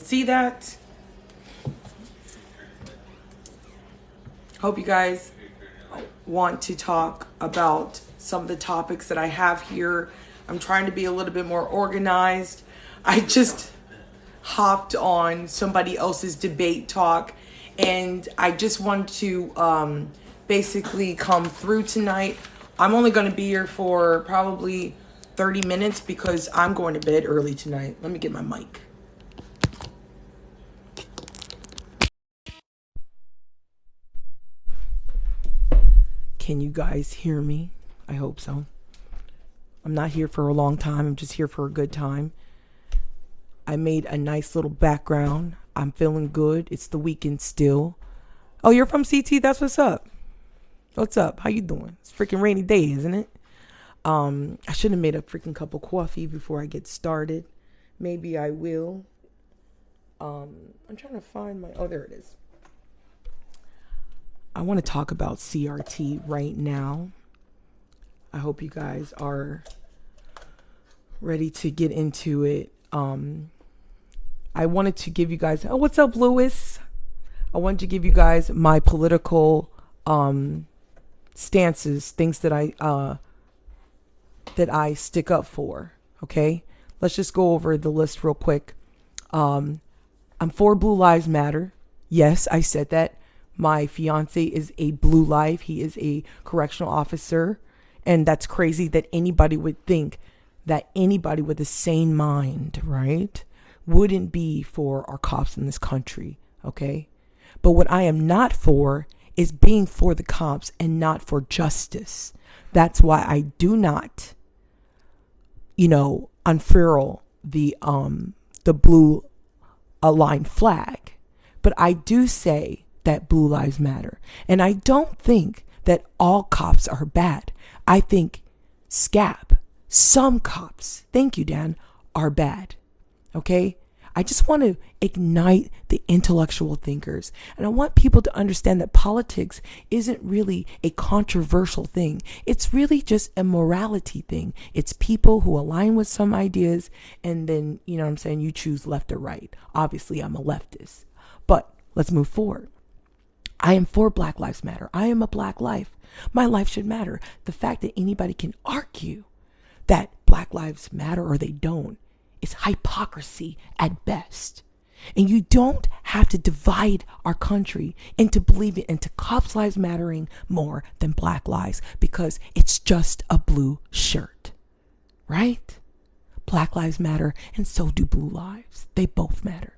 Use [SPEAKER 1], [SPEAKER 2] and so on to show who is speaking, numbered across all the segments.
[SPEAKER 1] see that? Hope you guys want to talk about some of the topics that I have here. I'm trying to be a little bit more organized. I just hopped on somebody else's debate talk, and I just want to basically come through tonight. I'm only going to be here for probably 30 minutes because I'm going to bed early tonight. Let me get my mic. Can you guys hear me? I hope so. I'm not here for a long time. I'm just here for a good time. I made a nice little background. I'm feeling good. It's the weekend still. Oh, you're from CT? That's what's up. What's up? How you doing? It's a freaking rainy day, isn't it? I should have made a freaking cup of coffee before I get started. Maybe I will. I'm trying to find my... Oh, there it is. I want to talk about CRT right now. I hope you guys are ready to get into it. I wanted to give you guys... Oh, what's up, Lewis? I wanted to give you guys my political stances, things that I stick up for. Okay? Let's just go over the list real quick. I'm for Blue Lives Matter. Yes, I said that. My fiance is a Blue Life. He is a correctional officer. And that's crazy that anybody would think that anybody with a sane mind, right, wouldn't be for our cops in this country. Okay? But what I am not for is being for the cops and not for justice. That's why I do not, unfurl the blue line flag. But I do say that Blue Lives Matter. And I don't think that all cops are bad. I think some cops, thank you, Dan, are bad. Okay? I just want to ignite the intellectual thinkers. And I want people to understand that politics isn't really a controversial thing. It's really just a morality thing. It's people who align with some ideas, and then, you choose left or right. Obviously, I'm a leftist. But let's move forward. I am for Black Lives Matter. I am a Black life. My life should matter. The fact that anybody can argue that Black Lives Matter or they don't is hypocrisy at best. And you don't have to divide our country into believing into cops' lives mattering more than Black lives because it's just a blue shirt, right? Black lives matter, and so do blue lives. They both matter.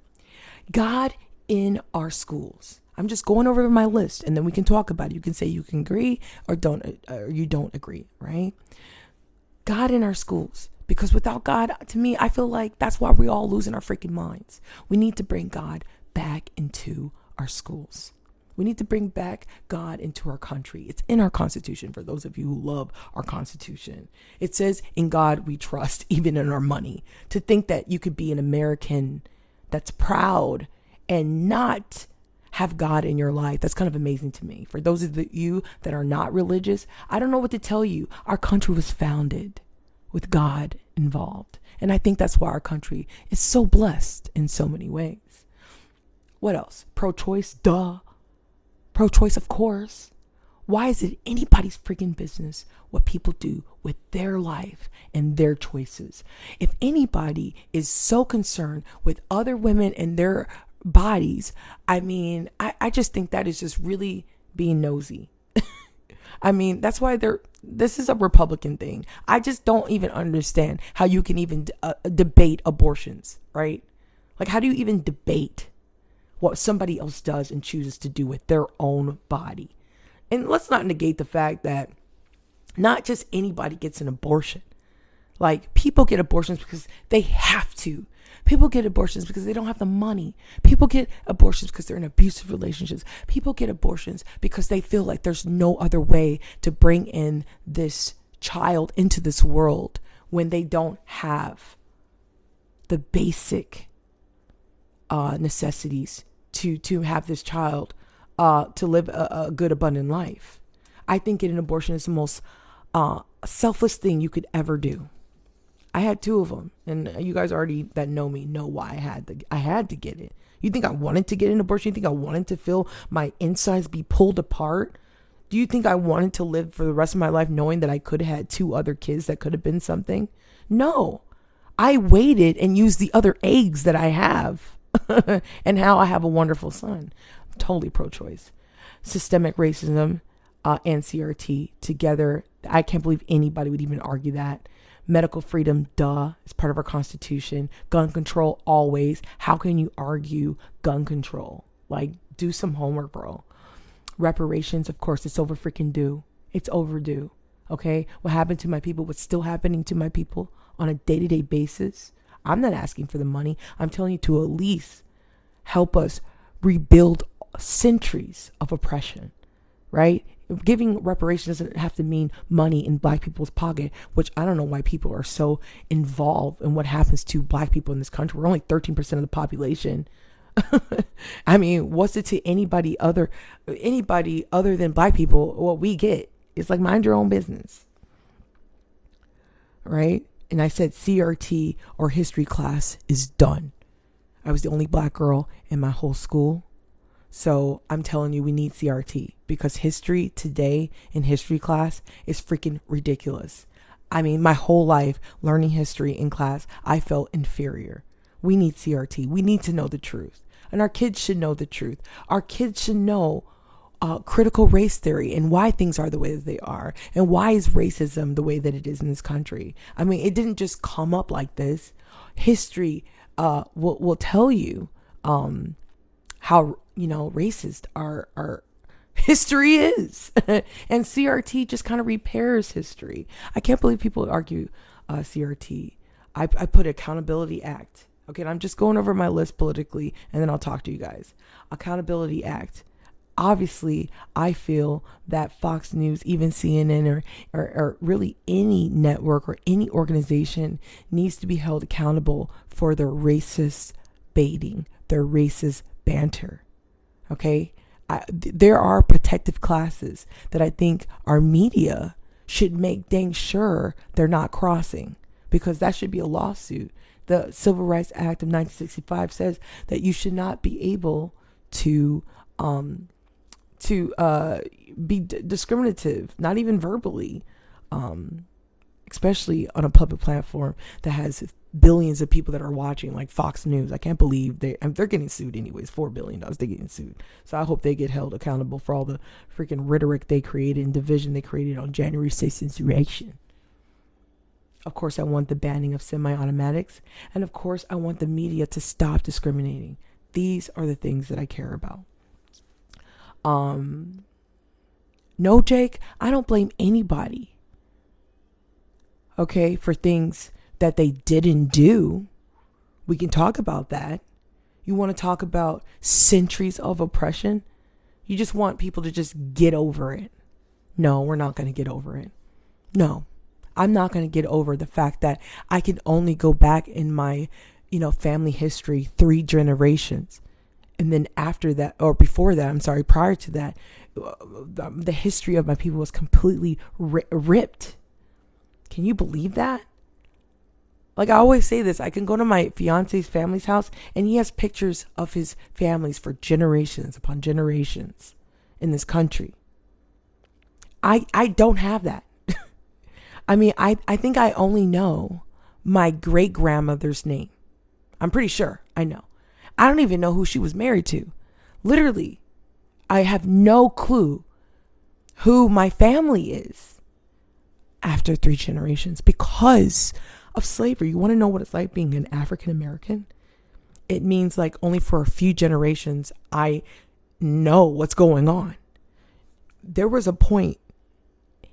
[SPEAKER 1] God in our schools. I'm just going over my list, and then we can talk about it. You can say you can agree or you don't agree, right? God in our schools. Because without God, to me, I feel like that's why we're all losing our freaking minds. We need to bring God back into our schools. We need to bring back God into our country. It's in our Constitution, for those of you who love our Constitution. It says, in God we trust, even in our money. To think that you could be an American that's proud and not have God in your life, that's kind of amazing to me. For those of you that are not religious, I don't know what to tell you. Our country was founded with God involved. And I think that's why our country is so blessed in so many ways. What else? Pro-choice, duh. Pro-choice, of course. Why is it anybody's freaking business what people do with their life and their choices? If anybody is so concerned with other women and their bodies, I just think that is just really being nosy. That's why this is a Republican thing. I just don't even understand how you can even debate abortions, right? Like, how do you even debate what somebody else does and chooses to do with their own body? And let's not negate the fact that not just anybody gets an abortion. Like, people get abortions because they have to. People get abortions because they don't have the money. People get abortions because they're in abusive relationships. People get abortions because they feel like there's no other way to bring in this child into this world when they don't have the basic necessities to have this child to live a good, abundant life. I think getting an abortion is the most selfless thing you could ever do. I had two of them, and you guys already that know me know why I had to get it. You think I wanted to get an abortion? You think I wanted to feel my insides be pulled apart? Do you think I wanted to live for the rest of my life knowing that I could have had two other kids that could have been something? No. I waited and used the other eggs that I have and how I have a wonderful son. I'm totally pro-choice. Systemic racism and CRT together. I can't believe anybody would even argue that. Medical freedom, duh, is part of our Constitution. Gun control, always. How can you argue gun control? Like, do some homework, bro. Reparations, of course, it's over freaking due. It's overdue. Okay? What happened to my people, what's still happening to my people on a day-to-day basis. I'm not asking for the money. I'm telling you to at least help us rebuild centuries of oppression, right? Giving reparations doesn't have to mean money in black people's pocket, which I don't know why people are so involved in what happens to black people in this country. We're only 13% of the population. I mean, what's it to anybody other than black people? What we get is like, mind your own business, right? And I said CRT or history class is done. I was the only black girl in my whole school. So I'm telling you, we need CRT because history today in history class is freaking ridiculous. I mean, my whole life learning history in class, I felt inferior. We need CRT. We need to know the truth. And our kids should know the truth. Our kids should know critical race theory and why things are the way that they are. And why is racism the way that it is in this country? I mean, it didn't just come up like this. History will tell you how, racist our history is. And CRT just kind of repairs history. I can't believe people argue CRT. I put Accountability Act. Okay, and I'm just going over my list politically, and then I'll talk to you guys. Accountability Act. Obviously, I feel that Fox News, even CNN, or really any network or any organization needs to be held accountable for their racist baiting, their racist banter. Okay? There are protective classes that I think our media should make dang sure they're not crossing, because that should be a lawsuit. The Civil Rights Act of 1965 says that you should not be able to be discriminative, not even verbally, especially on a public platform that has billions of people that are watching, like Fox News. I can't believe they're getting sued anyways, $4 billion. They're getting sued. So I hope they get held accountable for all the freaking rhetoric they created and division they created on January 6th insurrection. Of course, I want the banning of semi-automatics. And of course, I want the media to stop discriminating. These are the things that I care about. No, Jake, I don't blame anybody, okay, for things that they didn't do. We can talk about that. You want to talk about centuries of oppression? You just want people to just get over it. No, we're not going to get over it. No, I'm not going to get over the fact that I can only go back in my, family history 3 generations. And then after that, or before that, prior to that, the history of my people was completely ripped. Can you believe that? Like, I always say this, I can go to my fiance's family's house and he has pictures of his families for generations upon generations in this country. I don't have that. I mean, I think I only know my great grandmother's name. I'm pretty sure I know. I don't even know who she was married to. Literally, I have no clue who my family is after 3 generations because of slavery. You want to know what it's like being an African American? It means like only for a few generations I know what's going on. There was a point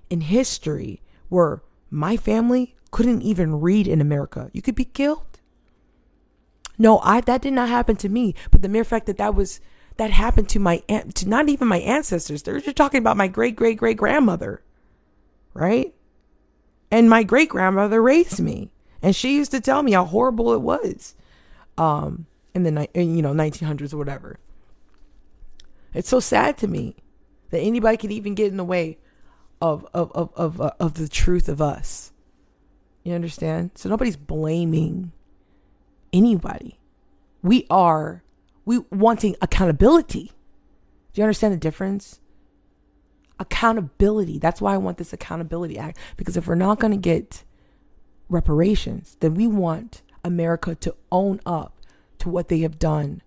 [SPEAKER 1] in history where my family couldn't even read in America. You could be killed. No, that did not happen to me. But the mere fact that happened to not even my ancestors. They're just talking about my great grandmother, right? And my great grandmother raised me, and she used to tell me how horrible it was, in the 1900s or whatever. It's so sad to me that anybody could even get in the way of the truth of us. You understand? So nobody's blaming anybody. We wanting accountability. Do you understand the difference? Accountability. That's why I want this Accountability Act. Because if we're not going to get reparations, then we want America to own up to what they have done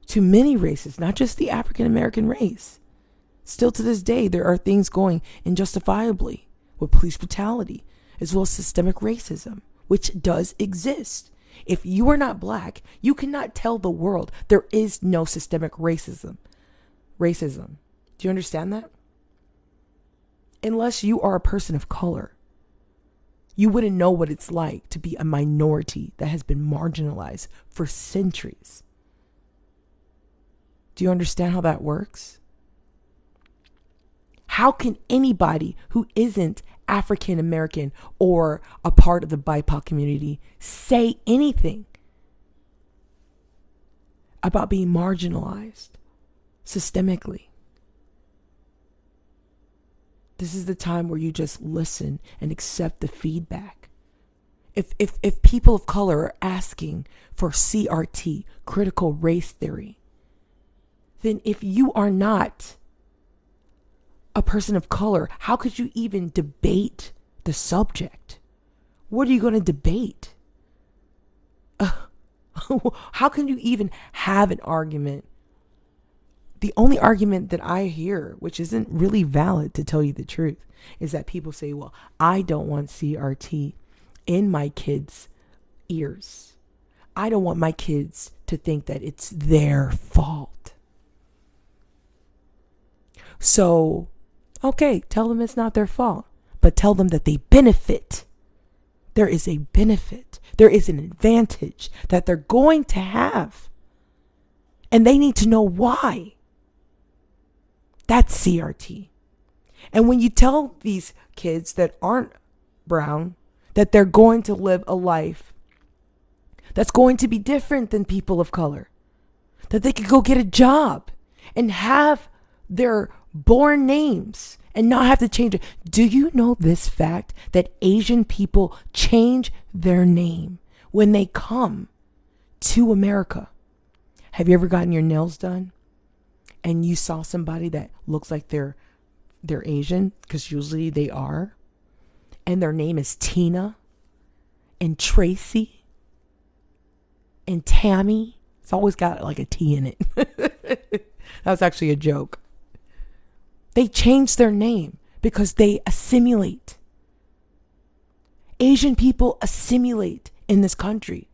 [SPEAKER 1] to many races, not just the African American race. Still to this day, there are things going injustifiably with police brutality, as well as systemic racism, which does exist. If you are not black, you cannot tell the world there is no systemic racism. Do you understand that? Unless you are a person of color, you wouldn't know what it's like to be a minority that has been marginalized for centuries. Do you understand how that works? How can anybody who isn't African American or a part of the BIPOC community say anything about being marginalized systemically? This is the time where you just listen and accept the feedback. If people of color are asking for CRT, critical race theory, then if you are not a person of color, how could you even debate the subject? What are you going to debate? How can you even have an argument? The only argument that I hear, which isn't really valid to tell you the truth, is that people say, well, I don't want CRT in my kids' ears. I don't want my kids to think that it's their fault. So, okay, tell them it's not their fault, but tell them that they benefit. There is a benefit. There is an advantage that they're going to have. And they need to know why. That's CRT. And when you tell these kids that aren't brown that they're going to live a life that's going to be different than people of color, that they could go get a job and have their born names and not have to change it. Do you know this fact that Asian people change their name when they come to America? Have you ever gotten your nails done and you saw somebody that looks like they're Asian, because usually they are, and their name is Tina and Tracy and Tammy? It's always got like a T in it. That was actually a joke. They change their name because they assimilate. Asian people assimilate in this country.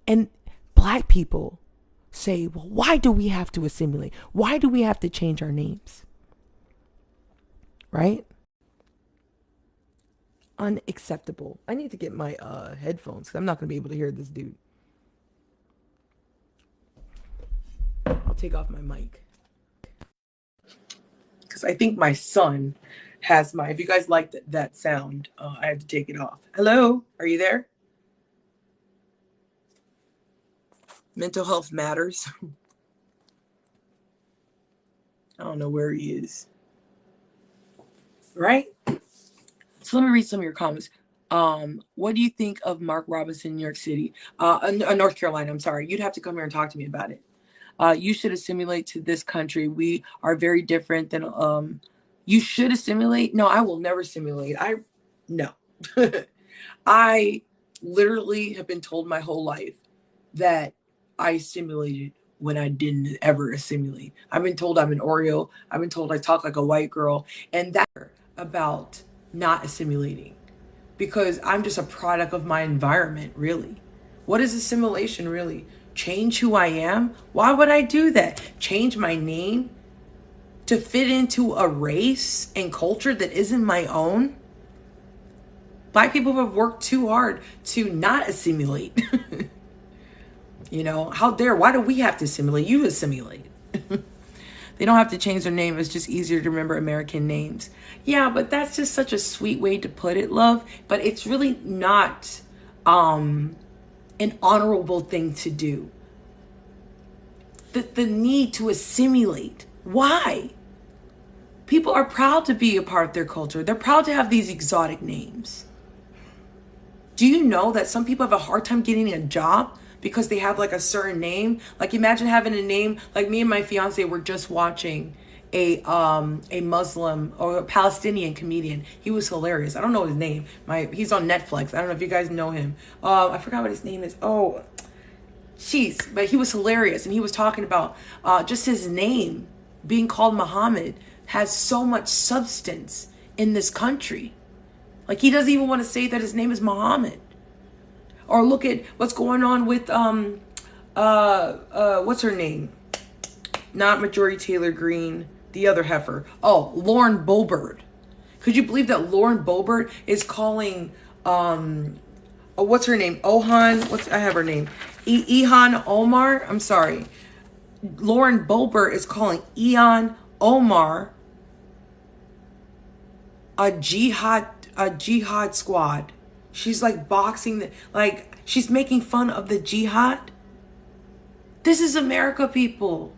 [SPEAKER 1] And black people say, well, why do we have to assimilate? Why do we have to change our names? Right? Unacceptable. I need to get my headphones because I'm not going to be able to hear this dude. I'll take off my mic. Because I think my son has my, if you guys like that sound, I have to take it off. Hello, are you there? Mental health matters. I don't know where he is. Right? So let me read some of your comments. What do you think of Mark Robinson, New York City? North Carolina, I'm sorry. You'd have to come here and talk to me about it. You should assimilate to this country. We are very different than, you should assimilate. No, I will never assimilate. No. I literally have been told my whole life that I assimilated when I didn't ever assimilate. I've been told I'm an Oreo. I've been told I talk like a white girl. And that's about not assimilating, because I'm just a product of my environment, really. What is assimilation, really? Change who I am? Why would I do that? Change my name to fit into a race and culture that isn't my own? Black people have worked too hard to not assimilate. You know, how dare, why do we have to assimilate? You assimilate. They don't have to change their name. It's just easier to remember American names. Yeah, but that's just such a sweet way to put it, love. But it's really not an honorable thing to do. The need to assimilate. Why? People are proud to be a part of their culture. They're proud to have these exotic names. Do you know that some people have a hard time getting a job because they have like a certain name? Like imagine having a name like me and my fiance were just watching a Muslim or a Palestinian comedian. He was hilarious. I don't know his name. He's on Netflix. I don't know if you guys know him. I forgot what his name is. Oh, jeez, but he was hilarious, and he was talking about just his name being called Muhammad has so much substance in this country. Like he doesn't even want to say that his name is Muhammad. Or look at what's going on with what's her name? Not Marjorie Taylor Greene, the other heifer. Oh, Lauren Boebert. Could you believe that Lauren Boebert is calling what's her name? I have her name. Ihan Omar. I'm sorry. Lauren Boebert is calling Ihan Omar a jihad squad. She's like boxing like she's making fun of the jihad. This is America, people.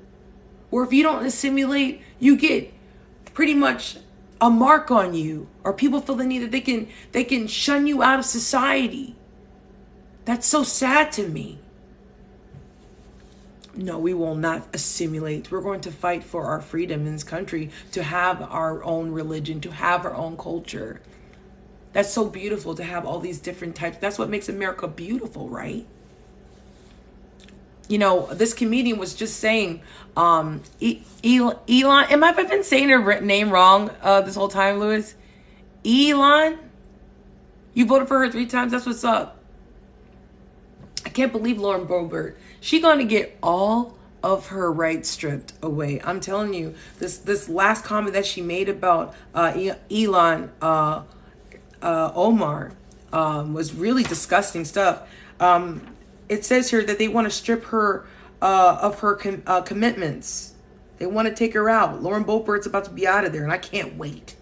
[SPEAKER 1] Or if you don't assimilate, you get pretty much a mark on you, or people feel the need that they can shun you out of society. That's so sad to me. No, we will not assimilate. We're going to fight for our freedom in this country, to have our own religion, to have our own culture. That's so beautiful to have all these different types. That's what makes America beautiful, right? You know, this comedian was just saying, Elon, am I been saying her name wrong this whole time, Louis? Elon? You voted for her 3 times? That's what's up. I can't believe Lauren Boebert. She's going to get all of her rights stripped away. I'm telling you, this last comment that she made about Elon Omar was really disgusting stuff. It says here that they want to strip her of her commitments. They want to take her out. Lauren Boebert's about to be out of there, and I can't wait.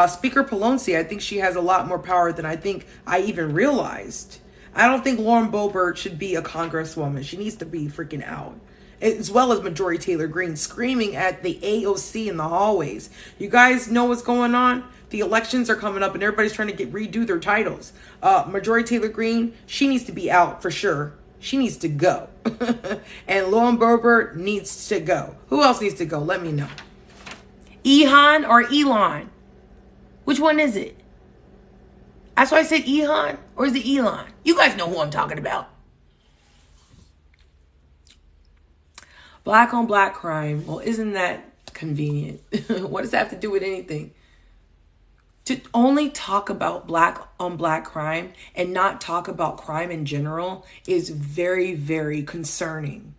[SPEAKER 1] Speaker Pelosi, I think she has a lot more power than I think I even realized. I don't think Lauren Boebert should be a congresswoman. She needs to be freaking out. As well as Marjorie Taylor Greene screaming at the AOC in the hallways. You guys know what's going on? The elections are coming up and everybody's trying to redo their titles. Marjorie Taylor Greene, she needs to be out for sure. She needs to go. And Lauren Boebert needs to go. Who else needs to go? Let me know. Ihan or Elon? Which one is it? That's why I said Ihan, or is it Elon? You guys know who I'm talking about. Black on black crime. Well, isn't that convenient? What does that have to do with anything? To only talk about black on black crime and not talk about crime in general is very, very concerning.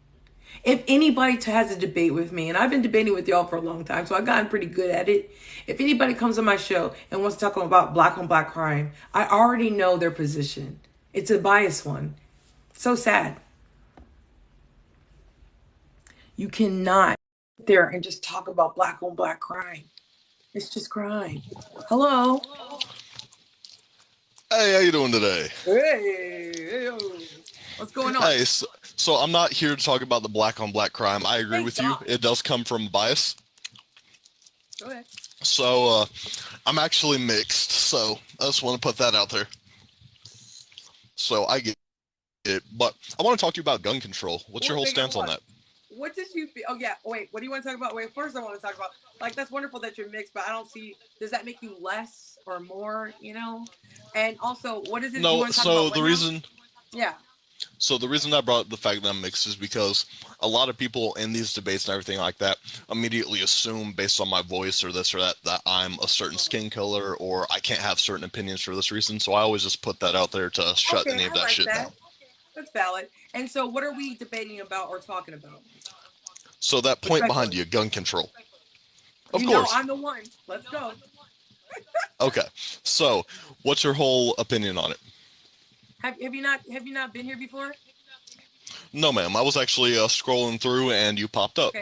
[SPEAKER 1] If anybody has a debate with me, and I've been debating with y'all for a long time, so I've gotten pretty good at it. If anybody comes on my show and wants to talk about black on black crime, I already know their position. It's a biased one. So sad. You cannot sit there and just talk about black on black crime. It's just crime. Hello.
[SPEAKER 2] Hey, how you doing today?
[SPEAKER 1] Hey. What's going on?
[SPEAKER 2] Hey, so I'm not here to talk about the black on black crime. I agree with you. It does come from bias.
[SPEAKER 1] Go ahead.
[SPEAKER 2] So, I'm actually mixed, so I just want to put that out there. So I get it, but I want to talk to you about gun control. What's your whole stance on that?
[SPEAKER 1] What did you oh yeah, wait, what do you want to talk about? Wait, first I want to talk about, like, that's wonderful that you're mixed, but I don't see, does that make you less or more, you know? And also, what is it you
[SPEAKER 2] No,
[SPEAKER 1] want to talk about Yeah.
[SPEAKER 2] So the reason I brought up the fact that I'm mixed is because a lot of people in these debates and everything like that immediately assume, based on my voice or this or that, that I'm a certain skin color or I can't have certain opinions for this reason. So I always just put that out there to shut any of that shit down.
[SPEAKER 1] That's valid. And so what are we debating about or talking about?
[SPEAKER 2] So that point behind you, gun control. Of course.
[SPEAKER 1] You know, I'm the one. Let's go.
[SPEAKER 2] Okay. So what's your whole opinion on it?
[SPEAKER 1] Have you not been here before?
[SPEAKER 2] No, ma'am. I was actually scrolling through and you popped up.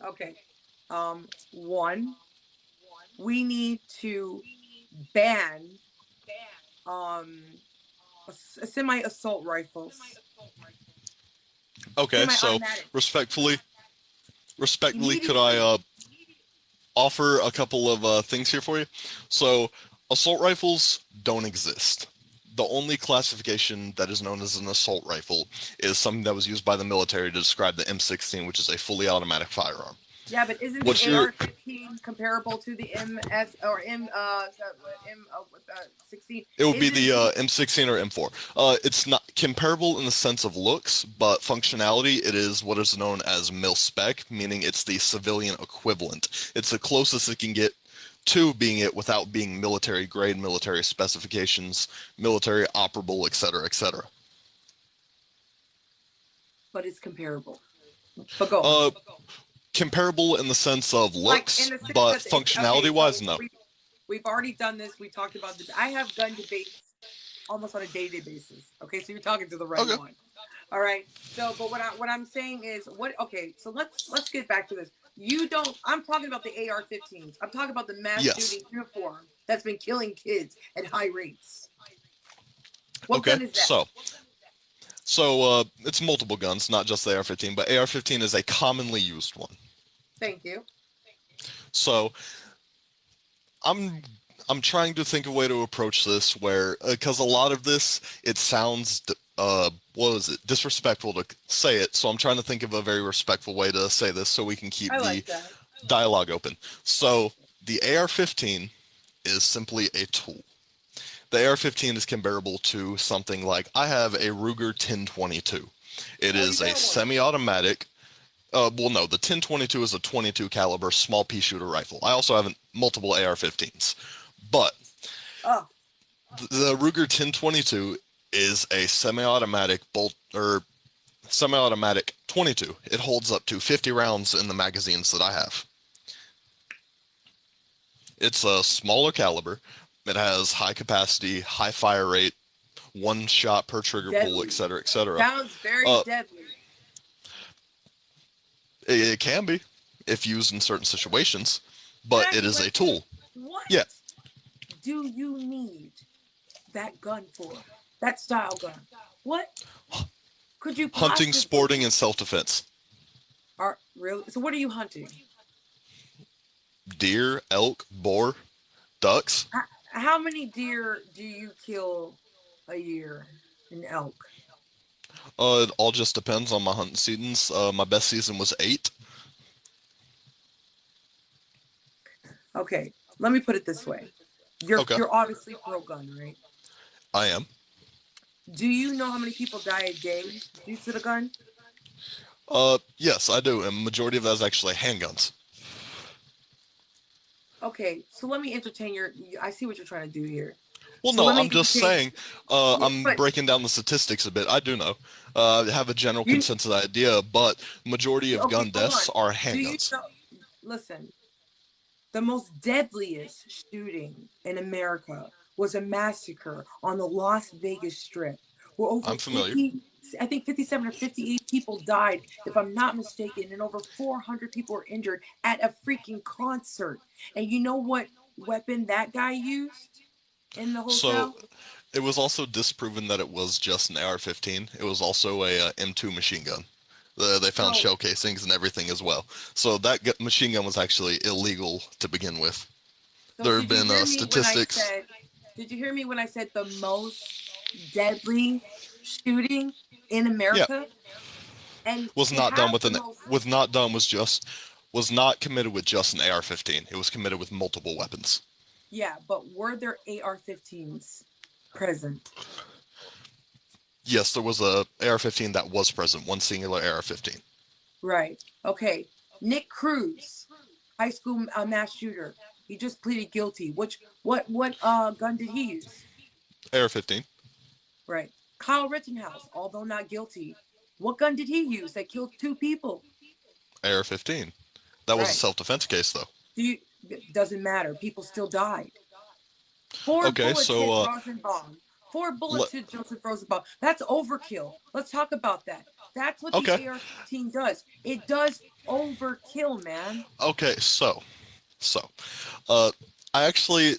[SPEAKER 1] Okay. One, we need to ban semi-assault rifles.
[SPEAKER 2] Okay, so respectfully, could I offer a couple of things here for you? So assault rifles don't exist. the only classification that is known as an assault rifle is something that was used by the military to describe the M16, which is a fully automatic firearm.
[SPEAKER 3] Yeah, but isn't
[SPEAKER 2] What's
[SPEAKER 3] the
[SPEAKER 2] your
[SPEAKER 3] AR-15 comparable to the MS or M16?
[SPEAKER 2] It would be
[SPEAKER 3] Isn't
[SPEAKER 2] the M16 or M4. It's not comparable in the sense of looks, but functionality, it is what is known as mil-spec, meaning it's the civilian equivalent. It's the closest it can get to being it without being military grade, military specifications, military operable, etc., etc.
[SPEAKER 3] but it's comparable. But go on.
[SPEAKER 2] Comparable in the sense of
[SPEAKER 3] Like
[SPEAKER 2] looks,
[SPEAKER 3] in the
[SPEAKER 2] but
[SPEAKER 3] okay, so
[SPEAKER 2] functionality-wise, no.
[SPEAKER 3] we've already done this. We talked about I have gun debates almost on a day-to-day basis. Okay, so you're talking to the right
[SPEAKER 2] Okay.
[SPEAKER 3] one. All right. So, but what I'm saying is what? Okay, so let's get back to this. You don't. I'm talking about the AR-15s. I'm talking about the mass
[SPEAKER 2] Yes.
[SPEAKER 3] shooting uniform that's been killing kids at high rates. What
[SPEAKER 2] Okay,
[SPEAKER 3] gun is that?
[SPEAKER 2] so it's multiple guns, not just the AR-15, but AR-15 is a commonly used one.
[SPEAKER 3] Thank you.
[SPEAKER 2] So I'm trying to think of a way to approach this where, because a lot of this, it sounds, disrespectful to say it. So I'm trying to think of a very respectful way to say this so we can keep the dialogue open. So the AR-15 is simply a tool. The AR-15 is comparable to something like, I have a Ruger 1022. It is a semi-automatic. The 1022 is a 22 caliber small pea shooter rifle. I also have multiple AR-15s, but the Ruger 1022 is a semi-automatic semi-automatic 22. It holds up to 50 rounds in the magazines that I have. It's a smaller caliber. It has high capacity, high fire rate, one shot per trigger pull, etc., etc.
[SPEAKER 3] Sounds very deadly.
[SPEAKER 2] It can be, if used in certain situations, but it is a tool.
[SPEAKER 3] What?
[SPEAKER 2] Yeah.
[SPEAKER 3] Do you need that gun for? That style gun? What? Could you
[SPEAKER 2] Hunting, sporting, and self-defense.
[SPEAKER 3] Really? So what are you hunting?
[SPEAKER 2] Deer, elk, boar, ducks.
[SPEAKER 3] How many deer do you kill a year in elk?
[SPEAKER 2] It all just depends on my hunting seasons. My best season was 8.
[SPEAKER 3] Okay, let me put it this way. You're obviously pro-gun, right?
[SPEAKER 2] I am.
[SPEAKER 3] Do you know how many people die a day due to the gun?
[SPEAKER 2] Yes, I do, and majority of that is actually handguns.
[SPEAKER 3] Okay, so let me entertain I see what you're trying to do here.
[SPEAKER 2] Well, so no, I'm just saying, I'm breaking down the statistics a bit. I do know. Have a general consensus idea, but majority of gun deaths are handguns.
[SPEAKER 3] Listen, the most deadliest shooting in America was a massacre on the Las Vegas Strip, where over
[SPEAKER 2] I'm familiar.
[SPEAKER 3] 57 or 58 people died, if I'm not mistaken, and over 400 people were injured at a freaking concert. And you know what weapon that guy used in the hotel?
[SPEAKER 2] So it was also disproven that it was just an AR-15. It was also a M2 machine gun. They found shell casings and everything as well. So that machine gun was actually illegal to begin with. So there have been statistics.
[SPEAKER 3] Did you hear me when I said the most deadly shooting in America?
[SPEAKER 2] Yeah. And was not committed with just an AR-15. It was committed with multiple weapons.
[SPEAKER 3] Yeah, but were there AR-15s present?
[SPEAKER 2] Yes, there was a AR-15 that was present, one singular AR-15.
[SPEAKER 3] Right. Okay. Nick Cruz, high school mass shooter. He just pleaded guilty. What gun did he use?
[SPEAKER 2] AR-15.
[SPEAKER 3] Right. Kyle Rittenhouse, although not guilty, what gun did he use that killed 2 people?
[SPEAKER 2] AR-15. That was a self-defense case, though.
[SPEAKER 3] Doesn't matter. People still died. 4 bullets hit Rosenbaum. 4 bullets hit Joseph Rosenbaum. That's overkill. Let's talk about that. That's what the AR-15 does. It does overkill, man.
[SPEAKER 2] Okay, so, I actually...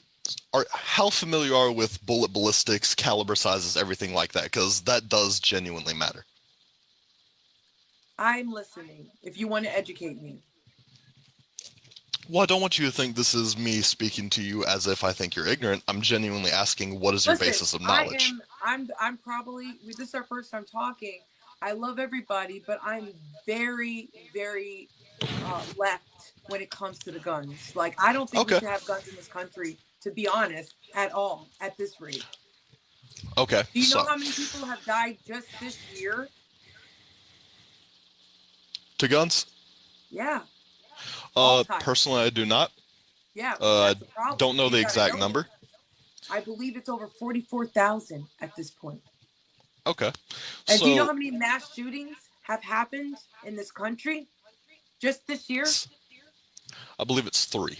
[SPEAKER 2] how familiar are you with bullet ballistics, caliber sizes, everything like that? Because that does genuinely matter.
[SPEAKER 3] I'm listening, if you want to educate me.
[SPEAKER 2] Well, I don't want you to think this is me speaking to you as if I think you're ignorant. I'm genuinely asking, what is your basis of knowledge?
[SPEAKER 3] I'm probably, this is our first time talking. I love everybody, but I'm very, very left when it comes to the guns. Like, I don't think we
[SPEAKER 2] Okay.
[SPEAKER 3] should have guns in this country, to be honest, at all, at this rate.
[SPEAKER 2] Okay.
[SPEAKER 3] Do you know
[SPEAKER 2] So,
[SPEAKER 3] how many people have died just this year?
[SPEAKER 2] to guns.
[SPEAKER 3] Yeah, all time.
[SPEAKER 2] Personally, I do not.
[SPEAKER 3] Yeah,
[SPEAKER 2] I
[SPEAKER 3] that's the problem.
[SPEAKER 2] don't know
[SPEAKER 3] You
[SPEAKER 2] the
[SPEAKER 3] gotta
[SPEAKER 2] exact
[SPEAKER 3] know
[SPEAKER 2] number.
[SPEAKER 3] this. I believe it's over 44,000 at this point.
[SPEAKER 2] Okay.
[SPEAKER 3] And do you know
[SPEAKER 2] So,
[SPEAKER 3] how many mass shootings have happened in this country just this year?
[SPEAKER 2] I believe it's 3.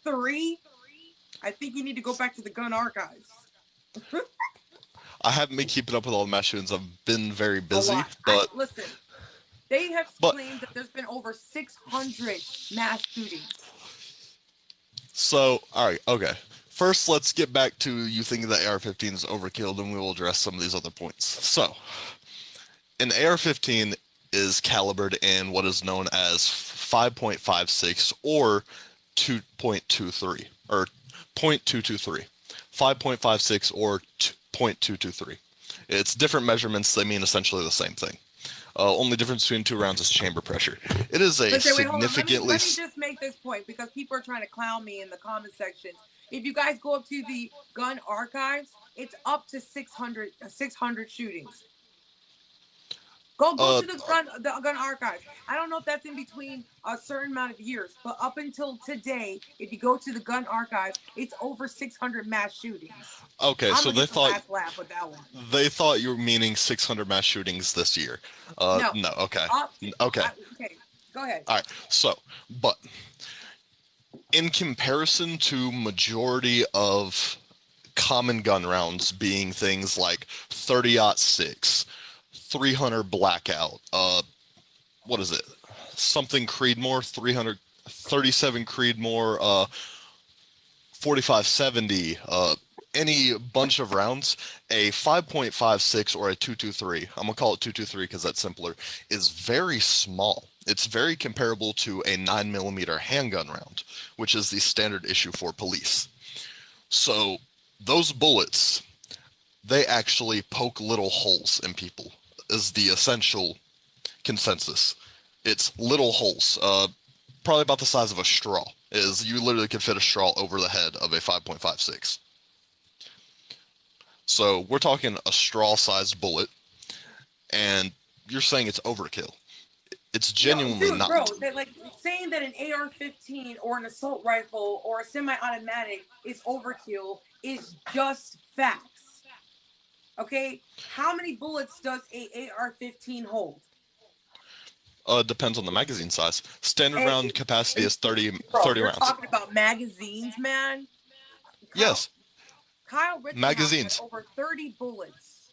[SPEAKER 3] 3? I think you need to go back to the gun archives.
[SPEAKER 2] I haven't been keeping up with all the mass shootings. I've been very
[SPEAKER 3] A
[SPEAKER 2] busy,
[SPEAKER 3] lot.
[SPEAKER 2] but
[SPEAKER 3] Listen, they have
[SPEAKER 2] but
[SPEAKER 3] claimed that there's been over 600 mass shootings.
[SPEAKER 2] so all right, okay. First, let's get back to you thinking that AR-15 is overkill, and we will address some of these other points. So, an AR-15 is calibered in what is known as 5.56 or 2.23 or 0.223. 5.56 or 0.223. It's different measurements. They mean essentially the same thing. Only difference between 2 rounds is chamber pressure. It is a
[SPEAKER 3] Listen, wait, hold on.
[SPEAKER 2] significantly.
[SPEAKER 3] Let me just make this point, because people are trying to clown me in the comment sections. If you guys go up to the gun archives, it's up to 600 shootings. Go to the gun archives. I don't know if that's in between a certain amount of years, but up until today, if you go to the gun archives, it's over 600 mass shootings.
[SPEAKER 2] Okay,
[SPEAKER 3] I'm
[SPEAKER 2] so
[SPEAKER 3] gonna
[SPEAKER 2] they
[SPEAKER 3] get the
[SPEAKER 2] thought
[SPEAKER 3] last laugh with that one.
[SPEAKER 2] they thought you were meaning 600 mass shootings this year.
[SPEAKER 3] No.
[SPEAKER 2] Okay.
[SPEAKER 3] Okay.
[SPEAKER 2] Okay.
[SPEAKER 3] Go ahead.
[SPEAKER 2] All right. So, but in comparison to majority of common gun rounds being things like 30-06, 300 blackout, what is it? Something Creedmoor, 337 Creedmoor, 4570, any bunch of rounds, a 5.56 or a 223, I'm going to call it 223 because that's simpler, is very small. It's very comparable to a 9mm handgun round, which is the standard issue for police. So those bullets, they actually poke little holes in people, is the essential consensus. It's little holes, probably about the size of a straw. Is you literally can fit a straw over the head of a 5.56. So we're talking a straw-sized bullet, and you're saying it's overkill. It's genuinely
[SPEAKER 3] dude,
[SPEAKER 2] not.
[SPEAKER 3] Bro, like saying that an AR-15 or an assault rifle or a semi-automatic is overkill is just facts. Okay, how many bullets does a AR-15 hold?
[SPEAKER 2] Depends on the magazine size. Standard round capacity is 30
[SPEAKER 3] you're
[SPEAKER 2] rounds.
[SPEAKER 3] Talking about magazines, man.
[SPEAKER 2] Yes.
[SPEAKER 3] Kyle Rittenhouse had over 30 bullets.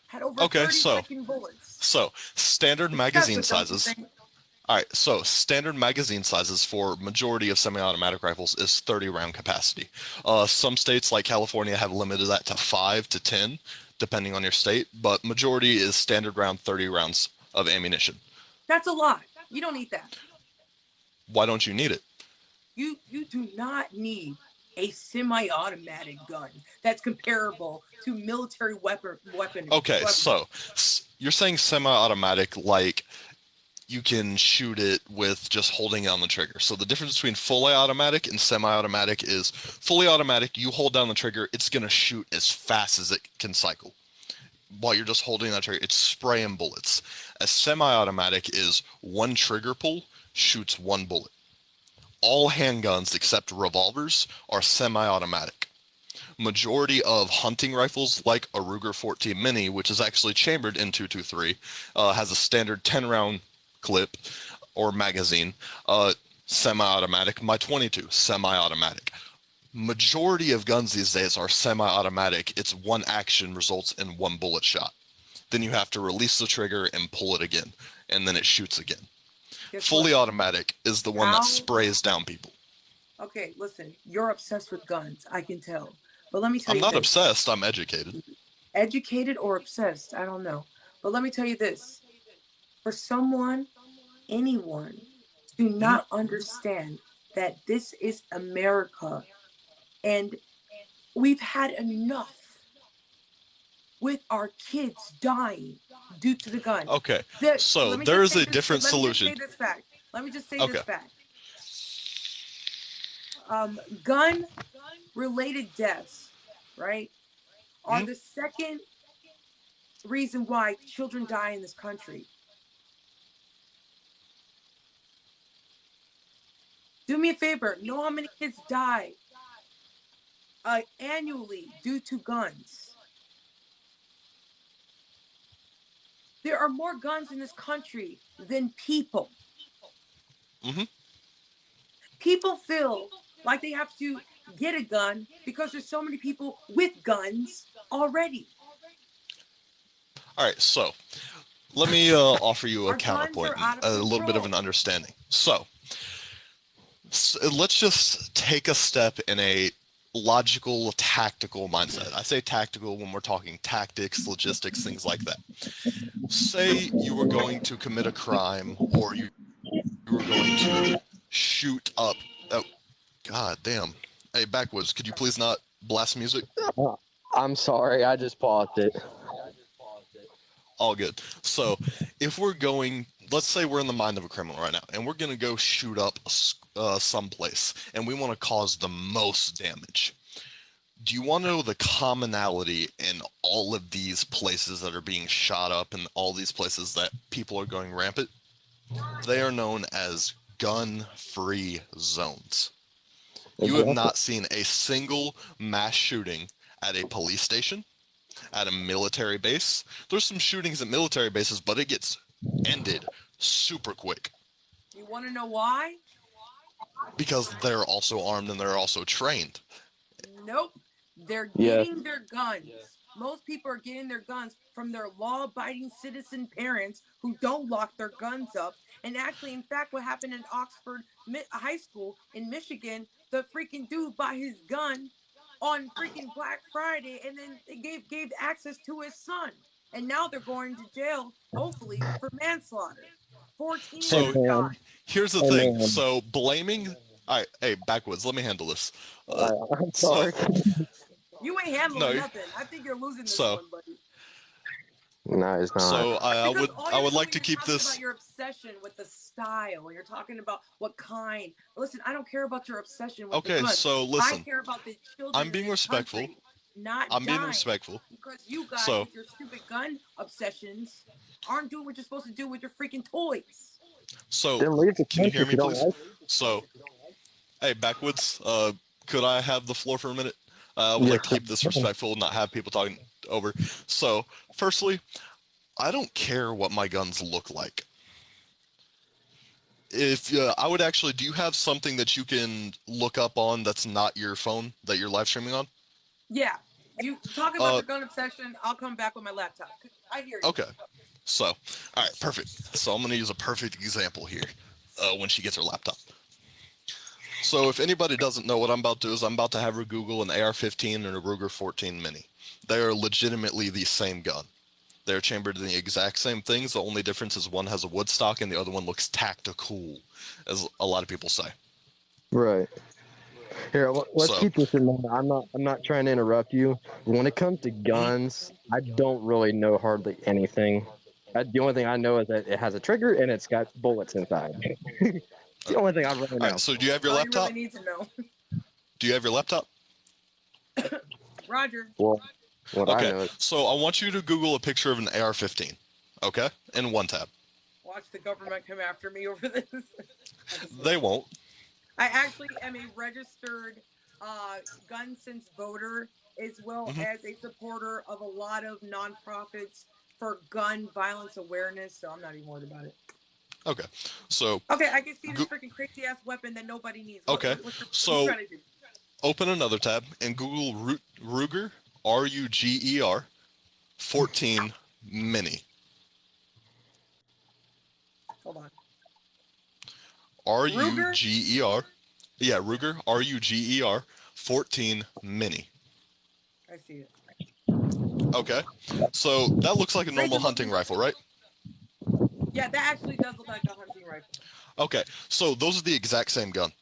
[SPEAKER 3] Had over 30 freaking bullets.
[SPEAKER 2] So standard magazine sizes. All right, so standard magazine sizes for majority of semi-automatic rifles is 30 round capacity. Some states like California have limited that to 5 to 10, depending on your state, but majority is standard round 30 rounds of ammunition.
[SPEAKER 3] That's a lot. You don't need that.
[SPEAKER 2] Why don't you need it?
[SPEAKER 3] You do not need a semi-automatic gun that's comparable to military weapon.
[SPEAKER 2] Okay, so you're saying semi-automatic like you can shoot it with just holding on the trigger. So the difference between fully automatic and semi-automatic is fully automatic, you hold down the trigger, it's going to shoot as fast as it can cycle. While you're just holding that trigger, it's spraying bullets. A semi-automatic is one trigger pull, shoots one bullet. All handguns except revolvers are semi-automatic. Majority of hunting rifles like a Ruger 14 Mini, which is actually chambered in 223, has a standard 10-round clip or magazine, semi-automatic. My 22, semi-automatic. Majority of guns these days are semi-automatic. It's one action results in one bullet shot. Then you have to release the trigger and pull it again, and then it shoots again. Fully automatic is the one that sprays down people.
[SPEAKER 3] Okay, listen, you're obsessed with guns, I can tell. But let me tell you
[SPEAKER 2] this. I'm not obsessed, I'm educated.
[SPEAKER 3] Educated or obsessed, I don't know. But let me tell you this. For someone, anyone, to not understand that this is America and we've had enough. with our kids dying due to the gun.
[SPEAKER 2] Okay, so there is a different solution.
[SPEAKER 3] Let me just say this fact. Let me just say this fact. Gun-related deaths, right, are the second reason why children die in this country. Do me a favor. Know how many kids die annually due to guns? There are more guns in this country than people. People feel like they have to get a gun because there's so many people with guns already.
[SPEAKER 2] All right, so let me offer you a counterpoint, a little bit of an understanding. So let's just take a step in a logical, tactical mindset. I say tactical when we're talking tactics, logistics, things like that. Say you were going to commit a crime, or you were going to shoot up. Oh, god damn. Hey, Backwoods, could you please not blast music?
[SPEAKER 4] I'm sorry, I just paused it.
[SPEAKER 2] All good. So, if we're going, let's say we're in the mind of a criminal right now, and we're going to go shoot up someplace, and we want to cause the most damage. Do you want to know the commonality in all of these places that are being shot up and all these places that people are going rampant? They are known as gun-free zones. You have not seen a single mass shooting at a police station, at a military base. There's some shootings at military bases, but it gets ended super quick.
[SPEAKER 3] You want to know why?
[SPEAKER 2] Because they're also armed and they're also trained.
[SPEAKER 3] Nope. They're getting their guns. Most people are getting their guns from their law-abiding citizen parents who don't lock their guns up. And actually, in fact, what happened in Oxford High School in Michigan, the freaking dude bought his gun on freaking Black Friday, and then they gave access to his son. And now they're going to jail, hopefully, for manslaughter. 14
[SPEAKER 2] so here's the thing. So blaming... All right, hey, Backwoods, let me handle this.
[SPEAKER 4] I'm sorry.
[SPEAKER 3] You ain't handling nothing. I think you're losing this one, buddy.
[SPEAKER 4] No, it's not.
[SPEAKER 2] So I would like to keep this.
[SPEAKER 3] About your obsession with the style. You're talking about what kind. Listen, I don't care about your obsession with the gun.
[SPEAKER 2] So listen.
[SPEAKER 3] I care about the children.
[SPEAKER 2] I'm being respectful.
[SPEAKER 3] I'm
[SPEAKER 2] being respectful.
[SPEAKER 3] Because you guys, with your stupid gun obsessions, aren't doing what you're supposed to do with your freaking toys.
[SPEAKER 2] So can you hear me, please? So, hey, Backwoods, could I have the floor for a minute? I would like to keep this respectful, not have people talking over. So, firstly, I don't care what my guns look like. If I would actually, do you have something that you can look up on that's not your phone that you're live streaming on?
[SPEAKER 3] Yeah, you talk about your gun obsession. I'll come back with my laptop. I hear you.
[SPEAKER 2] Okay, so all right, perfect. So I'm going to use a perfect example here when she gets her laptop. So if anybody doesn't know what I'm about to do is I'm about to have her Google an AR-15 and a Ruger 14 Mini. They are legitimately the same gun. They're chambered in the exact same things. The only difference is one has a wood stock and the other one looks tactical, as a lot of people say.
[SPEAKER 4] Right. Here, let's keep this in mind. I'm not trying to interrupt you. When it comes to guns, I don't really know hardly anything. The only thing I know is that it has a trigger and it's got bullets inside. The only thing I really know.
[SPEAKER 2] All right, so do you have your laptop?
[SPEAKER 3] You really need to know.
[SPEAKER 2] Do you have your laptop?
[SPEAKER 3] Roger.
[SPEAKER 4] Well,
[SPEAKER 2] okay, so I want you to Google a picture of an AR-15, okay? In one tab.
[SPEAKER 3] Watch the government come after me over this.
[SPEAKER 2] They won't.
[SPEAKER 3] I actually am a registered gun sense voter, as well as a supporter of a lot of nonprofits for gun violence awareness, so I'm not even worried about it.
[SPEAKER 2] Okay, so...
[SPEAKER 3] Okay, I can see this freaking crazy-ass weapon that nobody needs.
[SPEAKER 2] Okay, so open another tab and Google Ruger, R-U-G-E-R, 14 Mini.
[SPEAKER 3] Hold on.
[SPEAKER 2] R-U-G-E-R. Yeah, Ruger, R-U-G-E-R, 14 Mini.
[SPEAKER 3] I see it.
[SPEAKER 2] Okay, so that looks like a normal hunting rifle, right?
[SPEAKER 3] Yeah, that actually does look like a hunting rifle.
[SPEAKER 2] Okay, so those are the exact same gun.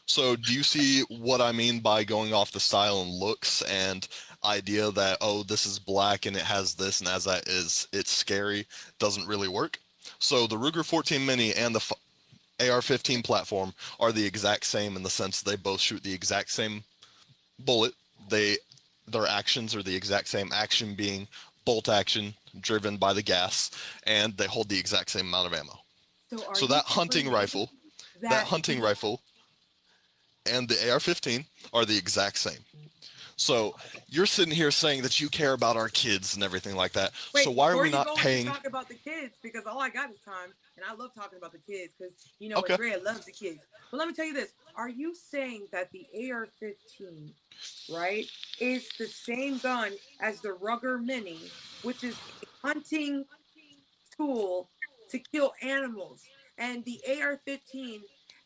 [SPEAKER 2] So do you see what I mean by going off the style and looks and idea that, oh, this is black and it has this, and as that is, it's scary, doesn't really work? So the Ruger 14 Mini and the AR-15 platform are the exact same in the sense they both shoot the exact same bullet. Their actions are the exact same, action being bolt action driven by the gas, and they hold the exact same amount of ammo. So that hunting rifle, and the AR-15 are the exact same. So you're sitting here saying that you care about our kids and everything like that.
[SPEAKER 3] Wait,
[SPEAKER 2] so why are we not paying?
[SPEAKER 3] Talk about the kids, because all I got is time, and I love talking about the kids because Andrea loves the kids. But let me tell you this: are you saying that the AR-15, right, is the same gun as the Ruger Mini, which is a hunting tool to kill animals, and the AR-15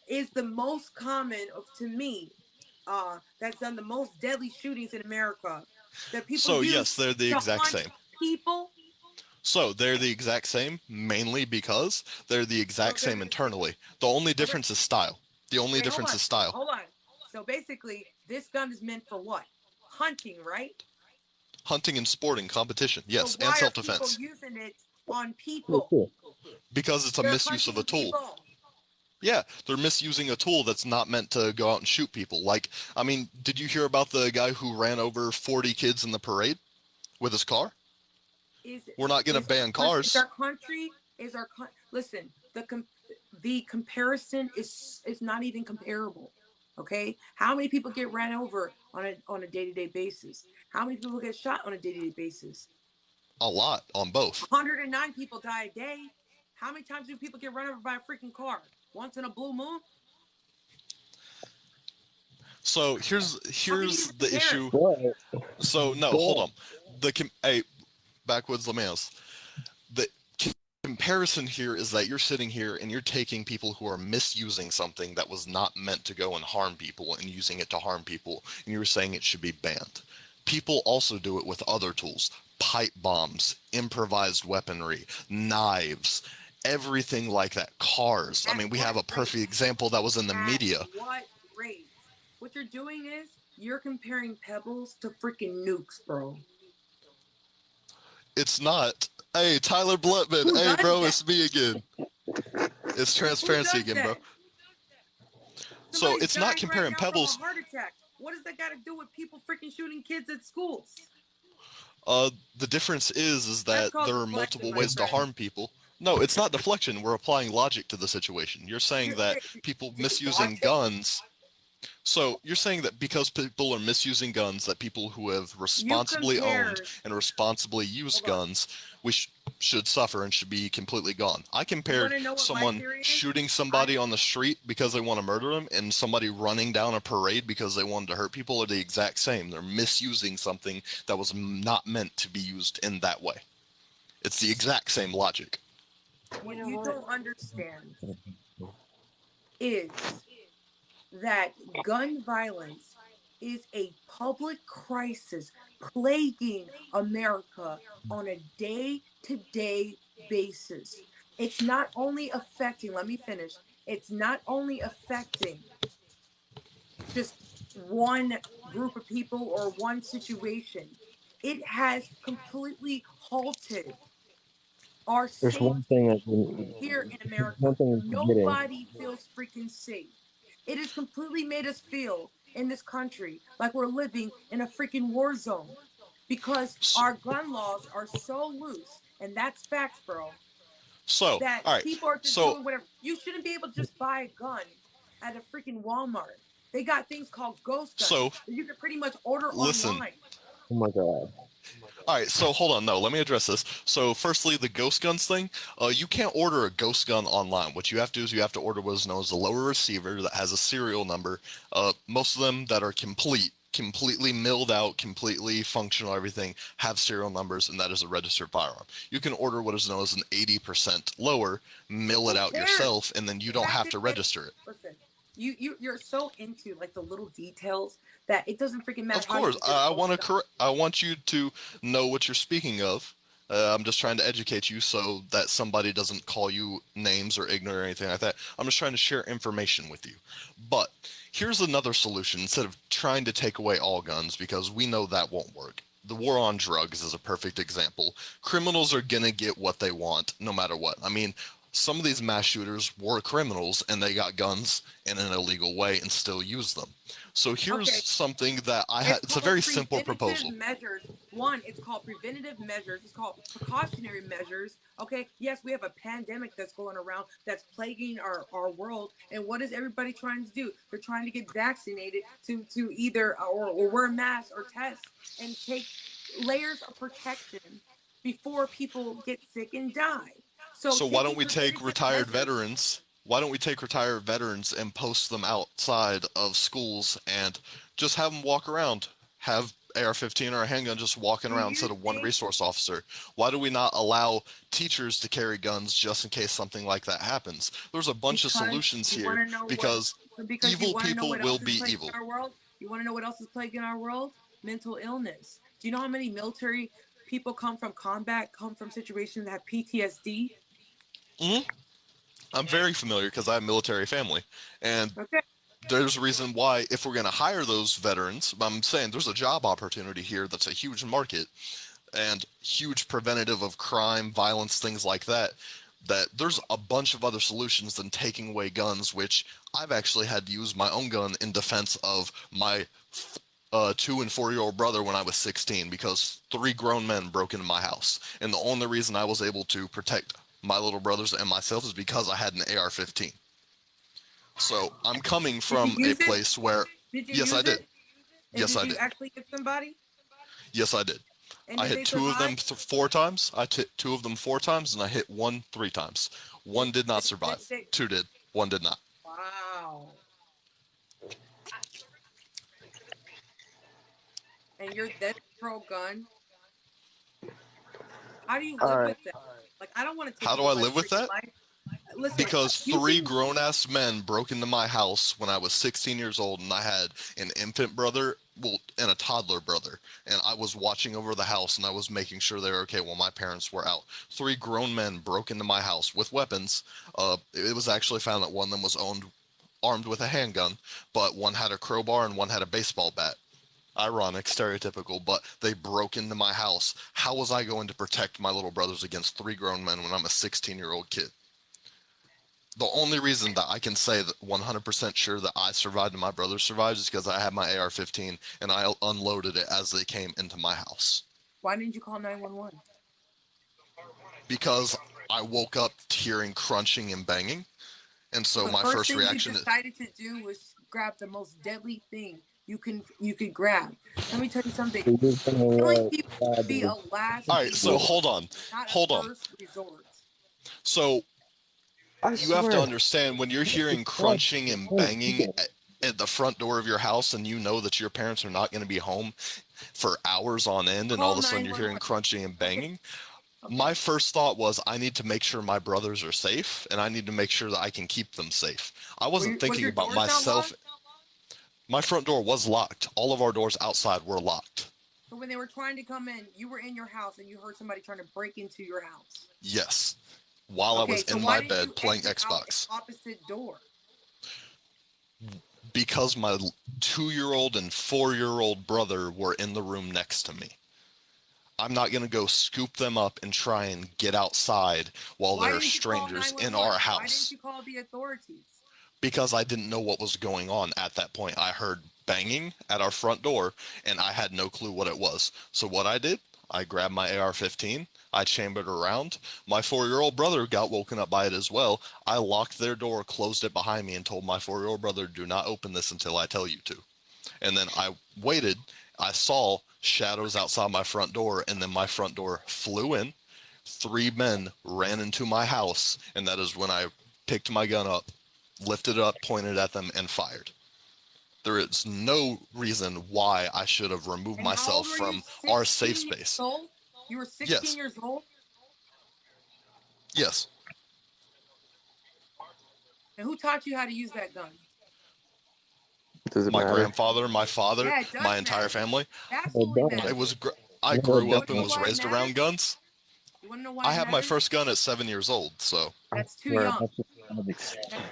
[SPEAKER 3] is the most common to me, that's done the most deadly shootings in America that people use
[SPEAKER 2] yes, they're the exact same.
[SPEAKER 3] People.
[SPEAKER 2] So they're the exact same, mainly because they're the exact same internally. The only difference is style. Hold
[SPEAKER 3] on. So basically, this gun is meant for what? Hunting, right?
[SPEAKER 2] Hunting and sporting competition, yes,
[SPEAKER 3] so
[SPEAKER 2] and self-defense.
[SPEAKER 3] Why are people using it on people?
[SPEAKER 2] Because it's a misuse of a tool.
[SPEAKER 3] People.
[SPEAKER 2] Yeah, they're misusing a tool that's not meant to go out and shoot people. Like, I mean, did you hear about the guy who ran over 40 kids in the parade with his car? We're not going to ban cars.
[SPEAKER 3] Listen, the comparison is not even comparable. Okay, how many people get ran over on a day-to-day basis? How many people get shot on a day-to-day basis?
[SPEAKER 2] A lot, on both.
[SPEAKER 3] 109 people die a day. How many times do people get run over by a freaking car? Once in a blue moon?
[SPEAKER 2] So here's the issue. So no, hold on. Backwoods Lamails. The comparison here is that you're sitting here and you're taking people who are misusing something that was not meant to go and harm people and using it to harm people, and you're saying it should be banned. People also do it with other tools: pipe bombs, improvised weaponry, knives, everything like that. Cars. I mean, we have a perfect example that was in the media.
[SPEAKER 3] What rate? What you're doing is you're comparing pebbles to freaking nukes, bro.
[SPEAKER 2] It's not. Hey, Tyler Blutman. Hey, bro, it's me again. It's transparency again, bro. So it's not comparing pebbles.
[SPEAKER 3] Heart attack. What does that got to do with people freaking shooting kids at schools?
[SPEAKER 2] The difference is that there are multiple ways to harm people. No, it's not deflection. We're applying logic to the situation. You're saying that people misusing guns. So you're saying that because people are misusing guns, that people who have responsibly owned and responsibly used guns, we should suffer and should be completely gone. I compared someone shooting somebody on the street because they want to murder them and somebody running down a parade because they wanted to hurt people are the exact same. They're misusing something that was not meant to be used in that way. It's the exact same logic.
[SPEAKER 3] What you don't understand is that gun violence is a public crisis plaguing America on a day-to-day basis. It's not only affecting, let me finish, it's not only affecting just one group of people or one situation. It has completely halted our safety here in America. Nobody feels freaking safe. It has completely made us feel in this country like we're living in a freaking war zone because our gun laws are so loose, and that's facts, bro.
[SPEAKER 2] So
[SPEAKER 3] that
[SPEAKER 2] all right,
[SPEAKER 3] people are just doing whatever. You shouldn't be able to just buy a gun at a freaking Walmart. They got things called ghost guns that you can pretty much order online.
[SPEAKER 4] Oh my god.
[SPEAKER 2] All right, so hold on. No, let me address this. So firstly, the ghost guns thing, you can't order a ghost gun online. What you have to do is you have to order what is known as a lower receiver that has a serial number. Most of them that are completely milled out, completely functional, everything, have serial numbers, and that is a registered firearm. You can order what is known as an 80% lower, mill it out yourself, and then you don't have to register it.
[SPEAKER 3] Listen. You're so into like the little details that it doesn't freaking matter.
[SPEAKER 2] Of course, I want you to know what you're speaking of, I'm just trying to educate you so that somebody doesn't call you names or ignorant or anything like that. I'm just trying to share information with you. But here's another solution instead of trying to take away all guns, because we know that won't work. The war on drugs is a perfect example. Criminals are going to get what they want no matter what. I mean, some of these mass shooters were criminals and they got guns in an illegal way and still use them. So here's something that I had. It's a very simple proposal.
[SPEAKER 3] Measures. One, it's called preventative measures. It's called precautionary measures. Okay. Yes, we have a pandemic that's going around that's plaguing our world. And what is everybody trying to do? They're trying to get vaccinated to either or wear masks or test and take layers of protection before people get sick and die.
[SPEAKER 2] So why don't we take retired veterans? Why don't we take retired veterans and post them outside of schools and just have them walk around? Have AR-15 or a handgun just walking around instead of one resource officer. Why do we not allow teachers to carry guns just in case something like that happens? There's a bunch of solutions here because evil people will be evil.
[SPEAKER 3] You want to know what else is plaguing our world? Mental illness. Do you know how many military people come from combat, come from situations that have PTSD?
[SPEAKER 2] Mm-hmm. I'm very familiar because I have a military family. And there's a reason why, if we're going to hire those veterans, I'm saying there's a job opportunity here that's a huge market and huge preventative of crime, violence, things like that, that there's a bunch of other solutions than taking away guns, which I've actually had to use my own gun in defense of my 2 and 4-year-old brother when I was 16 because 3 grown men broke into my house. And the only reason I was able to protect my little brothers and myself is because I had an AR-15. So I'm coming from a place where, yes, I did. Yes, I did.
[SPEAKER 3] Did you actually hit somebody?
[SPEAKER 2] Yes, I did. I hit 2 of them 4 times. I hit 2 of them 4 times, and I hit 1 3 times. 1 did not survive. 2 did. 1 did not.
[SPEAKER 3] Wow. And you're that pro-gun? How do you live with that? Like, I don't want to take.
[SPEAKER 2] How do I live with that? Listen, because 3 grown-ass men broke into my house when I was 16 years old, and I had an infant brother, and a toddler brother, and I was watching over the house, and I was making sure they were okay while my parents were out. 3 grown men broke into my house with weapons. It was actually found that one of them was armed with a handgun, but one had a crowbar and one had a baseball bat. Ironic, stereotypical, but they broke into my house. How was I going to protect my little brothers against 3 grown men when I'm a 16-year-old kid? The only reason that I can say that 100% sure that I survived and my brother survived is because I had my AR-15 and I unloaded it as they came into my house.
[SPEAKER 3] Why didn't you call 911?
[SPEAKER 2] Because I woke up hearing crunching and banging, and so my first reaction
[SPEAKER 3] you decided to do was grab the most deadly thing you could grab. Let me tell you something. Killing people would be a last.
[SPEAKER 2] All right, so hold on.
[SPEAKER 3] First resort.
[SPEAKER 2] So you have to understand, when you're hearing crunching and banging at the front door of your house and you know that your parents are not going to be home for hours on end, and all of a sudden you're hearing crunching and banging, my first thought was, I need to make sure my brothers are safe, and I need to make sure that I can keep them safe. I wasn't thinking about myself. My front door was locked. All of our doors outside were locked.
[SPEAKER 3] So when they were trying to come in, you were in your house and you heard somebody trying to break into your house?
[SPEAKER 2] Yes. While I was in my bed playing Xbox.
[SPEAKER 3] Opposite door?
[SPEAKER 2] Because my 2-year-old and 4-year-old brother were in the room next to me. I'm not going to go scoop them up and try and get outside while there are strangers in our house.
[SPEAKER 3] Why didn't you call the authorities?
[SPEAKER 2] Because I didn't know what was going on at that point. I heard banging at our front door, and I had no clue what it was. So what I did, I grabbed my AR-15, I chambered around. My 4-year-old brother got woken up by it as well. I locked their door, closed it behind me, and told my 4-year-old brother, do not open this until I tell you to. And then I waited. I saw shadows outside my front door, and then my front door flew in. 3 men ran into my house, and that is when I picked my gun up, lifted it up, pointed at them, and fired. There is no reason why I should have removed myself from our safe space.
[SPEAKER 3] You were 16 years old?
[SPEAKER 2] Yes.
[SPEAKER 3] And who taught you how to use that gun?
[SPEAKER 2] My grandfather, my father, my entire family. Absolutely. I grew up and was raised around guns.
[SPEAKER 3] You want to know why
[SPEAKER 2] I
[SPEAKER 3] it
[SPEAKER 2] had my
[SPEAKER 3] matters?
[SPEAKER 2] first gun at 7 years old, so.
[SPEAKER 3] That's too young.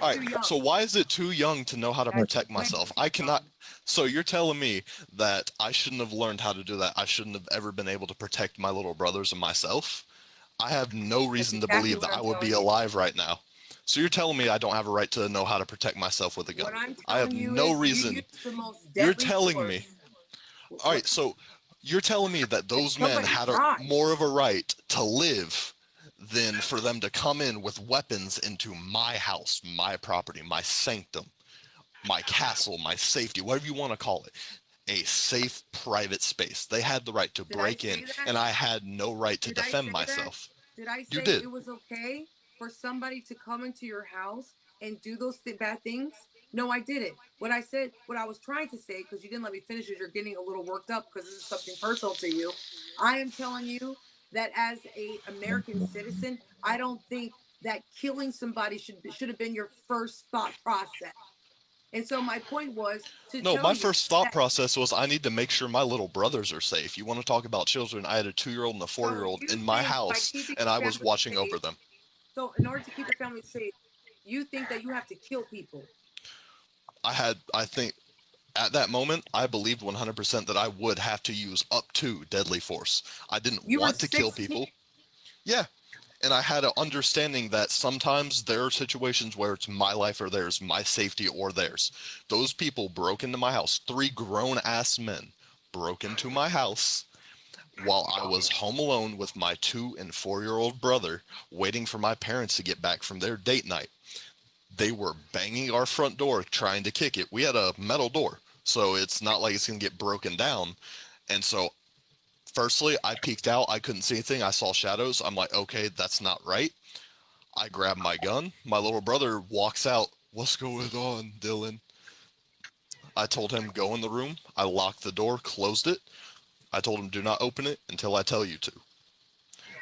[SPEAKER 2] All right, so why is it too young to know how to protect myself? I cannot. So you're telling me that I shouldn't have learned how to do that? I shouldn't have ever been able to protect my little brothers and myself? I have no reason to believe that I would be alive right now. So you're telling me I don't have a right to know how to protect myself with a gun?
[SPEAKER 3] What I'm
[SPEAKER 2] I have
[SPEAKER 3] telling you
[SPEAKER 2] no
[SPEAKER 3] is
[SPEAKER 2] reason.
[SPEAKER 3] you use the most
[SPEAKER 2] You're
[SPEAKER 3] deadly
[SPEAKER 2] telling me.
[SPEAKER 3] force.
[SPEAKER 2] All right, so you're telling me that those men
[SPEAKER 3] Somebody
[SPEAKER 2] had
[SPEAKER 3] died.
[SPEAKER 2] more of a right to live than for them to come in with weapons into my house, my property, my sanctum, my castle, my safety, whatever you want to call it. A safe private space. They had the right to break in, and I had no right to defend myself.
[SPEAKER 3] Did I
[SPEAKER 2] You
[SPEAKER 3] say
[SPEAKER 2] did.
[SPEAKER 3] it was okay for somebody to come into your house and do those bad things? No, I didn't. What I said, what I was trying to say, because you didn't let me finish, is you're getting a little worked up because this is something personal to you. I am telling you that as a American citizen, I don't think that killing somebody should have been your first thought process. And so my point was to
[SPEAKER 2] No,
[SPEAKER 3] tell
[SPEAKER 2] my
[SPEAKER 3] you
[SPEAKER 2] first thought
[SPEAKER 3] that.
[SPEAKER 2] process was I need to make sure my little brothers are safe. You want to talk about children? I had a 2-year-old and a
[SPEAKER 3] So
[SPEAKER 2] 4-year-old
[SPEAKER 3] you
[SPEAKER 2] in my
[SPEAKER 3] think by
[SPEAKER 2] house,
[SPEAKER 3] keeping
[SPEAKER 2] and
[SPEAKER 3] your
[SPEAKER 2] I was
[SPEAKER 3] family
[SPEAKER 2] watching over
[SPEAKER 3] safe,
[SPEAKER 2] them.
[SPEAKER 3] so in order to keep your family safe, you think that you have to kill people.
[SPEAKER 2] I think, at that moment, I believed 100% that I would have to use up to deadly force. I didn't
[SPEAKER 3] You were
[SPEAKER 2] want to kill
[SPEAKER 3] 16.
[SPEAKER 2] people. Yeah. And I had an understanding that sometimes there are situations where it's my life or theirs, my safety or theirs. Those people broke into my house. 3 grown-ass men broke into my house while I was home alone with my 2- and 4-year-old brother, waiting for my parents to get back from their date night. They were banging our front door trying to kick it. We had a metal door, so it's not like it's going to get broken down. And so, firstly, I peeked out. I couldn't see anything. I saw shadows. I'm like, okay, that's not right. I grabbed my gun. My little brother walks out. What's going on, Dylan? I told him, go in the room. I locked the door, closed it. I told him, do not open it until I tell you to.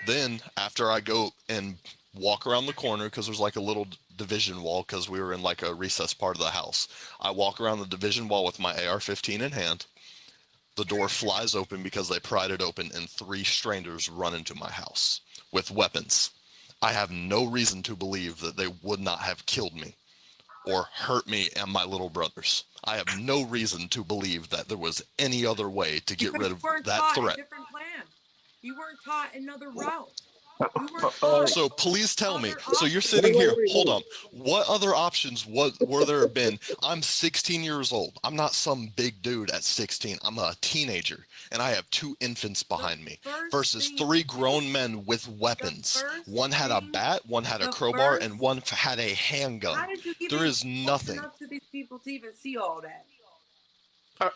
[SPEAKER 2] Then, after I go and walk around the corner, because there's like a little division wall, because we were in like a recessed part of the house. I walk around the division wall with my AR-15 in hand. The door flies open because they pried it open, and 3 strangers run into my house with weapons. I have no reason to believe that they would not have killed me or hurt me and my little brothers. I have no reason to believe that there was any other way to get rid
[SPEAKER 3] Because you
[SPEAKER 2] of
[SPEAKER 3] weren't
[SPEAKER 2] that
[SPEAKER 3] taught a
[SPEAKER 2] threat.
[SPEAKER 3] different plan. You weren't taught another route. You weren't taught
[SPEAKER 2] So please tell me.
[SPEAKER 3] other
[SPEAKER 2] So you're
[SPEAKER 3] options.
[SPEAKER 2] sitting here. Hold on. What other options were there been? I'm 16 years old. I'm not some big dude at 16. I'm a teenager, and I have 2 infants behind me versus 3 grown men with weapons. One had a bat, one had a crowbar, and one had a handgun.
[SPEAKER 3] How did you
[SPEAKER 2] There
[SPEAKER 3] even get
[SPEAKER 2] is
[SPEAKER 3] close
[SPEAKER 2] nothing
[SPEAKER 3] enough to these people to even see all that?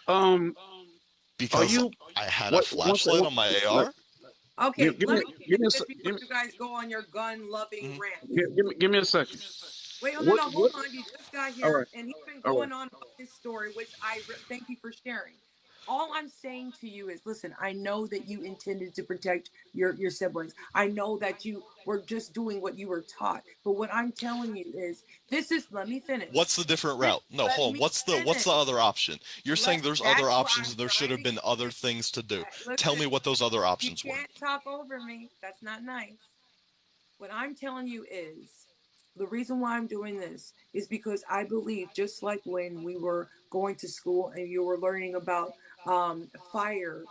[SPEAKER 5] Are
[SPEAKER 2] because
[SPEAKER 5] you
[SPEAKER 2] I had a
[SPEAKER 5] what? One
[SPEAKER 2] flashlight
[SPEAKER 5] second.
[SPEAKER 2] on my
[SPEAKER 5] Like,
[SPEAKER 2] AR.
[SPEAKER 3] Okay,
[SPEAKER 5] give
[SPEAKER 3] let
[SPEAKER 5] me
[SPEAKER 3] me
[SPEAKER 5] give me
[SPEAKER 3] continue
[SPEAKER 5] a
[SPEAKER 3] this
[SPEAKER 5] give
[SPEAKER 3] before
[SPEAKER 5] me
[SPEAKER 3] you guys go on your gun-loving
[SPEAKER 2] Mhm.
[SPEAKER 3] rants.
[SPEAKER 5] give me a second.
[SPEAKER 3] Wait, oh, no,
[SPEAKER 5] What
[SPEAKER 3] no, hold on. You just got
[SPEAKER 5] All
[SPEAKER 3] here,
[SPEAKER 5] right.
[SPEAKER 3] and he's been
[SPEAKER 5] All right.
[SPEAKER 3] going on about his story, which thank you for sharing. All I'm saying to you is, listen, I know that you intended to protect your siblings. I know that you were just doing what you were taught. But what I'm telling you is, this is, let me finish.
[SPEAKER 2] What's the different route? No,
[SPEAKER 3] Let
[SPEAKER 2] hold on.
[SPEAKER 3] me
[SPEAKER 2] What's the
[SPEAKER 3] finish.
[SPEAKER 2] other option? You're saying there's other
[SPEAKER 3] That's what
[SPEAKER 2] options
[SPEAKER 3] I'm
[SPEAKER 2] and there should
[SPEAKER 3] trying
[SPEAKER 2] have
[SPEAKER 3] to
[SPEAKER 2] been
[SPEAKER 3] get
[SPEAKER 2] other
[SPEAKER 3] you.
[SPEAKER 2] things to do. Tell
[SPEAKER 3] Listen,
[SPEAKER 2] me what those other
[SPEAKER 3] you
[SPEAKER 2] options were.
[SPEAKER 3] can't talk over me. That's not nice. What I'm telling you is the reason why I'm doing this is because I believe, just like when we were going to school and you were learning about fire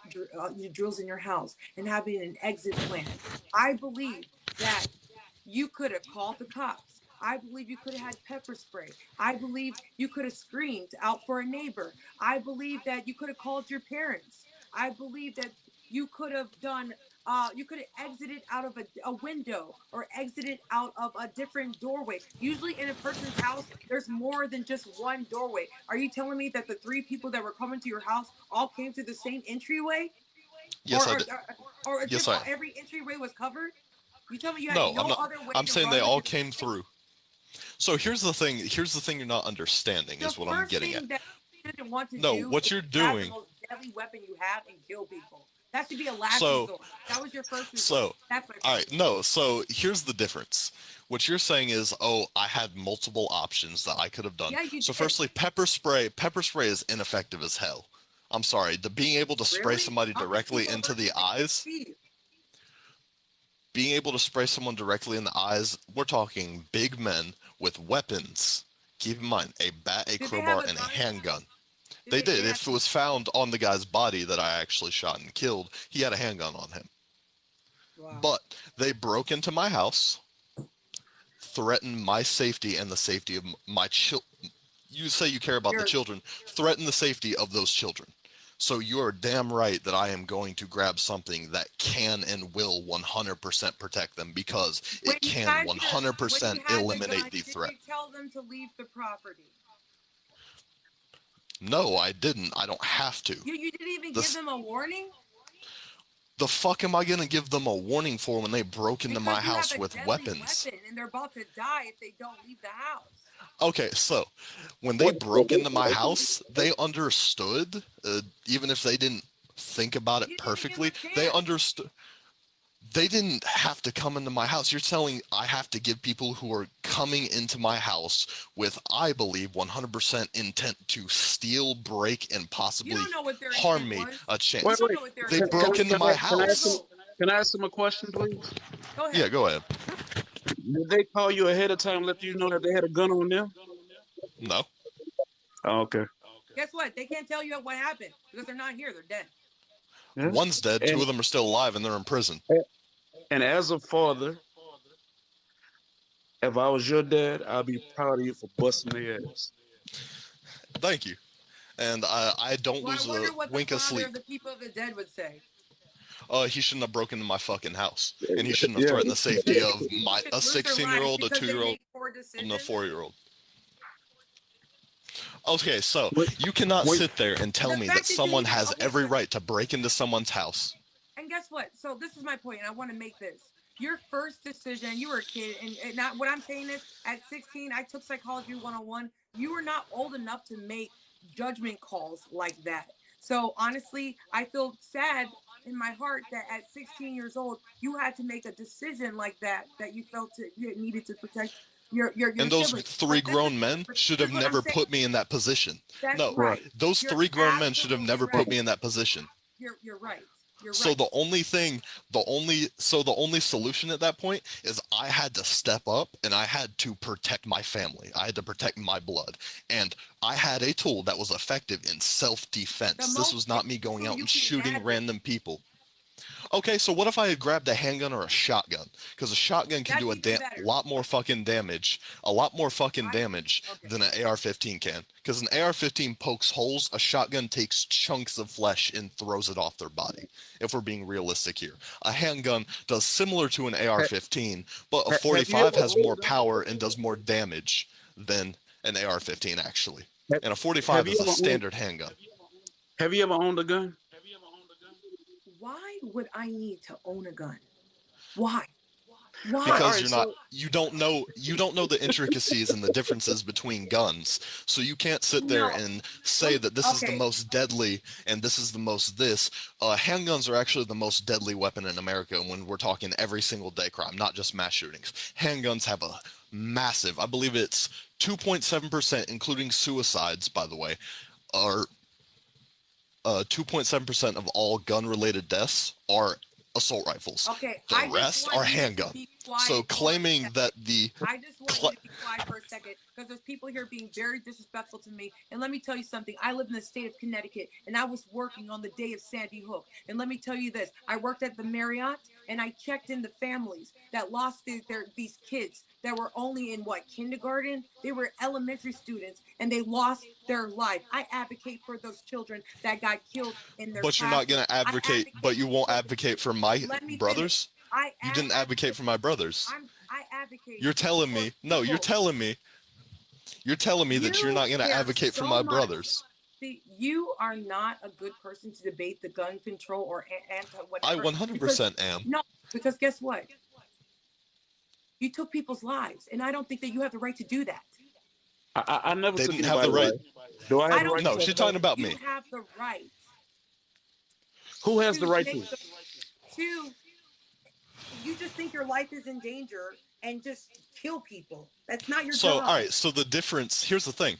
[SPEAKER 3] drills in your house and having an exit plan, I believe that you could have called the cops. I believe you could have had pepper spray. I believe you could have screamed out for a neighbor. I believe that you could have called your parents. I believe that you could have done you could have exited out of a window or exited out of a different doorway. Usually in a person's house, there's more than just one doorway. Are you telling me that the 3 people that were coming to your house all came through the same entryway?
[SPEAKER 2] Yes,
[SPEAKER 3] Or
[SPEAKER 2] I
[SPEAKER 3] or,
[SPEAKER 2] did.
[SPEAKER 3] or a
[SPEAKER 2] Yes,
[SPEAKER 3] different,
[SPEAKER 2] I.
[SPEAKER 3] every entryway was covered? You tell me you had
[SPEAKER 2] No, I'm
[SPEAKER 3] no
[SPEAKER 2] not.
[SPEAKER 3] other way
[SPEAKER 2] I'm
[SPEAKER 3] to
[SPEAKER 2] saying they
[SPEAKER 3] run but
[SPEAKER 2] all
[SPEAKER 3] just
[SPEAKER 2] came through. So here's the thing. Here's the thing you're not understanding
[SPEAKER 3] the
[SPEAKER 2] is what I'm
[SPEAKER 3] first
[SPEAKER 2] getting at.
[SPEAKER 3] thing that you didn't want to
[SPEAKER 2] No,
[SPEAKER 3] do
[SPEAKER 2] what
[SPEAKER 3] is
[SPEAKER 2] you're
[SPEAKER 3] grab the
[SPEAKER 2] doing.
[SPEAKER 3] most deadly weapon you have and kill people. That should be a last
[SPEAKER 2] So,
[SPEAKER 3] resort. That was your first resort.
[SPEAKER 2] so,
[SPEAKER 3] That's my
[SPEAKER 2] all right.
[SPEAKER 3] problem.
[SPEAKER 2] No. So here's the difference. What you're saying is, oh, I had multiple options that I could have done.
[SPEAKER 3] Yeah, you
[SPEAKER 2] So
[SPEAKER 3] did.
[SPEAKER 2] firstly, pepper spray. Pepper spray is ineffective as hell. I'm sorry. The being able to spray
[SPEAKER 3] Really?
[SPEAKER 2] somebody
[SPEAKER 3] How many
[SPEAKER 2] directly
[SPEAKER 3] people
[SPEAKER 2] into
[SPEAKER 3] hurt
[SPEAKER 2] the
[SPEAKER 3] did they
[SPEAKER 2] eyes.
[SPEAKER 3] see?
[SPEAKER 2] being able to spray someone directly in the eyes, we're talking big men with weapons. Keep in mind, a bat, a crowbar, and a handgun. They did. If it was found on the guy's body that I actually shot and killed, he had a handgun on him. Wow. But they broke into my house, threatened my safety and the safety of my children. You say you care about the children, threaten the safety of those children. So you're damn right that I am going to grab something that can and will 100% protect them, because it can 100% eliminate the threat.
[SPEAKER 3] Did you tell them to leave the property?
[SPEAKER 2] No, I didn't. I don't have to.
[SPEAKER 3] You didn't even give them a warning?
[SPEAKER 2] The fuck am I going to give them a warning for when they broke into my house with weapons?
[SPEAKER 3] Weapon and they're about to die if they don't leave the house.
[SPEAKER 2] Okay, so when they broke into my house, they understood, even if they didn't think about it perfectly, they understood. They didn't have to come into my house. You're telling I have to give people who are coming into my house with, I believe, 100% intent to steal, break, and possibly harm me a chance. They broke into my house.
[SPEAKER 5] Can I ask them a question, please?
[SPEAKER 3] Go ahead.
[SPEAKER 2] Yeah, go ahead.
[SPEAKER 5] Did they call you ahead of time, let you know that they had a gun on them?
[SPEAKER 2] No.
[SPEAKER 5] Oh, okay.
[SPEAKER 3] Guess what? They can't tell you what happened because they're not here. They're dead.
[SPEAKER 5] Yeah.
[SPEAKER 2] One's dead. Two of them are still alive, and they're in prison.
[SPEAKER 5] And as a father, if I was your dad, I'd be proud of you for busting their ass.
[SPEAKER 2] Thank you. And I don't lose a wink of sleep.
[SPEAKER 3] The people of the dead would say.
[SPEAKER 2] He shouldn't have broken into my fucking house, and he shouldn't have threatened the safety of a 16-year-old, a 2-year-old, and a 4-year-old. Okay, so you cannot sit there and tell me that someone has every right to break into someone's house.
[SPEAKER 3] And guess what? So this is my point, and I want to make this. Your first decision, you were a kid, and not what I'm saying is, at 16, I took Psychology 101. You were not old enough to make judgment calls like that. So honestly, I feel sad in my heart that at 16 years old, you had to make a decision like that you felt you needed to protect your
[SPEAKER 2] and those
[SPEAKER 3] siblings.
[SPEAKER 2] three grown men should have never put me in that position.
[SPEAKER 3] That's right.
[SPEAKER 2] Those three grown men should have never put me in that position.
[SPEAKER 3] You're right.
[SPEAKER 2] So the only solution at that point is I had to step up and I had to protect my family. I had to protect my blood. And I had a tool that was effective in self-defense. This was not me going out and shooting random people. Okay, so what if I had grabbed a handgun or a shotgun? Because a shotgun can do a lot more fucking damage, than an AR-15 can. Because an AR-15 pokes holes, a shotgun takes chunks of flesh and throws it off their body, if we're being realistic here. A handgun does similar to an AR-15, but a 45 has more power and does more damage than an AR-15, actually. And a 45 is a standard handgun.
[SPEAKER 5] Have you ever owned a gun?
[SPEAKER 3] Why would I need to own a gun? Why?
[SPEAKER 2] Because you don't know the intricacies and the differences between guns. So you can't sit there and say that this is the most deadly and this is the most this. Handguns are actually the most deadly weapon in America when we're talking every single day crime, not just mass shootings. Handguns have a massive, I believe it's 2.7%, including suicides, by the way, are 2.7% of all gun-related deaths are assault rifles.
[SPEAKER 3] Okay,
[SPEAKER 2] the rest are handgun. So claiming that
[SPEAKER 3] I just want you to be quiet for a second because there's people here being very disrespectful to me. And let me tell you something. I live in the state of Connecticut, and I was working on the day of Sandy Hook. And let me tell you this. I worked at the Marriott, and I checked in the families that lost these kids that were only in, kindergarten? They were elementary students, and they lost their life. I advocate for those children that got killed in their
[SPEAKER 2] But you're not going to advocate, but you won't advocate for my brothers? You didn't advocate for my brothers.
[SPEAKER 3] I advocate.
[SPEAKER 2] You're telling me, you're telling me that you're not going to advocate for my brothers.
[SPEAKER 3] See, you are not a good person to debate the gun control or
[SPEAKER 2] I
[SPEAKER 3] whatever.
[SPEAKER 2] 100% am.
[SPEAKER 3] No, because guess what? You took people's lives, and I don't think that you have the right to do that.
[SPEAKER 5] I never
[SPEAKER 2] didn't have the right.
[SPEAKER 5] Do I have the right?
[SPEAKER 2] No, she's talking about me.
[SPEAKER 3] You have the right.
[SPEAKER 5] Who has the right to?
[SPEAKER 3] You just think your life is in danger and just kill people. That's not your job.
[SPEAKER 2] So, all right. So the difference, here's the thing.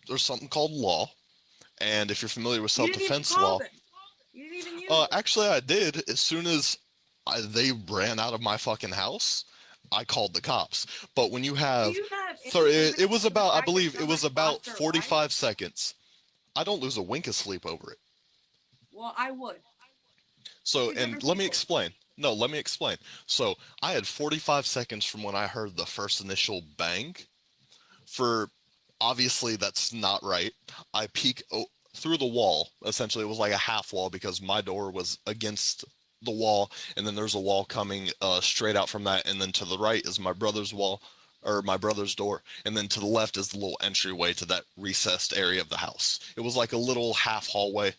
[SPEAKER 2] There's something called law. And if you're familiar with self-defense law.
[SPEAKER 3] You didn't even use it.
[SPEAKER 2] Actually, I did. As soon as they ran out of my fucking house, I called the cops. But when you have,
[SPEAKER 3] it
[SPEAKER 2] was about, I believe it was about 45 seconds. I don't lose a wink of sleep over it.
[SPEAKER 3] Well, I would.
[SPEAKER 2] So, and let me explain. No, let me explain. So, I had 45 seconds from when I heard the first initial bang. For obviously, that's not right. I peek through the wall. Essentially, it was like a half wall because my door was against the wall, and then there's a wall coming straight out from that, and then to the right is my brother's wall, or my brother's door, and then to the left is the little entryway to that recessed area of the house. It was like a little half hallway.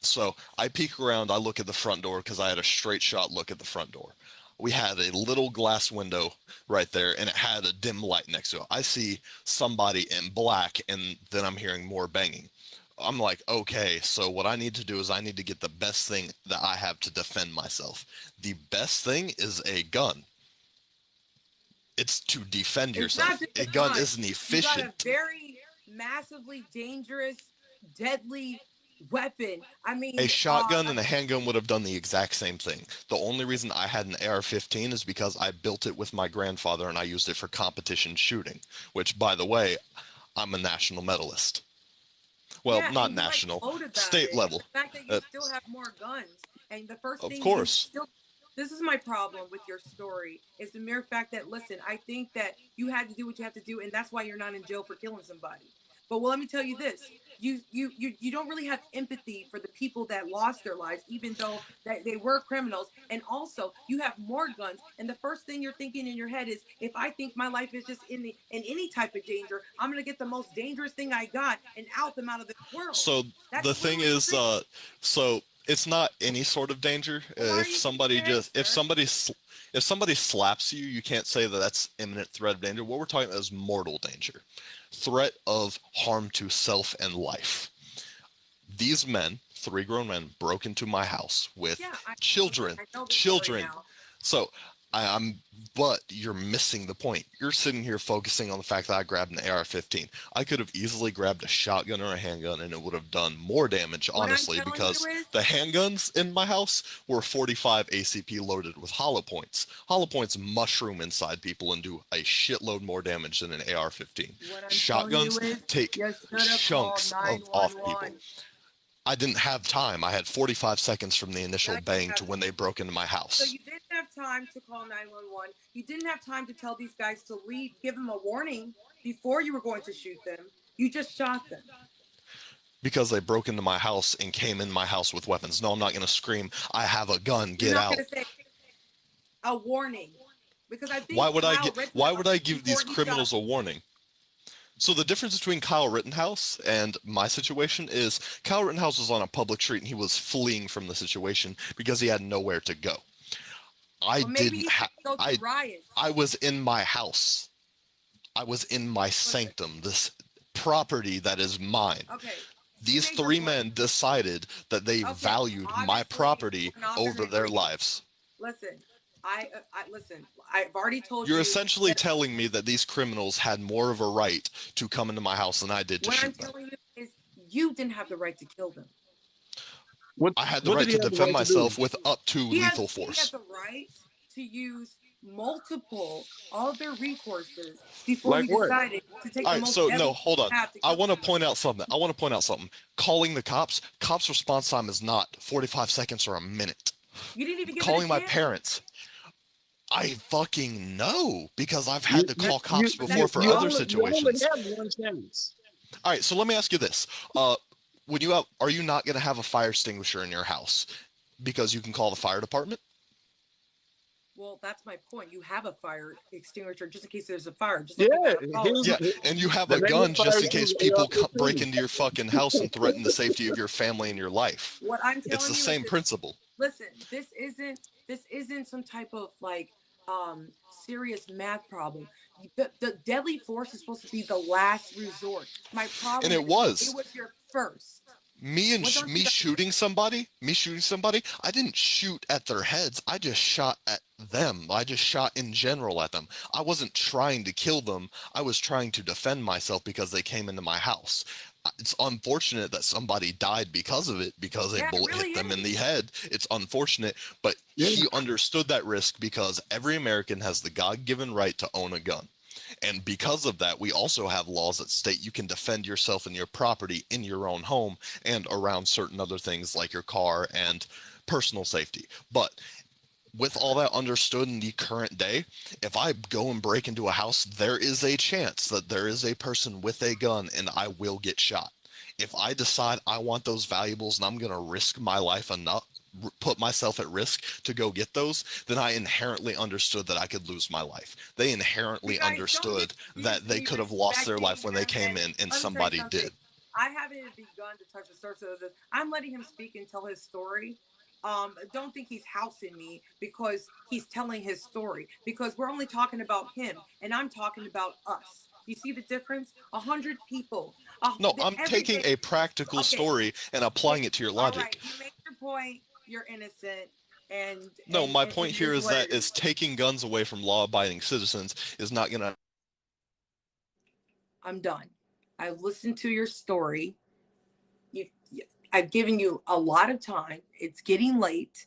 [SPEAKER 2] So I peek around, I look at the front door because I had a straight shot look at the front door. We had a little glass window right there, and it had a dim light next to it. I see somebody in black, and then I'm hearing more banging. I'm like, okay, so what I need to do is I need to get the best thing that I have to defend myself. The best thing is a gun. It's to defend yourself. A gun isn't efficient.
[SPEAKER 3] You got a very massively dangerous, deadly weapon. I mean,
[SPEAKER 2] a shotgun and a handgun would have done the exact same thing. The only reason I had an AR-15 is because I built it with my grandfather and I used it for competition shooting, which, by the way, I'm a national medalist. Well,
[SPEAKER 3] yeah,
[SPEAKER 2] not national, state level.
[SPEAKER 3] The fact that you still have more guns, and the first thing
[SPEAKER 2] of course.
[SPEAKER 3] This is my problem with your story, is the mere fact that, listen, I think that you had to do what you have to do, and that's why you're not in jail for killing somebody. But well, let me tell you this: you don't really have empathy for the people that lost their lives, even though they were criminals. And also, you have more guns, and the first thing you're thinking in your head is, if I think my life is just in any type of danger, I'm gonna get the most dangerous thing I got and out them out of the world.
[SPEAKER 2] So the thing is, so it's not any sort of danger. If somebody slaps you, you can't say that that's imminent threat of danger. What we're talking about is mortal danger, threat of harm to self and life. These men, 3 grown men, broke into my house with children. So but you're missing the point. You're sitting here focusing on the fact that I grabbed an AR-15. I could have easily grabbed a shotgun or a handgun and it would have done more damage, honestly, because the handguns in my house were 45 ACP loaded with hollow points. Hollow points mushroom inside people and do a shitload more damage than an AR-15. Shotguns take chunks off people. I didn't have time. I had 45 seconds from the initial bang to when they broke into my house.
[SPEAKER 3] So you didn't have time to call 911. You didn't have time to tell these guys to leave, give them a warning before you were going to shoot them. You just shot them.
[SPEAKER 2] Because they broke into my house and came in my house with weapons. No, I'm not going to scream, I have a gun, get out. You're not going to say
[SPEAKER 3] a warning. Because I think
[SPEAKER 2] why would I give these criminals a warning? So the difference between Kyle Rittenhouse and my situation is Kyle Rittenhouse was on a public street and he was fleeing from the situation because he had nowhere to go. I was in my house. I was in my sanctum, this property that is mine.
[SPEAKER 3] Okay.
[SPEAKER 2] These 3 men decided that they valued my property over their lives.
[SPEAKER 3] Listen. Listen, I've already told
[SPEAKER 2] you. You're essentially telling me that these criminals had more of a right to come into my house than I did to shoot them.
[SPEAKER 3] What I'm telling you is you didn't have the right to kill them.
[SPEAKER 2] I had the right to defend myself with up to lethal force.
[SPEAKER 3] He had the right to use all of their recourses before he decided to take the most deadly
[SPEAKER 2] hold on. I want to point out something. Calling the cops response time is not 45 seconds or a minute.
[SPEAKER 3] You didn't even get
[SPEAKER 2] calling my parents. I fucking know because I've had to call cops before for other situations.
[SPEAKER 5] You only have one chance.
[SPEAKER 2] All right, so let me ask you this: are you not going to have a fire extinguisher in your house because you can call the fire department?
[SPEAKER 3] Well, that's my point. You have a fire extinguisher just in case there's a fire.
[SPEAKER 2] And you have a gun just in case people break into your fucking house and threaten the safety of your family and your life.
[SPEAKER 3] What I'm telling
[SPEAKER 2] it's the same principle.
[SPEAKER 3] Listen, this isn't some type of serious math problem. The deadly force is supposed to be the last resort. My problem,
[SPEAKER 2] and it was
[SPEAKER 3] your first.
[SPEAKER 2] Me shooting somebody, I didn't shoot at their heads. I just shot at them. I just shot in general at them. I wasn't trying to kill them. I was trying to defend myself because they came into my house. it's unfortunate that somebody died because of it, because a bullet
[SPEAKER 3] really
[SPEAKER 2] hit them
[SPEAKER 3] is.
[SPEAKER 2] in the head. It's unfortunate, but he understood that risk because every American has the God-given right to own a gun. And because of that, we also have laws that state you can defend yourself and your property in your own home and around certain other things like your car and personal safety. But with all that understood in the current day, if I go and break into a house, there is a chance that there is a person with a gun and I will get shot. If I decide I want those valuables and I'm going to risk my life enough, put myself at risk to go get those, then I inherently understood that I could lose my life. They inherently understood that they could have lost their life when they came in, and somebody did.
[SPEAKER 3] I haven't begun to touch the surface of this. I'm letting him speak and tell his story. Don't think he's housing me because he's telling his story, because we're only talking about him and I'm talking about us. You see the difference? 100 people.
[SPEAKER 2] No, I'm
[SPEAKER 3] Every
[SPEAKER 2] taking
[SPEAKER 3] day.
[SPEAKER 2] a practical story and applying it to your
[SPEAKER 3] All
[SPEAKER 2] logic.
[SPEAKER 3] right, you make your point. You're innocent, and
[SPEAKER 2] No, my
[SPEAKER 3] it
[SPEAKER 2] point here
[SPEAKER 3] is
[SPEAKER 2] is
[SPEAKER 3] what
[SPEAKER 2] that
[SPEAKER 3] it is.
[SPEAKER 2] taking guns away from law-abiding citizens is not going to.
[SPEAKER 3] I'm done. I've listened to your story. I've given you a lot of time. It's getting late.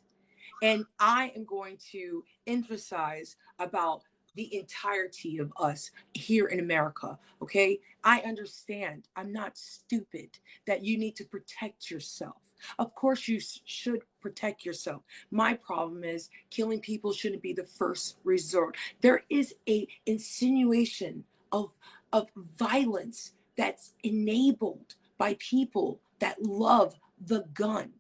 [SPEAKER 3] And I am going to emphasize about the entirety of us here in America. Okay. I understand. I'm not stupid that you need to protect yourself. Of course, you should protect yourself. My problem is killing people shouldn't be the first resort. There is a insinuation of violence that's enabled by people that love the gun.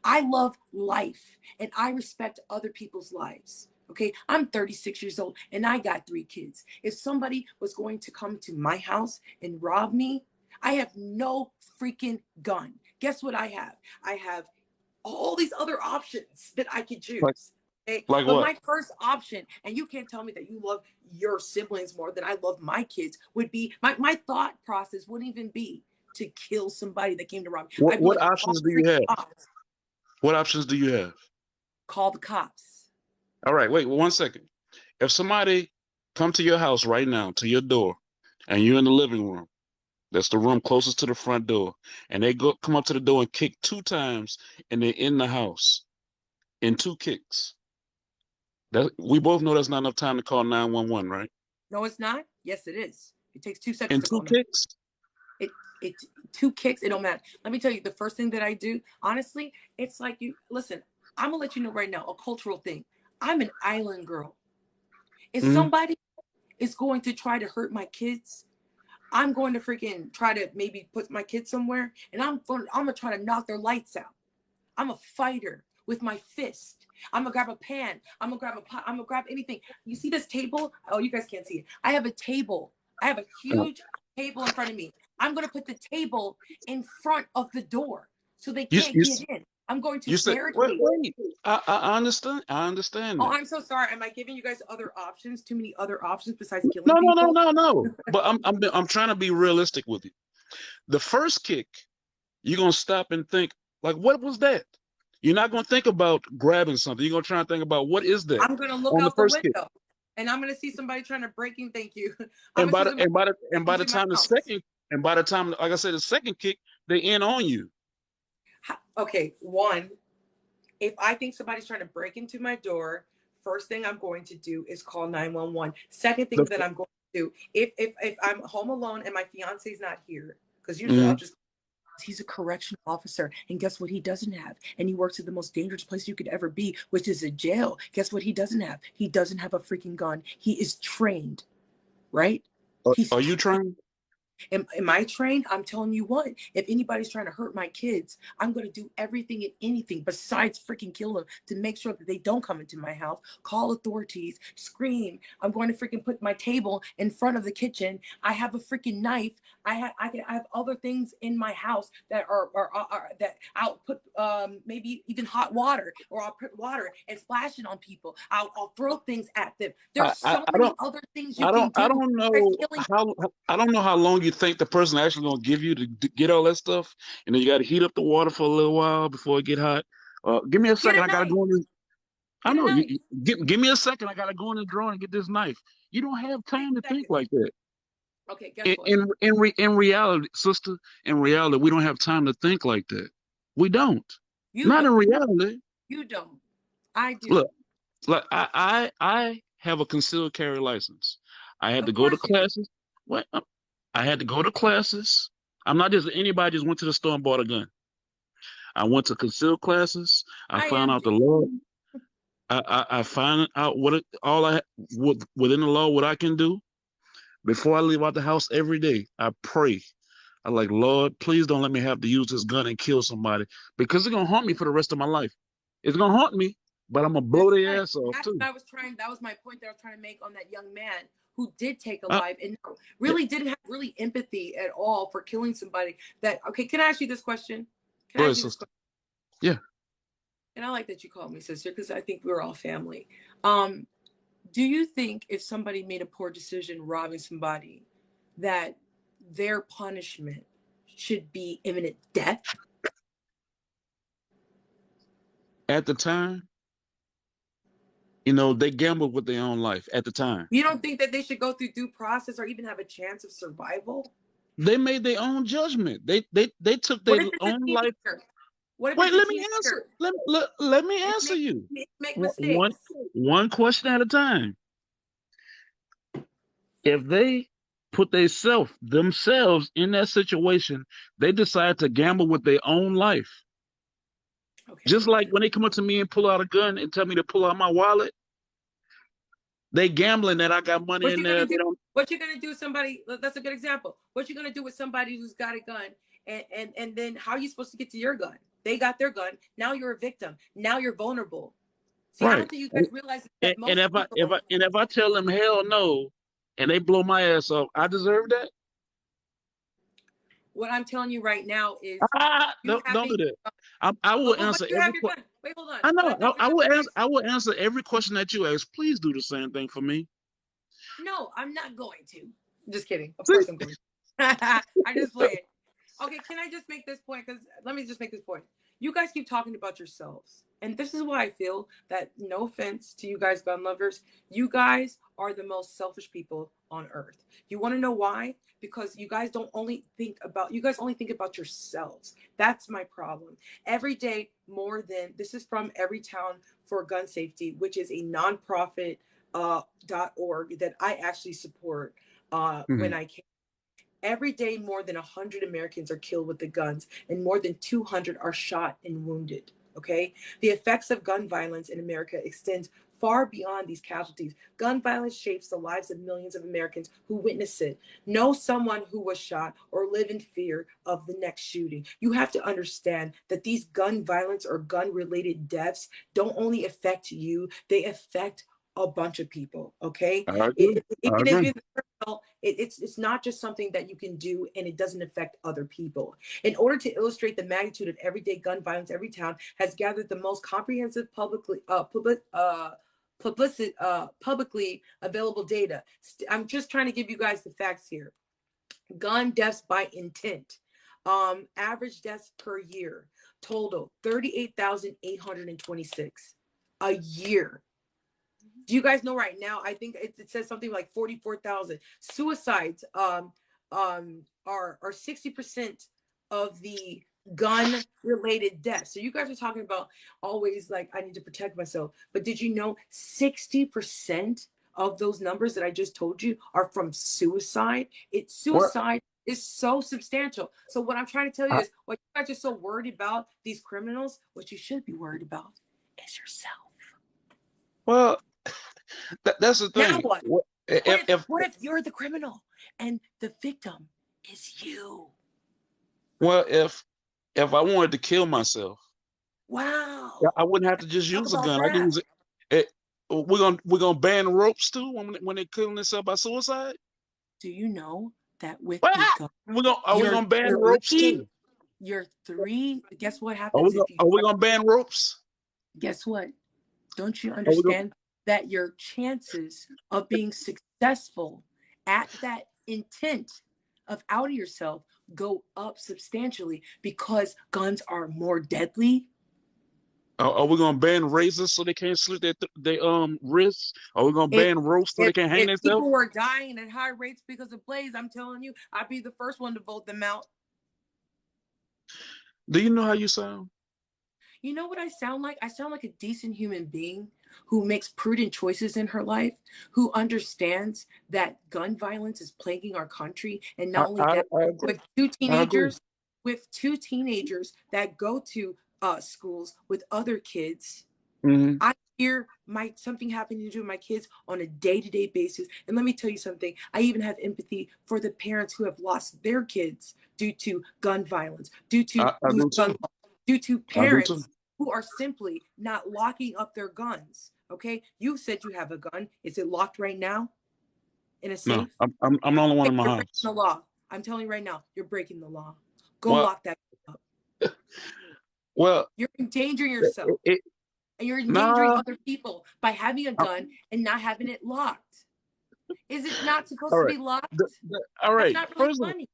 [SPEAKER 3] I love life and I respect other people's lives. Okay, I'm 36 years old and I got 3 kids. If somebody was going to come to my house and rob me, I have no freaking gun. Guess what I have? I have all these other options that I could choose. Okay?
[SPEAKER 5] Like
[SPEAKER 3] But
[SPEAKER 5] what?
[SPEAKER 3] my first option, and you can't tell me that you love your siblings more than I love my kids, would be my thought process wouldn't even be to kill somebody that came to rob me. I'd be
[SPEAKER 5] What
[SPEAKER 3] like,
[SPEAKER 5] options do you have? What options do you have?
[SPEAKER 3] call the cops.
[SPEAKER 5] All right, wait 1 second. If somebody come to your house right now, to your door, and you're in the living room, that's the room closest to the front door, and they come up to the door and kick 2 times, and they're in the house in 2 kicks. That we both know that's not enough time to call 911, right?
[SPEAKER 3] No, it's not. Yes, it is. It takes 2 seconds
[SPEAKER 5] In
[SPEAKER 3] to
[SPEAKER 5] 2
[SPEAKER 3] call.
[SPEAKER 5] kicks.
[SPEAKER 3] It 2 kicks. It don't matter. Let me tell you, the first thing that I do, honestly, it's like you listen. I'm gonna let you know right now, a cultural thing. I'm an island girl. If
[SPEAKER 5] Mm-hmm.
[SPEAKER 3] somebody is going to try to hurt my kids, I'm going to freaking try to maybe put my kids somewhere, and I'm gonna try to knock their lights out. I'm a fighter with my fist. I'm gonna grab a pan. I'm gonna grab a pot. I'm gonna grab anything. You see this table? Oh, you guys can't see it. I have a table. I have a huge table in front of me. I'm gonna put the table in front of the door so they
[SPEAKER 5] You,
[SPEAKER 3] can't
[SPEAKER 5] you,
[SPEAKER 3] get in. I'm going to
[SPEAKER 5] you said, wait,
[SPEAKER 3] barricade.
[SPEAKER 5] wait. I understand. I understand
[SPEAKER 3] Oh,
[SPEAKER 5] that.
[SPEAKER 3] I'm so sorry. Am I giving you guys other options? Too many other options besides killing
[SPEAKER 5] No, no, no,
[SPEAKER 3] people?
[SPEAKER 5] no, no. But I'm trying to be realistic with you. The first kick, you're gonna stop and think, like, what was that? You're not gonna think about grabbing something. You're gonna try and think about what is that
[SPEAKER 3] I'm gonna look
[SPEAKER 5] on the
[SPEAKER 3] out the
[SPEAKER 5] first kick.
[SPEAKER 3] window, and I'm gonna see somebody trying to break in. Thank you. I'm
[SPEAKER 5] And
[SPEAKER 3] gonna see somebody
[SPEAKER 5] by the
[SPEAKER 3] into my
[SPEAKER 5] time the
[SPEAKER 3] house.
[SPEAKER 5] second and by the time, like I said, the second kick, they in on you.
[SPEAKER 3] Okay, one, if I think somebody's trying to break into my door, first thing I'm going to do is call 911. Second thing
[SPEAKER 5] The,
[SPEAKER 3] that I'm going to do, if I'm home alone and my fiance's not here, because usually I'll
[SPEAKER 5] mm,
[SPEAKER 3] just he's a correctional officer, and guess what he doesn't have? And he works at the most dangerous place you could ever be, which is a jail. Guess what he doesn't have? He doesn't have a freaking gun. He is trained, right? He's
[SPEAKER 5] are you trying?
[SPEAKER 3] Am I trained? I'm telling you what, if anybody's trying to hurt my kids, I'm going to do everything and anything besides freaking kill them to make sure that they don't come into my house, call authorities, scream. I'm going to freaking put my table in front of the kitchen. I have a freaking knife. I have other things in my house that are that I'll put maybe even hot water, or I'll put water and splash it on people. I'll throw things at them. There's so
[SPEAKER 5] I
[SPEAKER 3] many
[SPEAKER 5] don't
[SPEAKER 3] other things you can
[SPEAKER 5] I
[SPEAKER 3] do.
[SPEAKER 5] don't
[SPEAKER 3] There's
[SPEAKER 5] know
[SPEAKER 3] killing.
[SPEAKER 5] how I don't know how long you think the person actually gonna give you to get all that stuff, and then you got to heat up the water for a little while before it get hot. Give me a
[SPEAKER 3] Get
[SPEAKER 5] second.
[SPEAKER 3] a
[SPEAKER 5] I gotta
[SPEAKER 3] knife.
[SPEAKER 5] go in. I
[SPEAKER 3] Get a
[SPEAKER 5] know
[SPEAKER 3] knife.
[SPEAKER 5] give me a second. I gotta go in the drawer and get this knife. You don't have
[SPEAKER 3] Take
[SPEAKER 5] time to think
[SPEAKER 3] seconds.
[SPEAKER 5] like that.
[SPEAKER 3] Okay, guess what?
[SPEAKER 5] In reality, sister, in reality, we don't have time to think like that. We don't.
[SPEAKER 3] You
[SPEAKER 5] Not
[SPEAKER 3] don't.
[SPEAKER 5] in reality.
[SPEAKER 3] You don't. I do.
[SPEAKER 5] Look, like I have a concealed carry license. I had to
[SPEAKER 3] Of
[SPEAKER 5] go to
[SPEAKER 3] course you do.
[SPEAKER 5] classes. What? I had to go to classes. I'm not just anybody just went to the store and bought a gun. I went to concealed classes. I
[SPEAKER 3] I
[SPEAKER 5] found
[SPEAKER 3] am
[SPEAKER 5] out the
[SPEAKER 3] too.
[SPEAKER 5] law. I find out within the law what I can do before I leave out the house every day. I pray. I like, Lord, please don't let me have to use this gun and kill somebody because it's gonna haunt me for the rest of my life. It's gonna haunt me, but I'm gonna blow
[SPEAKER 3] That's
[SPEAKER 5] their
[SPEAKER 3] right.
[SPEAKER 5] ass off
[SPEAKER 3] That's
[SPEAKER 5] too.
[SPEAKER 3] what I was trying. That was my point that I was trying to make on that young man who did take a
[SPEAKER 5] Uh,
[SPEAKER 3] life and
[SPEAKER 5] yeah,
[SPEAKER 3] really didn't have really empathy at all for killing somebody. That okay? Can I ask you this question? Can
[SPEAKER 5] go
[SPEAKER 3] I
[SPEAKER 5] ahead,
[SPEAKER 3] ask you this
[SPEAKER 5] sister.
[SPEAKER 3] question?
[SPEAKER 5] Yeah.
[SPEAKER 3] And I like that you called me sister because I think we're all family. Do you think if somebody made a poor decision robbing somebody, that their punishment should be imminent death?
[SPEAKER 5] At the time, they gambled with their own life. At the time,
[SPEAKER 3] You don't think that they should go through due process or even have a chance of survival?
[SPEAKER 5] they made their own judgment. They took
[SPEAKER 3] What
[SPEAKER 5] their
[SPEAKER 3] if it's a
[SPEAKER 5] own life.
[SPEAKER 3] teenager? What if
[SPEAKER 5] Wait,
[SPEAKER 3] it's a
[SPEAKER 5] let me answer.
[SPEAKER 3] teenager
[SPEAKER 5] Let me
[SPEAKER 3] and
[SPEAKER 5] answer you.
[SPEAKER 3] make
[SPEAKER 5] One
[SPEAKER 3] mistakes?
[SPEAKER 5] one question at a time. If they put themselves in that situation, they decide to gamble with their own life.
[SPEAKER 3] Okay.
[SPEAKER 5] Just like when they come up to me and pull out a gun and tell me to pull out my wallet, they gambling that I got money
[SPEAKER 3] What
[SPEAKER 5] in
[SPEAKER 3] you
[SPEAKER 5] there.
[SPEAKER 3] gonna
[SPEAKER 5] They
[SPEAKER 3] do?
[SPEAKER 5] don't.
[SPEAKER 3] What you gonna do? Somebody that's a good example. What you gonna do with somebody who's got a gun and then how are you supposed to get to your gun? They got their gun. Now you're a victim. Now you're vulnerable. See, I
[SPEAKER 5] Right.
[SPEAKER 3] don't think you guys realize
[SPEAKER 5] And,
[SPEAKER 3] that
[SPEAKER 5] and
[SPEAKER 3] most
[SPEAKER 5] if I if
[SPEAKER 3] people.
[SPEAKER 5] I and if I tell them hell no, and they blow my ass off, I deserve that.
[SPEAKER 3] What I'm telling you right now is you
[SPEAKER 5] Don't do
[SPEAKER 3] having.
[SPEAKER 5] that. I will
[SPEAKER 3] But
[SPEAKER 5] answer
[SPEAKER 3] you have
[SPEAKER 5] every
[SPEAKER 3] your
[SPEAKER 5] question.
[SPEAKER 3] gun. Wait, hold on.
[SPEAKER 5] I know.
[SPEAKER 3] But no, but
[SPEAKER 5] I
[SPEAKER 3] let
[SPEAKER 5] will
[SPEAKER 3] me
[SPEAKER 5] answer.
[SPEAKER 3] ask.
[SPEAKER 5] I will answer every question that you ask. Please do the same thing for me.
[SPEAKER 3] No, I'm not going to. Just kidding. Of
[SPEAKER 5] See?
[SPEAKER 3] course I'm going to. I just play it. Okay, can I just make this point? Because let me just make this point. You guys keep talking about yourselves. And this is why I feel that, no offense to you guys, gun lovers, you guys are the most selfish people on earth. You want to know why? Because you guys only think about yourselves. That's my problem. Every day, this is from Every Town for Gun Safety, which is a nonprofit .org that I actually support when
[SPEAKER 5] Mhm.
[SPEAKER 3] I can. Every day, more than 100 Americans are killed with the guns, and more than 200 are shot and wounded. Okay? The effects of gun violence in America extends far beyond these casualties. Gun violence shapes the lives of millions of Americans who witness it, know someone who was shot, or live in fear of the next shooting. You have to understand that these gun violence or gun related deaths don't only affect you, they affect a bunch of people. Okay?
[SPEAKER 5] I agree.
[SPEAKER 3] It
[SPEAKER 5] I
[SPEAKER 3] can
[SPEAKER 5] agree.
[SPEAKER 3] even it's not just something that you can do and it doesn't affect other people. In order to illustrate the magnitude of everyday gun violence, Every Town has gathered the most comprehensive publicly available data. I'm just trying to give you guys the facts here. Gun deaths by intent. Average deaths per year. Total 38,826 a year. Do you guys know right now? I think it says something like 44,000 suicides. Are 60% of the gun related deaths. So you guys are talking about always like I need to protect myself, but did you know 60% of those numbers that I just told you are from suicide?
[SPEAKER 5] Well,
[SPEAKER 3] Suicide is so substantial. So what I'm trying to tell you
[SPEAKER 5] I,
[SPEAKER 3] is, what you guys are so worried about these criminals, what you should be worried about is yourself.
[SPEAKER 5] well, that's the
[SPEAKER 3] Now
[SPEAKER 5] thing.
[SPEAKER 3] what?
[SPEAKER 5] If
[SPEAKER 3] What if you're the criminal and the victim is you?
[SPEAKER 5] well, if I wanted to kill myself,
[SPEAKER 3] Wow.
[SPEAKER 5] I wouldn't have to just
[SPEAKER 3] Talk
[SPEAKER 5] use a
[SPEAKER 3] about
[SPEAKER 5] gun. I can
[SPEAKER 3] that.
[SPEAKER 5] use it. We're gonna ban ropes too when they killing themselves by suicide.
[SPEAKER 3] Do you know that with
[SPEAKER 5] Well,
[SPEAKER 3] a gun,
[SPEAKER 5] are we
[SPEAKER 3] you're
[SPEAKER 5] gonna ban ropes
[SPEAKER 3] three,
[SPEAKER 5] too?
[SPEAKER 3] you're three. Guess what happens if you
[SPEAKER 5] Are we gonna ban ropes?
[SPEAKER 3] guess what? Don't you
[SPEAKER 5] Are we gonna,
[SPEAKER 3] understand that your chances of being successful at that intent of outing yourself go up substantially because guns are more deadly?
[SPEAKER 5] Are we gonna ban razors so they can't slit their wrists? Are we gonna ban ropes so they can't hang
[SPEAKER 3] If
[SPEAKER 5] themselves?
[SPEAKER 3] people were dying at high rates because of blaze, I'm telling you, I'd be the first one to vote them out.
[SPEAKER 5] Do you know how you sound?
[SPEAKER 3] You know what I sound like? I sound like a decent human being who makes prudent choices in her life, who understands that gun violence is plaguing our country. And not only that,
[SPEAKER 5] I agree.
[SPEAKER 3] with two
[SPEAKER 5] I agree.
[SPEAKER 3] teenagers that go to schools with other kids.
[SPEAKER 5] Mm-hmm.
[SPEAKER 3] I hear something happening to my kids on a day-to-day basis. And let me tell you something. I even have empathy for the parents who have lost their kids due to gun violence, due to
[SPEAKER 5] I do
[SPEAKER 3] gun
[SPEAKER 5] too.
[SPEAKER 3] law, due to
[SPEAKER 5] I do too.
[SPEAKER 3] parents who are simply not locking up their guns. Okay, you said you have a gun. Is it locked right now in a
[SPEAKER 5] No,
[SPEAKER 3] safe?
[SPEAKER 5] I'm the only one in my
[SPEAKER 3] You're breaking
[SPEAKER 5] house.
[SPEAKER 3] the law. I'm telling you right now, you're breaking the law. Go
[SPEAKER 5] Well,
[SPEAKER 3] lock that up.
[SPEAKER 5] well,
[SPEAKER 3] You're endangering yourself. And you're endangering
[SPEAKER 5] nah.
[SPEAKER 3] other people by having a gun and not having it locked. Is it not supposed
[SPEAKER 5] All
[SPEAKER 3] to
[SPEAKER 5] right.
[SPEAKER 3] be locked?
[SPEAKER 5] All
[SPEAKER 3] That's
[SPEAKER 5] right.
[SPEAKER 3] not really
[SPEAKER 5] First of all,
[SPEAKER 3] funny.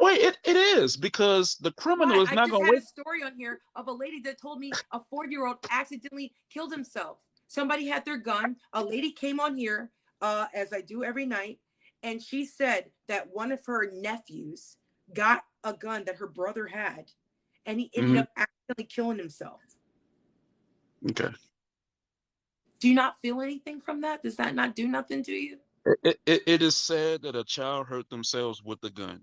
[SPEAKER 5] wait, it is because the
[SPEAKER 3] Why?
[SPEAKER 5] criminal is
[SPEAKER 3] I
[SPEAKER 5] not
[SPEAKER 3] just
[SPEAKER 5] gonna
[SPEAKER 3] had a
[SPEAKER 5] wait.
[SPEAKER 3] story on here of a lady that told me a 40-year-old accidentally killed himself. Somebody had their gun. A lady came on here, as I do every night, and she said that one of her nephews got a gun that her brother had, and he ended up accidentally killing himself.
[SPEAKER 5] Okay.
[SPEAKER 3] Do you not feel anything from that? Does that not do nothing to you?
[SPEAKER 5] It is sad that a child hurt themselves with the gun.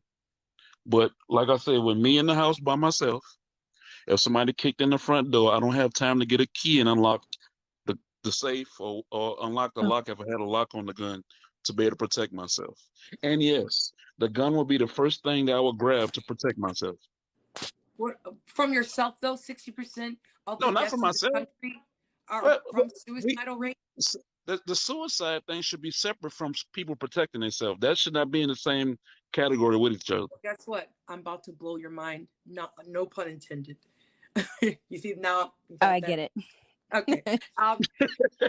[SPEAKER 5] But like I said, with me in the house by myself, if somebody kicked in the front door, I don't have time to get a key and unlock the safe or unlock the lock if I had a lock on the gun to be able to protect myself. And yes, the gun will be the first thing that I will grab to protect myself.
[SPEAKER 3] From yourself, though, 60% of
[SPEAKER 5] No,
[SPEAKER 3] the
[SPEAKER 5] not for
[SPEAKER 3] deaths in this
[SPEAKER 5] myself.
[SPEAKER 3] country are
[SPEAKER 5] But
[SPEAKER 3] from
[SPEAKER 5] we
[SPEAKER 3] suicidal rate.
[SPEAKER 5] the suicide thing should be separate from people protecting themselves. That should not be in the same category with each other.
[SPEAKER 3] Guess what? I'm about to blow your mind. Not, no pun intended. You see now?
[SPEAKER 6] Oh, I get it.
[SPEAKER 3] Okay.
[SPEAKER 6] That's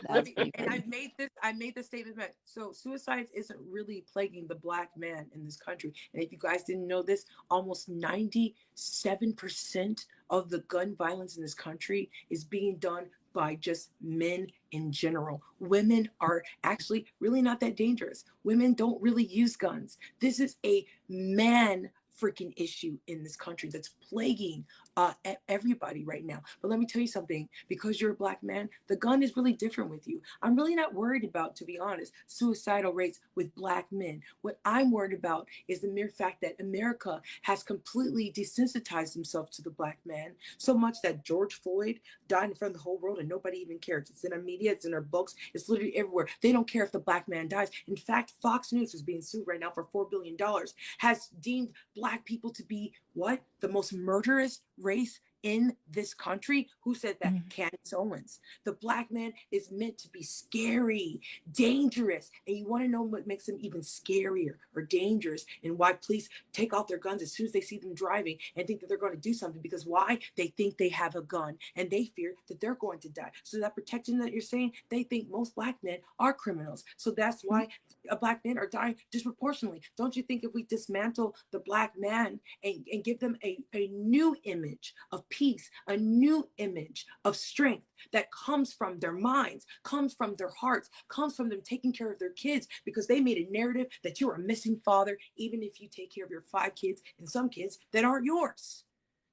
[SPEAKER 6] pretty
[SPEAKER 3] and
[SPEAKER 6] funny.
[SPEAKER 3] I made this statement. So suicide isn't really plaguing the black man in this country. And if you guys didn't know this, almost 97% of the gun violence in this country is being done by just men in general. Women are actually really not that dangerous. Women don't really use guns. This is a man freaking issue in this country that's plaguing everybody right now. But let me tell you something, because you're a black man, the gun is really different with you. I'm really not worried about, to be honest, suicidal rates with black men. What I'm worried about is the mere fact that America has completely desensitized himself to the black man so much that George Floyd died in front of the whole world and nobody even cares. It's in our media, it's in our books, it's literally everywhere. They don't care if the black man dies. In fact, Fox News is being sued right now for $4 billion, has deemed black people to be what? The most murderous race in this country. Who said that? Candace Owens. The black man is meant to be scary, dangerous. And you want to know what makes them even scarier or dangerous and why police take out their guns as soon as they see them driving and think that they're going to do something? Because why? They think they have a gun and they fear that they're going to die. So that protection that you're saying, they think most black men are criminals. So that's why black men are dying disproportionately. Don't you think if we dismantle the black man and give them a new image of peace, a new image of strength that comes from their minds, comes from their hearts, comes from them taking care of their kids, because they made a narrative that you're a missing father, even if you take care of your 5 kids and some kids that aren't yours.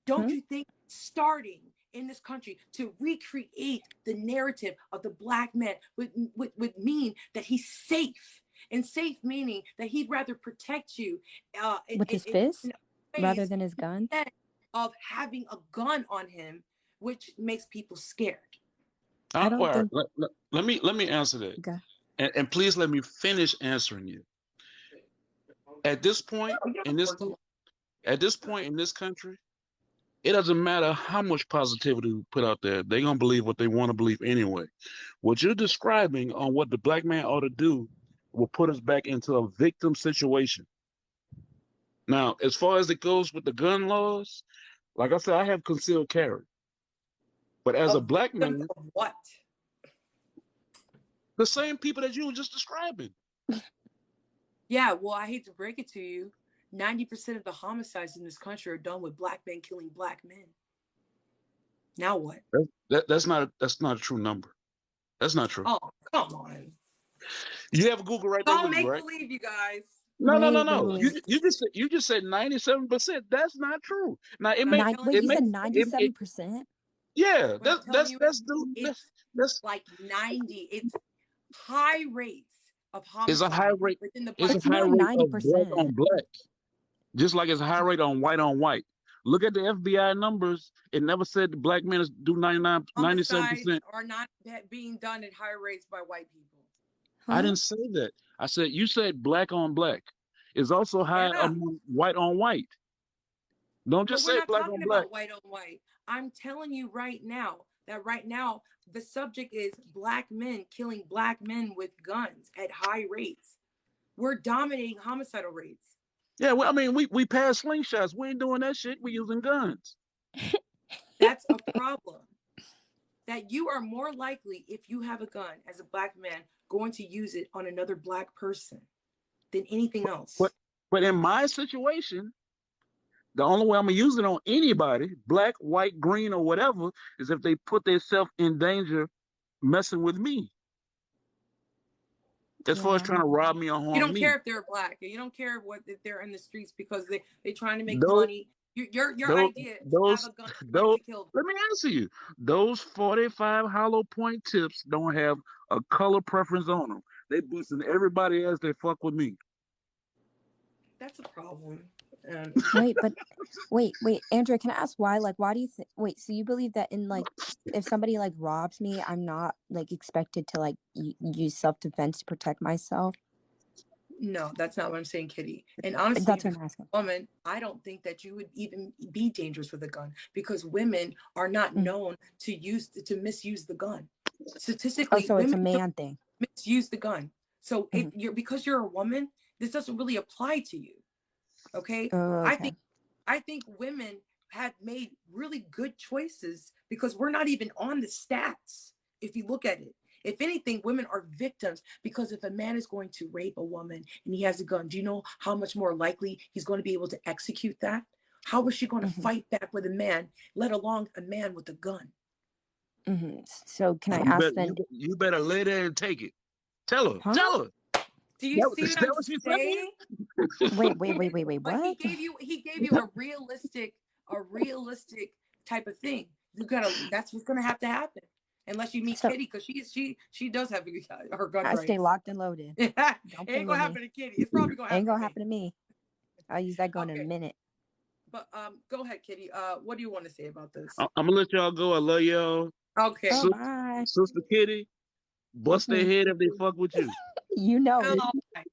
[SPEAKER 3] Don't you think starting in this country to recreate the narrative of the black man would mean that he's safe? And safe meaning that he'd rather protect you
[SPEAKER 6] with his fist rather than his gun,
[SPEAKER 3] of having a gun on him, which makes people scared.
[SPEAKER 6] I don't think.
[SPEAKER 5] Let me answer that,
[SPEAKER 6] Okay.
[SPEAKER 5] and please let me finish answering you. At this point in this country, it doesn't matter how much positivity we put out there. They're gonna believe what they want to believe anyway. What you're describing on what the black man ought to do will put us back into a victim situation. Now, as far as it goes with the gun laws, like I said, I have concealed carry. But as a black man,
[SPEAKER 3] of what?
[SPEAKER 5] the same people that you were just describing.
[SPEAKER 3] Yeah, well, I hate to break it to you. 90% of the homicides in this country are done with black men killing black men. Now what?
[SPEAKER 5] That's not a true number. That's not true.
[SPEAKER 3] Oh, come on.
[SPEAKER 5] You have Google right there
[SPEAKER 3] Don't
[SPEAKER 5] with you,
[SPEAKER 3] make
[SPEAKER 5] right?
[SPEAKER 3] believe, you guys.
[SPEAKER 5] No.
[SPEAKER 6] Wait.
[SPEAKER 5] You just said 97%. That's not true. Now it may
[SPEAKER 6] Wait, you said 97%?
[SPEAKER 5] Yeah,
[SPEAKER 3] What I'm telling you is
[SPEAKER 5] that's
[SPEAKER 3] like 90. It's high rates of
[SPEAKER 5] is a high
[SPEAKER 3] homicide
[SPEAKER 5] rate.
[SPEAKER 3] within the
[SPEAKER 5] It's
[SPEAKER 3] black
[SPEAKER 5] a
[SPEAKER 6] It's
[SPEAKER 5] high
[SPEAKER 6] not
[SPEAKER 5] rate of black
[SPEAKER 6] 90%.
[SPEAKER 5] on black, just like it's a high rate on white on white. Look at the FBI numbers. It never said the black men do 97%.
[SPEAKER 3] homicides are not being done at high rates by white people.
[SPEAKER 5] I didn't say that. I said you said black on black. It's also high
[SPEAKER 3] Yeah.
[SPEAKER 5] white on white. Don't
[SPEAKER 3] But
[SPEAKER 5] just
[SPEAKER 3] we're
[SPEAKER 5] say
[SPEAKER 3] not
[SPEAKER 5] black
[SPEAKER 3] talking
[SPEAKER 5] on black.
[SPEAKER 3] about white on white. I'm telling you right now that right now the subject is black men killing black men with guns at high rates. We're dominating homicidal rates.
[SPEAKER 5] Yeah, well, I mean, we pass slingshots. We ain't doing that shit. We using guns.
[SPEAKER 3] That's a problem. That you are more likely, if you have a gun as a black man, going to use it on another black person than anything else.
[SPEAKER 5] But in my situation, the only way I'm gonna use it on anybody, black, white, green, or whatever, is if they put themselves in danger messing with me. As far as trying to rob me or harm me.
[SPEAKER 3] You don't care if they're black. You don't care if they're in the streets because they're trying to make
[SPEAKER 5] Those-
[SPEAKER 3] money. Your idea is to have a gun to kill them.
[SPEAKER 5] Let me answer you. Those 45 hollow point tips don't have a color preference on them. They boosting everybody else that fuck with me.
[SPEAKER 3] That's a problem.
[SPEAKER 6] Wait, Andrea, can I ask why? Like, why do you think? Wait, so you believe that in like, if somebody like robs me, I'm not like expected to like use self-defense to protect myself?
[SPEAKER 3] No, that's not what I'm saying, Kitty. And honestly,
[SPEAKER 6] that's what I'm asking.
[SPEAKER 3] Woman, I don't think that you would even be dangerous with a gun because women are not known to misuse the gun. Statistically,
[SPEAKER 6] so
[SPEAKER 3] women
[SPEAKER 6] it's a man thing.
[SPEAKER 3] Misuse the gun. So if because you're a woman, this doesn't really apply to you. Okay?
[SPEAKER 6] Okay.
[SPEAKER 3] I think women have made really good choices because we're not even on the stats. If you look at it, if anything, women are victims because if a man is going to rape a woman and he has a gun, do you know how much more likely he's going to be able to execute that? How is she going to fight back with a man, let alone a man with a gun?
[SPEAKER 6] So can I ask then?
[SPEAKER 5] You better lay there and take it. Tell her.
[SPEAKER 6] Huh?
[SPEAKER 5] Tell her.
[SPEAKER 3] Do you see what I'm saying?
[SPEAKER 6] Wait.
[SPEAKER 3] But
[SPEAKER 6] What?
[SPEAKER 3] he gave you a realistic type of thing. That's what's gonna have to happen. Unless you meet Kitty, because she does have her gun
[SPEAKER 6] I
[SPEAKER 3] rights.
[SPEAKER 6] stay locked and loaded.
[SPEAKER 3] It ain't gonna happen to Kitty. It's probably gonna happen.
[SPEAKER 6] Ain't gonna happen to me. I'll use that gun in a minute.
[SPEAKER 3] But go ahead, Kitty. What do you want to say about this?
[SPEAKER 5] I'm gonna let y'all go. I love y'all.
[SPEAKER 3] Okay.
[SPEAKER 6] Bye.
[SPEAKER 5] Sister Kitty, bust their head if they fuck with you.
[SPEAKER 6] You know it.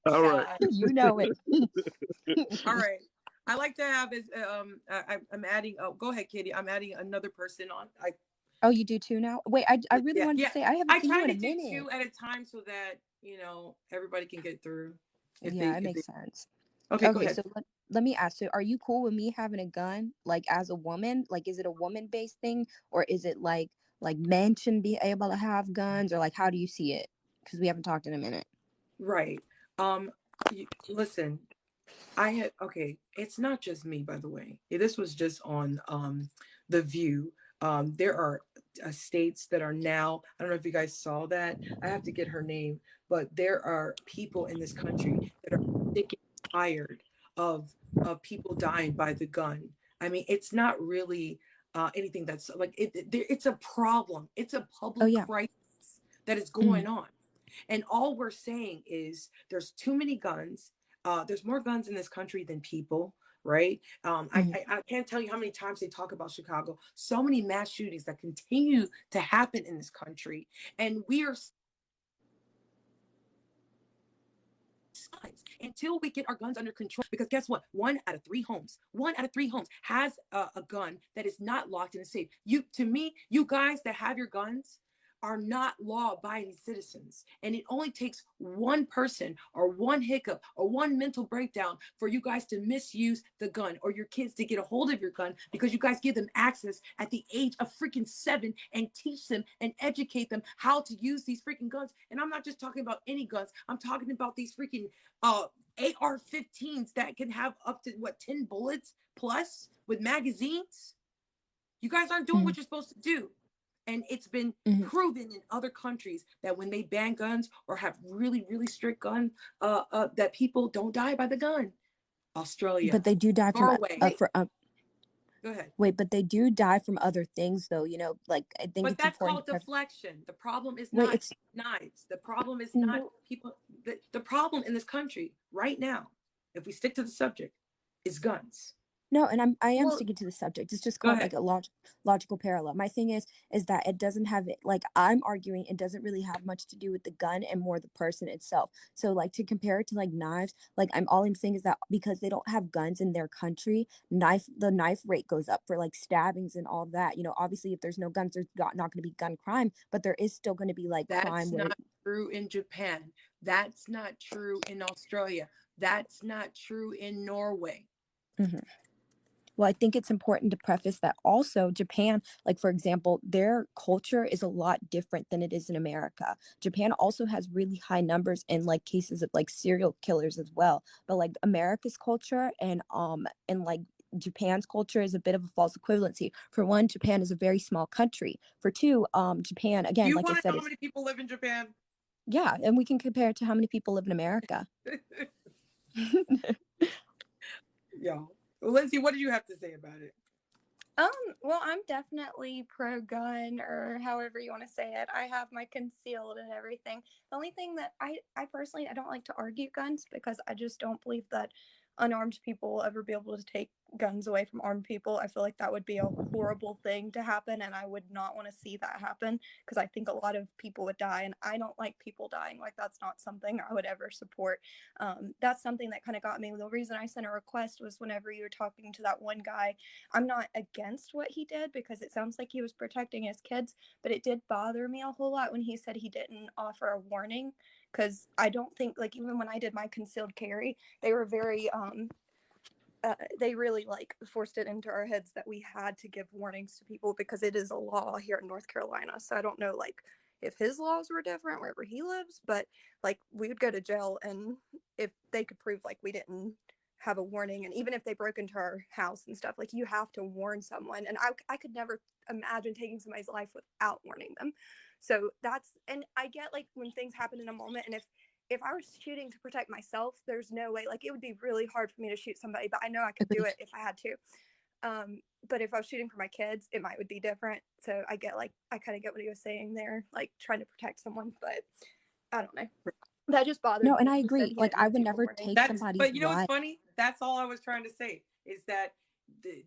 [SPEAKER 5] All right.
[SPEAKER 6] You know it.
[SPEAKER 3] All right. I like to have is I'm adding. Oh, go ahead, Kitty. I'm adding another person on.
[SPEAKER 6] Oh, you do too now? Wait, I really wanted to say I haven't seen you in a minute.
[SPEAKER 3] I try to do two at a time so that everybody can get through.
[SPEAKER 6] It makes sense.
[SPEAKER 3] Okay, go ahead.
[SPEAKER 6] So let me ask. So, are you cool with me having a gun, like as a woman? Like, is it a woman-based thing, or is it like men shouldn't be able to have guns, or like how do you see it? Because we haven't talked in a minute.
[SPEAKER 3] Right. Listen, it's not just me, by the way. This was just on The View. There are states that are now, I don't know if you guys saw that. I have to get her name, but there are people in this country that are sick and tired of people dying by the gun. I mean, it's not really anything that's like it's a problem. It's a public crisis that is going on. And all we're saying is there's too many guns. There's more guns in this country than people, right? I can't tell you how many times they talk about Chicago. So many mass shootings that continue to happen in this country. And we are until we get our guns under control, because guess what? One out of three homes has a gun that is not locked in a safe. To me, you guys that have your guns are not law-abiding citizens. And it only takes one person or one hiccup or one mental breakdown for you guys to misuse the gun, or your kids to get a hold of your gun because you guys give them access at the age of freaking 7 and teach them and educate them how to use these freaking guns. And I'm not just talking about any guns. I'm talking about these freaking AR-15s that can have up to 10 bullets plus with magazines. You guys aren't doing what you're supposed to do. And it's been proven in other countries that when they ban guns or have really, really strict gun, that people don't die by the gun. Australia,
[SPEAKER 6] but they do die
[SPEAKER 3] Norway.
[SPEAKER 6] Go ahead. Wait, but they do die from other things, though. You know, like I think.
[SPEAKER 3] But that's called deflection. The problem is not knives. The problem is not people. The problem in this country right now, if we stick to the subject, is guns.
[SPEAKER 6] No, and I am sticking to the subject. It's just called like a logical parallel. My thing is that it doesn't have it, like I'm arguing it doesn't really have much to do with the gun and more the person itself. So like to compare it to like knives, like I'm saying is that because they don't have guns in their country, the knife rate goes up for like stabbings and all that. You know, obviously if there's no guns, there's not going to be gun crime, but there is still going to be like crime.
[SPEAKER 3] That's not true in Japan. That's not true in Australia. That's not true in Norway.
[SPEAKER 6] Well, I think it's important to preface that also Japan, like for example, their culture is a lot different than it is in America. Japan also has really high numbers in like cases of like serial killers as well. But like America's culture and like Japan's culture is a bit of a false equivalency. For one, Japan is a very small country. For two, Japan, again, like I said,
[SPEAKER 3] how many people live in Japan?
[SPEAKER 6] Yeah, and we can compare it to how many people live in America.
[SPEAKER 3] Yeah. Well, Lindsay, what did you have to say about it?
[SPEAKER 7] Well, I'm definitely pro-gun, or however you want to say it. I have my concealed and everything. The only thing that I personally, I don't like to argue guns because I just don't believe that unarmed people will ever be able to take guns away from armed people. I feel like that would be a horrible thing to happen, and I would not want to see that happen because I think a lot of people would die, and I don't like people dying. Like, that's not something I would ever support. That's something that kind of got me. The reason I sent a request was whenever you were talking to that one guy, I'm not against what he did because it sounds like he was protecting his kids, but it did bother me a whole lot when he said he didn't offer a warning, because I don't think, like, even when I did my concealed carry, they were very they really like forced it into our heads that we had to give warnings to people because it is a law here in North Carolina. So I don't know like if his laws were different wherever he lives, but like we would go to jail, and if they could prove like we didn't have a warning, and even if they broke into our house and stuff, like you have to warn someone, and I could never imagine taking somebody's life without warning them. So that's, and I get like when things happen in a moment, and if I was shooting to protect myself, there's no way, like it would be really hard for me to shoot somebody, but I know I could do it if I had to. But if I was shooting for my kids, it would be different. So I get like, I kind of get what he was saying there, like trying to protect someone, but I don't know. That just bothered me.
[SPEAKER 6] No, and I agree. Like I would never take somebody's
[SPEAKER 3] But you know what's funny? That's all I was trying to say is that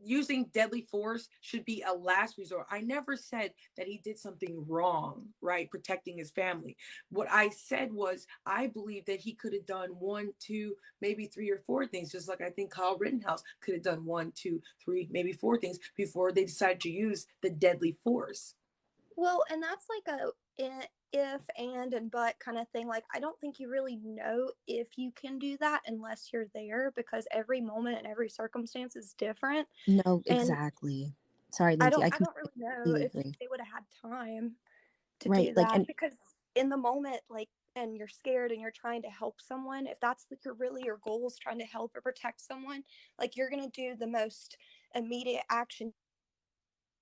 [SPEAKER 3] using deadly force should be a last resort. I never said that he did something wrong, right? Protecting his family. What I said was I believe that he could have done 1, 2, maybe 3 or 4 things, just like I think Kyle Rittenhouse could have done 1, 2, 3, maybe 4 things before they decided to use the deadly force.
[SPEAKER 7] Well, and that's like a if and but kind of thing. Like I don't think you really know if you can do that unless you're there, because every moment and every circumstance is different.
[SPEAKER 6] No, exactly. Sorry, Lindsay,
[SPEAKER 7] I don't really know if they would have had time to do that,
[SPEAKER 6] like,
[SPEAKER 7] because in the moment, like, and you're scared and you're trying to help someone, if that's like your goal is trying to help or protect someone, like you're going to do the most immediate action,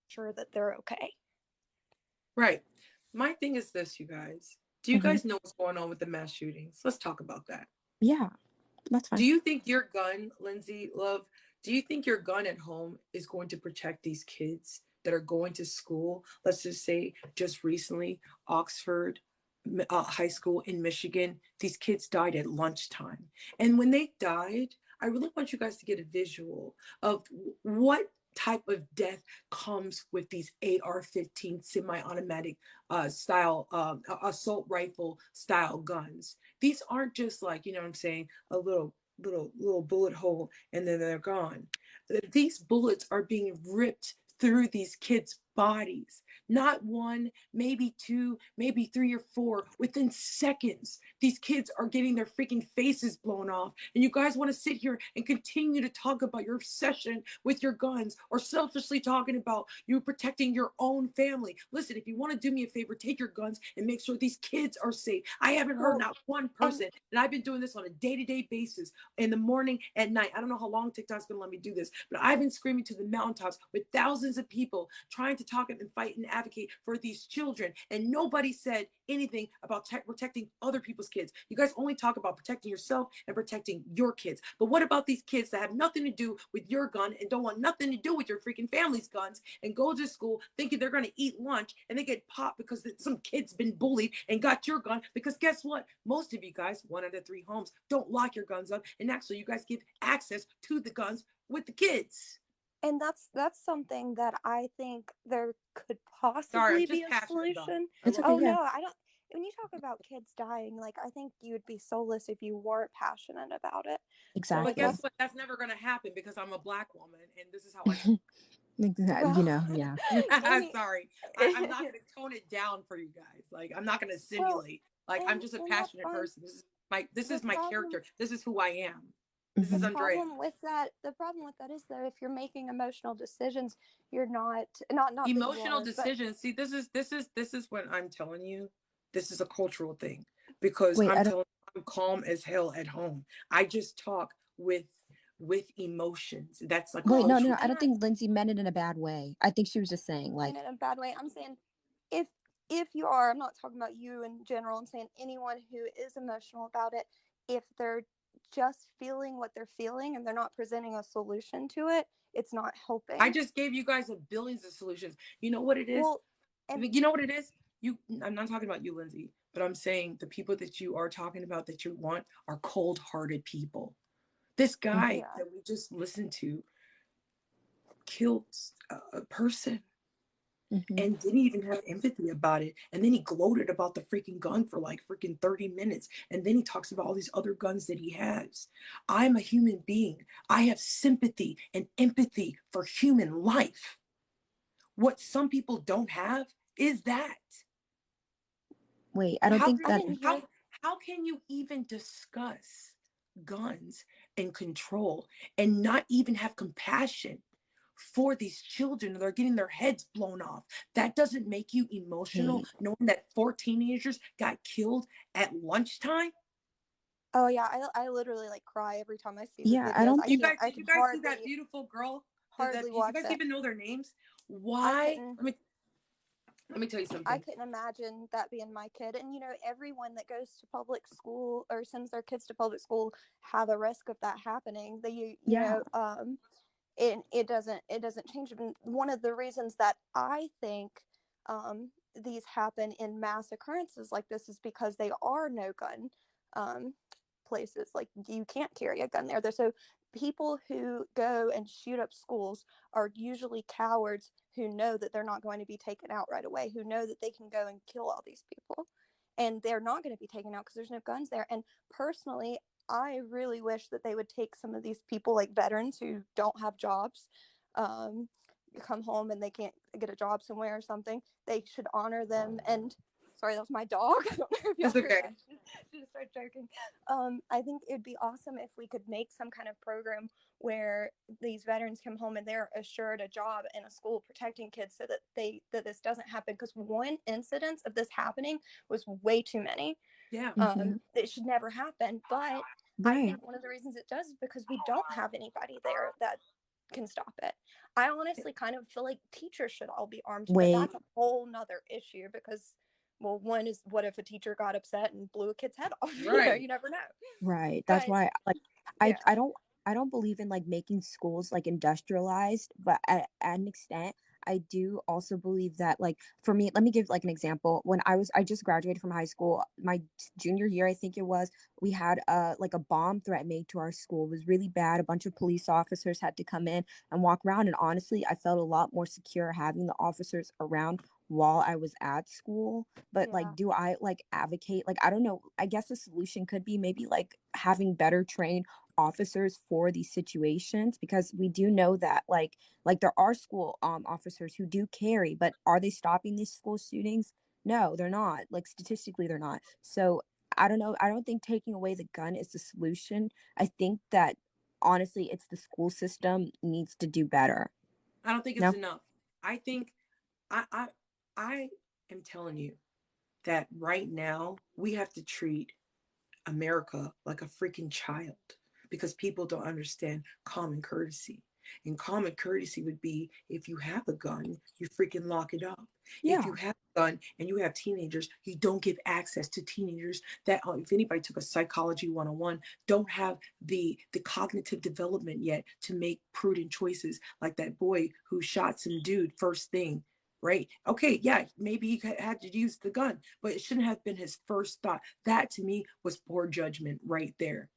[SPEAKER 7] sure that they're okay.
[SPEAKER 3] Right. My thing is this, you guys. Do you guys know what's going on with the mass shootings? Let's talk about that.
[SPEAKER 6] Yeah, that's fine.
[SPEAKER 3] Do you think your gun, Lindsay, love, do you think your gun at home is going to protect these kids that are going to school? Let's just say just recently, Oxford High School in Michigan, these kids died at lunchtime. And when they died, I really want you guys to get a visual of what type of death comes with these AR-15 semi-automatic style assault rifle style guns. These aren't just like, you know what I'm saying, a little bullet hole and then they're gone. These bullets are being ripped through these kids' bodies, not one, maybe two, maybe 3 or 4. Within seconds, these kids are getting their freaking faces blown off. And you guys want to sit here and continue to talk about your obsession with your guns, or selfishly talking about you protecting your own family. Listen, if you want to do me a favor, take your guns and make sure these kids are safe. I haven't heard not one person, and I've been doing this on a day-to-day basis, in the morning, at night. I don't know how long TikTok's going to let me do this, but I've been screaming to the mountaintops with thousands of people trying to talk and fight and advocate for these children, and nobody said anything about protecting other people's kids. You guys only talk about protecting yourself and protecting your kids, but what about these kids that have nothing to do with your gun and don't want nothing to do with your freaking family's guns, and go to school thinking they're going to eat lunch, and they get popped because some kid's been bullied and got your gun? Because guess what? Most of you guys, 1 out of 3 homes, don't lock your guns up, and actually you guys give access to the guns with the kids.
[SPEAKER 7] And that's something that I think there could possibly be a solution.
[SPEAKER 6] It's okay,
[SPEAKER 7] no, I don't. When you talk about kids dying, like, I think you would be soulless if you weren't passionate about it.
[SPEAKER 6] Exactly.
[SPEAKER 3] But guess what? That's never going to happen because I'm a Black woman, and this is how I
[SPEAKER 6] exactly. Well, yeah.
[SPEAKER 3] I'm sorry. I'm not going to tone it down for you guys. Like, I'm not going to simulate. I'm just a passionate person. This is my character. This is who I am. This is Andrea.
[SPEAKER 7] The problem with that is that if you're making emotional decisions, you're not
[SPEAKER 3] emotional decisions. See, this is what I'm telling you. This is a cultural thing, because I'm calm as hell at home. I just talk with emotions. That's like
[SPEAKER 6] no. I don't think Lindsay meant it in a bad way. I think she was just saying, like,
[SPEAKER 7] in a bad way. I'm saying if you are, I'm not talking about you in general. I'm saying anyone who is emotional about it, if they're just feeling what they're feeling and they're not presenting a solution to it, it's not helping.
[SPEAKER 3] I just gave you guys billions of solutions. You know what it is? You know what it is? I'm not talking about you, Lindsay, but I'm saying the people that you are talking about that you want are cold-hearted people. This guy that we just listened to killed a person. And didn't even have empathy about it. And then he gloated about the freaking gun for like freaking 30 minutes. And then he talks about all these other guns that he has. I'm a human being. I have sympathy and empathy for human life. What some people don't have is that.
[SPEAKER 6] Wait, I don't think that.
[SPEAKER 3] How can you even discuss guns and control and not even have compassion for these children that are getting their heads blown off? That doesn't make you emotional, knowing that 4 teenagers got killed at lunchtime?
[SPEAKER 7] Oh yeah, I literally like cry every time I see the videos.
[SPEAKER 6] I don't think
[SPEAKER 3] you guys see that beautiful girl?
[SPEAKER 7] Hardly
[SPEAKER 3] watch you guys even know their names? Why? Let me tell you something.
[SPEAKER 7] I couldn't imagine that being my kid. And everyone that goes to public school or sends their kids to public school have a risk of that happening. It doesn't change. And one of the reasons that I think these happen in mass occurrences like this is because they are no gun places. Like, you can't carry a gun there. So people who go and shoot up schools are usually cowards who know that they're not going to be taken out right away, who know that they can go and kill all these people, and they're not going to be taken out because there's no guns there. And personally, I really wish that they would take some of these people, like veterans who don't have jobs, come home and they can't get a job somewhere or something. They should honor them. And sorry, that was my dog. I don't know if y'all heard that. She just started joking. I think it'd be awesome if we could make some kind of program where these veterans come home and they're assured a job in a school protecting kids, so that this doesn't happen. Because one incidence of this happening was way too many.
[SPEAKER 3] Yeah.
[SPEAKER 7] It should never happen. But I think one of the reasons it does is because we don't have anybody there that can stop it. I honestly kind of feel like teachers should all be armed, but that's a whole nother issue, because one is, what if a teacher got upset and blew a kid's head off?
[SPEAKER 3] Right.
[SPEAKER 7] You never know.
[SPEAKER 6] Right. That's why, I don't believe in like making schools like industrialized, but at an extent, I do also believe that, like, for me, let me give like an example. When I just graduated from high school, my junior year, I think it was, we had like a bomb threat made to our school. It was really bad. A bunch of police officers had to come in and walk around. And honestly, I felt a lot more secure having the officers around while I was at school. But like, do I like advocate? Like, I don't know. I guess the solution could be maybe like having better trained officers for these situations? Because we do know that like there are school officers who do carry, but are they stopping these school shootings? No, they're not. Like statistically, they're not. So I don't know. I don't think taking away the gun is the solution. I think that honestly, it's the school system needs to do better.
[SPEAKER 3] I don't think it's enough. I think I am telling you that right now we have to treat America like a freaking child because people don't understand common courtesy. And common courtesy would be if you have a gun, you freaking lock it up.
[SPEAKER 6] Yeah.
[SPEAKER 3] If you have a gun and you have teenagers, you don't give access to teenagers that, if anybody took a psychology 101, don't have the cognitive development yet to make prudent choices, like that boy who shot some dude first thing. Right. Okay. Yeah. Maybe he had to use the gun, but it shouldn't have been his first thought. That to me was poor judgment right there.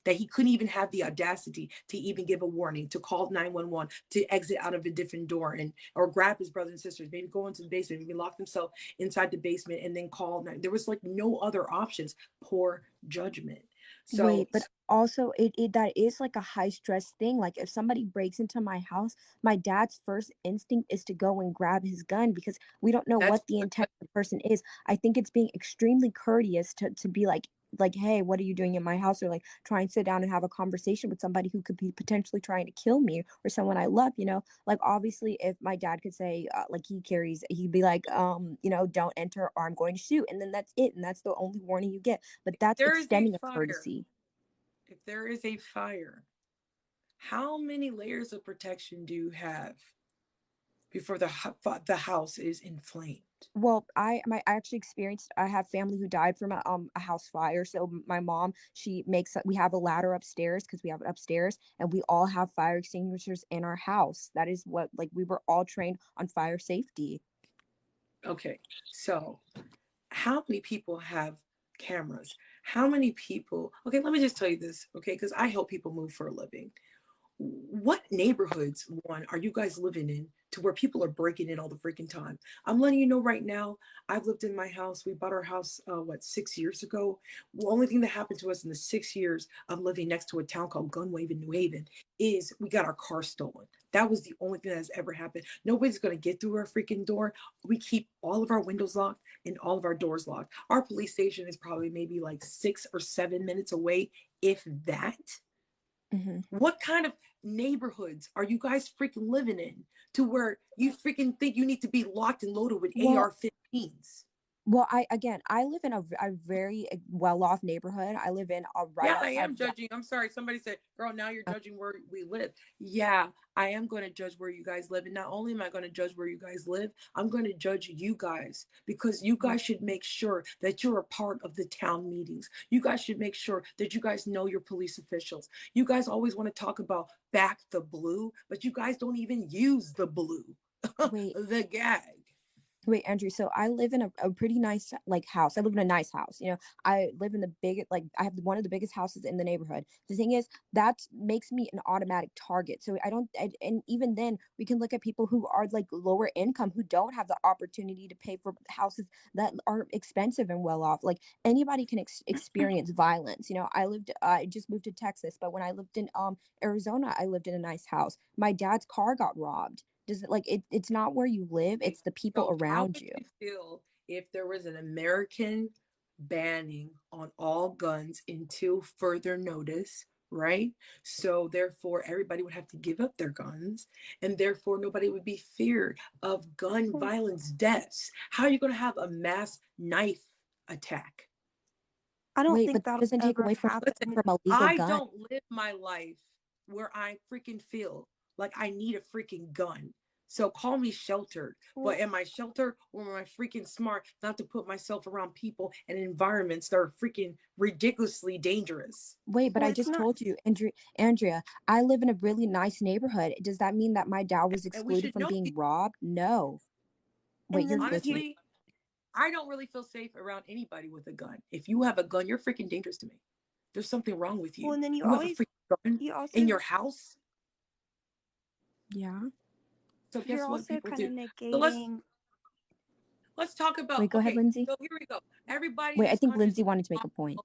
[SPEAKER 3] That he couldn't even have the audacity to even give a warning, to call 911, to exit out of a different door and or grab his brothers and sisters, maybe go into the basement, maybe lock himself inside the basement and then call. There was like no other options. Poor judgment. So
[SPEAKER 6] wait, but also it that is like a high stress thing. Like if somebody breaks into my house, my dad's first instinct is to go and grab his gun because we don't know what the intent of the person is. I think it's being extremely courteous to be like, hey, what are you doing in my house? Or like try and sit down and have a conversation with somebody who could be potentially trying to kill me or someone I love, you know. Like obviously if my dad could say like he'd be like you know, don't enter or I'm going to shoot, and then that's it, and that's the only warning you get. But that's extending a courtesy.
[SPEAKER 3] If there is a fire, how many layers of protection do you have before the house is inflamed?
[SPEAKER 6] Well, I actually experienced. I have family who died from a house fire. So my mom, we have a ladder upstairs because we have it upstairs, and we all have fire extinguishers in our house. That is what, like, we were all trained on fire safety.
[SPEAKER 3] Okay, so how many people have cameras? How many people? Okay, let me just tell you this, okay, because I help people move for a living. What neighborhoods, one, are you guys living in to where people are breaking in all the freaking time? I'm letting you know right now, I've lived in my house. We bought our house, 6 years ago? The only thing that happened to us in the 6 years of living next to a town called Gunwave in New Haven is we got our car stolen. That was the only thing that has ever happened. Nobody's going to get through our freaking door. We keep all of our windows locked and all of our doors locked. Our police station is probably maybe like 6 or 7 minutes away, if that.
[SPEAKER 6] Mm-hmm.
[SPEAKER 3] What kind of neighborhoods are you guys freaking living in to where you freaking think you need to be locked and loaded with AR-15s?
[SPEAKER 6] Well, I live in a very well-off neighborhood. I live in right outside.
[SPEAKER 3] I am judging. I'm sorry. Somebody said, girl, now you're judging where we live. Yeah, I am going to judge where you guys live. And not only am I going to judge where you guys live, I'm going to judge you guys because you guys should make sure that you're a part of the town meetings. You guys should make sure that you guys know your police officials. You guys always want to talk about back the blue, but you guys don't even use the blue, the gag.
[SPEAKER 6] Wait, Andrew, so I live in a pretty nice house. I live in a nice house. You know, I live in I have one of the biggest houses in the neighborhood. The thing is, that makes me an automatic target. So and even then we can look at people who are like lower income, who don't have the opportunity to pay for houses that are expensive and well off. Like anybody can experience violence. You know, I just moved to Texas, but when I lived in Arizona, I lived in a nice house. My dad's car got robbed. Does it it's not where you live, it's the people around you.
[SPEAKER 3] How would you feel if there was an American banning on all guns until further notice, right? So therefore everybody would have to give up their guns, and therefore nobody would be feared of gun violence deaths. How are you going to have a mass knife attack?
[SPEAKER 6] I don't think that doesn't take away from a legal gun.
[SPEAKER 3] I don't live my life where I freaking feel like I need a freaking gun. So call me sheltered, but am I sheltered or am I freaking smart not to put myself around people and environments that are freaking ridiculously dangerous?
[SPEAKER 6] Wait, but I just told you, Andrea, I live in a really nice neighborhood. Does that mean that my dad was excluded from being robbed? No.
[SPEAKER 3] Wait, honestly, I don't really feel safe around anybody with a gun. If you have a gun, you're freaking dangerous to me. There's something wrong with you.
[SPEAKER 7] Well, and then you
[SPEAKER 3] have a freaking gun in your house.
[SPEAKER 6] Yeah.
[SPEAKER 3] So guess
[SPEAKER 7] you're
[SPEAKER 3] what
[SPEAKER 7] also
[SPEAKER 3] people
[SPEAKER 7] kind
[SPEAKER 3] do?
[SPEAKER 7] of negating.
[SPEAKER 3] So let's talk about.
[SPEAKER 6] Wait, go ahead, Lindsay.
[SPEAKER 3] So here we go. Everybody.
[SPEAKER 6] Wait, I think Lindsay wanted to make a point.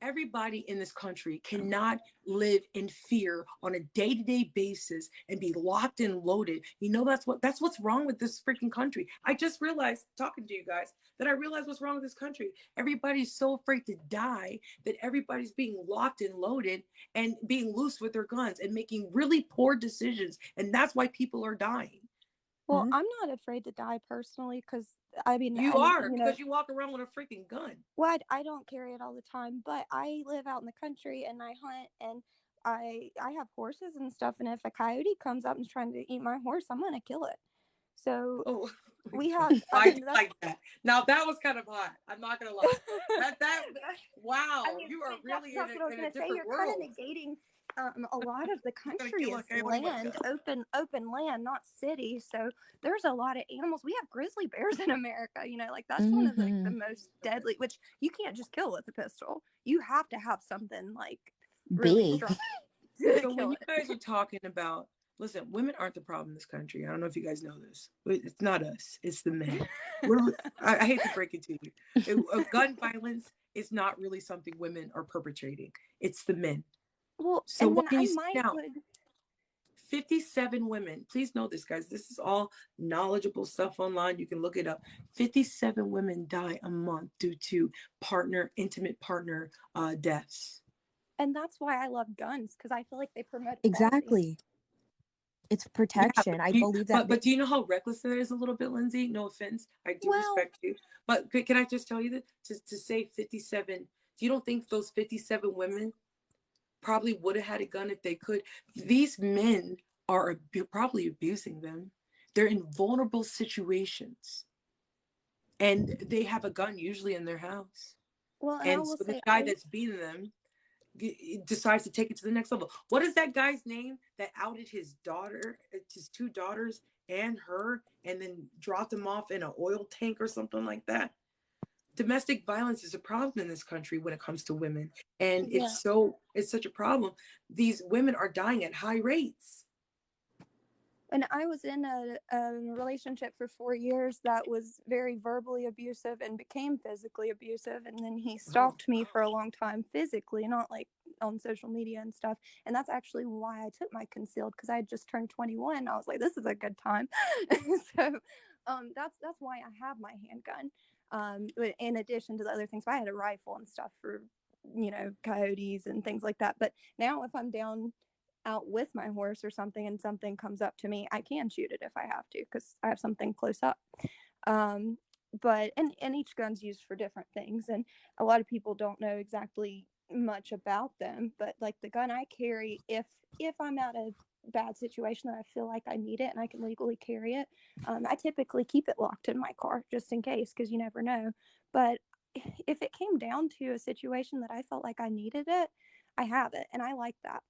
[SPEAKER 3] everybody in this country cannot live in fear on a day-to-day basis and be locked and loaded. You know, that's what's wrong with this freaking country. I just realized, talking to you guys, that I realized what's wrong with this country. Everybody's so afraid to die that everybody's being locked and loaded and being loose with their guns and making really poor decisions. And that's why people are dying.
[SPEAKER 7] Well, I'm not afraid to die personally, because I mean,
[SPEAKER 3] you are, because you walk around with a freaking gun.
[SPEAKER 7] Well, I don't carry it all the time, but I live out in the country and I hunt, and I have horses and stuff. And if a coyote comes up and is trying to eat my horse, I'm gonna kill it. So we have.
[SPEAKER 3] I mean, like that. Now that was kind of hot. I'm not gonna lie. that wow, I mean, you are really in a different world.
[SPEAKER 7] Kind of negating a lot of the country is land, open land, not city. So there's a lot of animals. We have grizzly bears in America. You know, like that's one of the most deadly, which you can't just kill with a pistol. You have to have something like really strong.
[SPEAKER 3] So when you guys are talking about, listen, women aren't the problem in this country. I don't know if you guys know this, but it's not us. It's the men. I hate to break it to you. Gun violence is not really something women are perpetrating. It's the men.
[SPEAKER 7] Well,
[SPEAKER 3] so what can you say now? 57 women. Please know this, guys. This is all knowledgeable stuff online. You can look it up. 57 women die a month due to intimate partner deaths.
[SPEAKER 7] And that's why I love guns, because I feel like they promote
[SPEAKER 6] exactly. It's protection. I believe that.
[SPEAKER 3] But do you know how reckless that is a little bit, Lindsay? No offense. I do respect you. But can I just tell you that to say 57, you don't think those 57 women probably would have had a gun if they could? These men are probably abusing them. They're in vulnerable situations. And they have a gun usually in their house.
[SPEAKER 7] Well,
[SPEAKER 3] and so the guy that's beating them decides to take it to the next level. What is that guy's name that outed his two daughters and her, and then dropped them off in an oil tank or something like that? Domestic violence is a problem in this country when it comes to women. And it's such a problem. These women are dying at high rates.
[SPEAKER 7] And I was in a relationship for 4 years that was very verbally abusive and became physically abusive. And then he stalked me for a long time physically, not like on social media and stuff. And that's actually why I took my concealed, because I had just turned 21. I was like, this is a good time. So that's why I have my handgun. In addition to the other things, I had a rifle and stuff for, coyotes and things like that. But now if I'm down out with my horse or something and something comes up to me, I can shoot it if I have to, because I have something close up. But each gun's used for different things, and a lot of people don't know exactly much about them. But like the gun I carry, if I'm at a bad situation that I feel like I need it and I can legally carry it, I typically keep it locked in my car just in case, because you never know. But if it came down to a situation that I felt like I needed it, I have it, and I like that.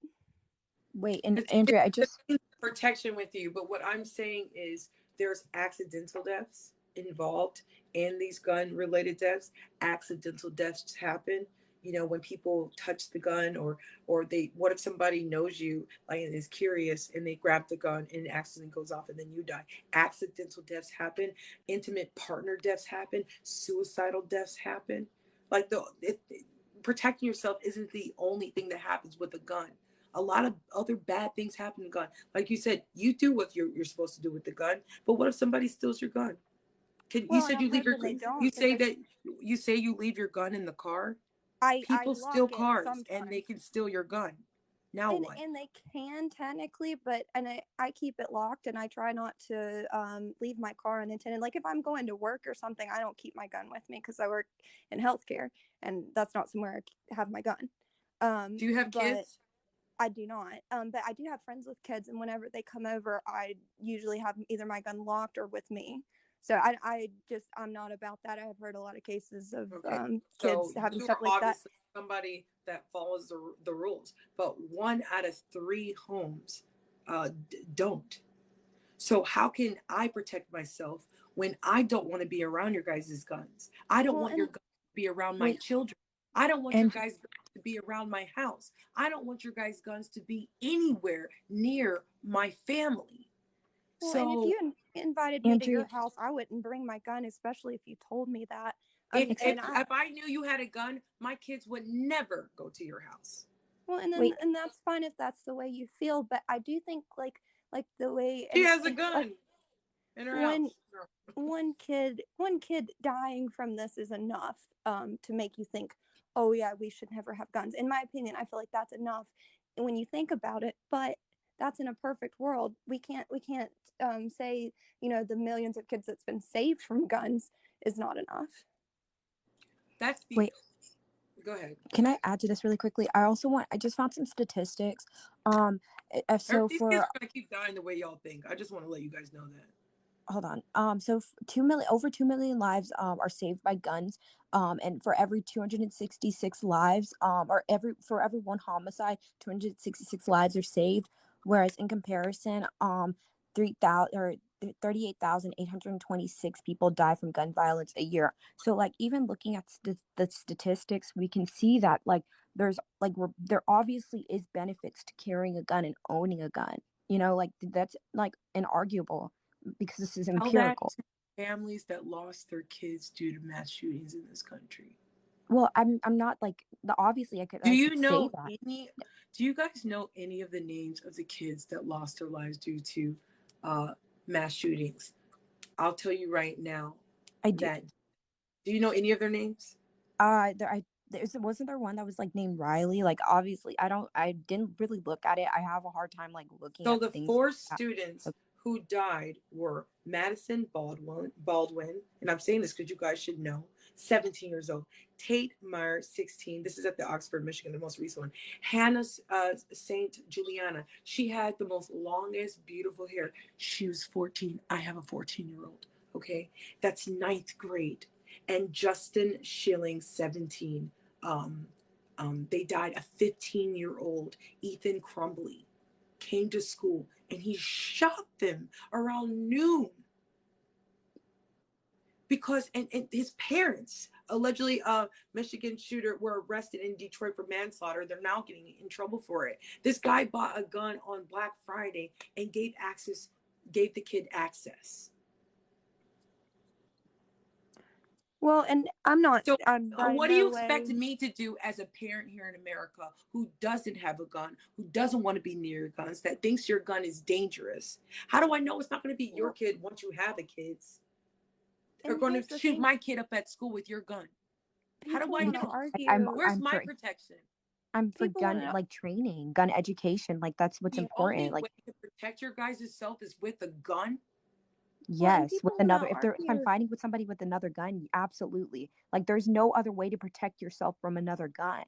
[SPEAKER 6] Wait, and Andrea, I just
[SPEAKER 3] protection with you, but what I'm saying is there's accidental deaths involved in these gun-related deaths. Accidental deaths happen, when people touch the gun, or what if somebody knows you, like, and is curious, and they grab the gun and an accident goes off and then you die. Accidental deaths happen. Intimate partner deaths happen. Suicidal deaths happen. Like protecting yourself isn't the only thing that happens with a gun. A lot of other bad things happen to gun. Like you said, you do what you're supposed to do with the gun. But what if somebody steals your gun? You said you leave your gun. You say you leave your gun in the car. People steal cars and they can steal your gun. Now what?
[SPEAKER 7] And they can technically, but I keep it locked, and I try not to leave my car unattended. Like if I'm going to work or something, I don't keep my gun with me because I work in healthcare, and that's not somewhere I have my gun.
[SPEAKER 3] Do you have kids?
[SPEAKER 7] I do not. But I do have friends with kids, and whenever they come over, I usually have either my gun locked or with me. So I'm not about that. I have heard a lot of cases of kids having stuff like that.
[SPEAKER 3] Somebody that follows the rules, but 1 out of 3 homes don't. So how can I protect myself when I don't want to be around your guys' guns? I don't want your guns to be around my children. I don't want your guys' guns to be around my house. I don't want your guys' guns to be anywhere near my family.
[SPEAKER 7] Well, and if you invited me to your house, I wouldn't bring my gun, especially if you told me that.
[SPEAKER 3] If I knew you had a gun, my kids would never go to your house.
[SPEAKER 7] Well, and that's fine if that's the way you feel, but I do think like the way
[SPEAKER 3] she has a gun in her house.
[SPEAKER 7] One kid dying from this is enough to make you think, oh yeah, we should never have guns. In my opinion, I feel like that's enough when you think about it. But that's in a perfect world. We can't say, you know, the millions of kids that's been saved from guns is not enough.
[SPEAKER 6] Wait.
[SPEAKER 3] Go ahead.
[SPEAKER 6] Can I add to this really quickly? I just found some statistics.
[SPEAKER 3] So these kids are gonna keep dying the way y'all think. I just want to let you guys know that.
[SPEAKER 6] Hold on. So over 2 million lives are saved by guns. And for every 266 lives, for every one homicide, 266 lives are saved. Whereas in comparison, 38,826 people die from gun violence a year. So like even looking at the statistics, we can see that like there obviously is benefits to carrying a gun and owning a gun. You know, like that's like inarguable because this is empirical.
[SPEAKER 3] Tell that to families that lost their kids due to mass shootings in this country.
[SPEAKER 6] Well, I'm not like obviously I could. Do you
[SPEAKER 3] guys know any of the names of the kids that lost their lives due to mass shootings? I'll tell you right now.
[SPEAKER 6] I do.
[SPEAKER 3] Do you know any of their names?
[SPEAKER 6] Wasn't there one that was like named Riley? Like obviously I didn't really look at it. I have a hard time like looking at things.
[SPEAKER 3] So the 4 students who died were Madison Baldwin, and I'm saying this because you guys should know, 17 years old. Tate Meyer, 16. This is at the Oxford, Michigan, the most recent one. Hannah St. Juliana. She had the most longest, beautiful hair. She was 14. I have a 14-year-old. Okay, that's 9th grade. And Justin Schilling, 17. They died. A 15-year-old, Ethan Crumbly, came to school and he shot them around noon because and his parents, allegedly Michigan shooter, were arrested in Detroit for manslaughter. They're now getting in trouble for it. This guy bought a gun on Black Friday and gave the kid access.
[SPEAKER 7] Well, and I'm not.
[SPEAKER 3] So, what do you expect me to do as a parent here in America who doesn't have a gun, who doesn't want to be near your guns, that thinks your gun is dangerous? How do I know it's not going to be your kid once you have the kids? They're going to shoot my kid up at school with your gun. How do I know? Where's my protection?
[SPEAKER 6] I'm for gun like training, gun education. Like that's what's important.
[SPEAKER 3] The only way to protect your guys' self is with a gun.
[SPEAKER 6] Yes, with another. If I'm fighting with somebody with another gun, absolutely. Like there's no other way to protect yourself from another gun.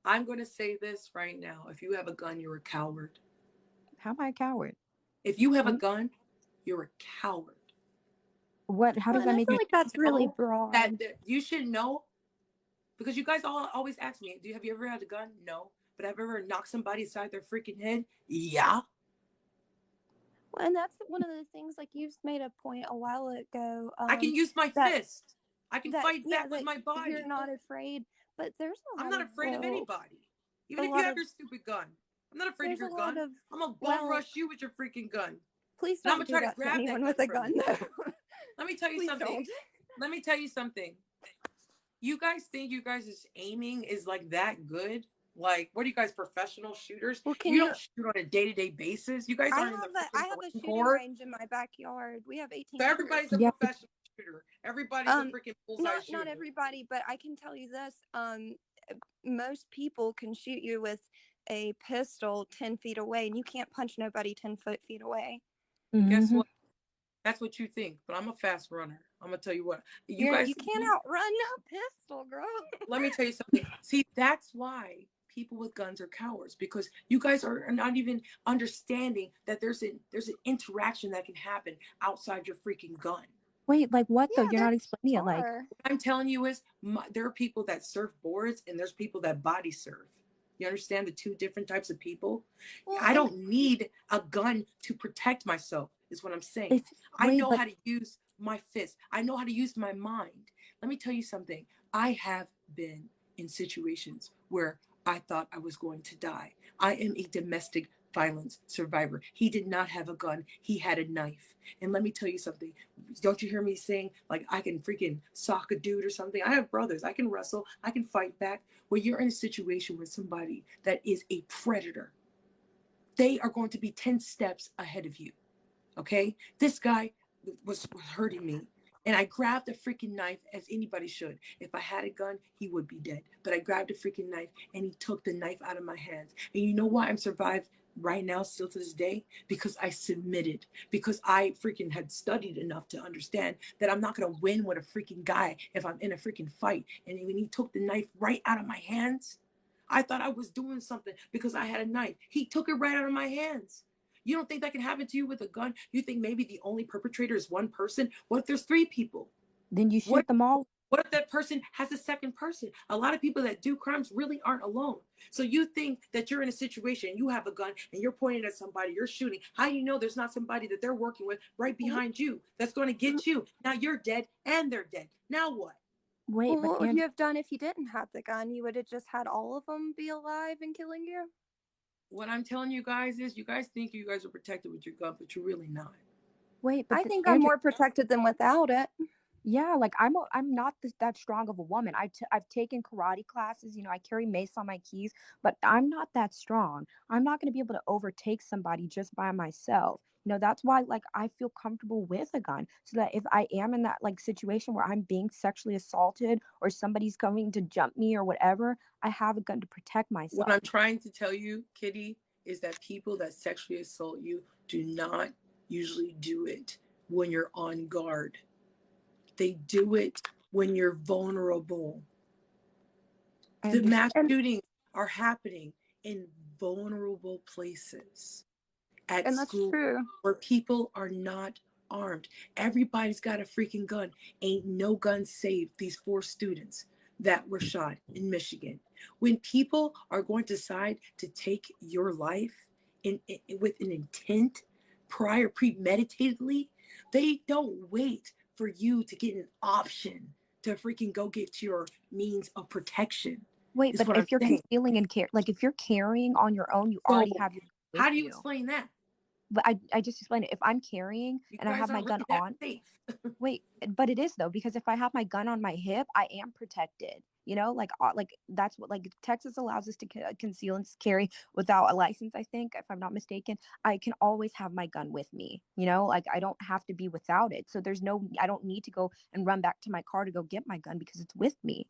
[SPEAKER 3] I'm going to say this right now. If you have a gun, you're a coward.
[SPEAKER 6] How am I a coward?
[SPEAKER 3] If you have a gun, you're a coward.
[SPEAKER 6] What? How does that make me?
[SPEAKER 7] I feel like that's really broad.
[SPEAKER 3] That you should know, because you guys always ask me, have you ever had a gun? No. But have you ever knocked somebody aside their freaking head? Yeah.
[SPEAKER 7] Well, and that's one of the things, like you made a point a while ago.
[SPEAKER 3] I can use my fist. I can fight back with my body.
[SPEAKER 7] You're not afraid, but
[SPEAKER 3] I'm not afraid of anybody. Even if you have your stupid gun. I'm not afraid of your gun. I'm going to bum rush you with your freaking gun.
[SPEAKER 7] Please don't do that to anyone with a gun, though.
[SPEAKER 3] Let me tell you something. Let me tell you something. You guys think you guys' aiming is like that good? Like, what are you guys, professional shooters? Well, you don't shoot on a day-to-day basis. You guys aren't
[SPEAKER 7] I have a shooting range in my backyard. We have 18.
[SPEAKER 3] So everybody's a professional shooter. Everybody's a freaking bullseye shooter.
[SPEAKER 7] Not everybody, but I can tell you this. Most people can shoot you with a pistol 10 feet away, and you can't punch nobody 10 feet away.
[SPEAKER 3] Mm-hmm. Guess what? That's what you think, but I'm a fast runner. I'm gonna tell you what. You
[SPEAKER 7] can't outrun a pistol, girl.
[SPEAKER 3] Let me tell you something. See, that's why people with guns are cowards, because you guys are not even understanding that there's an interaction that can happen outside your freaking gun.
[SPEAKER 6] Wait, like what though? You're not explaining it. Like
[SPEAKER 3] what I'm telling you is there are people that surf boards and there's people that body surf. You understand the two different types of people? Well, I don't need a gun to protect myself, is what I'm saying. I know how to use my fist. I know how to use my mind. Let me tell you something. I have been in situations where I thought I was going to die. I am a domestic violence survivor. He did not have a gun. He had a knife. And let me tell you something. Don't you hear me saying, like, I can freaking sock a dude or something? I have brothers. I can wrestle. I can fight back. When you're in a situation with somebody that is a predator, they are going to be 10 steps ahead of you. Okay? This guy was hurting me. And I grabbed a freaking knife, as anybody should. If I had a gun, he would be dead. But I grabbed a freaking knife, and he took the knife out of my hands. And you know why I'm survived right now, still to this day? Because I submitted. Because I freaking had studied enough to understand that I'm not going to win with a freaking guy if I'm in a freaking fight. And when he took the knife right out of my hands, I thought I was doing something because I had a knife. He took it right out of my hands. You don't think that can happen to you with a gun? You think maybe the only perpetrator is one person? What if there's 3 people?
[SPEAKER 6] Then you shoot them all.
[SPEAKER 3] What if that person has a second person? A lot of people that do crimes really aren't alone. So you think that you're in a situation, you have a gun and you're pointing at somebody, you're shooting. How do you know there's not somebody that they're working with right behind you that's going to get you? Now you're dead and they're dead. Now what?
[SPEAKER 7] Wait, well, what would you have done if you didn't have the gun? You would have just had all of them be alive and killing you?
[SPEAKER 3] What I'm telling you guys is, you guys think you guys are protected with your gun, but you're really not.
[SPEAKER 6] Wait, but
[SPEAKER 7] I think I'm more protected than without it.
[SPEAKER 6] Yeah, like I'm not that strong of a woman. I've taken karate classes, I carry mace on my keys, but I'm not that strong. I'm not going to be able to overtake somebody just by myself. That's why, like, I feel comfortable with a gun, so that if I am in that, like, situation where I'm being sexually assaulted or somebody's coming to jump me or whatever, I have a gun to protect myself.
[SPEAKER 3] What I'm trying to tell you, Kitty, is that people that sexually assault you do not usually do it when you're on guard. They do it when you're vulnerable. The mass shootings are happening in vulnerable places. At
[SPEAKER 7] and that's
[SPEAKER 3] school,
[SPEAKER 7] true.
[SPEAKER 3] Where people are not armed. Everybody's got a freaking gun. Ain't no gun saved these 4 students that were shot in Michigan. When people are going to decide to take your life with an intent, premeditatedly, they don't wait for you to get an option to freaking go get your means of protection.
[SPEAKER 6] Wait, but if you're concealing and if you're carrying on your own, you already have your.
[SPEAKER 3] How do you explain that?
[SPEAKER 6] But I just explained it. If I'm carrying and I have my gun on, wait, but it is though, because if I have my gun on my hip, I am protected. Like that's what, like, Texas allows us to conceal and carry without a license. I think, if I'm not mistaken, I can always have my gun with me. Like, I don't have to be without it. So I don't need to go and run back to my car to go get my gun because it's with me.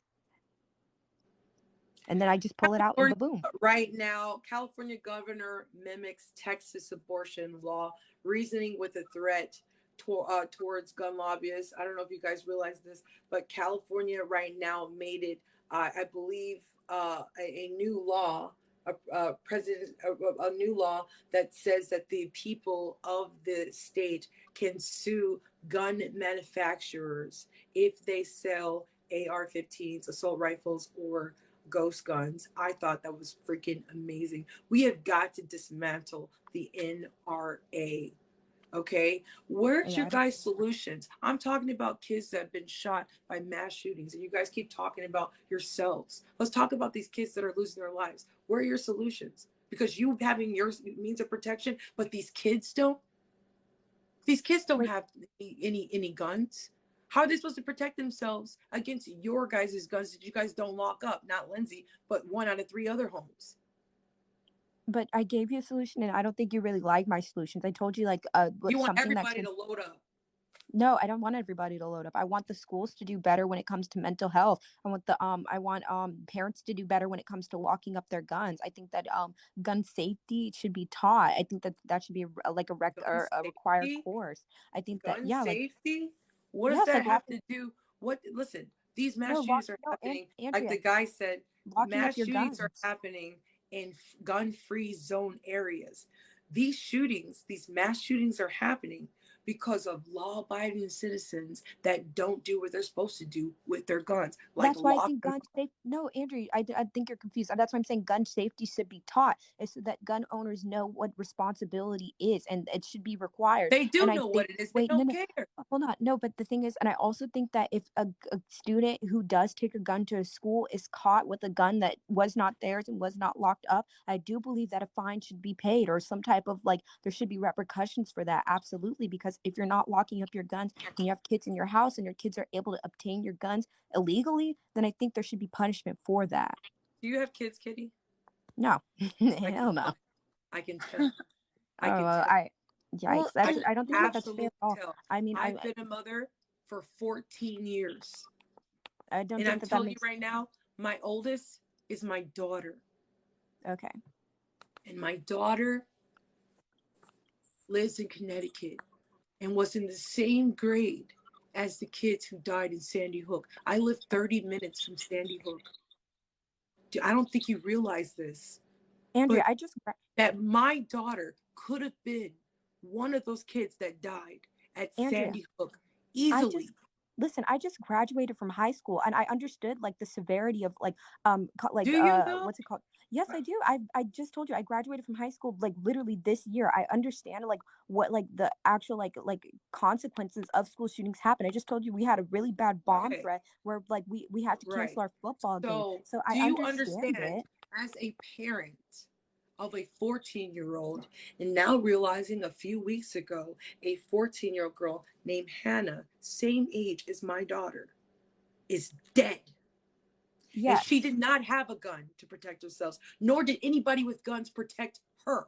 [SPEAKER 6] And then I just pull it out and boom.
[SPEAKER 3] Right now, California governor mimics Texas abortion law, reasoning with a threat towards gun lobbyists. I don't know if you guys realize this, but California right now made it, I believe, a new law, a new law that says that the people of the state can sue gun manufacturers if they sell AR-15s, assault rifles, or ghost guns. I thought that was freaking amazing. We have got to dismantle the NRA. Okay, where's your guys' solutions? I'm talking about kids that have been shot by mass shootings, and you guys keep talking about yourselves. Let's talk about these kids that are losing their lives. Where are your solutions? Because you having your means of protection, but these kids don't. These kids don't have any guns. How are they supposed to protect themselves against your guys' guns that you guys don't lock up? Not Lindsay, but 1 out of 3 other homes.
[SPEAKER 6] But I gave you a solution, and I don't think you really like my solutions. I told you, like,
[SPEAKER 3] you want everybody to load up.
[SPEAKER 6] No, I don't want everybody to load up. I want the schools to do better when it comes to mental health. I want parents to do better when it comes to locking up their guns. I think that gun safety should be taught. I think that should be a required course. I think
[SPEAKER 3] gun
[SPEAKER 6] that
[SPEAKER 3] safety. What does that have to do? Listen, these mass shootings are happening. Andrea, like the guy said, mass shootings are happening in gun-free zone areas. These mass shootings are happening because of law-abiding citizens that don't do what they're supposed to do with their guns. Like
[SPEAKER 6] that's why I think gun safety. No, Andrew, I think you're confused. That's why I'm saying gun safety should be taught, is so that gun owners know what responsibility is, and it should be required.
[SPEAKER 3] They do
[SPEAKER 6] and I
[SPEAKER 3] know
[SPEAKER 6] think,
[SPEAKER 3] what it is. They
[SPEAKER 6] wait,
[SPEAKER 3] don't
[SPEAKER 6] no,
[SPEAKER 3] care.
[SPEAKER 6] hold on. No, but the thing is, and I also think that if a student who does take a gun to a school is caught with a gun that was not theirs and was not locked up, I do believe that a fine should be paid, or some type of, like, there should be repercussions for that. Absolutely. Because if you're not locking up your guns and you have kids in your house and your kids are able to obtain your guns illegally, then I think there should be punishment for that.
[SPEAKER 3] Do you have kids, Kitty?
[SPEAKER 6] No. Hell no.
[SPEAKER 3] I can tell. I can
[SPEAKER 6] tell. Yikes.
[SPEAKER 7] Well,
[SPEAKER 6] I don't think that's fair at all.
[SPEAKER 3] Tell.
[SPEAKER 6] I mean,
[SPEAKER 3] I've been a mother for 14 years.
[SPEAKER 6] I don't
[SPEAKER 3] and
[SPEAKER 6] think
[SPEAKER 3] I'm telling you right now, my oldest is my daughter.
[SPEAKER 6] Okay.
[SPEAKER 3] And my daughter lives in Connecticut and was in the same grade as the kids who died in Sandy Hook. I live 30 minutes from Sandy Hook. I don't think you realize this.
[SPEAKER 6] Andrea,
[SPEAKER 3] that my daughter could have been one of those kids that died at Sandy Hook easily.
[SPEAKER 6] Listen, I just graduated from high school, and I understood, like, the severity of, like,
[SPEAKER 3] do you know?
[SPEAKER 6] What's it called? Yes, I do. I just told you I graduated from high school, like, literally this year. I understand, like, what, like, the actual, like consequences of school shootings happen. I just told you we had a really bad bomb threat where, like, we had to cancel our football game. So I understand it.
[SPEAKER 3] As a parent of a 14-year-old, and now realizing a few weeks ago, a 14-year-old girl named Hannah, same age as my daughter, is dead. Yes. And she did not have a gun to protect herself, nor did anybody with guns protect her.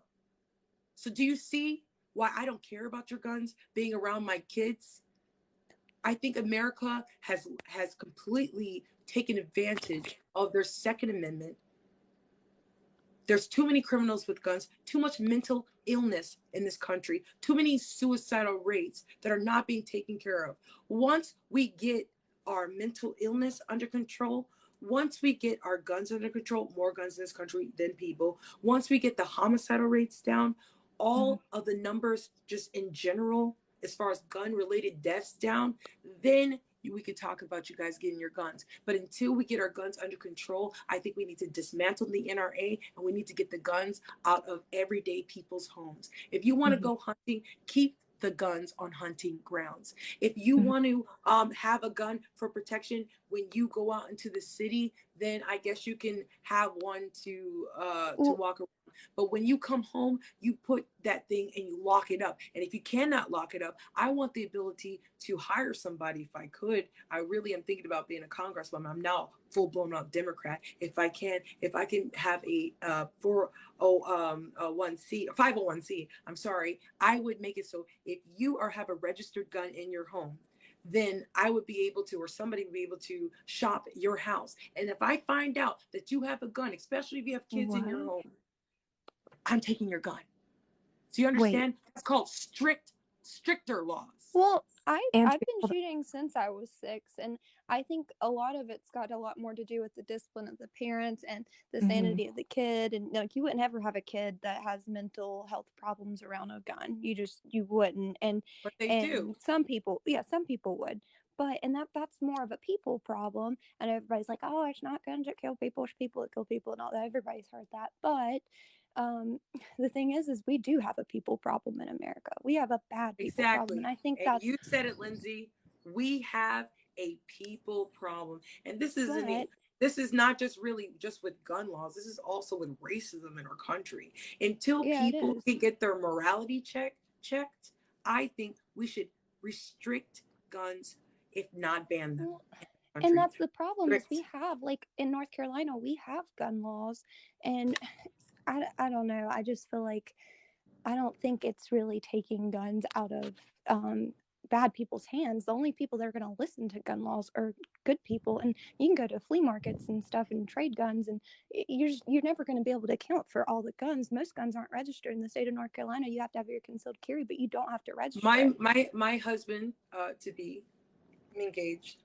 [SPEAKER 3] So do you see why I don't care about your guns being around my kids? I think America has completely taken advantage of their Second Amendment. There's too many criminals with guns, too much mental illness in this country, too many suicidal rates that are not being taken care of. Once we get our mental illness under control, once we get our guns under control, more guns in this country than people, once we get the homicidal rates down, all of the numbers just in general, as far as gun-related deaths down, then we could talk about you guys getting your guns. But until we get our guns under control, I think we need to dismantle the NRA, and we need to get the guns out of everyday people's homes. If you want to go hunting, keep the guns on hunting grounds. If you want to have a gun for protection when you go out into the city, then I guess you can have one to walk around. But when you come home, you put that thing and you lock it up. And if you cannot lock it up, I want the ability to hire somebody if I could. I really am thinking about being a congresswoman. I'm now full-blown out Democrat. If I can have a 501c, I'm sorry, I would make it so if you have a registered gun in your home, then I would be able to, or somebody would be able to shop your house. And if I find out that you have a gun, especially if you have kids in your home, I'm taking your gun. Do you understand? It's called stricter laws.
[SPEAKER 7] Well, I've been shooting since I was 6, and I think a lot of it's got a lot more to do with the discipline of the parents and the sanity of the kid. And like, you wouldn't ever have a kid that has mental health problems around a gun. You wouldn't.
[SPEAKER 3] But they do.
[SPEAKER 7] Some people would. But that's more of a people problem. And everybody's like, oh, it's not guns that kill people, it's people that kill people, and all that. Everybody's heard that. But the thing is we do have a people problem in America. We have a bad people problem, and I think that's,
[SPEAKER 3] you said it, Lindsay. We have a people problem, and this is not just really just with gun laws. This is also with racism in our country. Until people can get their morality checked, I think we should restrict guns, if not ban them.
[SPEAKER 7] And that's the problem is we have, like, in North Carolina, we have gun laws, and I don't know. I just feel like I don't think it's really taking guns out of bad people's hands. The only people that are going to listen to gun laws are good people. And you can go to flea markets and stuff and trade guns, and you're never going to be able to account for all the guns. Most guns aren't registered in the state of North Carolina. You have to have your concealed carry, but you don't have to register.
[SPEAKER 3] My husband, to be engaged,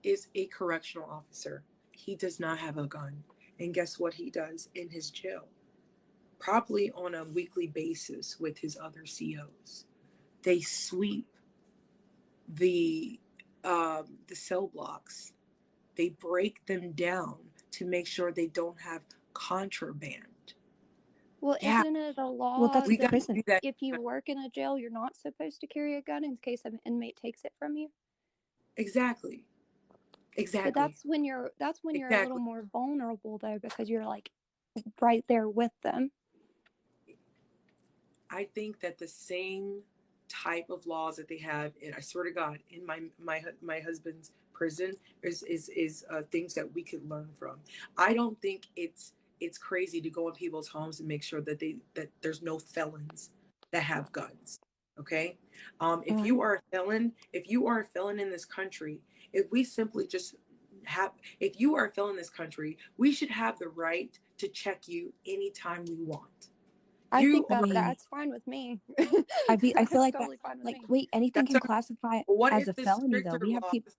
[SPEAKER 3] is a correctional officer. He does not have a gun. And guess what he does in his jail? Probably on a weekly basis with his other COs. they sweep the cell blocks. They break them down to make sure they don't have contraband.
[SPEAKER 7] Well,
[SPEAKER 3] Yeah,
[SPEAKER 7] isn't it a law
[SPEAKER 6] Well, that's
[SPEAKER 3] we
[SPEAKER 6] the
[SPEAKER 3] got to
[SPEAKER 7] that
[SPEAKER 6] prison.
[SPEAKER 3] do that.
[SPEAKER 7] if you work in a jail, you're not supposed to carry a gun in case an inmate takes it from you?
[SPEAKER 3] Exactly.
[SPEAKER 7] But
[SPEAKER 3] Exactly.
[SPEAKER 7] that's when you're a little
[SPEAKER 3] Exactly.
[SPEAKER 7] more vulnerable though, because you're like right there with them.
[SPEAKER 3] I think that the same type of laws that they have, and I swear to God, in my husband's prison is things that we could learn from. I don't think it's crazy to go in people's homes and make sure that there's no felons that have guns. Okay, if you are a felon, in this country, if we simply just if you are a felon in this country, we should have the right to check you anytime we want.
[SPEAKER 7] I
[SPEAKER 3] You
[SPEAKER 7] think that
[SPEAKER 3] are
[SPEAKER 7] that's fine with me.
[SPEAKER 6] I feel
[SPEAKER 7] That's
[SPEAKER 6] like that.
[SPEAKER 7] totally fine with
[SPEAKER 6] Like,
[SPEAKER 7] me.
[SPEAKER 6] wait, anything
[SPEAKER 3] that's
[SPEAKER 6] can classify
[SPEAKER 3] what
[SPEAKER 6] as
[SPEAKER 3] if
[SPEAKER 6] a
[SPEAKER 3] the
[SPEAKER 6] felony though.
[SPEAKER 3] stricter
[SPEAKER 6] We have
[SPEAKER 3] laws
[SPEAKER 6] people.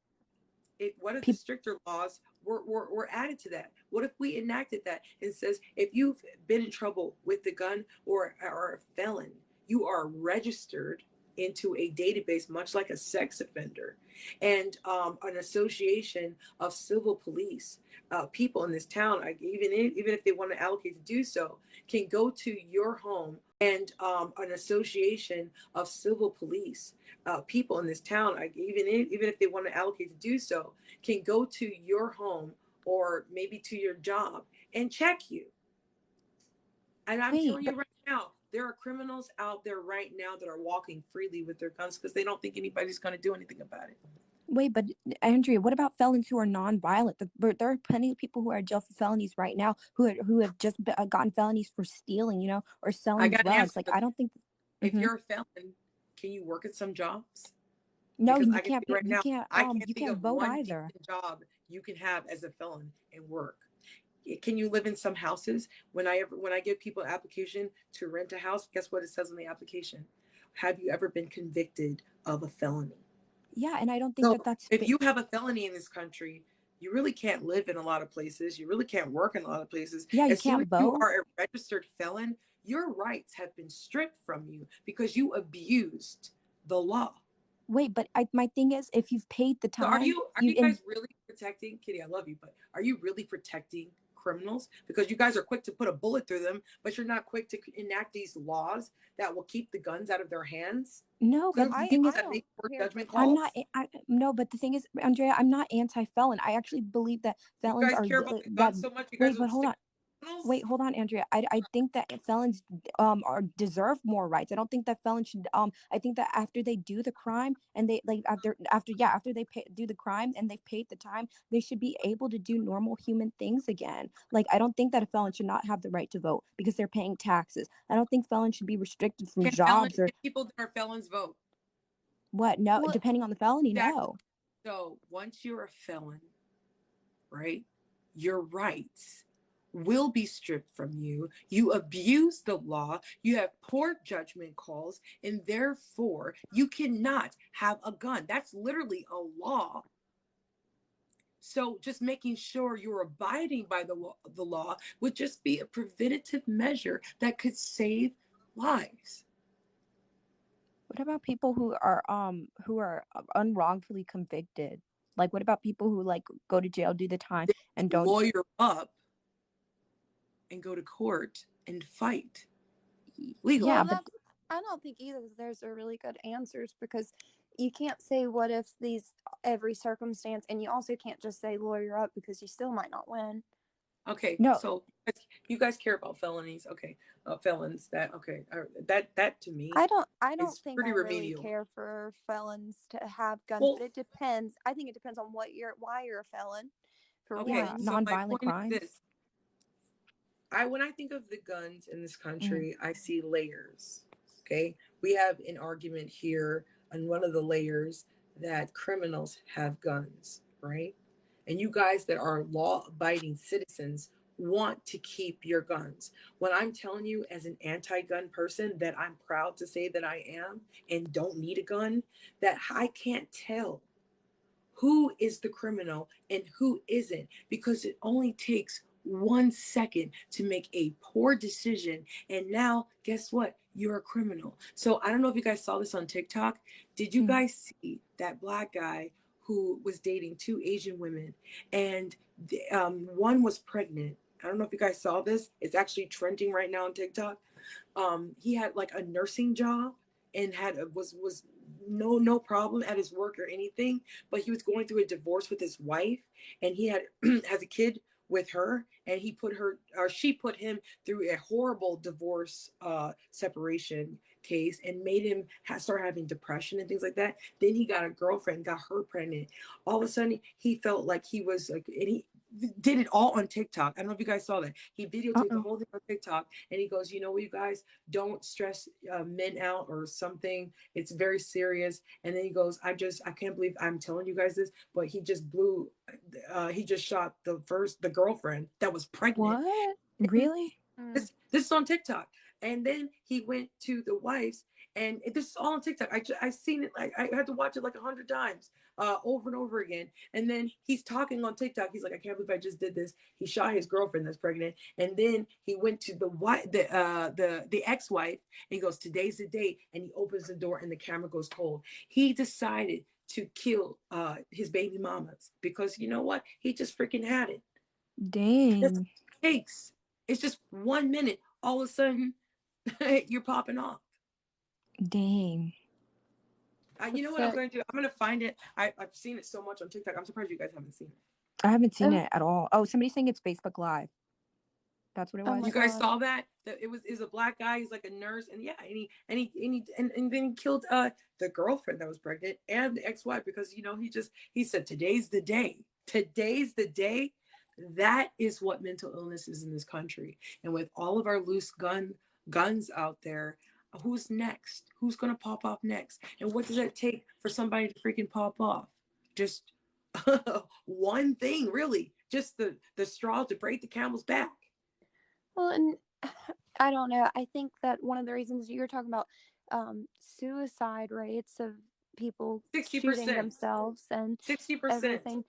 [SPEAKER 3] what if the stricter laws were added to that? What if we enacted that and says if you've been in trouble with the gun or are a felon, you are registered into a database, much like a sex offender, and an association of civil police people in this town, even if they want to allocate to do so, can go to your home, and an association of civil police people in this town, even if they want to allocate to do so, can go to your home or maybe to your job and check you. And I'm telling you right now, there are criminals out there right now that are walking freely with their guns because they don't think anybody's going to do anything about it.
[SPEAKER 6] Wait, but Andrea, what about felons who are non-violent? There are plenty of people who are in jail for felonies right now who have just gotten felonies for stealing, or selling drugs. Like, I don't think.
[SPEAKER 3] If you're a felon, can you work at some jobs?
[SPEAKER 6] No,
[SPEAKER 3] because
[SPEAKER 6] you
[SPEAKER 3] I can
[SPEAKER 6] can't.
[SPEAKER 3] think right now, I can't
[SPEAKER 6] You
[SPEAKER 3] think
[SPEAKER 6] can't
[SPEAKER 3] of
[SPEAKER 6] vote
[SPEAKER 3] one
[SPEAKER 6] either.
[SPEAKER 3] decent job you can have as a felon and work. Can you live in some houses? When I give people an application to rent a house, guess what it says on the application? Have you ever been convicted of a felony?
[SPEAKER 6] Yeah, and I don't think that's.
[SPEAKER 3] If you have a felony in this country, you really can't live in a lot of places. You really can't work in a lot of places.
[SPEAKER 6] Yeah, you
[SPEAKER 3] as soon
[SPEAKER 6] can't
[SPEAKER 3] as
[SPEAKER 6] vote.
[SPEAKER 3] You are a registered felon, your rights have been stripped from you because you abused the law.
[SPEAKER 6] Wait, but my thing is, if you've paid the time,
[SPEAKER 3] so are you guys really protecting, Kitty? I love you, but are you really protecting criminals? Because you guys are quick to put a bullet through them, but you're not quick to enact these laws that will keep the guns out of their hands.
[SPEAKER 6] No, but the thing is, I'm not. No, but the thing is, Andrea, I'm not anti-felon. I actually believe that felons are
[SPEAKER 3] care about the guns so much.
[SPEAKER 6] Wait, but hold on. Wait, hold on, Andrea. I think that felons deserve more rights. I don't think that felons should I think that after they do the crime and they after they do the crime and they've paid the time, they should be able to do normal human things again. Like, I don't think that a felon should not have the right to vote because they're paying taxes. I don't think felons should be restricted from jobs
[SPEAKER 3] can people that are felons vote?
[SPEAKER 6] What? No, depending on the felony, no.
[SPEAKER 3] So once you're a felon, right, your rights will be stripped from you. You abuse the law. You have poor judgment calls, and therefore you cannot have a gun. That's literally a law. So just making sure you're abiding by the law would just be a preventative measure that could save lives.
[SPEAKER 6] What about people who are unwrongfully convicted? Like, what about people who go to jail, do the time, and don't
[SPEAKER 3] lawyer up and go to court and fight legally?
[SPEAKER 7] Yeah, but I don't think either of those are really good answers because you can't say what if every circumstance, and you also can't just say lawyer up because you still might not win.
[SPEAKER 3] Okay, no. So you guys care about felonies, okay? Felons, that to me,
[SPEAKER 7] I don't think I really care for felons to have guns, but it depends. I think it depends on why you're a felon. For one,
[SPEAKER 3] so nonviolent crimes. When I think of the guns in this country, I see layers. Okay, we have an argument here on one of the layers that criminals have guns, right? And you guys that are law-abiding citizens want to keep your guns. When I'm telling you as an anti-gun person that I'm proud to say that I am and don't need a gun, that I can't tell who is the criminal and who isn't, because it only takes 1 second to make a poor decision. And now, guess what? you're a criminal. So I don't know if you guys saw this on TikTok. Did you guys see that black guy who was dating 2 Asian women, and one was pregnant? I don't know if you guys saw this. It's actually trending right now on TikTok. He had like a nursing job and was no problem at his work or anything, but he was going through a divorce with his wife, and he had has a kid with her, and she put him through a horrible divorce separation case, and made him start having depression and things like that. Then he got a girlfriend, got her pregnant. All of a sudden he felt like he was like, and he did it all on TikTok. I don't know if you guys saw that. He videotaped the whole thing on TikTok, and he goes, you know what, you guys, don't stress men out or something. It's very serious. And then he goes, I can't believe I'm telling you guys this, but he just he just shot the girlfriend that was pregnant.
[SPEAKER 6] What? Really?
[SPEAKER 3] This is on TikTok. And then he went to the wife's, and this is all on TikTok. I seen it, like I had to watch it like 100 times, over and over again. And then he's talking on TikTok. He's like, I can't believe I just did this. He shot his girlfriend that's pregnant, and then he went to the ex-wife, and he goes, today's the day, and he opens the door, and the camera goes cold. He decided to kill his baby mamas because you know what? He just freaking had it.
[SPEAKER 6] Dang.
[SPEAKER 3] That's what it takes. It's just 1 minute. All of a sudden, you're popping off.
[SPEAKER 6] Dang.
[SPEAKER 3] You know what I'm going to do? I'm going to find it. I've seen it so much on TikTok. I'm surprised you guys haven't seen it.
[SPEAKER 6] I haven't seen it at all. Oh, somebody's saying it's Facebook Live. That's what it was.
[SPEAKER 3] You guys saw that? It was a black guy. He's like a nurse, and yeah, and then he killed the girlfriend that was pregnant and the ex-wife because he said today's the day. Today's the day. That is what mental illness is in this country, and with all of our loose guns out there, who's next? Who's gonna pop off next? And what does that take for somebody to freaking pop off? Just one thing, really, just the straw to break the camel's back.
[SPEAKER 7] Well, and I don't know. I think that one of the reasons you're talking about suicide rates of people
[SPEAKER 3] 60%.
[SPEAKER 7] shooting themselves and
[SPEAKER 3] 60%.
[SPEAKER 7] everything.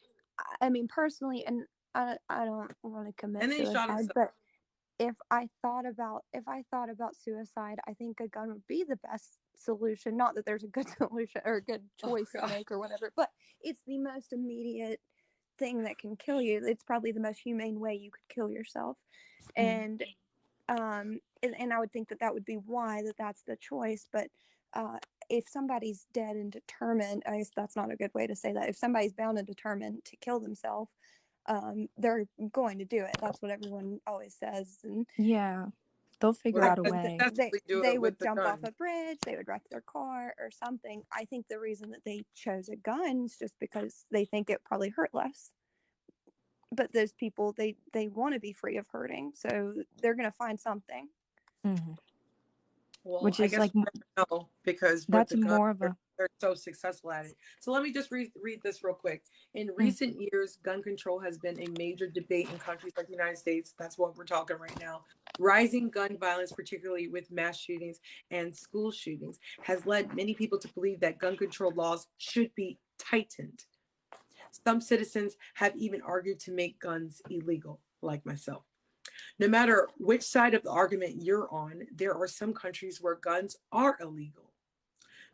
[SPEAKER 7] I mean, personally, and I don't want to commit suicide, but if I thought about suicide, I think a gun would be the best solution. Not that there's a good solution or a good choice to make or whatever, but it's the most immediate thing that can kill you. It's probably the most humane way you could kill yourself. And I would think that would be why that's the choice. But if somebody's dead and determined, I guess that's not a good way to say that. If somebody's bound and determined to kill themselves, they're going to do it. That's what everyone always says. And
[SPEAKER 6] yeah, they'll figure out a way.
[SPEAKER 7] They would jump off a bridge. They would wreck their car or something. I think the reason that they chose a gun is just because they think it probably hurt less. But those people, they want to be free of hurting, so they're going to find something.
[SPEAKER 6] Mm-hmm.
[SPEAKER 3] Well,
[SPEAKER 6] which is like
[SPEAKER 3] no, because
[SPEAKER 6] that's more of a
[SPEAKER 3] they're so successful at it. So let me just read this real quick. In recent years, gun control has been a major debate in countries like the United States. That's what we're talking right now. Rising gun violence, particularly with mass shootings and school shootings, has led many people to believe that gun control laws should be tightened. Some citizens have even argued to make guns illegal, like myself. No matter which side of the argument you're on, there are some countries where guns are illegal.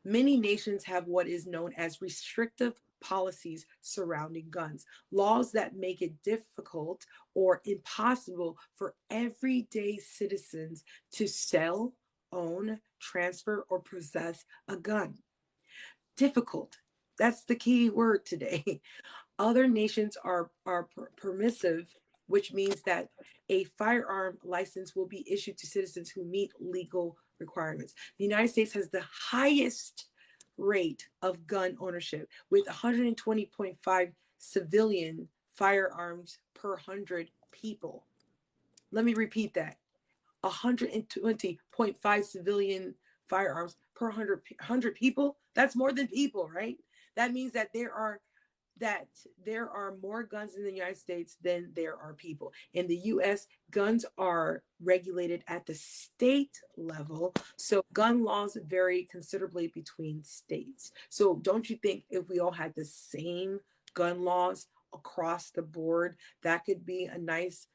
[SPEAKER 3] Many nations have what is known as restrictive policies surrounding guns, laws that make it difficult or impossible for everyday citizens to sell, own, transfer, or possess a gun. Difficult. That's the key word today. Other nations are permissive, which means that a firearm license will be issued to citizens who meet legal requirements. The United States has the highest rate of gun ownership with 120.5 civilian firearms per 100 people. Let me repeat that. 120.5 civilian firearms per 100 people. That's more than people, right? That means that there are more guns in the United States than there are people. In the US, guns are regulated at the state level, so gun laws vary considerably between states. So don't you think if we all had the same gun laws across the board, that could be a nice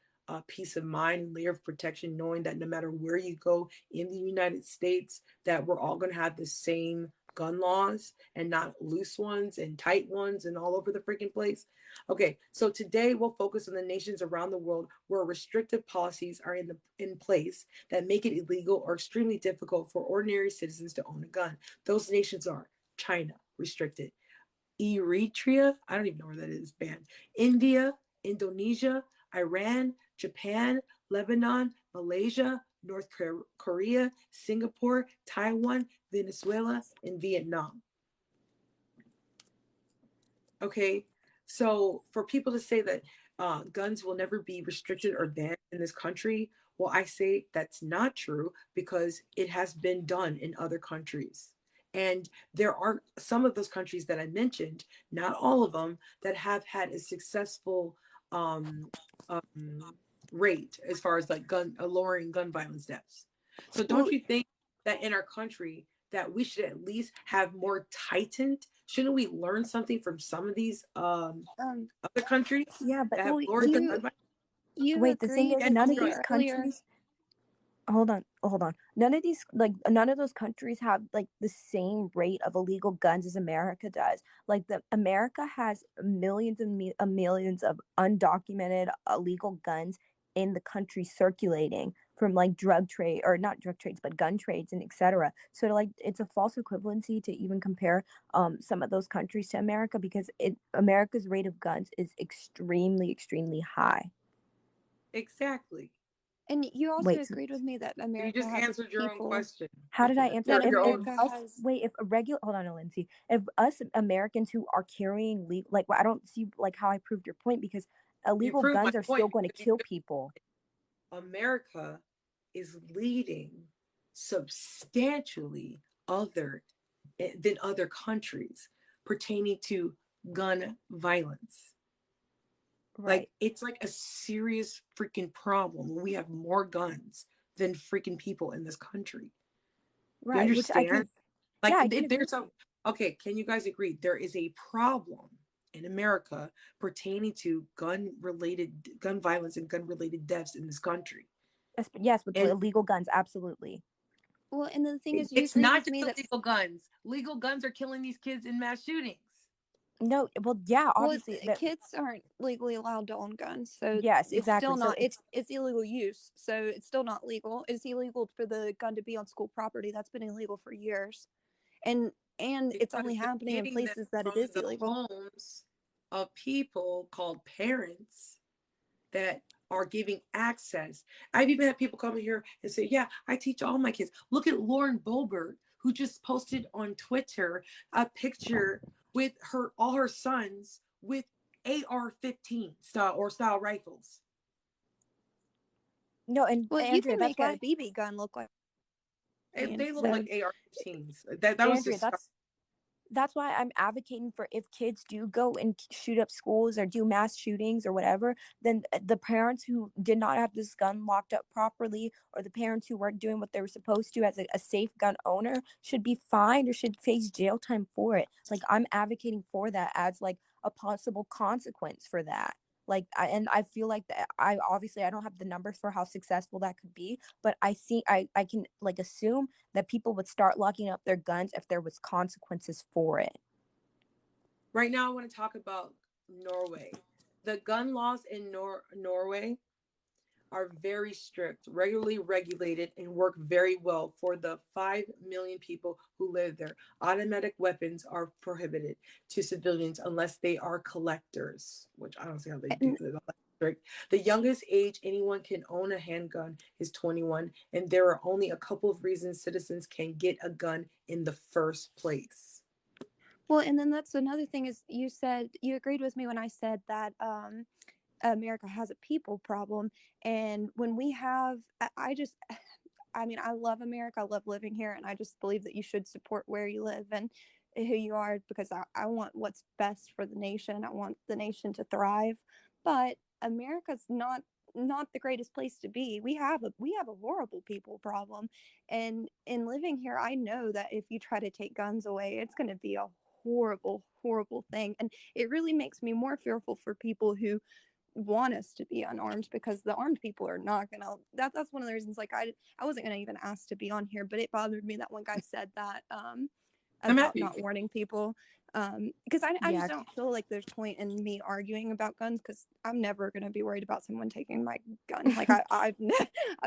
[SPEAKER 3] peace of mind and layer of protection, knowing that no matter where you go in the United States, that we're all going to have the same gun laws and not loose ones and tight ones and all over the freaking place. Okay, so today we'll focus on the nations around the world where restrictive policies are in place that make it illegal or extremely difficult for ordinary citizens to own a gun. Those nations are China, restricted; Eritrea, I don't even know where that is, banned; India, Indonesia, Iran, Japan, Lebanon, Malaysia, North Korea, Singapore, Taiwan, Venezuela, and Vietnam. Okay, so for people to say that guns will never be restricted or banned in this country, well, I say that's not true because it has been done in other countries. And there are some of those countries that I mentioned, not all of them, that have had a successful um, rate as far as like lowering gun violence deaths. So don't you think that in our country that we should at least have more tightened? Shouldn't we learn something from some of these other countries
[SPEAKER 6] Yeah, but
[SPEAKER 3] that have lowered their gun violence?
[SPEAKER 6] wait, the thing is, none of these countries. Hold on. None of those countries have like the same rate of illegal guns as America does. Like America has millions and millions of undocumented illegal guns in the country circulating from like drug trade, or not drug trades, but gun trades and etc. So like it's a false equivalency to even compare some of those countries to America, because America's rate of guns is extremely high.
[SPEAKER 3] Exactly.
[SPEAKER 7] And you also agreed with me that America
[SPEAKER 3] you just
[SPEAKER 7] has
[SPEAKER 3] answered your own question.
[SPEAKER 6] How did I answer?
[SPEAKER 7] That America has...
[SPEAKER 6] Wait, if a regular, hold on, Lindsay. If us Americans who are carrying like, I don't see like how I proved your point, because illegal guns are still going to kill people.
[SPEAKER 3] America is leading substantially than other countries pertaining to gun violence. Right. Like it's like a serious freaking problem when we have more guns than freaking people in this country. Right. You understand? There's okay, can you guys agree there is a problem in America pertaining to gun violence and gun related deaths in this country?
[SPEAKER 6] Yes, with illegal guns, absolutely.
[SPEAKER 7] Well, and the thing is,
[SPEAKER 3] it's not just illegal guns. Legal guns are killing these kids in mass shootings.
[SPEAKER 6] No, well, yeah, obviously,
[SPEAKER 7] kids aren't legally allowed to own guns, so
[SPEAKER 6] yes, exactly.
[SPEAKER 7] It's still not. It's illegal use, so it's still not legal. It's illegal for the gun to be on school property. That's been illegal for years, and it's only happening in places that it is illegal.
[SPEAKER 3] Homes of people called parents that are giving access. I've even had people come in here and say, "Yeah, I teach all my kids." Look at Lauren Boebert, who just posted on Twitter a picture with all her sons with AR-15 style rifles.
[SPEAKER 6] No, and
[SPEAKER 7] Andrea, you can make a BB gun look like.
[SPEAKER 3] They look like AR-15s. That was
[SPEAKER 6] Andrea, that's why I'm advocating for, if kids do go and shoot up schools or do mass shootings or whatever, then the parents who did not have this gun locked up properly, or the parents who weren't doing what they were supposed to as a safe gun owner, should be fined or should face jail time for it. Like, I'm advocating for that as like a possible consequence for that. Like, I feel like that I don't have the numbers for how successful that could be, but I can like assume that people would start locking up their guns if there was consequences for it.
[SPEAKER 3] Right now, I want to talk about Norway. The gun laws in Norway are very strict, regularly regulated, and work very well for the 5 million people who live there. Automatic weapons are prohibited to civilians unless they are collectors, which I don't see how they do that. The youngest age anyone can own a handgun is 21, and there are only a couple of reasons citizens can get a gun in the first place.
[SPEAKER 7] Well, and then that's another thing, is you agreed with me when I said that America has a people problem. And when we have, I love America. I love living here. And I just believe that you should support where you live and who you are, because I want what's best for the nation. I want the nation to thrive. But America's not the greatest place to be. We have a horrible people problem. And in living here, I know that if you try to take guns away, it's going to be a horrible thing. And it really makes me more fearful for people who want us to be unarmed, because the armed people are not gonna. That's one of the reasons. Like I wasn't gonna even ask to be on here, but it bothered me that one guy said that about not warning people, because I just don't feel like there's point in me arguing about guns, because I'm never gonna be worried about someone taking my gun. Like I've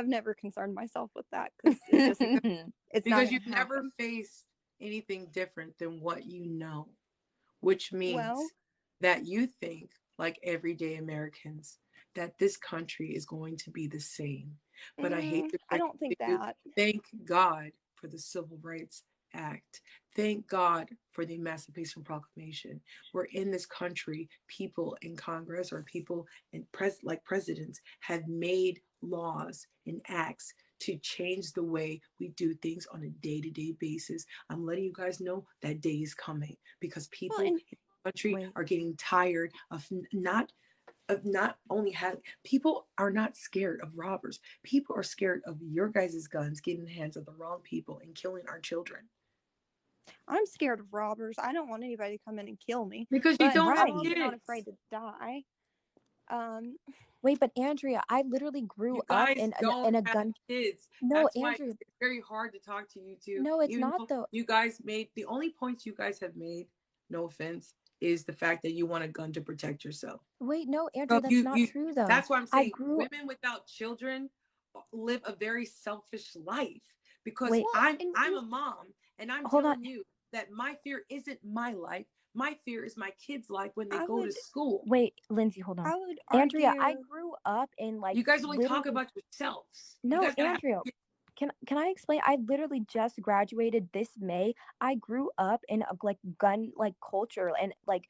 [SPEAKER 7] never concerned myself with that, because it's
[SPEAKER 3] because you've never faced anything different than what you know, which means that you think, like everyday Americans, that this country is going to be the same. But I
[SPEAKER 7] don't think that.
[SPEAKER 3] Thank God for the Civil Rights Act. Thank God for the Emancipation Proclamation. Where in this country, people in Congress or people in presidents have made laws and acts to change the way we do things on a day-to-day basis. I'm letting you guys know that day is coming, because people in the country are getting tired of not only having, people are not scared of robbers. People are scared of your guys' guns getting in the hands of the wrong people and killing our children.
[SPEAKER 7] I'm scared of robbers. I don't want anybody to come in and kill me.
[SPEAKER 3] Because you don't have
[SPEAKER 7] kids. I'm not afraid to die.
[SPEAKER 6] Wait, but Andrea, I literally grew up in a gun.
[SPEAKER 3] Kids.
[SPEAKER 6] No,
[SPEAKER 3] that's
[SPEAKER 6] Andrea,
[SPEAKER 3] why it's very hard to talk to you two.
[SPEAKER 6] No, it's not though.
[SPEAKER 3] You guys made the only points you guys have made. No offense, is the fact that you want a gun to protect yourself.
[SPEAKER 6] Wait, no, Andrea, that's not true though.
[SPEAKER 3] That's why I'm saying women without children live a very selfish life. Because I'm a mom, and I'm telling you that my fear isn't my life. My fear is my kids' life when they go to school.
[SPEAKER 6] Wait, Lindsay, hold on. Andrea, I grew up in like.
[SPEAKER 3] You guys only talk about yourselves.
[SPEAKER 6] No, Andrea. Can I explain? I literally just graduated this May. I grew up in a gun culture and like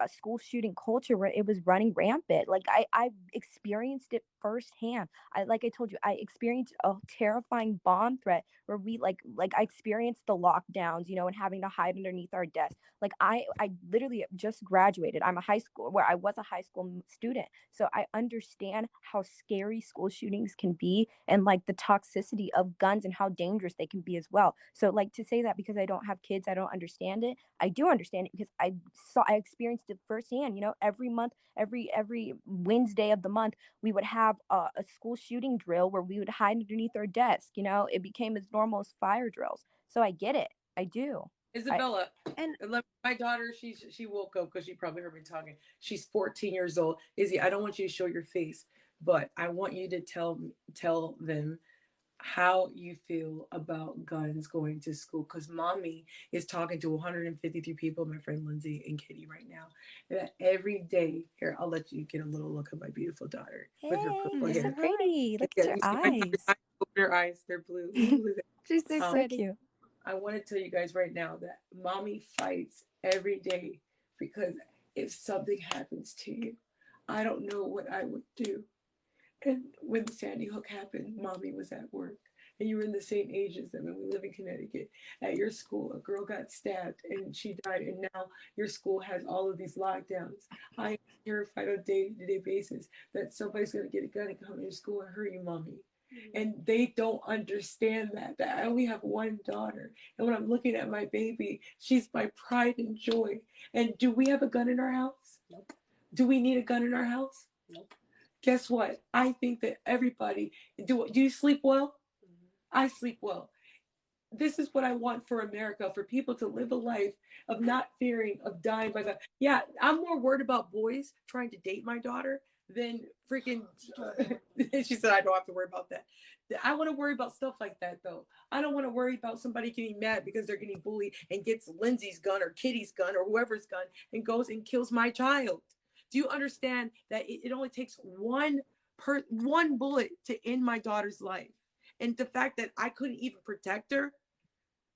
[SPEAKER 6] a school shooting culture where it was running rampant. Like I experienced it firsthand. I told you, I experienced a terrifying bomb threat where we I experienced the lockdowns, and having to hide underneath our desks. Like I literally just graduated. I was a high school student. So I understand how scary school shootings can be, and like the toxicity of guns and how dangerous they can be as well. So like, to say that because I don't have kids, I don't understand it. I do understand it because I experienced it firsthand. Every month, every Wednesday of the month, we would have a school shooting drill where we would hide underneath our desk. It became as normal as fire drills. So I get it. I do.
[SPEAKER 3] Isabella, and my daughter, she woke up because she probably heard me talking. She's 14 years old. Izzy, I don't want you to show your face, but I want you to tell them how you feel about guns going to school, because mommy is talking to 153 people, my friend Lindsay and Kitty right now, that every day. Here, I'll let you get a little look at my beautiful daughter.
[SPEAKER 6] With her purple hair. So pretty. Look at her eyes.
[SPEAKER 3] Her eyes, they're blue.
[SPEAKER 6] She's so cute.
[SPEAKER 3] I want to tell you guys right now that mommy fights every day, because if something happens to you, I don't know what I would do. And when Sandy Hook happened, mommy was at work, and you were in the same age as them, and we live in Connecticut. At your school, a girl got stabbed and she died, and now your school has all of these lockdowns. I am terrified on a day-to-day basis that somebody's going to get a gun and come to your school and hurt you, mommy. And they don't understand that I only have one daughter. And when I'm looking at my baby, she's my pride and joy. And do we have a gun in our house? Nope. Do we need a gun in our house? Nope. Guess what? I think that everybody, do you sleep well? Mm-hmm. I sleep well. This is what I want for America, for people to live a life of not fearing of dying by gun. Yeah, I'm more worried about boys trying to date my daughter than freaking she said I don't have to worry about that. I want to worry about stuff like that though. I don't want to worry about somebody getting mad because they're getting bullied and gets Lindsay's gun or Kitty's gun or whoever's gun and goes and kills my child. Do you understand that it only takes one bullet to end my daughter's life? And the fact that I couldn't even protect her,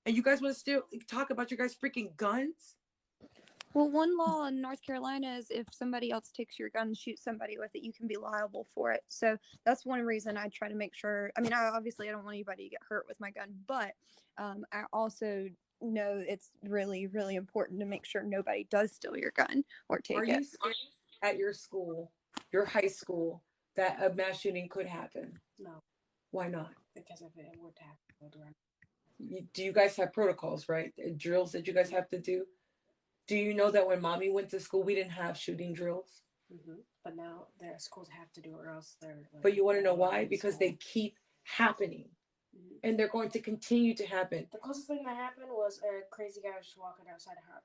[SPEAKER 3] and you guys want to still talk about your guys' freaking guns?
[SPEAKER 7] Well, one law in North Carolina is if somebody else takes your gun and shoots somebody with it, you can be liable for it. So that's one reason I try to make sure. I mean, I don't want anybody to get hurt with my gun, but I also know it's really, really important to make sure nobody does steal your gun or take it. Are you
[SPEAKER 3] scared at your school, your high school, that a mass shooting could happen?
[SPEAKER 8] No.
[SPEAKER 3] Why not?
[SPEAKER 8] Because if it would happen,
[SPEAKER 3] do you guys have protocols, right? Drills that you guys have to do? Do you know that when mommy went to school, we didn't have shooting drills?
[SPEAKER 8] But now their schools have to do it, or else they're.
[SPEAKER 3] But you want to know why? Because they keep happening. And they're going to continue to happen.
[SPEAKER 8] The closest thing that happened was a crazy guy was walking outside her.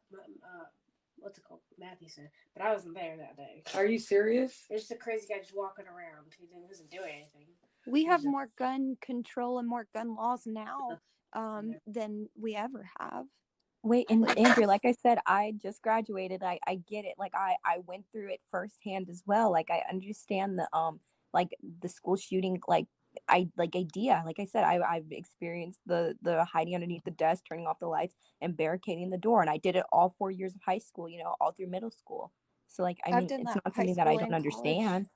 [SPEAKER 8] What's it called? Mathewson. But I wasn't there that day.
[SPEAKER 3] Are you serious?
[SPEAKER 8] There's just a crazy guy just walking around. He wasn't doing anything.
[SPEAKER 7] We have more gun control and more gun laws now than we ever have.
[SPEAKER 6] Wait, and Andrew, like I said, I just graduated. I get it. Like I went through it firsthand as well. Like I understand the school shooting idea. Like I said, I've experienced the hiding underneath the desk, turning off the lights, and barricading the door. And I did it all 4 years of high school, all through middle school. So like I mean, it's not something that I don't understand.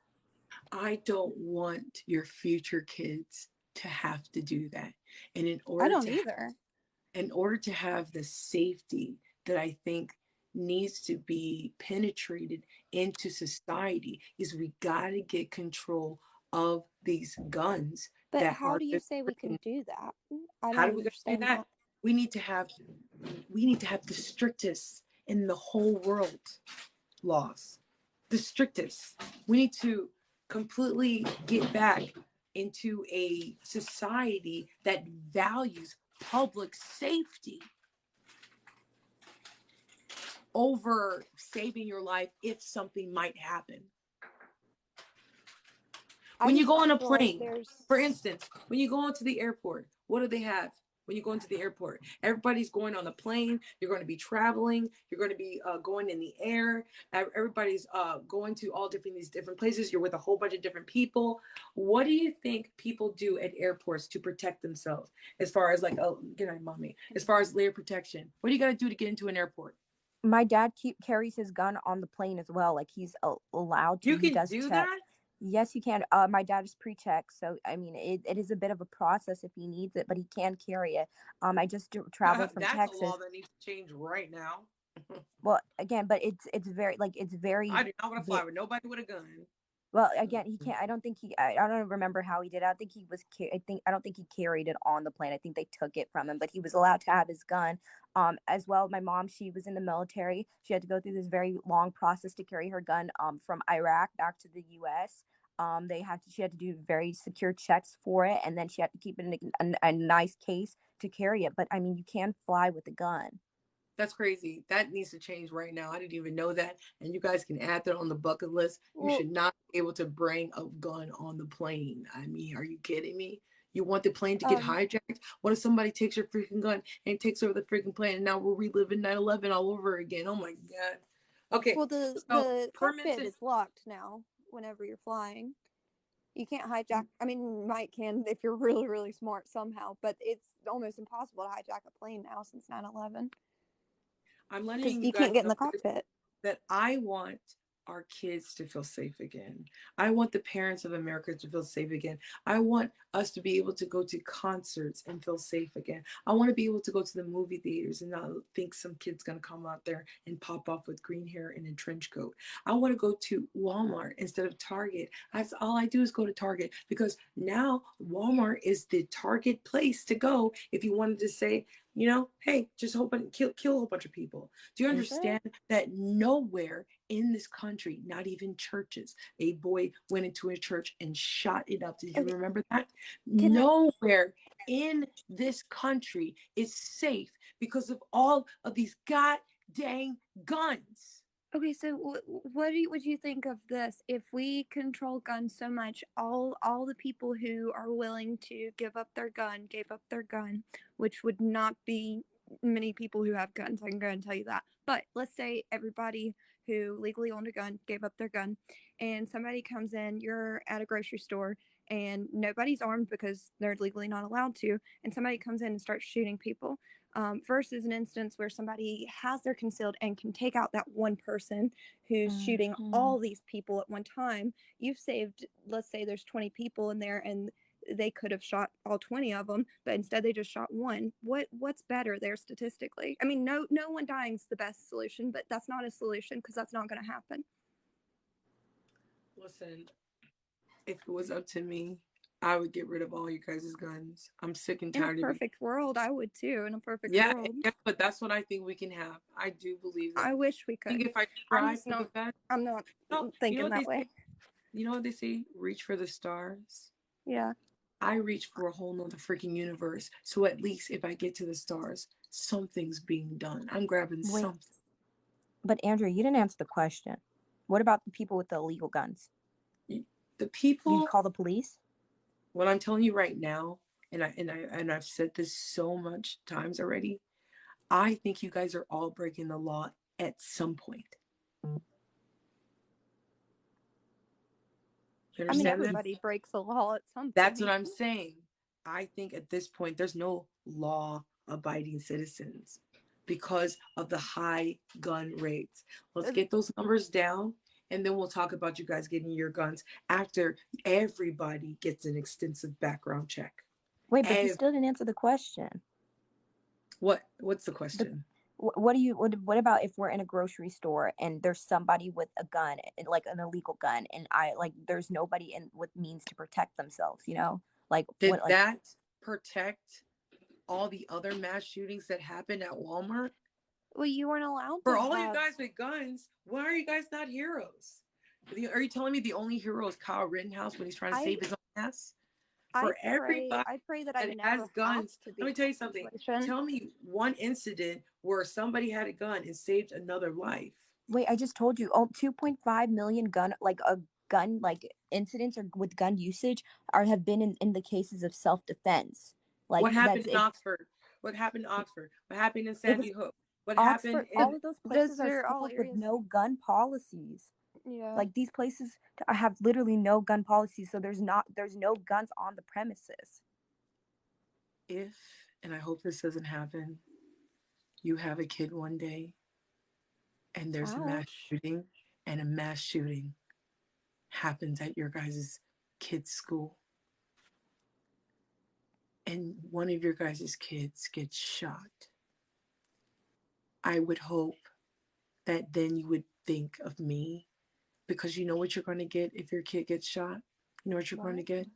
[SPEAKER 3] I don't want your future kids to have to do that. And in order
[SPEAKER 7] I don't either.
[SPEAKER 3] In order to have the safety that I think needs to be penetrated into society, is we got to get control of these guns.
[SPEAKER 7] But how do you say we can do that?
[SPEAKER 3] How do we do that? We need to have the strictest in the whole world laws. The strictest. We need to completely get back into a society that values public safety over saving your life if something might happen. When you go on a plane, for instance, when you go onto the airport, what do they have? When you go into the airport, everybody's going on the plane. You're going to be traveling. You're going to be going in the air. Everybody's going to all these different places. You're with a whole bunch of different people. What do you think people do at airports to protect themselves? As far as good night, mommy. As far as layer protection, what do you got to do to get into an airport?
[SPEAKER 6] My dad carries his gun on the plane as well. Like he's allowed to.
[SPEAKER 3] You can do that?
[SPEAKER 6] Yes, you can. My dad is pre-checked, so I mean, it is a bit of a process if he needs it, but he can carry it. I just traveled from Texas.
[SPEAKER 3] That's a law that needs to change right now.
[SPEAKER 6] Well, again, but it's very
[SPEAKER 3] I do not want to fly with nobody with a gun.
[SPEAKER 6] Well, again, he can't. I don't think I don't remember how he did. I don't think he was. I don't think he carried it on the plane. I think they took it from him, but he was allowed to have his gun. As well, my mom, she was in the military. She had to go through this very long process to carry her gun from Iraq back to the U.S. She had to do very secure checks for it, and then she had to keep it in a nice case to carry it. But I mean, you can fly with a gun.
[SPEAKER 3] That's crazy. That needs to change right now. I didn't even know that. And you guys can add that on the bucket list. You should not be able to bring a gun on the plane. I mean, are you kidding me? You want the plane to get hijacked? What if somebody takes your freaking gun and takes over the freaking plane, and now we're reliving 9/11 all over again? Oh my God. Okay.
[SPEAKER 7] Well, the cockpit is locked now whenever you're flying. You can't hijack. I mean, you might can if you're really, really smart somehow, but it's almost impossible to hijack a plane now since 9/11.
[SPEAKER 3] I'm letting
[SPEAKER 7] you can't get in the cockpit.
[SPEAKER 3] That I want our kids to feel safe again. I want the parents of America to feel safe again. I want us to be able to go to concerts and feel safe again. I want to be able to go to the movie theaters and not think some kid's going to come out there and pop off with green hair and a trench coat. I want to go to Walmart instead of Target. That's all I do is go to Target, because now Walmart is the target place to go if you wanted to say, hey, just kill a whole bunch of people. Do you understand that nowhere in this country, not even churches, a boy went into a church and shot it up? Did you remember that? Nowhere in this country is safe because of all of these goddamn guns.
[SPEAKER 7] Okay, so what would you think of this? If we control guns so much, all the people who are willing to give up their gun, gave up their gun, which would not be many people who have guns, I can go and tell you that. But let's say everybody who legally owned a gun gave up their gun, and somebody comes in, you're at a grocery store, and nobody's armed because they're legally not allowed to, and somebody comes in and starts shooting people. Versus an instance where somebody has their concealed and can take out that one person who's shooting all these people at one time. You've saved, let's say there's 20 people in there and they could have shot all 20 of them, but instead they just shot one. What's better there statistically? I mean, no one dying is the best solution, but that's not a solution because that's not going to happen.
[SPEAKER 3] Listen, if it was up to me, I would get rid of all you guys' guns. I'm sick and
[SPEAKER 7] In a
[SPEAKER 3] tired of it.
[SPEAKER 7] perfect world, I would too. In a perfect
[SPEAKER 3] Yeah,
[SPEAKER 7] world.
[SPEAKER 3] yeah, but that's what I think we can have. I do believe that.
[SPEAKER 7] I wish we
[SPEAKER 3] I
[SPEAKER 7] could.
[SPEAKER 3] think if I
[SPEAKER 7] I'm
[SPEAKER 3] tried
[SPEAKER 7] just
[SPEAKER 3] for the
[SPEAKER 7] not.
[SPEAKER 3] best,
[SPEAKER 7] I'm not
[SPEAKER 3] no, you know
[SPEAKER 7] thinking
[SPEAKER 3] what
[SPEAKER 7] that
[SPEAKER 3] they
[SPEAKER 7] way.
[SPEAKER 3] say? You know what they say? Reach for the stars.
[SPEAKER 7] Yeah.
[SPEAKER 3] I reach for a whole nother freaking universe. So at least if I get to the stars, something's being done. I'm grabbing
[SPEAKER 6] Wait,
[SPEAKER 3] something.
[SPEAKER 6] but Andrea, you didn't answer the question. What about the people with the illegal guns?
[SPEAKER 3] The people.
[SPEAKER 6] You'd call the police?
[SPEAKER 3] What I'm telling you right now, and I've said this so much times already. I think you guys are all breaking the law at some point. You understand
[SPEAKER 7] I mean,
[SPEAKER 3] that?
[SPEAKER 7] everybody breaks the law at some point.
[SPEAKER 3] That's what I'm saying. I think at this point, there's no law-abiding citizens because of the high gun rates. Let's get those numbers down, and then we'll talk about you guys getting your guns after everybody gets an extensive background check.
[SPEAKER 6] Wait, but you still didn't answer the question.
[SPEAKER 3] What's the question?
[SPEAKER 6] What about if we're in a grocery store and there's somebody with a gun, like an illegal gun, and there's nobody with means to protect themselves, like
[SPEAKER 3] did that protect all the other mass shootings that happened at Walmart?
[SPEAKER 7] Well, you weren't allowed
[SPEAKER 3] for all you guys with guns. Why are you guys not heroes? Are you telling me the only hero is Kyle Rittenhouse when he's trying to save his own ass? For everybody
[SPEAKER 7] I pray that I
[SPEAKER 3] has
[SPEAKER 7] never
[SPEAKER 3] guns,
[SPEAKER 7] have to be
[SPEAKER 3] let me tell you something. Tell me one incident where somebody had a gun and saved another life.
[SPEAKER 6] Wait, I just told you, 2.5 million gun incidents or with gun usage have been in the cases of self-defense. Like
[SPEAKER 3] what happened in Oxford? What happened in Oxford? What happened in Sandy Hook? What
[SPEAKER 6] Oxford,
[SPEAKER 3] happened in
[SPEAKER 6] all of those places are schools with no gun policies.
[SPEAKER 7] Yeah.
[SPEAKER 6] Like these places have literally no gun policies, so there's no guns on the premises.
[SPEAKER 3] If, and I hope this doesn't happen, you have a kid one day and there's a mass shooting, and a mass shooting happens at your guys' kid's school, and one of your guys' kids gets shot, I would hope that then you would think of me, because you know what you're going to get if your kid gets shot? You know what you're going to get?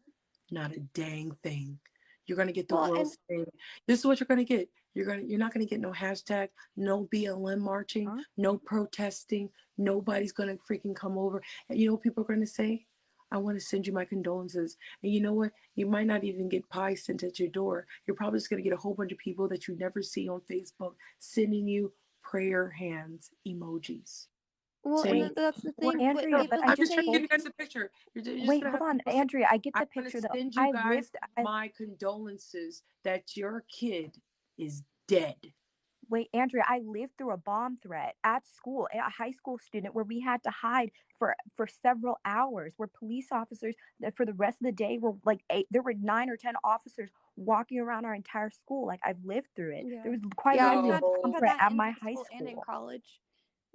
[SPEAKER 3] Not a dang thing. You're going to get the world saying, this is what you're going to get. You're not going to get no hashtag, no BLM marching, no protesting. Nobody's going to freaking come over. And you know what people are going to say? I want to send you my condolences. And you know what? You might not even get pie sent at your door. You're probably just going to get a whole bunch of people that you never see on Facebook sending you prayer hands emojis.
[SPEAKER 7] Well, and that's the thing.
[SPEAKER 6] Well, Andrea, but
[SPEAKER 3] I'm just trying to give you guys a picture.
[SPEAKER 6] Wait, hold on, Andrea. I get the picture.
[SPEAKER 3] Though. Send you guys my condolences that your kid is dead.
[SPEAKER 6] Wait, Andrea, I lived through a bomb threat at school, a high school student, where we had to hide for several hours, where police officers for the rest of the day were there were 9 or 10 officers walking around our entire school. Like, I've lived through it.
[SPEAKER 7] Yeah.
[SPEAKER 6] There was quite literally a bomb threat at my high school
[SPEAKER 7] and in college.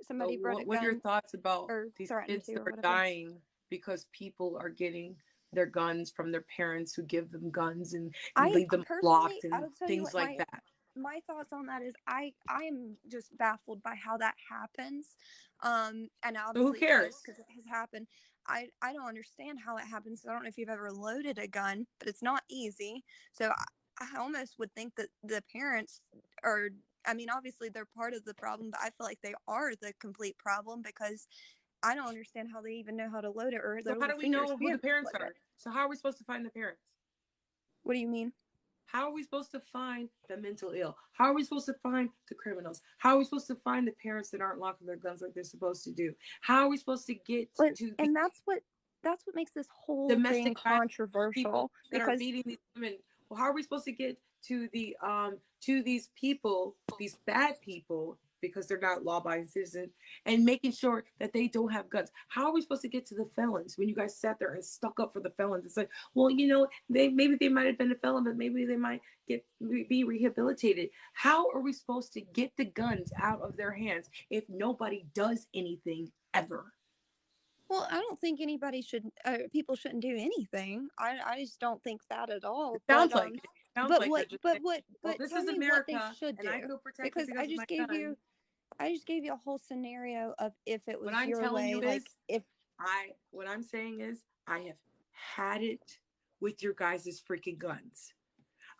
[SPEAKER 7] Somebody brought a gun.
[SPEAKER 3] What are your thoughts about these kids that are dying because people are getting their guns from their parents who give them guns and leave them locked and things like that?
[SPEAKER 7] My thoughts on that is I am just baffled by how that happens. And obviously
[SPEAKER 3] who cares?
[SPEAKER 7] Because it has happened. I don't understand how it happens. I don't know if you've ever loaded a gun, but it's not easy. So I almost would think that the parents are, I mean, obviously they're part of the problem, but I feel like they are the complete problem, because I don't understand how they even know how to load it, or
[SPEAKER 3] so how do we know who the parents are? So how are we supposed to find the parents?
[SPEAKER 7] What do you mean?
[SPEAKER 3] How are we supposed to find the mental ill? How are we supposed to find the criminals? How are we supposed to find the parents that aren't locking their guns like they're supposed to do? How are we supposed to get to?
[SPEAKER 7] And that's what makes this whole thing controversial,
[SPEAKER 3] that are beating these women. Well, how are we supposed to get to these people, these bad people, because they're not law-abiding citizens, and making sure that they don't have guns? How are we supposed to get to the felons when you guys sat there and stuck up for the felons and said, well, you know, they might have been a felon, but maybe they might be rehabilitated? How are we supposed to get the guns out of their hands if nobody does anything ever?
[SPEAKER 7] Well, I don't think anybody should. People shouldn't do anything. I just don't think that at all.
[SPEAKER 3] It sounds like it.
[SPEAKER 7] But
[SPEAKER 3] this
[SPEAKER 7] tell
[SPEAKER 3] is
[SPEAKER 7] me
[SPEAKER 3] America,
[SPEAKER 7] what they should do.
[SPEAKER 3] and I feel protected
[SPEAKER 7] because I just gave you a whole scenario of if it was your way.
[SPEAKER 3] What I'm saying is, I have had it with your guys' freaking guns.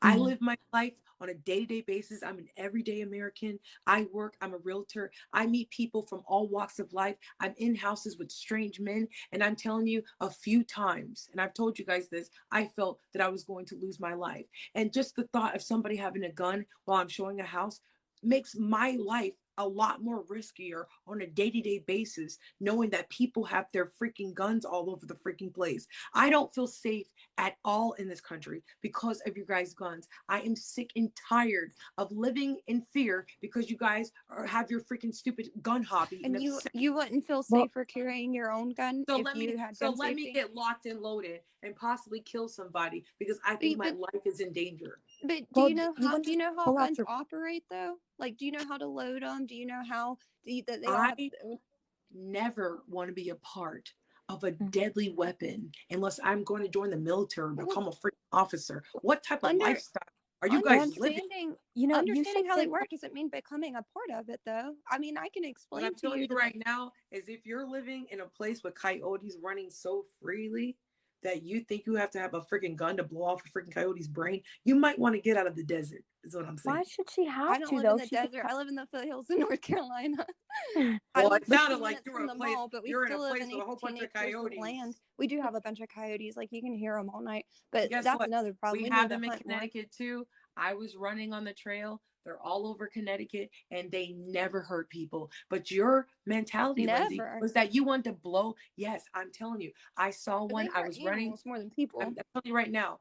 [SPEAKER 1] Mm-hmm.
[SPEAKER 3] I live my life on a day-to-day basis. I'm an everyday American. I work. I'm a realtor. I meet people from all walks of life. I'm in houses with strange men. And I'm telling you, a few times, and I've told you guys this, I felt that I was going to lose my life. And just the thought of somebody having a gun while I'm showing a house makes my life a lot more riskier on a day-to-day basis, knowing that people have their freaking guns all over the freaking place. I don't feel safe at all in this country because of you guys' guns. I am sick and tired of living in fear because you guys have your freaking stupid gun hobby.
[SPEAKER 6] And you wouldn't feel safer carrying your own gun if you had gun
[SPEAKER 3] let
[SPEAKER 6] safety?
[SPEAKER 3] me get locked and loaded and possibly kill somebody because I think my life is in danger.
[SPEAKER 6] But do you know how guns operate though? Like, do you know how to load them? Do you know how that they all have?
[SPEAKER 3] Never want to be a part of a deadly weapon unless I'm going to join the military or become a freaking officer. What type of lifestyle are you guys living?
[SPEAKER 6] Understanding how they work doesn't mean becoming a part of it, though. I mean, I can explain
[SPEAKER 3] what I'm telling you right now is if you're living in a place with coyotes running so freely that you think you have to have a freaking gun to blow off a freaking coyote's brain, you might want to get out of the desert, is what I'm saying.
[SPEAKER 9] Why should she have to,
[SPEAKER 6] I don't live in the desert. I live in the foothills in North Carolina.
[SPEAKER 3] Well, it sounded like you were
[SPEAKER 6] in the mall, but we still live in
[SPEAKER 3] with a whole bunch of coyotes.
[SPEAKER 6] Land. We do have a bunch of coyotes. Like, you can hear them all night. But
[SPEAKER 3] guess
[SPEAKER 6] that's
[SPEAKER 3] what?
[SPEAKER 6] another problem.
[SPEAKER 3] We have them in Connecticut, too. I was running on the trail. They're all over Connecticut, and they never hurt people. But your mentality, Lindsay, was that you want to blow. Yes, I'm telling you. I saw one. I was running
[SPEAKER 6] more than people.
[SPEAKER 3] I'm telling you right now.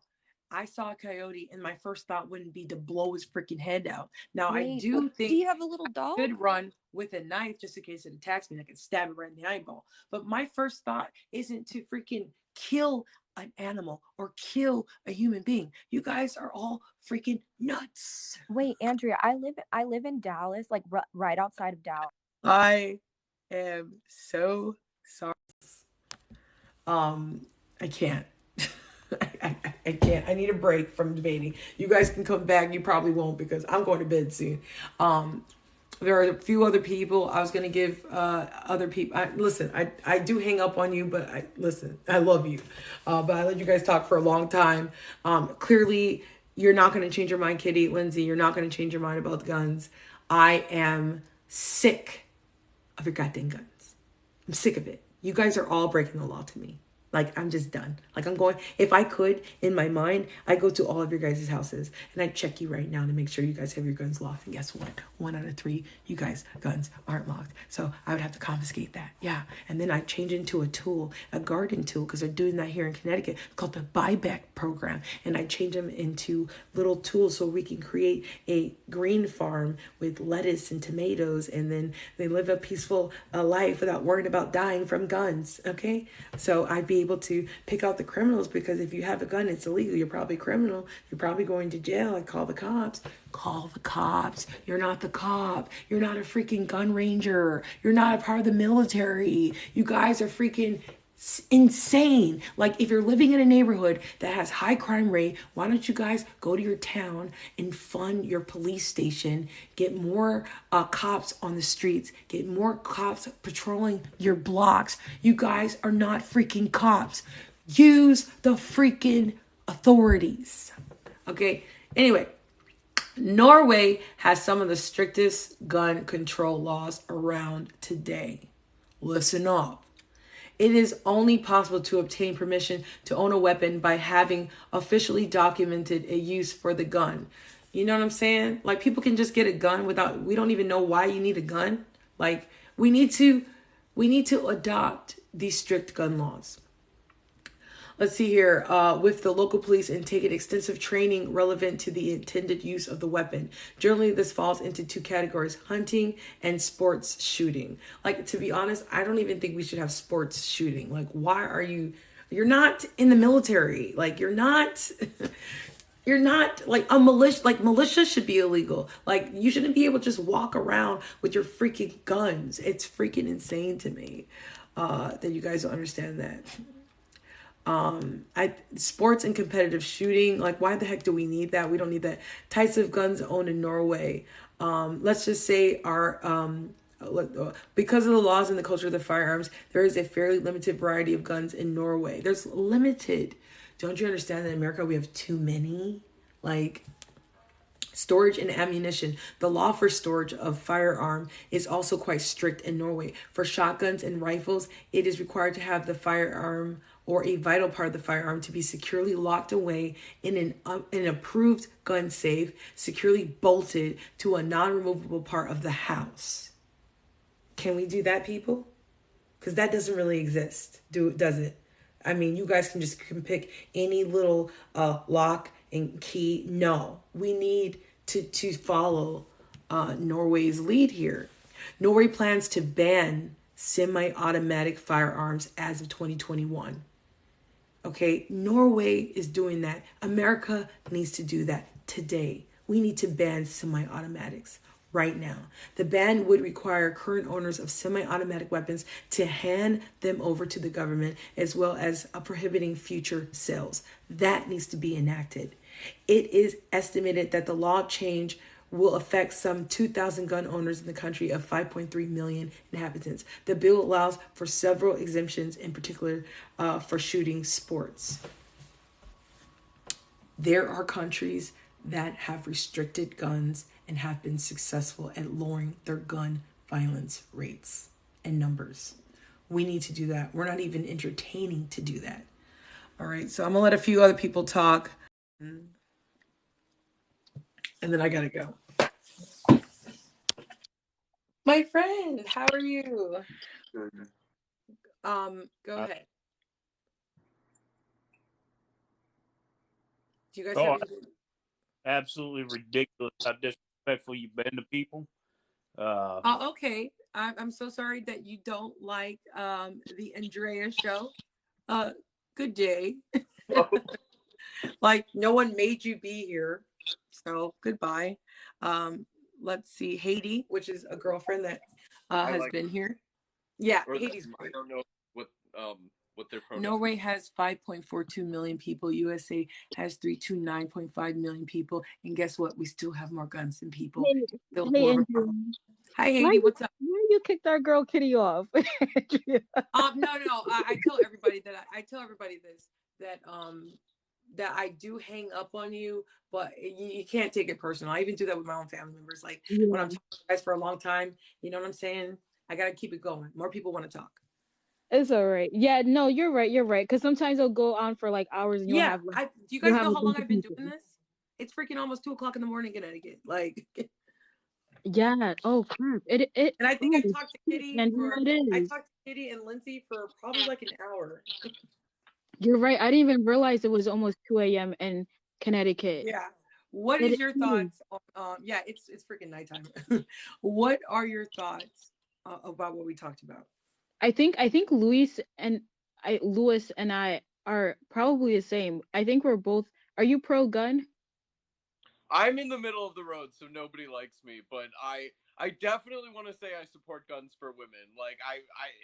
[SPEAKER 3] I saw a coyote, and my first thought wouldn't be to blow his freaking head out. Now, I do think
[SPEAKER 6] do you have a little dog?
[SPEAKER 3] I could run with a knife just in case it attacks me. I can stab it right in the eyeball. But my first thought isn't to freaking kill an animal or kill a human being. You guys are all freaking nuts.
[SPEAKER 9] Wait, Andrea, I live in Dallas, like right outside of Dallas.
[SPEAKER 3] I am so sorry. I can't. I can't. I need a break from debating. You guys can come back. You probably won't because I'm going to bed soon. There are a few other people I was going to give other people. I do hang up on you, but I love you. But I let you guys talk for a long time. Clearly, you're not going to change your mind, Kitty. Lindsay, you're not going to change your mind about guns. I am sick of your goddamn guns. I'm sick of it. You guys are all breaking the law to me. Like, I'm just done. Like, if I could, in my mind, I go to all of your guys' houses and I check you right now to make sure you guys have your guns locked. And guess what? 1 out of 3, you guys' guns aren't locked. So I would have to confiscate that. Yeah. And then I change into a tool, a garden tool, because they're doing that here in Connecticut, called the buyback program. And I change them into little tools so we can create a green farm with lettuce and tomatoes. And then they live a peaceful life without worrying about dying from guns. Okay. So I'd be able to pick out the criminals because if you have a gun, it's illegal. You're probably a criminal. You're probably going to jail. I call the cops. Call the cops. You're not the cop. You're not a freaking gun ranger. You're not a part of the military. You guys are freaking insane. Like, if you're living in a neighborhood that has high crime rate, why don't you guys go to your town and fund your police station, get more cops on the streets, get more cops patrolling your blocks. You guys are not freaking cops. Use the freaking authorities. Okay, anyway, Norway has some of the strictest gun control laws around today. Listen up. It is only possible to obtain permission to own a weapon by having officially documented a use for the gun. You know what I'm saying? Like, people can just get a gun we don't even know why you need a gun. Like, we need to adopt these strict gun laws. Let's see here, with the local police and taking extensive training relevant to the intended use of the weapon. Generally, this falls into 2 categories, hunting and sports shooting. Like, to be honest, I don't even think we should have sports shooting. Like, why are you're not in the military. Like, you're not like a militia. Like, militia should be illegal. Like, you shouldn't be able to just walk around with your freaking guns. It's freaking insane to me that you guys don't understand that. Sports and competitive shooting, like, why the heck do we need that? We don't need that. Types of guns owned in Norway. Let's just say our
[SPEAKER 1] because of the laws and the culture of the firearms, there is a fairly limited variety of guns in Norway. There's limited. Don't you understand that in America we have too many? Like, storage and ammunition. The law for storage of firearm is also quite strict in Norway. For shotguns and rifles, it is required to have the firearm or a vital part of the firearm to be securely locked away in an approved gun safe, securely bolted to a non-removable part of the house. Can we do that, people? Because that doesn't really exist, does it? I mean, you guys can pick any little lock and key. No, we need to follow Norway's lead here. Norway plans to ban semi-automatic firearms as of 2021. Okay, Norway is doing that. America needs to do that today. We need to ban semi-automatics right now. The ban would require current owners of semi-automatic weapons to hand them over to the government, as well as prohibiting future sales. That needs to be enacted. It is estimated that the law change will affect some 2,000 gun owners in the country of 5.3 million inhabitants. The bill allows for several exemptions, in particular for shooting sports. There are countries that have restricted guns and have been successful at lowering their gun violence rates and numbers. We need to do that. We're not even entertaining to do that. All right, so I'm gonna let a few other people talk, and then I gotta go. My friend, how are you? Go ahead. Do you guys have anything?
[SPEAKER 10] Absolutely ridiculous how disrespectful you've been to people.
[SPEAKER 1] Okay. I'm so sorry that you don't like the Andrea show. Good day. Like, no one made you be here, so goodbye. Let's see, Haiti, which is a girlfriend that has been here. Yeah, Haiti's great.
[SPEAKER 11] I don't know what their pronouns.
[SPEAKER 1] Norway has 5.42 million people. USA has 329.5 million people. And guess what? We still have more guns than people. Hi, Haiti. What's up?
[SPEAKER 12] Why you kicked our girl Kitty off?
[SPEAKER 1] No. I tell everybody that this that I do hang up on you, but you can't take it personal. I even do that with my own family members. Like, when I'm talking to you guys for a long time, you know what I'm saying? I gotta keep it going. More people want to talk.
[SPEAKER 12] It's all right. Yeah, no, you're right. Because sometimes it'll go on for like hours, and you'll have.
[SPEAKER 1] Do you guys know how long I've been doing this? It's freaking almost 2:00 in the morning in Connecticut. Like.
[SPEAKER 12] Yeah. Oh crap!
[SPEAKER 1] And I think I talked to Kitty. I talked to Kitty and Lindsay for probably like an hour.
[SPEAKER 12] You're right. I didn't even realize it was almost 2 a.m. in Connecticut.
[SPEAKER 1] Yeah. What is your thoughts? Yeah, it's freaking nighttime. What are your thoughts about what we talked about?
[SPEAKER 12] I think Lewis and I are probably the same. I think we're both. Are you pro gun?
[SPEAKER 11] I'm in the middle of the road, so nobody likes me, but I definitely want to say I support guns for women. Like,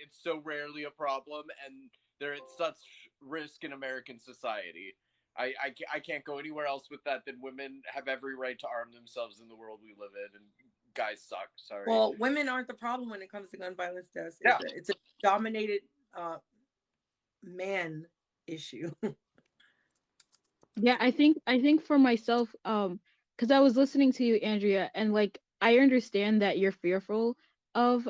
[SPEAKER 11] it's so rarely a problem, and they're at such risk in American society. I can't go anywhere else with that than women have every right to arm themselves in the world we live in, and guys suck. Sorry.
[SPEAKER 1] Well, women aren't the problem when it comes to gun violence deaths.
[SPEAKER 11] Yeah.
[SPEAKER 1] It's a dominated man issue.
[SPEAKER 12] Yeah, I think for myself, because I was listening to you, Andrea, and like I understand that you're fearful of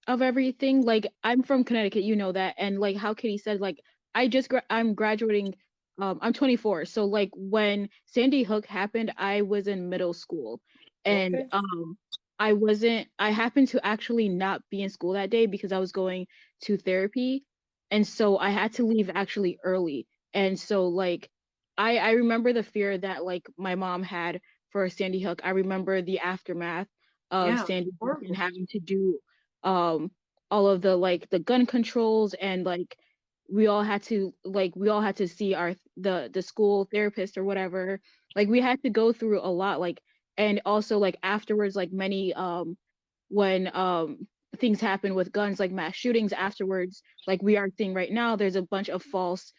[SPEAKER 12] everything. Like, I'm from Connecticut, you know that, and like how Kitty said, like I'm graduating. I'm 24, so like when Sandy Hook happened, I was in middle school, and I happened to actually not be in school that day because I was going to therapy, and so I had to leave actually early, and so like. I remember the fear that like my mom had for Sandy Hook. I remember the aftermath of Sandy Hook and having to do all of the like the gun controls, and like we all had to see the school therapist or whatever. Like, we had to go through a lot, like, and also like afterwards, like many when things happen with guns, like mass shootings afterwards, like we are seeing right now, there's a bunch of false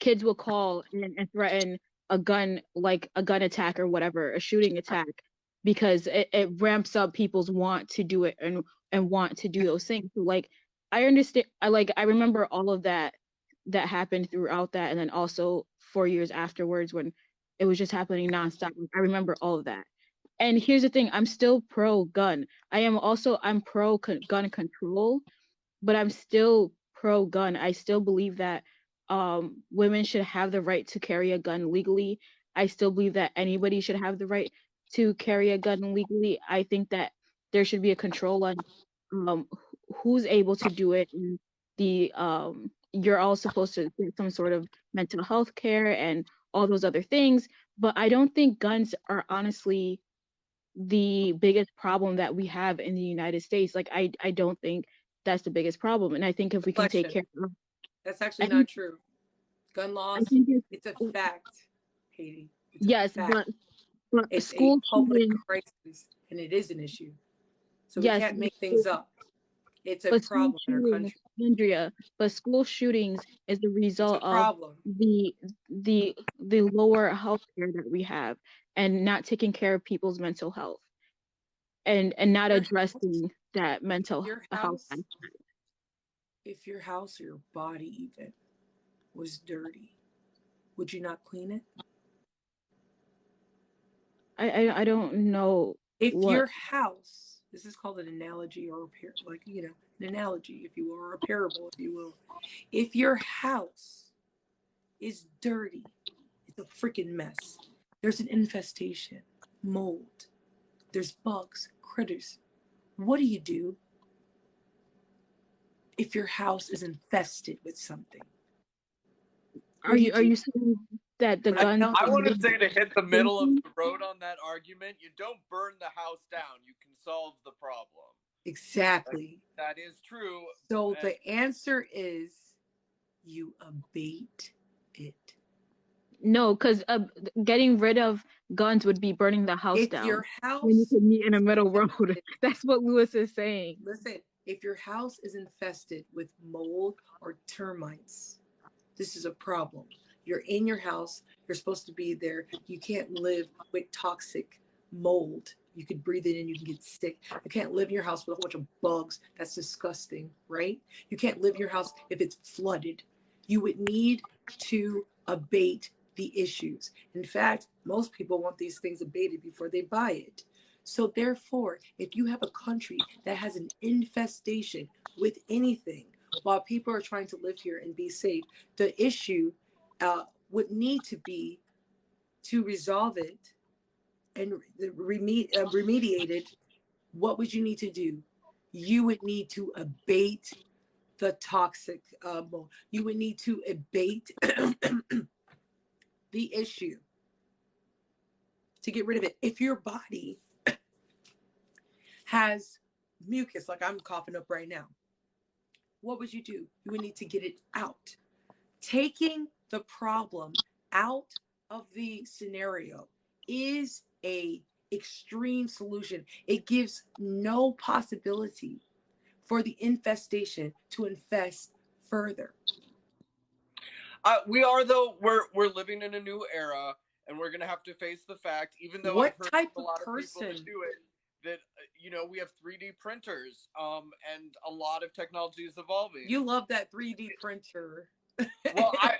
[SPEAKER 12] kids will call and threaten a gun, like a gun attack or whatever, a shooting attack. because it ramps up people's want to do it and want to do those things. So like I understand, I remember all of that happened throughout that, and then also 4 years afterwards when it was just happening nonstop. I remember all of that. And here's the thing, I'm still pro gun. I'm pro gun control, but I'm still pro gun. I still believe that women should have the right to carry a gun legally. I still believe that anybody should have the right to carry a gun legally. I think that there should be a control on um who's able to do it, and the you're all supposed to get some sort of mental health care and all those other things. But I don't think guns are honestly the biggest problem that we have in the United States. Like I don't think that's the biggest problem. And I think if we can take care of,
[SPEAKER 3] that's actually not true. Gun laws, it's a fact, Katie. It's
[SPEAKER 12] yes,
[SPEAKER 3] a fact.
[SPEAKER 12] but
[SPEAKER 3] it's
[SPEAKER 12] school
[SPEAKER 3] a public
[SPEAKER 12] shooting,
[SPEAKER 3] crisis, and it is an issue. So
[SPEAKER 12] yes,
[SPEAKER 3] we can't make things up. It's a problem in our country.
[SPEAKER 12] Andrea, but school shootings is the result of the lower health care that we have, and not taking care of people's mental health, and not addressing that mental health aspect.
[SPEAKER 3] If your house or your body even was dirty, would you not clean it?
[SPEAKER 12] I don't know.
[SPEAKER 3] If your house, this is called an analogy or an analogy, if you will, or a parable, if you will. If your house is dirty, it's a freaking mess. There's an infestation, mold, there's bugs, critters. What do? If your house is infested with something?
[SPEAKER 12] Are you saying that the gun?
[SPEAKER 11] I want to say, to hit the middle of the road on that argument, you don't burn the house down. You can solve the problem.
[SPEAKER 3] Exactly.
[SPEAKER 11] That is true.
[SPEAKER 3] So the answer is you abate it.
[SPEAKER 12] No, because getting rid of guns would be burning the house down.
[SPEAKER 3] Your house,
[SPEAKER 12] when you can meet in a middle road. That's what Lewis is saying.
[SPEAKER 3] Listen, if your house is infested with mold or termites, this is a problem. You're in your house. You're supposed to be there. You can't live with toxic mold. You could breathe it in, you can get sick. You can't live in your house with a whole bunch of bugs. That's disgusting, right? You can't live in your house if it's flooded. You would need to abate the issues. In fact, most people want these things abated before they buy it. So therefore, if you have a country that has an infestation with anything, while people are trying to live here and be safe, the issue would need to be to resolve it and remediate it. What would you need to do? You would need to abate the toxic mold. You would need to abate the issue to get rid of it. If your body has mucus, like I'm coughing up right now, what would you do? You would need to get it out. Taking the problem out of the scenario is a extreme solution. It gives no possibility for the infestation to infest further.
[SPEAKER 11] We are, though. We're living in a new era, and we're gonna have to face the fact, even though I've heard a lot of people that do it, that we have 3D printers, and a lot of technology is evolving.
[SPEAKER 3] You love that 3D printer.
[SPEAKER 11] Well, I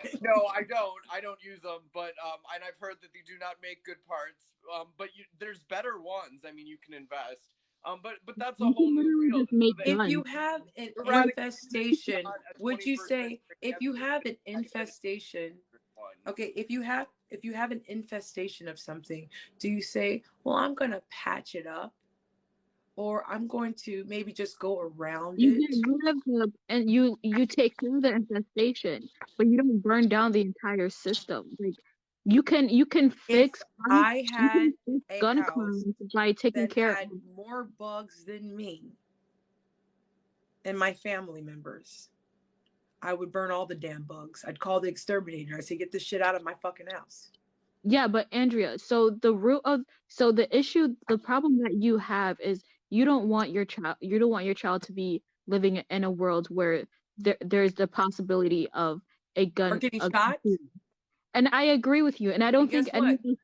[SPEAKER 11] don't use them, but and I've heard that they do not make good parts. But there's better ones. I mean, you can invest. But that's a whole new field.
[SPEAKER 3] If you have an infestation, would you say if you have an infestation? Okay, if you have an infestation of something, do you say, "Well, I'm going to patch it up," or I'm going to maybe just go around
[SPEAKER 12] you
[SPEAKER 3] it?
[SPEAKER 12] get rid of and you take care of the infestation, but you don't burn down the entire system. Like you can fix.
[SPEAKER 3] I had a
[SPEAKER 12] gun
[SPEAKER 3] house
[SPEAKER 12] crimes by taking
[SPEAKER 3] that
[SPEAKER 12] care
[SPEAKER 3] had
[SPEAKER 12] of
[SPEAKER 3] more bugs than me and my family members. I would burn all the damn bugs. I'd call the exterminator. I say, "Get this shit out of my fucking house."
[SPEAKER 12] Yeah, but Andrea, so the problem that you have is you don't want your child to be living in a world where there's the possibility of a gun
[SPEAKER 3] or getting shot.
[SPEAKER 12] And I agree with you, and I don't think anything.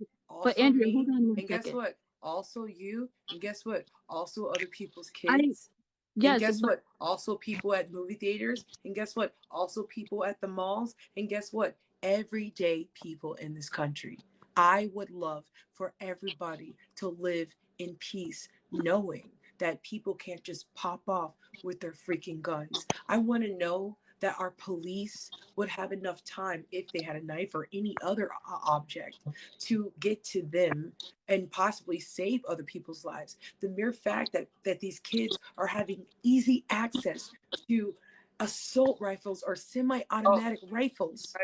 [SPEAKER 12] But Andrea, hold on one second.
[SPEAKER 3] Guess what? Also you, and guess what? Also other people's kids. And guess what? Also people at movie theaters. And guess what? Also people at the malls. And guess what? Everyday people in this country. I would love for everybody to live in peace, knowing that people can't just pop off with their freaking guns. I want to know that our police would have enough time, if they had a knife or any other object, to get to them and possibly save other people's lives. The mere fact that these kids are having easy access to assault rifles or semi-automatic rifles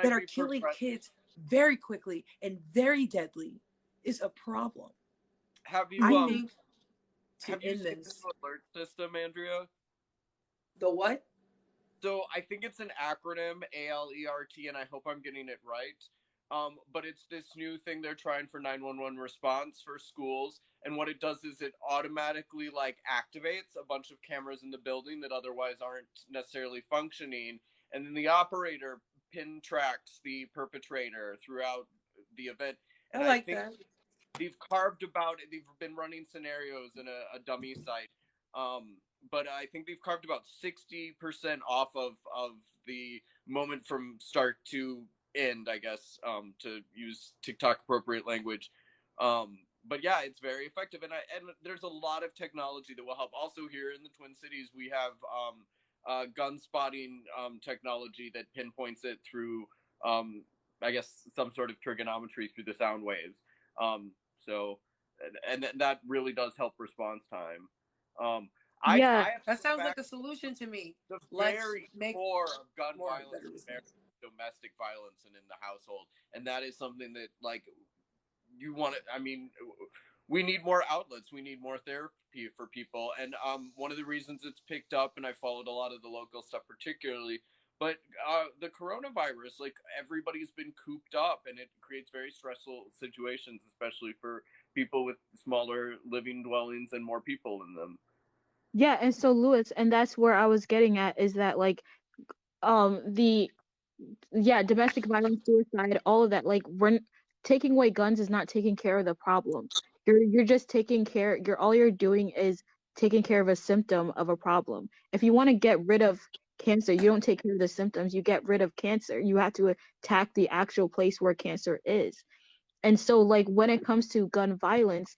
[SPEAKER 3] that are killing kids very quickly and very deadly is a problem.
[SPEAKER 11] Have you
[SPEAKER 3] I think
[SPEAKER 11] have you seen this alert system, Andrea?
[SPEAKER 3] The what?
[SPEAKER 11] So I think it's an acronym, ALERT, and I hope I'm getting it right. But it's this new thing they're trying for 911 response for schools, and what it does is it automatically like activates a bunch of cameras in the building that otherwise aren't necessarily functioning, and then the operator pin tracks the perpetrator throughout the event. And
[SPEAKER 3] I think
[SPEAKER 11] that. They've carved about it. They've been running scenarios in a dummy site. But I think they've carved about 60% off of the moment from start to end, I guess, to use TikTok appropriate language. But yeah, it's very effective, and there's a lot of technology that will help. Also, here in the Twin Cities, we have gun spotting technology that pinpoints it through, I guess, some sort of trigonometry through the sound waves. So, and that really does help response time.
[SPEAKER 3] That sounds like a solution to me.
[SPEAKER 11] The very core of gun violence and domestic violence and in the household, and that is something that like you want to. I mean, we need more outlets. We need more therapy for people, and one of the reasons it's picked up, and I followed a lot of the local stuff particularly. But the coronavirus, like everybody's been cooped up, and it creates very stressful situations, especially for people with smaller living dwellings and more people in them.
[SPEAKER 12] Yeah, and so Lewis, and that's where I was getting at, is that like domestic violence, suicide, all of that, like taking away guns is not taking care of the problem. You're just taking care, all you're doing is taking care of a symptom of a problem. If you want to get rid of cancer, you don't take care of the symptoms, you get rid of cancer. You have to attack the actual place where cancer is. And so like when it comes to gun violence,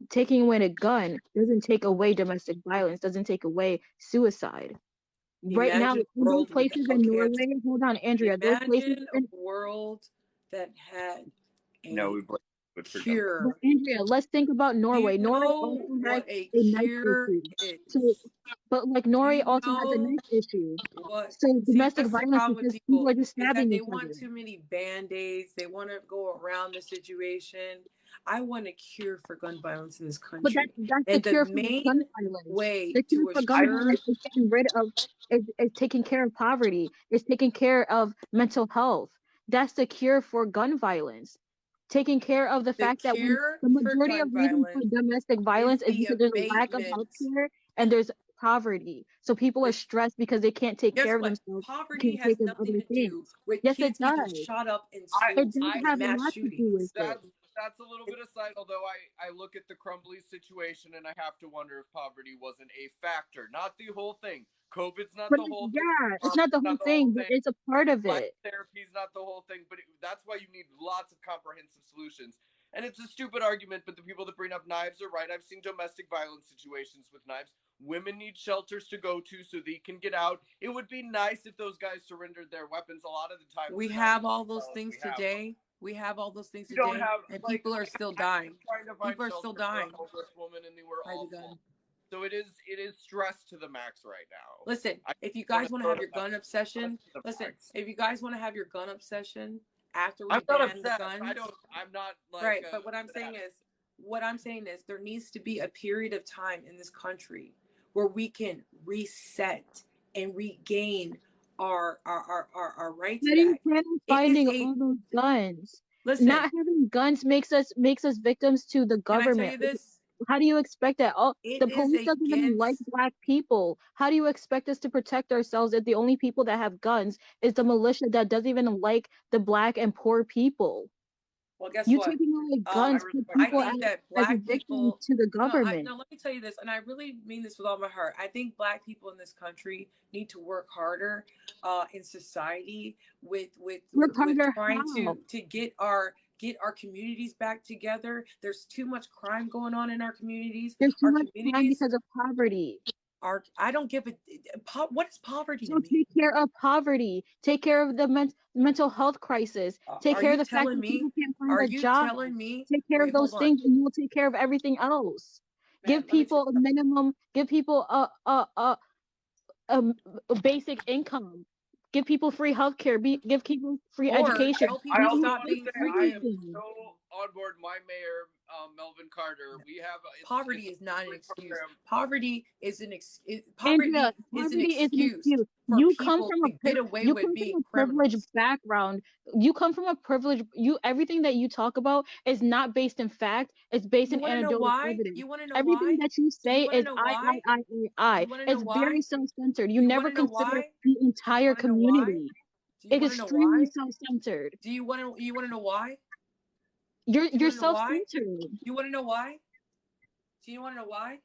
[SPEAKER 12] taking away a gun doesn't take away domestic violence, doesn't take away suicide. Right now, those places in Norway, hold on, Andrea, those places
[SPEAKER 3] in a world that had a
[SPEAKER 12] cure. But Andrea, let's think about Norway. Norway also has a knife issue. So, but like Norway also has a knife issue. So domestic violence because people are just stabbing each other.
[SPEAKER 3] They want too many band-aids. They want to go around the situation. I want a cure for gun violence in this country.
[SPEAKER 12] But that's the cure for gun violence. The cure for gun violence is getting rid of, is taking care of poverty, is taking care of mental health. That's the cure for gun violence. Taking care of the fact that when the majority of reasons for domestic violence is because there's a lack of health care and there's poverty. So people are stressed because they can't take care of themselves.
[SPEAKER 3] Poverty has nothing to do with kids getting shot up in schools.
[SPEAKER 12] It does have a lot to do with it.
[SPEAKER 11] That's a little bit aside, although I look at the Crumbly situation and I have to wonder if poverty wasn't a factor, not the whole thing. COVID's not the whole thing.
[SPEAKER 12] Yeah, it's not the whole thing, but it's a part of it.
[SPEAKER 11] Therapy's not the whole thing, but that's why you need lots of comprehensive solutions. And it's a stupid argument, but the people that bring up knives are right. I've seen domestic violence situations with knives. Women need shelters to go to so they can get out. It would be nice if those guys surrendered their weapons. A lot of the time,
[SPEAKER 3] we have all those things today. We have all those things today, and people are still dying. People are still dying.
[SPEAKER 11] Woman, and they were awful. So it is stressed to the max right now.
[SPEAKER 3] Listen, if you guys want to have your gun obsession, after we ban the guns,
[SPEAKER 11] I'm not like
[SPEAKER 3] right. But what I'm saying is, there needs to be a period of time in this country where we can reset and regain our rights back.
[SPEAKER 12] Finding all those guns. Listen, not having guns makes us victims to the government.
[SPEAKER 3] Can I tell you this?
[SPEAKER 12] How do you expect that? The police doesn't even like Black people. How do you expect us to protect ourselves if the only people that have guns is the militia that doesn't even like the Black and poor people?
[SPEAKER 3] Well, guess
[SPEAKER 12] You're
[SPEAKER 3] what?
[SPEAKER 12] taking away guns from
[SPEAKER 3] I
[SPEAKER 12] people
[SPEAKER 3] think that
[SPEAKER 12] as a
[SPEAKER 3] black
[SPEAKER 12] victim
[SPEAKER 3] people.
[SPEAKER 12] to the
[SPEAKER 3] No,
[SPEAKER 12] government.
[SPEAKER 3] let me tell you this, and I really mean this with all my heart. I think black people in this country need to work harder in society with
[SPEAKER 12] Work harder
[SPEAKER 3] trying
[SPEAKER 12] how?
[SPEAKER 3] to get our communities back together. There's too much crime going on in our communities.
[SPEAKER 12] There's too
[SPEAKER 3] Our
[SPEAKER 12] much crime
[SPEAKER 3] communities
[SPEAKER 12] because of poverty.
[SPEAKER 3] I don't give it. What is poverty
[SPEAKER 12] So
[SPEAKER 3] to me?
[SPEAKER 12] take care of poverty. Take care of the mental health crisis. Take
[SPEAKER 3] Are
[SPEAKER 12] care of
[SPEAKER 3] you
[SPEAKER 12] the fact
[SPEAKER 3] telling
[SPEAKER 12] that people
[SPEAKER 3] me?
[SPEAKER 12] can't find
[SPEAKER 3] Are
[SPEAKER 12] a
[SPEAKER 3] you
[SPEAKER 12] job.
[SPEAKER 3] telling me?
[SPEAKER 12] Take care of
[SPEAKER 3] Wait, hold
[SPEAKER 12] those
[SPEAKER 3] on.
[SPEAKER 12] things, and you will take care of everything else.
[SPEAKER 3] Man,
[SPEAKER 12] Give people a minimum. Give people a basic income. Give people free healthcare. Give people free education.
[SPEAKER 3] Tell
[SPEAKER 11] I
[SPEAKER 3] people
[SPEAKER 11] also
[SPEAKER 3] stop
[SPEAKER 11] want
[SPEAKER 3] being
[SPEAKER 11] to say I am
[SPEAKER 3] freaking.
[SPEAKER 11] so on board. My mayor, Melvin Carter. We have
[SPEAKER 3] poverty is not an excuse.
[SPEAKER 11] Program.
[SPEAKER 3] Poverty is an
[SPEAKER 12] Andrea,
[SPEAKER 3] poverty is an excuse for
[SPEAKER 12] you
[SPEAKER 3] people
[SPEAKER 12] come from
[SPEAKER 3] to get away with being
[SPEAKER 12] privileged
[SPEAKER 3] criminals.
[SPEAKER 12] background. You come from a privileged. Everything that you talk about is not based in fact. It's based
[SPEAKER 3] You
[SPEAKER 12] in
[SPEAKER 3] want to know
[SPEAKER 12] anecdotal
[SPEAKER 3] why?
[SPEAKER 12] evidence.
[SPEAKER 3] You want to know
[SPEAKER 12] Everything
[SPEAKER 3] why?
[SPEAKER 12] that you say
[SPEAKER 3] You want to
[SPEAKER 12] is
[SPEAKER 3] know
[SPEAKER 12] I,
[SPEAKER 3] why?
[SPEAKER 12] I, I.
[SPEAKER 3] You want to know
[SPEAKER 12] It's
[SPEAKER 3] why?
[SPEAKER 12] very self-centered. You
[SPEAKER 3] You
[SPEAKER 12] never
[SPEAKER 3] want to know
[SPEAKER 12] consider
[SPEAKER 3] why?
[SPEAKER 12] the entire
[SPEAKER 3] Want to know why?
[SPEAKER 12] community.
[SPEAKER 3] Do you
[SPEAKER 12] It's
[SPEAKER 3] want to know
[SPEAKER 12] extremely
[SPEAKER 3] why?
[SPEAKER 12] self-centered.
[SPEAKER 3] Do you want to know why?
[SPEAKER 12] You're
[SPEAKER 3] Do you want to know why?
[SPEAKER 12] self-centered.
[SPEAKER 3] You want to know why? Do you want to know why?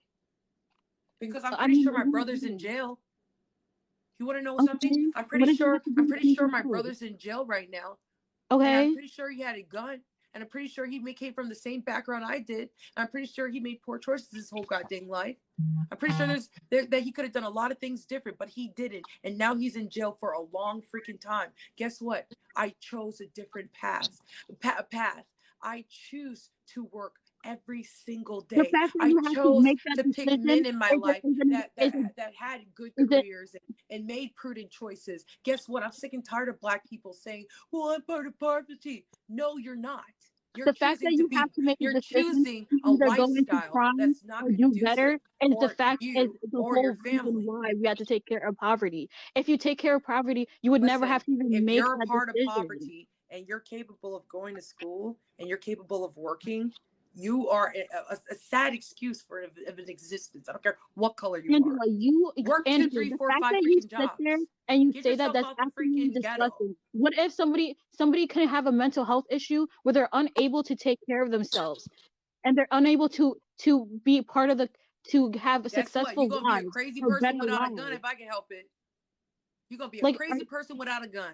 [SPEAKER 3] Because I'm
[SPEAKER 12] I
[SPEAKER 3] pretty
[SPEAKER 12] mean,
[SPEAKER 3] sure my brother's in jail. You want to know something?
[SPEAKER 12] okay.
[SPEAKER 3] I'm
[SPEAKER 12] What
[SPEAKER 3] pretty
[SPEAKER 12] does that
[SPEAKER 3] sure.
[SPEAKER 12] have to do
[SPEAKER 3] I'm
[SPEAKER 12] with
[SPEAKER 3] pretty sure my
[SPEAKER 12] anything else?
[SPEAKER 3] brother's in jail right now.
[SPEAKER 12] Okay.
[SPEAKER 3] And I'm pretty sure he had a gun. And I'm pretty sure he came from the same background I did. And I'm pretty sure he made poor choices his whole goddamn life. I'm pretty sure that he could have done a lot of things different, but he didn't. And now he's in jail for a long freaking time. Guess what? I chose a different path. I choose to work every single
[SPEAKER 12] The
[SPEAKER 3] day.
[SPEAKER 12] fact that
[SPEAKER 3] I
[SPEAKER 12] you have to
[SPEAKER 3] chose
[SPEAKER 12] make that
[SPEAKER 3] to pick
[SPEAKER 12] decision
[SPEAKER 3] men in my life
[SPEAKER 12] is
[SPEAKER 3] that had good
[SPEAKER 12] it
[SPEAKER 3] careers and made prudent choices. Guess what? I'm sick and tired of black people saying, "Well, I'm part of poverty." No, you're not. You're
[SPEAKER 12] the fact that
[SPEAKER 3] choosing to
[SPEAKER 12] you
[SPEAKER 3] be.
[SPEAKER 12] have to make a
[SPEAKER 3] You're
[SPEAKER 12] decision
[SPEAKER 3] choosing
[SPEAKER 12] to
[SPEAKER 3] a
[SPEAKER 12] either go into
[SPEAKER 3] lifestyle
[SPEAKER 12] crime
[SPEAKER 3] that's not
[SPEAKER 12] or do
[SPEAKER 3] conducive
[SPEAKER 12] better is the
[SPEAKER 3] for
[SPEAKER 12] fact is
[SPEAKER 3] you
[SPEAKER 12] the
[SPEAKER 3] or
[SPEAKER 12] whole
[SPEAKER 3] your
[SPEAKER 12] reason
[SPEAKER 3] family.
[SPEAKER 12] why we have to take care of poverty. If you take care of poverty, you would never
[SPEAKER 3] Listen,
[SPEAKER 12] have to even
[SPEAKER 3] if
[SPEAKER 12] make
[SPEAKER 3] you're a
[SPEAKER 12] that
[SPEAKER 3] part of
[SPEAKER 12] decision.
[SPEAKER 3] poverty and you're capable of going to school and you're capable of working, you are a sad excuse for of an existence. I don't care what color you
[SPEAKER 12] Angela,
[SPEAKER 3] are. Work 2,
[SPEAKER 12] Angela,
[SPEAKER 3] 3,
[SPEAKER 12] the
[SPEAKER 3] 4,
[SPEAKER 12] fact
[SPEAKER 3] 5
[SPEAKER 12] that you
[SPEAKER 3] freaking
[SPEAKER 12] sit there
[SPEAKER 3] jobs.
[SPEAKER 12] and you
[SPEAKER 3] Get
[SPEAKER 12] say that,
[SPEAKER 3] yourself
[SPEAKER 12] that's
[SPEAKER 3] out the
[SPEAKER 12] absolutely
[SPEAKER 3] freaking ghetto.
[SPEAKER 12] disgusting. What if somebody can have a mental health issue where they're unable to take care of themselves and they're unable to be part of to have
[SPEAKER 3] Guess what?
[SPEAKER 12] successful
[SPEAKER 3] You're gonna be a
[SPEAKER 12] lives
[SPEAKER 3] crazy
[SPEAKER 12] or
[SPEAKER 3] person
[SPEAKER 12] better
[SPEAKER 3] without a gun
[SPEAKER 12] lives?
[SPEAKER 3] if I can help it. You're gonna be a
[SPEAKER 12] Like,
[SPEAKER 3] crazy person without a gun.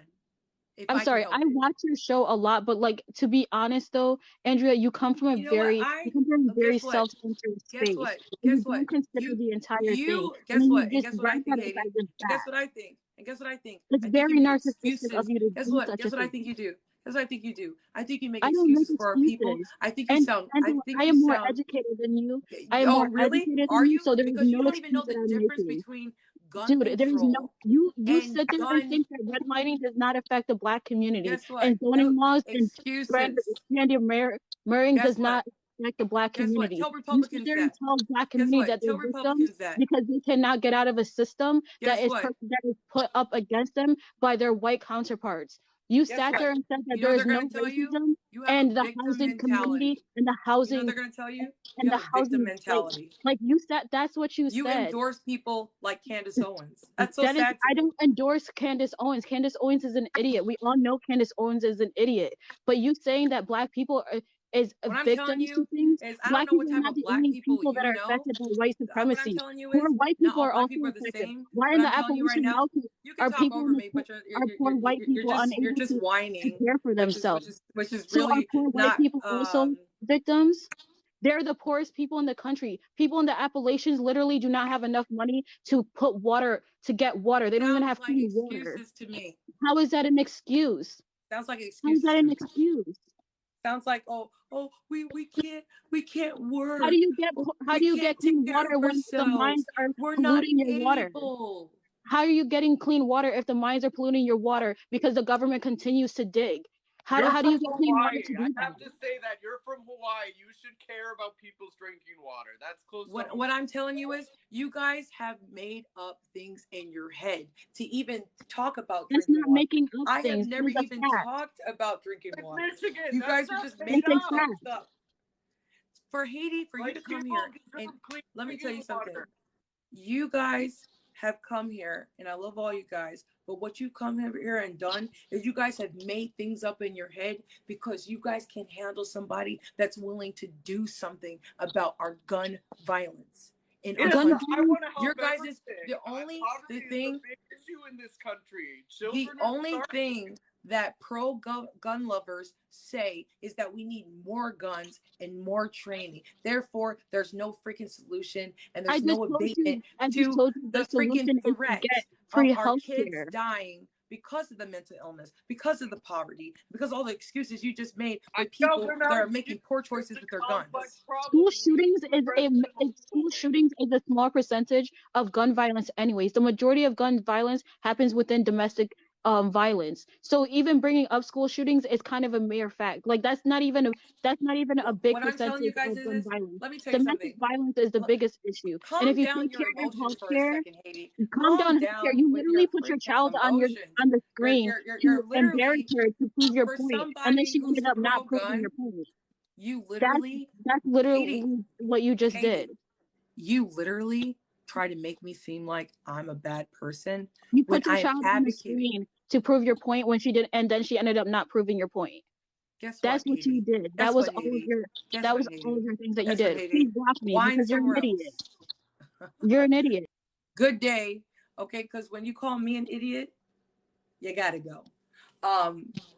[SPEAKER 12] I'm sorry, I watch your show a lot, but like, to be honest though, Andrea, you come from a very self-centered space.
[SPEAKER 3] Guess what?
[SPEAKER 12] And you
[SPEAKER 3] Guess what?
[SPEAKER 12] don't consider the entire thing.
[SPEAKER 3] Guess
[SPEAKER 12] And
[SPEAKER 3] what?
[SPEAKER 12] then
[SPEAKER 3] And
[SPEAKER 12] you just
[SPEAKER 3] guess what I
[SPEAKER 12] write
[SPEAKER 3] think,
[SPEAKER 12] that
[SPEAKER 3] Haiti?
[SPEAKER 12] as a
[SPEAKER 3] And guess
[SPEAKER 12] fact.
[SPEAKER 3] what I think? And guess what I think?
[SPEAKER 12] It's
[SPEAKER 3] I think
[SPEAKER 12] very
[SPEAKER 3] you make
[SPEAKER 12] narcissistic of
[SPEAKER 3] excuses.
[SPEAKER 12] you to
[SPEAKER 3] Guess
[SPEAKER 12] do
[SPEAKER 3] what?
[SPEAKER 12] such
[SPEAKER 3] Guess
[SPEAKER 12] a
[SPEAKER 3] what I
[SPEAKER 12] thing.
[SPEAKER 3] think you do? Guess what I think you do? I think you make
[SPEAKER 12] I don't make
[SPEAKER 3] excuses for our people.
[SPEAKER 12] excuses.
[SPEAKER 3] I think you sound. I think
[SPEAKER 12] I
[SPEAKER 3] you
[SPEAKER 12] am more
[SPEAKER 3] sound.
[SPEAKER 12] educated than you. I am
[SPEAKER 3] Oh,
[SPEAKER 12] more
[SPEAKER 3] really?
[SPEAKER 12] educated
[SPEAKER 3] Are
[SPEAKER 12] than you,
[SPEAKER 3] you?
[SPEAKER 12] so there is
[SPEAKER 3] Because you
[SPEAKER 12] no
[SPEAKER 3] don't even know
[SPEAKER 12] excuse that
[SPEAKER 3] the
[SPEAKER 12] I'm
[SPEAKER 3] difference
[SPEAKER 12] making.
[SPEAKER 3] between gun
[SPEAKER 12] Dude, there's no
[SPEAKER 3] control
[SPEAKER 12] you
[SPEAKER 3] and
[SPEAKER 12] sit there and
[SPEAKER 3] gun.
[SPEAKER 12] think that redlining does not affect the black community,
[SPEAKER 3] Guess what?
[SPEAKER 12] and zoning laws and
[SPEAKER 3] Excuses.
[SPEAKER 12] marrying
[SPEAKER 3] Guess
[SPEAKER 12] does
[SPEAKER 3] what?
[SPEAKER 12] not affect the black
[SPEAKER 3] Guess what?
[SPEAKER 12] community.
[SPEAKER 3] Tell
[SPEAKER 12] You sit
[SPEAKER 3] Republicans
[SPEAKER 12] there and
[SPEAKER 3] that.
[SPEAKER 12] tell black
[SPEAKER 3] Guess
[SPEAKER 12] community
[SPEAKER 3] what?
[SPEAKER 12] that they're
[SPEAKER 3] Tell
[SPEAKER 12] victims
[SPEAKER 3] Republicans that.
[SPEAKER 12] because they cannot get out of a system
[SPEAKER 3] Guess what?
[SPEAKER 12] that is put up against them by their white counterparts. You
[SPEAKER 3] Guess
[SPEAKER 12] sat
[SPEAKER 3] what?
[SPEAKER 12] there and said that
[SPEAKER 3] You know
[SPEAKER 12] there
[SPEAKER 3] what
[SPEAKER 12] is
[SPEAKER 3] they're
[SPEAKER 12] no
[SPEAKER 3] gonna tell you?
[SPEAKER 12] racism
[SPEAKER 3] You have a
[SPEAKER 12] and the
[SPEAKER 3] victim
[SPEAKER 12] housing community
[SPEAKER 3] mentality.
[SPEAKER 12] and the
[SPEAKER 3] You know what
[SPEAKER 12] housing
[SPEAKER 3] they're gonna tell you?
[SPEAKER 12] and
[SPEAKER 3] You
[SPEAKER 12] the
[SPEAKER 3] have a victim
[SPEAKER 12] housing
[SPEAKER 3] mentality.
[SPEAKER 12] like you said, that's what you
[SPEAKER 3] You
[SPEAKER 12] said.
[SPEAKER 3] endorse people like Candace Owens. That's so sad to
[SPEAKER 12] I
[SPEAKER 3] me.
[SPEAKER 12] don't endorse Candace Owens. Candace Owens is an idiot. We all know Candace Owens is an idiot. But you saying that black people is
[SPEAKER 3] What I'm telling
[SPEAKER 12] victims to
[SPEAKER 3] you
[SPEAKER 12] things,
[SPEAKER 3] is I don't
[SPEAKER 12] black
[SPEAKER 3] know what
[SPEAKER 12] people are
[SPEAKER 3] type
[SPEAKER 12] not
[SPEAKER 3] of
[SPEAKER 12] the
[SPEAKER 3] black
[SPEAKER 12] only
[SPEAKER 3] people
[SPEAKER 12] people that
[SPEAKER 3] you
[SPEAKER 12] are
[SPEAKER 3] know.
[SPEAKER 12] affected by white
[SPEAKER 3] What I'm
[SPEAKER 12] supremacy.
[SPEAKER 3] telling you
[SPEAKER 12] Poor
[SPEAKER 3] is
[SPEAKER 12] white
[SPEAKER 3] not
[SPEAKER 12] people
[SPEAKER 3] all
[SPEAKER 12] are
[SPEAKER 3] black
[SPEAKER 12] also
[SPEAKER 3] people are the
[SPEAKER 12] affected.
[SPEAKER 3] same.
[SPEAKER 12] Why
[SPEAKER 3] What
[SPEAKER 12] in
[SPEAKER 3] I'm
[SPEAKER 12] the
[SPEAKER 3] telling you right
[SPEAKER 12] Appalachian
[SPEAKER 3] now,
[SPEAKER 12] Mountains
[SPEAKER 3] you can
[SPEAKER 12] are
[SPEAKER 3] talk
[SPEAKER 12] people
[SPEAKER 3] over
[SPEAKER 12] in the
[SPEAKER 3] me, but
[SPEAKER 12] are poor white people
[SPEAKER 3] you're
[SPEAKER 12] unable
[SPEAKER 3] just
[SPEAKER 12] to
[SPEAKER 3] whining,
[SPEAKER 12] care for themselves?
[SPEAKER 3] which is
[SPEAKER 12] So are
[SPEAKER 3] really
[SPEAKER 12] poor white
[SPEAKER 3] not.
[SPEAKER 12] people also victims? They're the poorest people in the country. People in the Appalachians literally do not have enough money to get water. They don't even have clean water.
[SPEAKER 3] Excuses to me.
[SPEAKER 12] How is that an excuse?
[SPEAKER 3] Sounds like
[SPEAKER 12] How is
[SPEAKER 3] excuses
[SPEAKER 12] that
[SPEAKER 3] to
[SPEAKER 12] an
[SPEAKER 3] me.
[SPEAKER 12] excuse?
[SPEAKER 3] Sounds like we can't work.
[SPEAKER 12] How do you get clean water when the mines are polluting your water? How are you getting clean water if the mines are polluting your water because the government continues to dig? How do you get clean water to do that?
[SPEAKER 11] I have to say that you're from Hawaii. You should care about people's drinking water. That's close.
[SPEAKER 3] What I'm telling you is, you guys have made up things in your head to even talk about
[SPEAKER 12] That's
[SPEAKER 3] drinking
[SPEAKER 12] not
[SPEAKER 3] water.
[SPEAKER 12] making up
[SPEAKER 3] I
[SPEAKER 12] things.
[SPEAKER 3] have never
[SPEAKER 12] It's a
[SPEAKER 3] even
[SPEAKER 12] fact.
[SPEAKER 3] talked about drinking water.
[SPEAKER 11] Michigan,
[SPEAKER 3] You guys are just
[SPEAKER 12] It's
[SPEAKER 3] making
[SPEAKER 12] a
[SPEAKER 3] up
[SPEAKER 12] fact.
[SPEAKER 3] stuff. For Haiti, for you to come here, and let me tell you something. You guys have come here, and I love all you guys, but what you've come here and done is you guys have made things up in your head because you guys can't handle somebody that's willing to do something about our gun violence in our country.
[SPEAKER 11] I want to help
[SPEAKER 3] Your guys is
[SPEAKER 11] everything.
[SPEAKER 3] the only
[SPEAKER 11] Poverty
[SPEAKER 3] the thing
[SPEAKER 11] is a big issue in this country.
[SPEAKER 3] the
[SPEAKER 11] Children
[SPEAKER 3] only thing that pro-gun lovers say is that we need more guns and more training. Therefore, there's no freaking solution and there's no abatement to the freaking threat of our kids dying because of the mental illness, because of the poverty, because all the excuses you just made with people that are making poor choices with their guns.
[SPEAKER 12] School shootings is a small percentage of gun violence anyways. The majority of gun violence happens within domestic violence. So even bringing up school shootings is kind of a mere fact. Like that's not even a big
[SPEAKER 3] what
[SPEAKER 12] percentage
[SPEAKER 3] I'm telling you guys
[SPEAKER 12] of gun
[SPEAKER 3] is,
[SPEAKER 12] violence.
[SPEAKER 3] let me tell you
[SPEAKER 12] Domestic
[SPEAKER 3] something.
[SPEAKER 12] violence is the biggest issue. And if
[SPEAKER 3] Calm
[SPEAKER 12] you
[SPEAKER 3] down
[SPEAKER 12] take
[SPEAKER 3] your
[SPEAKER 12] care of
[SPEAKER 3] emotions for a
[SPEAKER 12] healthcare,
[SPEAKER 3] second, Haiti.
[SPEAKER 12] calm down
[SPEAKER 3] down
[SPEAKER 12] healthcare. You
[SPEAKER 3] with
[SPEAKER 12] literally
[SPEAKER 3] your
[SPEAKER 12] put your
[SPEAKER 3] freaking
[SPEAKER 12] child on
[SPEAKER 3] emotions.
[SPEAKER 12] the screen
[SPEAKER 3] You're
[SPEAKER 12] to embarrass
[SPEAKER 3] literally
[SPEAKER 12] her to prove your
[SPEAKER 3] for
[SPEAKER 12] point, and then
[SPEAKER 3] somebody
[SPEAKER 12] she
[SPEAKER 3] who's
[SPEAKER 12] ended up not proving
[SPEAKER 3] pro-gun.
[SPEAKER 12] your point.
[SPEAKER 3] You literally,
[SPEAKER 12] That's literally
[SPEAKER 3] Haiti,
[SPEAKER 12] what you just did.
[SPEAKER 3] You literally try to make me seem like I'm a bad person.
[SPEAKER 12] You
[SPEAKER 3] when
[SPEAKER 12] put your
[SPEAKER 3] I am
[SPEAKER 12] child on the screen to prove your point when she did, and then she ended up not proving your point. That's what you did. That was all of your things that you did. Please block me because you're an idiot. You're an idiot.
[SPEAKER 3] Good day. Okay, because when you call me an idiot, you gotta go.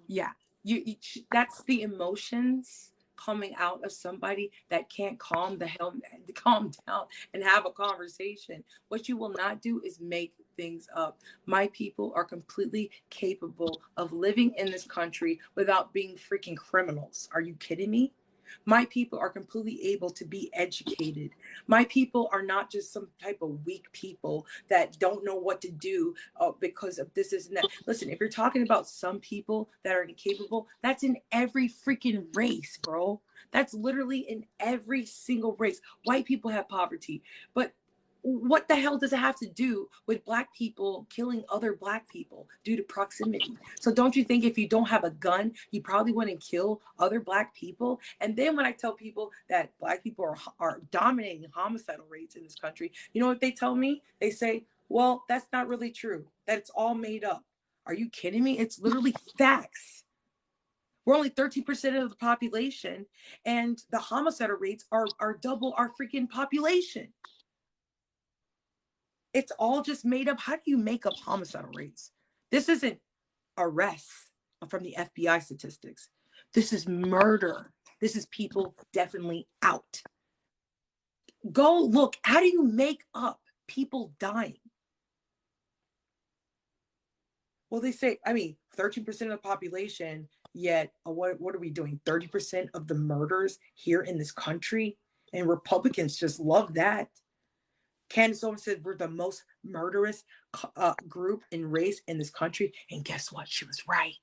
[SPEAKER 3] Yeah. You that's the emotions coming out of somebody that can't calm down and have a conversation. What you will not do is make things up. My people are completely capable of living in this country without being freaking criminals. Are you kidding me? My people are completely able to be educated. My people are not just some type of weak people that don't know what to do because of this and that. Listen, if you're talking about some people that are incapable, that's in every freaking race, bro. That's literally in every single race. White people have poverty, but what the hell does it have to do with black people killing other black people due to proximity? So don't you think if you don't have a gun, you probably wouldn't kill other black people? And then when I tell people that black people are dominating homicidal rates in this country, you know what they tell me? They say, well, that's not really true. That it's all made up. Are you kidding me? It's literally facts. We're only 13% of the population, and the homicidal rates are double our freaking population. It's all just made up. How do you make up homicidal rates? This isn't arrests from the FBI statistics. This is murder. This is people definitely out. Go look. How do you make up people dying? Well, they say, 13% of the population, yet what are we doing? 30% of the murders here in this country? And Republicans just love that. Candace Owens said we're the most murderous group in race in this country. And guess what? She was right.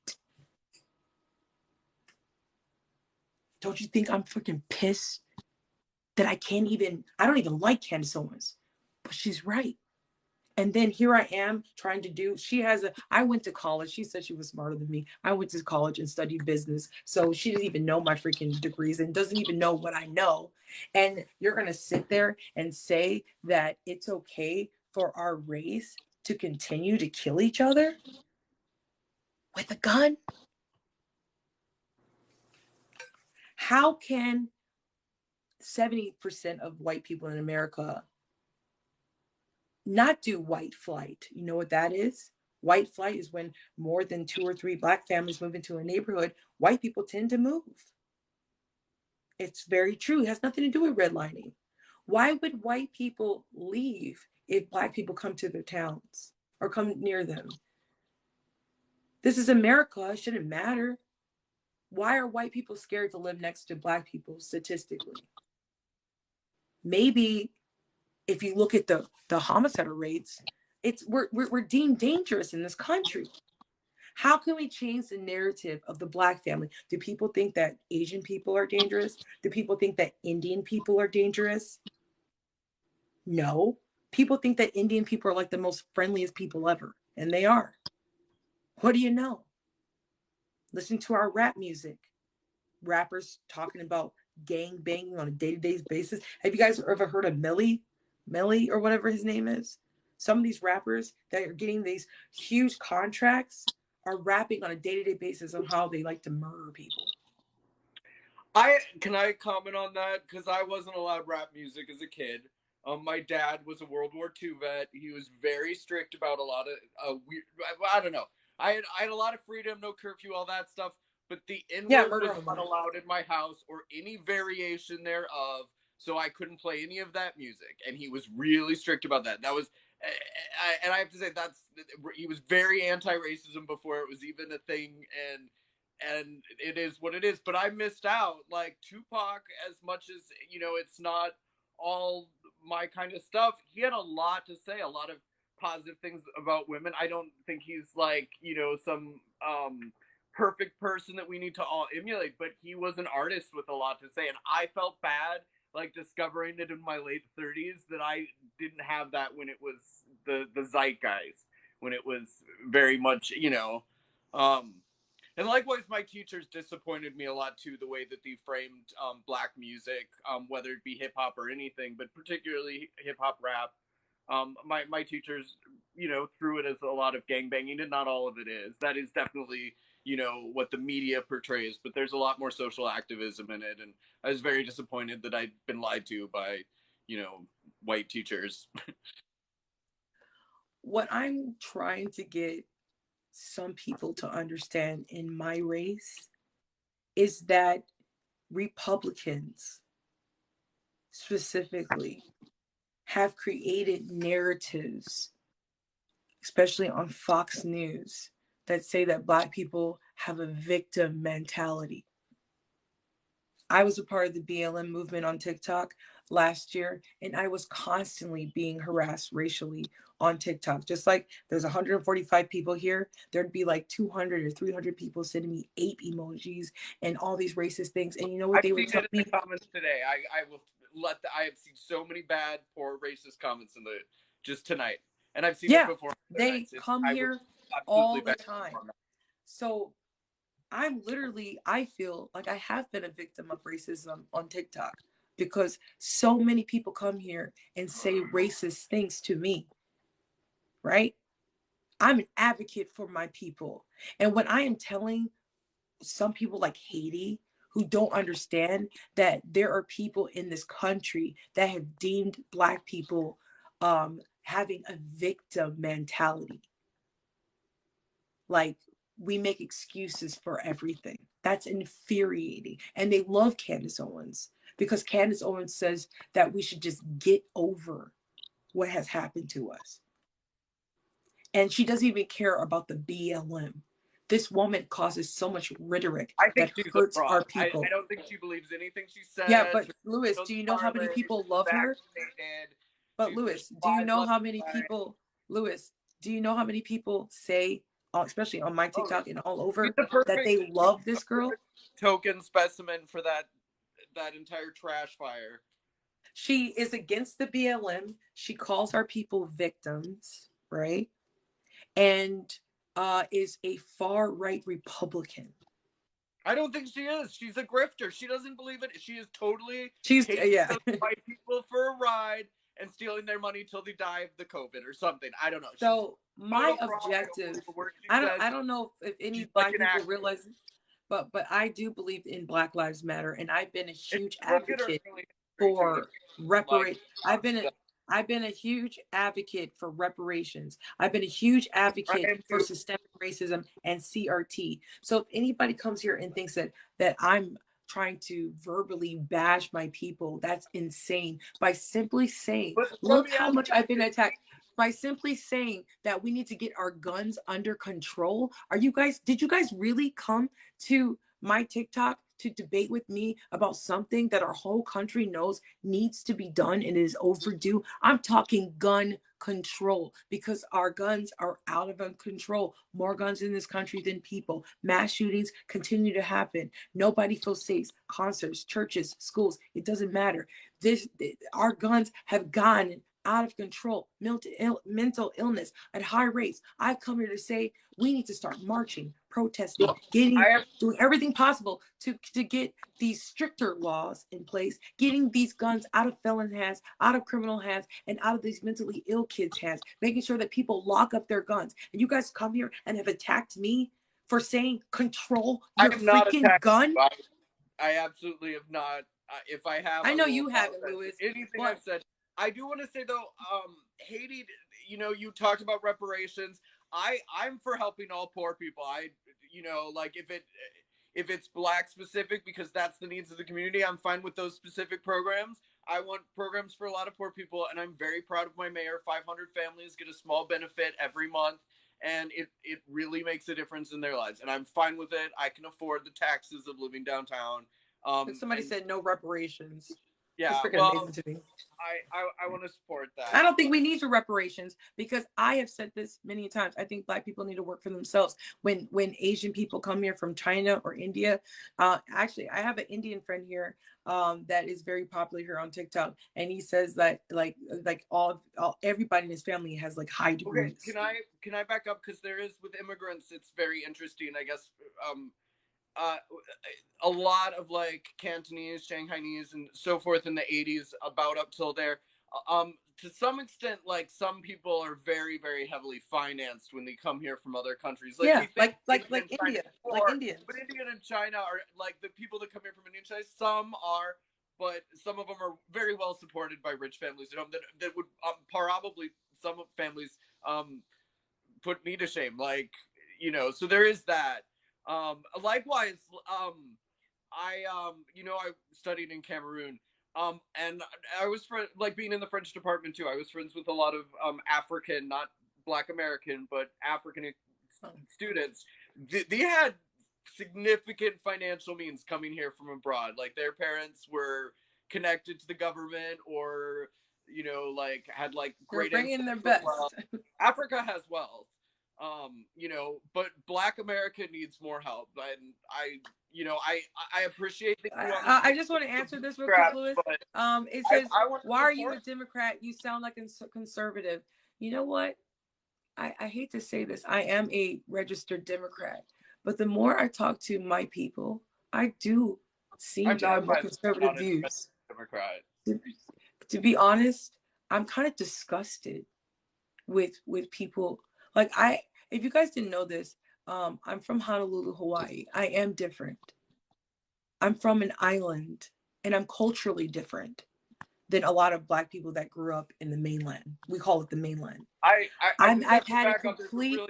[SPEAKER 3] Don't you think I'm freaking pissed that I don't even like Candace Owens, but she's right. And then here I am trying to do, I went to college. She said she was smarter than me. I went to college and studied business. So she doesn't even know my freaking degrees and doesn't even know what I know. And you're going to sit there and say that it's okay for our race to continue to kill each other with a gun? How can 70% of white people in America not do white flight? You know what that is? White flight is when more than 2 or 3 black families move into a neighborhood. White people tend to move. It's very true. It has nothing to do with redlining. Why would white people leave if black people come to their towns or come near them? This is America. It shouldn't matter. Why are white people scared to live next to black people statistically? Maybe if you look at the homicidal rates, we're deemed dangerous in this country. How can we change the narrative of the black family? Do people think that Asian people are dangerous? Do people think that Indian people are dangerous? No. People think that Indian people are like the most friendliest people ever, and they are. What do you know? Listen to our rap music. Rappers talking about gang banging on a day-to-day basis. Have you guys ever heard of Millie or whatever his name is? Some of these rappers that are getting these huge contracts are rapping on a day-to-day basis on how they like to murder people.
[SPEAKER 11] Can I comment on that? Because I wasn't allowed rap music as a kid. My dad was a World War II vet. He was very strict about a lot of weird. I don't know. I had a lot of freedom, no curfew, all that stuff. But the N-word was not allowed in my house or any variation thereof. So I couldn't play any of that music, and he was really strict about that. That was, and I have to say he was very anti-racism before it was even a thing, and it is what it is. But I missed out. Like Tupac, as much as it's not all my kind of stuff. He had a lot to say, a lot of positive things about women. I don't think he's like some perfect person that we need to all emulate, but he was an artist with a lot to say, and I felt bad like discovering it in my late 30s that I didn't have that when it was the zeitgeist, when it was very much and likewise, my teachers disappointed me a lot too, the way that they framed black music, whether it be hip hop or anything, but particularly hip hop rap. My teachers, threw it as a lot of gangbanging, and not all of it is. That is definitely, what the media portrays, but there's a lot more social activism in it, and I was very disappointed that I'd been lied to by, white teachers.
[SPEAKER 3] What I'm trying to get some people to understand in my race is that Republicans specifically have created narratives, especially on Fox News, that say that Black people have a victim mentality. I was a part of the BLM movement on TikTok last year, and I was constantly being harassed racially on TikTok. Just like there's 145 people here, there'd be like 200 or 300 people sending me ape emojis and all these racist things. And you know what they would tell me?
[SPEAKER 11] In the comments today, I have seen so many bad, poor, racist comments just tonight, and I've seen it before.
[SPEAKER 3] They come here all the time. So I feel like I have been a victim of racism on TikTok because so many people come here and say racist things to me, right? I'm an advocate for my people. And when I am telling some people like Haiti who don't understand that there are people in this country that have deemed Black people having a victim mentality. Like, we make excuses for everything. That's infuriating. And they love Candace Owens because Candace Owens says that we should just get over what has happened to us. And she doesn't even care about the BLM. This woman causes so much rhetoric that hurts our people.
[SPEAKER 11] I don't think she believes anything she says.
[SPEAKER 3] Yeah, but Lewis, do you know how many people love her? But Lewis, do you know how many people, say, especially on my TikTok and all over, that they love this girl?
[SPEAKER 11] Token specimen for that entire trash fire.
[SPEAKER 3] She is against the BLM. She calls our people victims, right? And is a far-right Republican.
[SPEAKER 11] I don't think she is. She's a grifter. She doesn't believe it. She is totally
[SPEAKER 3] taking
[SPEAKER 11] white people for a ride and stealing their money till they die of the COVID or something. I don't know.
[SPEAKER 3] So my objective, I don't know if any Black people realize, but I do believe in Black Lives Matter, and I've been a huge advocate for reparations. I've been a huge advocate for reparations. I've been a huge advocate for systemic racism and CRT. So if anybody comes here and thinks that I'm trying to verbally bash my people, that's insane. By simply saying, look how much I've been attacked. By simply saying that we need to get our guns under control. Did you guys really come to my TikTok to debate with me about something that our whole country knows needs to be done and is overdue? I'm talking gun control because our guns are out of control. More guns in this country than people. Mass shootings continue to happen. Nobody feels safe. Concerts, churches, schools, it doesn't matter. Our guns have gone out of control. Mental illness at high rates. I've come here to say we need to start marching, protesting, doing everything possible to get these stricter laws in place, getting these guns out of felon hands, out of criminal hands, and out of these mentally ill kids' hands, making sure that people lock up their guns. And you guys come here and have attacked me for saying control your freaking gun.
[SPEAKER 11] I absolutely have not. If I have,
[SPEAKER 3] I know you haven't, Louis.
[SPEAKER 11] Anything I've said. I do want to say though, Haiti, you know, you talked about reparations. I'm for helping all poor people. Like if it's Black specific, because that's the needs of the community, I'm fine with those specific programs. I want programs for a lot of poor people, and I'm very proud of my mayor. 500 families get a small benefit every month, and it really makes a difference in their lives. And I'm fine with it. I can afford the taxes of living downtown.
[SPEAKER 3] Somebody said no reparations.
[SPEAKER 11] Yeah,
[SPEAKER 3] it's freaking amazing to me.
[SPEAKER 11] I want to support that.
[SPEAKER 3] I don't think we need your reparations, because I have said this many times. I think Black people need to work for themselves. When Asian people come here from China or India, actually, I have an Indian friend here that is very popular here on TikTok, and he says that like all everybody in his family has like high degrees.
[SPEAKER 11] Okay, can I back up, because there is with immigrants, it's very interesting. I guess a lot of like Cantonese, Shanghainese, and so forth in the 80s, about up till there. To some extent, like some people are very, very heavily financed when they come here from other countries. Like,
[SPEAKER 3] yeah, like India, like Indians.
[SPEAKER 11] But India and China are like the people that come here from India and China. Some are, but some of them are very well supported by rich families. You know, that would probably some families put me to shame. Like, you know, so there is that. Likewise, I studied in Cameroon, and I was like being in the French department too. I was friends with a lot of African, not Black American, but African students. They had significant financial means coming here from abroad. Like their parents were connected to the government, or like had like great.
[SPEAKER 3] They're bringing their best.
[SPEAKER 11] Africa has wealth. But Black America needs more help, and I appreciate that.
[SPEAKER 3] I just want to answer this real quick, Louis. It says, "Why are you a Democrat? You sound like a conservative." You know what? I hate to say this. I am a registered Democrat, but the more I talk to my people, I do seem to have more conservative views.
[SPEAKER 11] Democrat.
[SPEAKER 3] To be honest, I'm kind of disgusted with people. Like if you guys didn't know this, I'm from Honolulu, Hawaii. I am different. I'm from an island, and I'm culturally different than a lot of Black people that grew up in the mainland. We call it the mainland. I've had a complete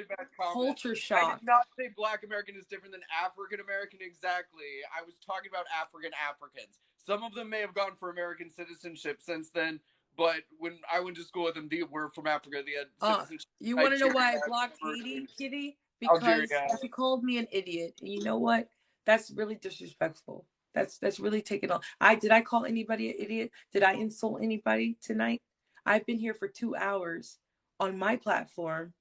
[SPEAKER 3] culture shock.
[SPEAKER 11] I did not say Black American is different than African American exactly. I was talking about African Africans. Some of them may have gone for American citizenship since then, but when I went to school with them, they were from Africa. They had citizenship.
[SPEAKER 3] You want to know why I blocked Haiti, Kitty? Because she called me an idiot. And you know what? That's really disrespectful. That's really taken on. Did I call anybody an idiot? Did I insult anybody tonight? I've been here for 2 hours on my platform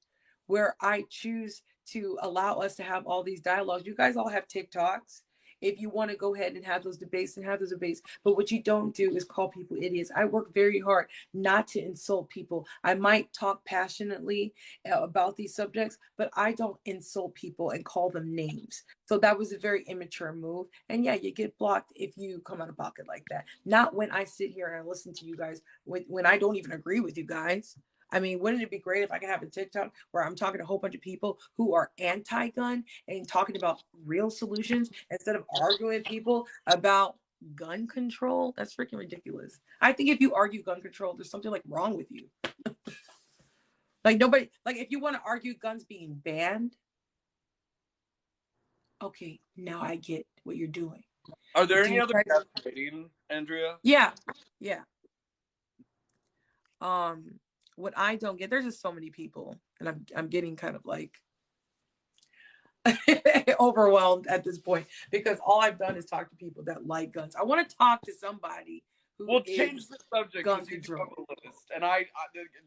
[SPEAKER 3] where I choose to allow us to have all these dialogues. You guys all have TikToks. If you want to go ahead and have those debates, and have those debates. But what you don't do is call people idiots. I work very hard not to insult people. I might talk passionately about these subjects, but I don't insult people and call them names. So that was a very immature move. And yeah, you get blocked if you come out of pocket like that. Not when I sit here and I listen to you guys, when I don't even agree with you guys. I mean, wouldn't it be great if I could have a TikTok where I'm talking to a whole bunch of people who are anti-gun and talking about real solutions instead of arguing with people about gun control? That's freaking ridiculous. I think if you argue gun control, there's something like wrong with you. Like nobody, like if you want to argue guns being banned, okay, now I get what you're doing.
[SPEAKER 11] Are there any other writing, Andrea?
[SPEAKER 3] Yeah. What I don't get, there's just so many people, and I'm getting kind of like overwhelmed at this point, because all I've done is talk to people that like guns. I want to talk to somebody who
[SPEAKER 11] will change the subject.
[SPEAKER 3] Gun control.
[SPEAKER 11] List. And I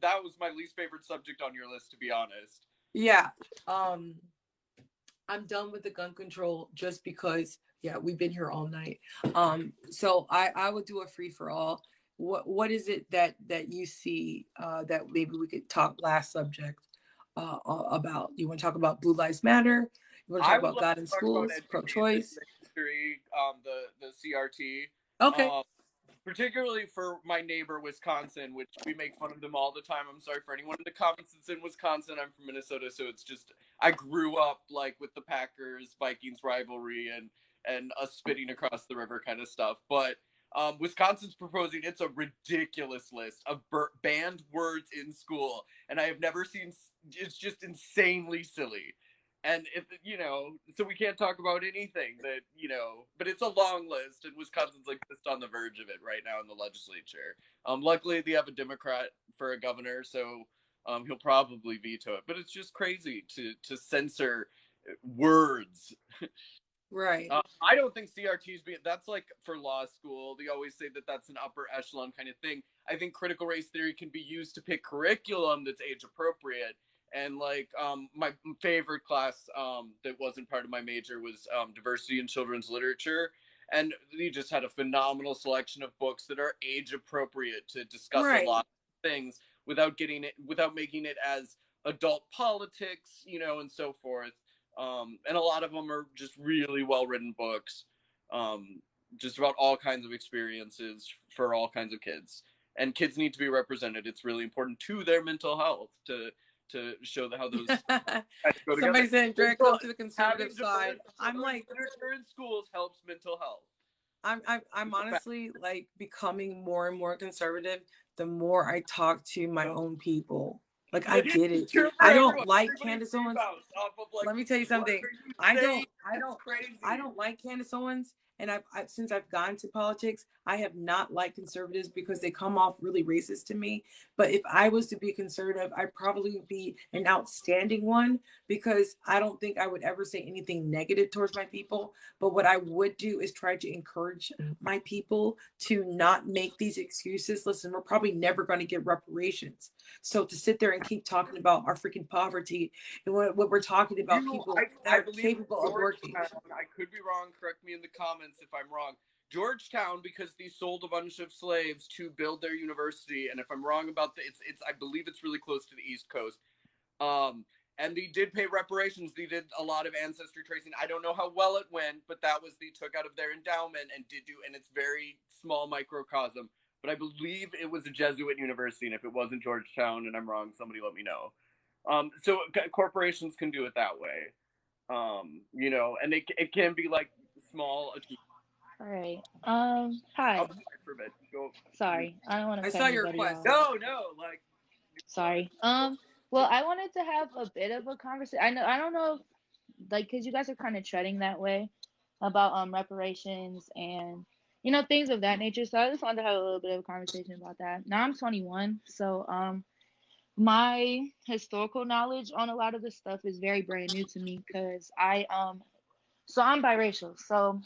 [SPEAKER 11] that was my least favorite subject on your list, to be honest.
[SPEAKER 3] Yeah. I'm done with the gun control just because we've been here all night. So I would do a free for all. What is it that you see that maybe we could talk last subject about? You want to talk about Blue Lives Matter? Want to talk about God in schools, pro-choice?
[SPEAKER 11] History, the CRT.
[SPEAKER 3] Okay.
[SPEAKER 11] Particularly for my neighbor, Wisconsin, which we make fun of them all the time. I'm sorry for anyone in the comments that's in Wisconsin. I'm from Minnesota, so it's just I grew up like with the Packers Vikings rivalry and us spitting across the river kind of stuff. But Wisconsin's proposing it's a ridiculous list of banned words in school, and I have never seen. It's just insanely silly. And if so we can't talk about anything that but it's a long list, and Wisconsin's like just on the verge of it right now in the legislature. Luckily they have a Democrat for a governor, so he'll probably veto it. But it's just crazy to censor words.
[SPEAKER 3] Right.
[SPEAKER 11] I don't think CRTs that's like for law school. They always say that that's an upper echelon kind of thing. I think critical race theory can be used to pick curriculum that's age appropriate. And like my favorite class that wasn't part of my major was diversity in children's literature, and we just had a phenomenal selection of books that are age appropriate to discuss a lot of things without making it as adult politics, and so forth. And a lot of them are just really well written books, just about all kinds of experiences for all kinds of kids. And kids need to be represented. It's really important to their mental health to show how those go together.
[SPEAKER 3] Somebody saying Drake come to the conservative side. I'm like,
[SPEAKER 11] literature in schools helps mental health.
[SPEAKER 3] I'm honestly like becoming more and more conservative the more I talk to my own people. Like I get it. I don't like Candace Owens. Let me tell you something. I don't like Candace Owens. And I've since I've gotten to politics, I have not liked conservatives because they come off really racist to me. But if I was to be conservative, I'd probably be an outstanding one because I don't think I would ever say anything negative towards my people. But what I would do is try to encourage my people to not make these excuses. Listen, we're probably never going to get reparations. So to sit there and keep talking about our freaking poverty and what we're talking about, people that are capable of working.
[SPEAKER 11] I could be wrong. Correct me in the comments if I'm wrong. Georgetown, because they sold a bunch of slaves to build their university, and if I'm wrong about it's I believe it's really close to the East Coast. And they did pay reparations. They did a lot of ancestry tracing. I don't know how well it went, but that was they took out of their endowment and it's very small microcosm. But I believe it was a Jesuit university, and if it wasn't Georgetown and I'm wrong, somebody let me know. So corporations can do it that way. And it can be like small.
[SPEAKER 13] All right. Hi. Sorry, I don't want to.
[SPEAKER 3] I saw your request.
[SPEAKER 11] No, like.
[SPEAKER 13] Sorry. Well, I wanted to have a bit of a conversation. I don't know, if, like, because you guys are kind of treading that way about reparations and things of that nature. So I just wanted to have a little bit of a conversation about that. Now I'm 21, so my historical knowledge on a lot of this stuff is very brand new to me because I'm biracial. So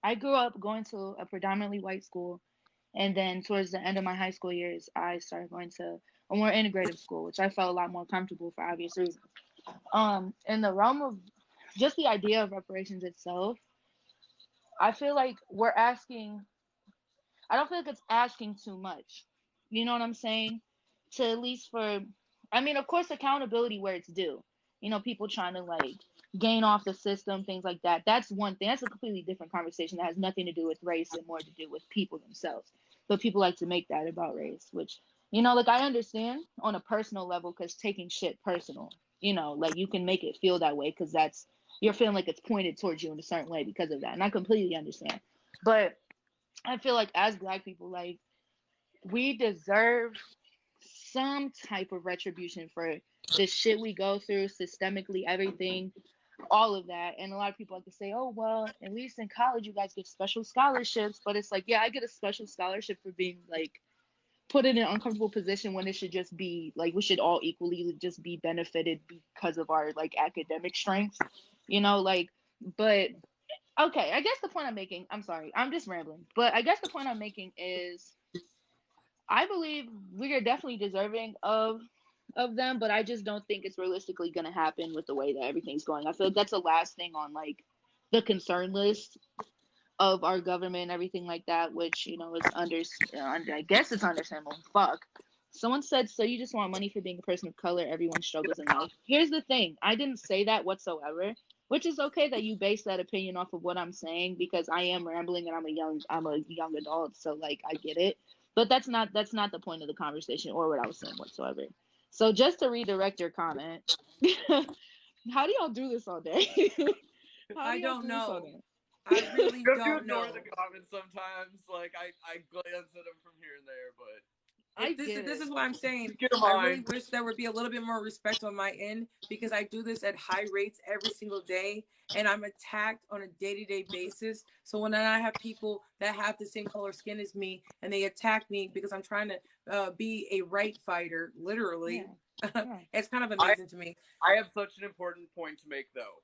[SPEAKER 13] I grew up going to a predominantly white school, and then towards the end of my high school years, I started going to a more integrative school, which I felt a lot more comfortable for obvious reasons. In the realm of just the idea of reparations itself, I feel like I don't feel like it's asking too much. You know what I'm saying? To at least of course, accountability where it's due. People trying to like gain off the system, things like that. That's one thing. That's a completely different conversation that has nothing to do with race and more to do with people themselves. But people like to make that about race, which, like I understand on a personal level because taking shit personal, like you can make it feel that way because you're feeling like it's pointed towards you in a certain way because of that. And I completely understand. But I feel like as Black people, like we deserve some type of retribution for the shit we go through systemically, everything, all of that. And a lot of people like to say, oh, well, at least in college, you guys get special scholarships. But it's like, yeah, I get a special scholarship for being like put in an uncomfortable position when it should just be like, we should all equally just be benefited because of our like academic strengths, but okay, I guess the point I'm making, I'm sorry, I'm just rambling, but I guess the point I'm making is I believe we are definitely deserving of them, but I just don't think it's realistically going to happen with the way that everything's going. I feel like that's the last thing on like the concern list of our government and everything like that, which is I guess it's understandable. Fuck. Someone said, so you just want money for being a person of color? Everyone struggles in life. Here's the thing. I didn't say that whatsoever. which is okay that you base that opinion off of what I'm saying, because I am rambling and I'm a young adult, so like I get it. But that's not the point of the conversation or what I was saying whatsoever. So just to redirect your comment, how do y'all do this all day?
[SPEAKER 3] I don't know.
[SPEAKER 13] Day?
[SPEAKER 3] I really
[SPEAKER 11] You have to
[SPEAKER 3] don't
[SPEAKER 11] ignore
[SPEAKER 3] know.
[SPEAKER 11] the comments sometimes. Like I glance at them from here and there, but
[SPEAKER 3] This is what I'm saying.
[SPEAKER 11] Get
[SPEAKER 3] I really wish there would be a little bit more respect on my end, because I do this at high rates every single day, and I'm attacked on a day-to-day basis. So when I have people that have the same color skin as me and they attack me because I'm trying to be a right fighter, literally, it's kind of amazing to me.
[SPEAKER 11] I have such an important point to make, though.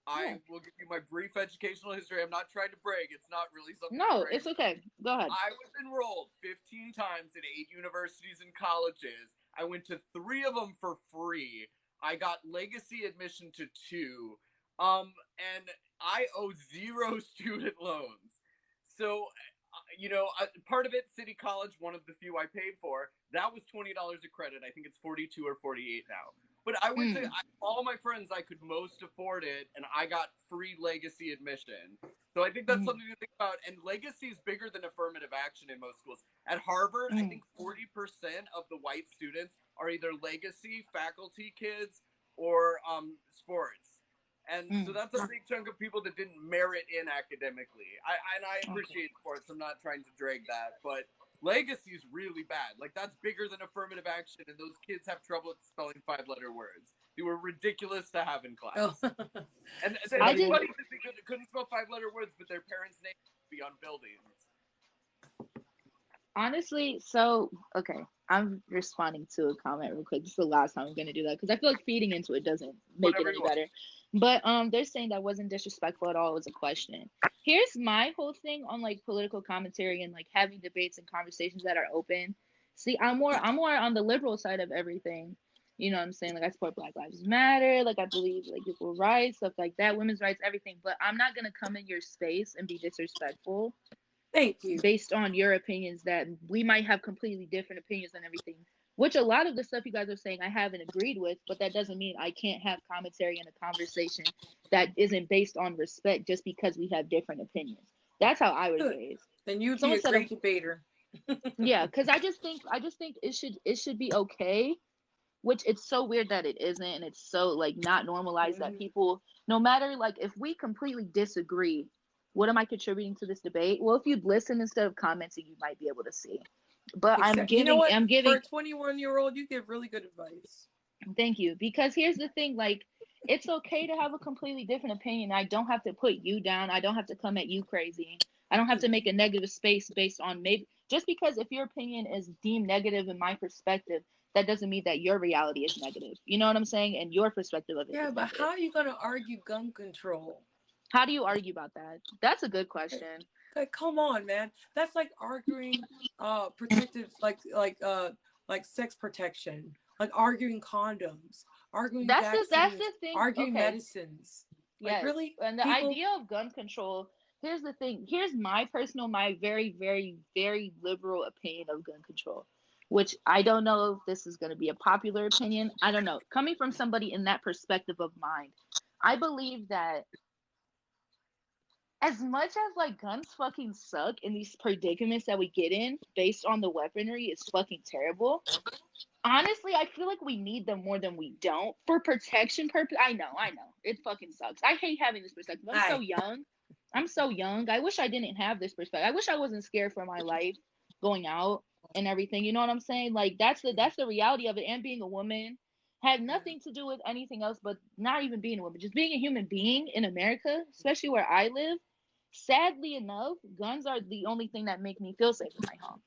[SPEAKER 11] I will give you my brief educational history. I'm not trying to brag. It's not really something.
[SPEAKER 13] No, it's okay. Go ahead.
[SPEAKER 11] I was enrolled 15 times at 8 universities and colleges. I went to 3 of them for free. I got legacy admission to 2. And I owe 0 student loans. So, part of it, City College, one of the few I paid for, that was $20 a credit. I think it's 42 or 48 now. But I went to all my friends, I could most afford it, and I got free legacy admission. So I think that's something to think about. And legacy is bigger than affirmative action in most schools. At Harvard, I think 40% of the white students are either legacy, faculty kids, or sports. And so that's a big chunk of people that didn't merit in academically. I appreciate sports. I'm not trying to drag that, but legacy is really bad. Like, that's bigger than affirmative action, and those kids have trouble spelling 5-letter words. They were ridiculous to have in class. And it's funny that they couldn't spell 5-letter words, but their parents' names would be on buildings.
[SPEAKER 13] Honestly, so, okay, I'm responding to a comment real quick. This is the last time I'm going to do that, because I feel like feeding into it doesn't make it any better. But they're saying that wasn't disrespectful at all. It was a question. Here's my whole thing on, like, political commentary and, like, having debates and conversations that are open. See, I'm more on the liberal side of everything. You know what I'm saying? Like, I support Black Lives Matter. Like, I believe, like, equal rights, stuff like that, women's rights, everything. But I'm not going to come in your space and be disrespectful.
[SPEAKER 3] Thank you.
[SPEAKER 13] Based on your opinions, that we might have completely different opinions and everything, which a lot of the stuff you guys are saying I haven't agreed with, but that doesn't mean I can't have commentary and a conversation that isn't based on respect just because we have different opinions. That's how I was raised.
[SPEAKER 3] Then you'd be a great debater.
[SPEAKER 13] Yeah, because I just think it should be okay, which it's so weird that it isn't, and it's so, like, not normalized that people, no matter, like, if we completely disagree, what am I contributing to this debate? Well, if you'd listen instead of commenting, you might be able to see. But I'm giving.
[SPEAKER 3] For a 21-year-old, you give really good advice.
[SPEAKER 13] Thank you. Because here's the thing, like, it's okay to have a completely different opinion. I don't have to put you down. I don't have to come at you crazy. I don't have to make a negative space based on maybe just because if your opinion is deemed negative in my perspective, that doesn't mean that your reality is negative. You know what I'm saying? And your perspective of it.
[SPEAKER 3] Yeah, but how are you going to argue gun control?
[SPEAKER 13] How do you argue about that? That's a good question.
[SPEAKER 3] Like, come on, man. That's like arguing protective, like sex protection, like arguing condoms, arguing vaccines,
[SPEAKER 13] that's the thing.
[SPEAKER 3] Arguing medicines.
[SPEAKER 13] Yes.
[SPEAKER 3] Like, really?
[SPEAKER 13] And the idea of gun control, here's the thing. Here's my very, very, very liberal opinion of gun control, which I don't know if this is going to be a popular opinion. I don't know. Coming from somebody in that perspective of mind, I believe that as much as, like, guns fucking suck in these predicaments that we get in based on the weaponry is fucking terrible. Honestly, I feel like we need them more than we don't for protection purpose. I know. It fucking sucks. I hate having this perspective. I'm so young. I wish I didn't have this perspective. I wish I wasn't scared for my life going out and everything. You know what I'm saying? Like, that's the reality of it. And being a woman had nothing to do with anything else, but not even being a woman, just being a human being in America, especially where I live. Sadly enough, guns are the only thing that make me feel safe in my home.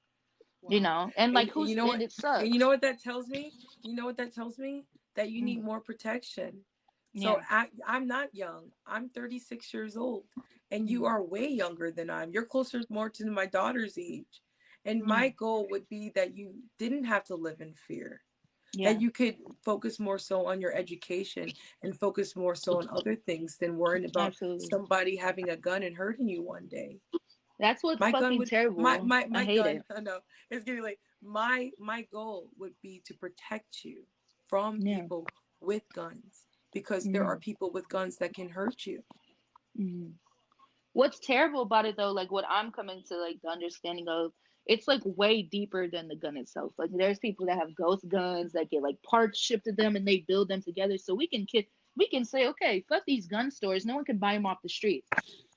[SPEAKER 13] Wow. You know, and like it sucks.
[SPEAKER 3] And you know what that tells me? That you need more protection. So I'm not young. I'm 36 years old, and you are way younger than I am. You're closer more to my daughter's age. And my goal would be that you didn't have to live in fear. That you could focus more so on your education and focus more so on other things than worrying about somebody having a gun and hurting you one day.
[SPEAKER 13] That's what's fucking terrible.
[SPEAKER 3] My
[SPEAKER 13] I hate
[SPEAKER 3] gun,
[SPEAKER 13] it.
[SPEAKER 3] I know it's getting late. My goal would be to protect you from people with guns, because there are people with guns that can hurt you.
[SPEAKER 13] What's terrible about it though, like what I'm coming to like the understanding of, it's like way deeper than the gun itself. Like there's people that have ghost guns that get like parts shipped to them and they build them together. So we can say, okay, fuck these gun stores. No one can buy them off the street.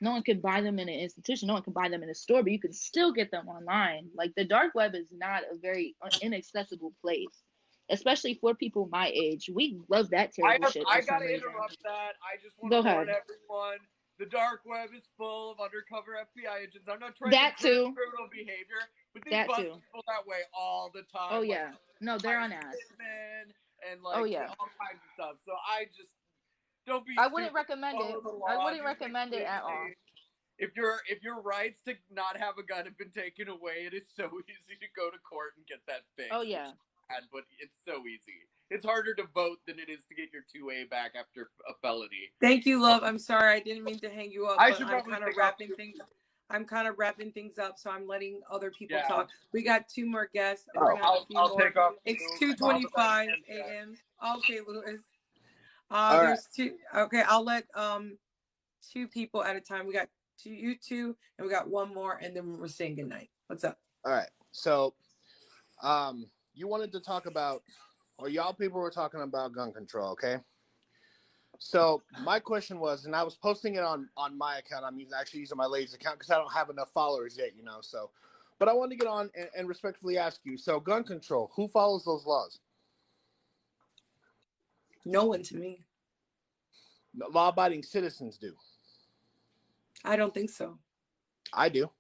[SPEAKER 13] No one can buy them in an institution. No one can buy them in a store, but you can still get them online. Like the dark web is not a very inaccessible place, especially for people my age. We love that terrible shit.
[SPEAKER 11] I gotta interrupt that. I just want to warn everyone. The dark web is full of undercover FBI agents. I'm not trying to encourage criminal behavior, but they bust people that way all the time.
[SPEAKER 13] Oh yeah, no, they're on ass.
[SPEAKER 11] And like all kinds of stuff. So I just don't be.
[SPEAKER 13] I wouldn't recommend it. I wouldn't recommend it at all.
[SPEAKER 11] If your rights to not have a gun have been taken away, it is so easy to go to court and get that fixed.
[SPEAKER 13] Oh yeah.
[SPEAKER 11] But it's so easy. It's harder to vote than it is to get your 2A back after a felony.
[SPEAKER 3] Thank you, love. I'm sorry, I didn't mean to hang you up.
[SPEAKER 11] I'm
[SPEAKER 3] kind of wrapping things up, so I'm letting other people talk. We got 2 more guests.
[SPEAKER 11] I'll take off.
[SPEAKER 3] It's 2:25 a.m. Okay, Louis. There's 2. Okay, I'll let 2 people at a time. We got you 2, and we got 1 more, and then we're saying goodnight. What's up?
[SPEAKER 14] All right. So, you wanted to talk about, or y'all people were talking about gun control, okay? So my question was, and I was posting it on my account. I'm actually using my lady's account because I don't have enough followers yet, So, but I wanted to get on and respectfully ask you. So, gun control, who follows those laws?
[SPEAKER 3] No one to me.
[SPEAKER 14] Law-abiding citizens do.
[SPEAKER 3] I don't think so.
[SPEAKER 14] I do.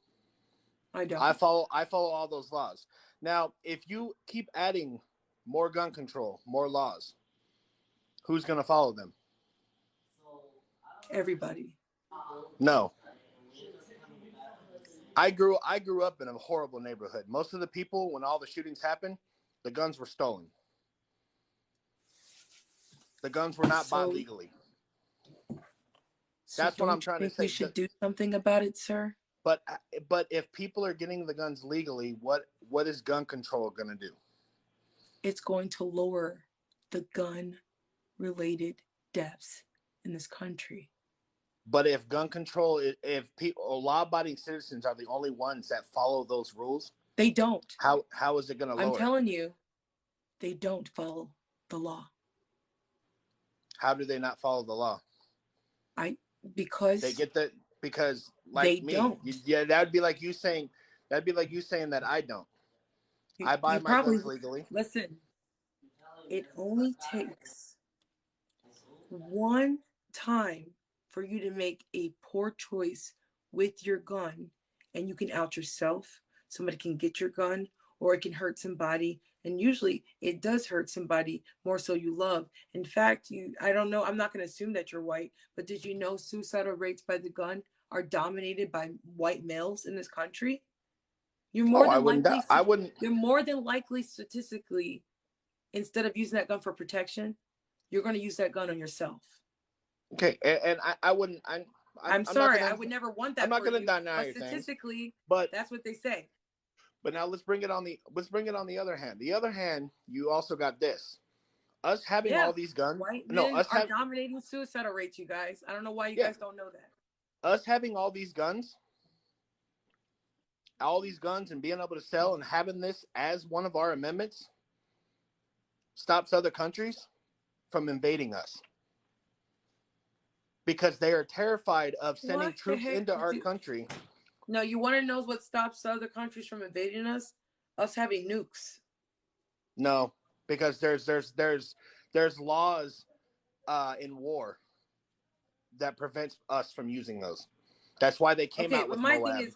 [SPEAKER 3] I don't.
[SPEAKER 14] I follow all those laws. Now, if you keep adding more gun control, more laws, who's going to follow them?
[SPEAKER 3] Everybody.
[SPEAKER 14] No. I grew up in a horrible neighborhood. Most of the people, when all the shootings happened, the guns were stolen. The guns were not bought legally. That's what I'm trying to say.
[SPEAKER 3] We should do something about it, sir.
[SPEAKER 14] But if people are getting the guns legally, what is gun control going to do?
[SPEAKER 3] It's going to lower the gun-related deaths in this country.
[SPEAKER 14] But if gun control, if people, law-abiding citizens are the only ones that follow those rules,
[SPEAKER 3] they don't.
[SPEAKER 14] How is it going to lower?
[SPEAKER 3] I'm telling you, they don't follow the law.
[SPEAKER 14] How do they not follow the law?
[SPEAKER 3] Because
[SPEAKER 14] they get that because like me,
[SPEAKER 3] don't.
[SPEAKER 14] That'd be like you saying that I don't. I buy my guns legally.
[SPEAKER 3] Listen, it only takes one time for you to make a poor choice with your gun, and you can out yourself. Somebody can get your gun, or it can hurt somebody. And usually it does hurt somebody more so you love. In fact, I don't know, I'm not going to assume that you're white, but did you know suicidal rates by the gun are dominated by white males in this country? You're more than likely statistically, instead of using that gun for protection, you're going to use that gun on yourself.
[SPEAKER 14] Okay, and I wouldn't.
[SPEAKER 3] I'm sorry, I would never want that.
[SPEAKER 14] I'm not going to deny
[SPEAKER 3] but statistically,
[SPEAKER 14] but
[SPEAKER 3] that's what they say.
[SPEAKER 14] But now let's bring it on the other hand. The other hand, you also got this. Us having all these guns.
[SPEAKER 3] White men are dominating suicidal rates, you guys. I don't know why you guys don't know that.
[SPEAKER 14] Us having all these guns and being able to sell and having this as one of our amendments stops other countries from invading us. Because they are terrified of sending troops into our country.
[SPEAKER 3] No, you want to know what stops other countries from invading us? Us having nukes.
[SPEAKER 14] No, because there's laws in war that prevents us from using those. That's why they came out with
[SPEAKER 3] my thing is,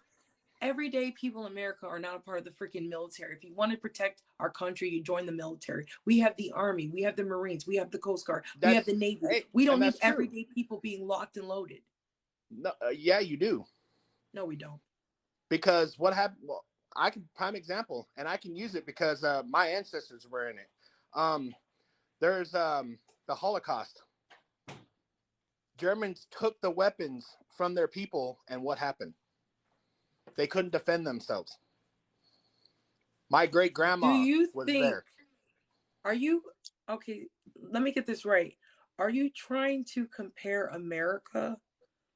[SPEAKER 3] everyday people in America are not a part of the freaking military. If you want to protect our country, you join the military. We have the Army, we have the Marines, we have the Coast Guard, we have the Navy. We don't need everyday people being locked and loaded.
[SPEAKER 14] No, yeah, you do.
[SPEAKER 3] No, we don't.
[SPEAKER 14] Because what happened? Well, prime example, and I can use it because my ancestors were in it. There's the Holocaust. Germans took the weapons from their people, and what happened? They couldn't defend themselves. My great-grandma was there.
[SPEAKER 3] Are you okay? Let me get this right. Are you trying to compare America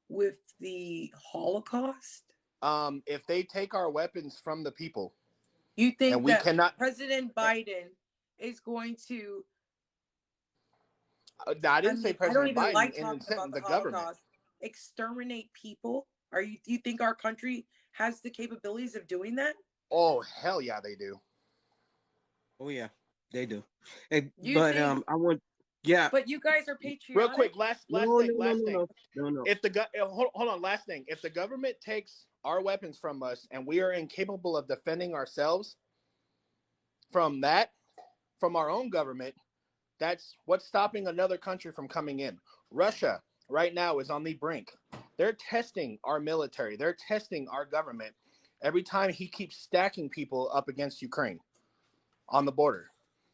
[SPEAKER 3] with the Holocaust?
[SPEAKER 14] If they take our weapons from the people,
[SPEAKER 3] you think
[SPEAKER 14] and we
[SPEAKER 3] that
[SPEAKER 14] cannot.
[SPEAKER 3] President Biden is going to?
[SPEAKER 14] I didn't say
[SPEAKER 3] I don't
[SPEAKER 14] President
[SPEAKER 3] even
[SPEAKER 14] Biden.
[SPEAKER 3] like
[SPEAKER 14] In
[SPEAKER 3] talking about the
[SPEAKER 14] government.
[SPEAKER 3] Holocaust. Exterminate people? Do you think our country has the capabilities of doing that?
[SPEAKER 14] Oh hell yeah, they do.
[SPEAKER 15] Oh yeah, they do. Hey,
[SPEAKER 3] You think?
[SPEAKER 15] I want. Yeah.
[SPEAKER 3] But you guys are patriotic.
[SPEAKER 14] Real quick, last thing.
[SPEAKER 15] No.
[SPEAKER 14] If the hold on, last thing. If the government takes our weapons from us and we are incapable of defending ourselves from our own government, that's what's stopping another country from coming in. Russia right now is on the brink. They're testing our military. They're testing our government every time he keeps stacking people up against Ukraine on the border.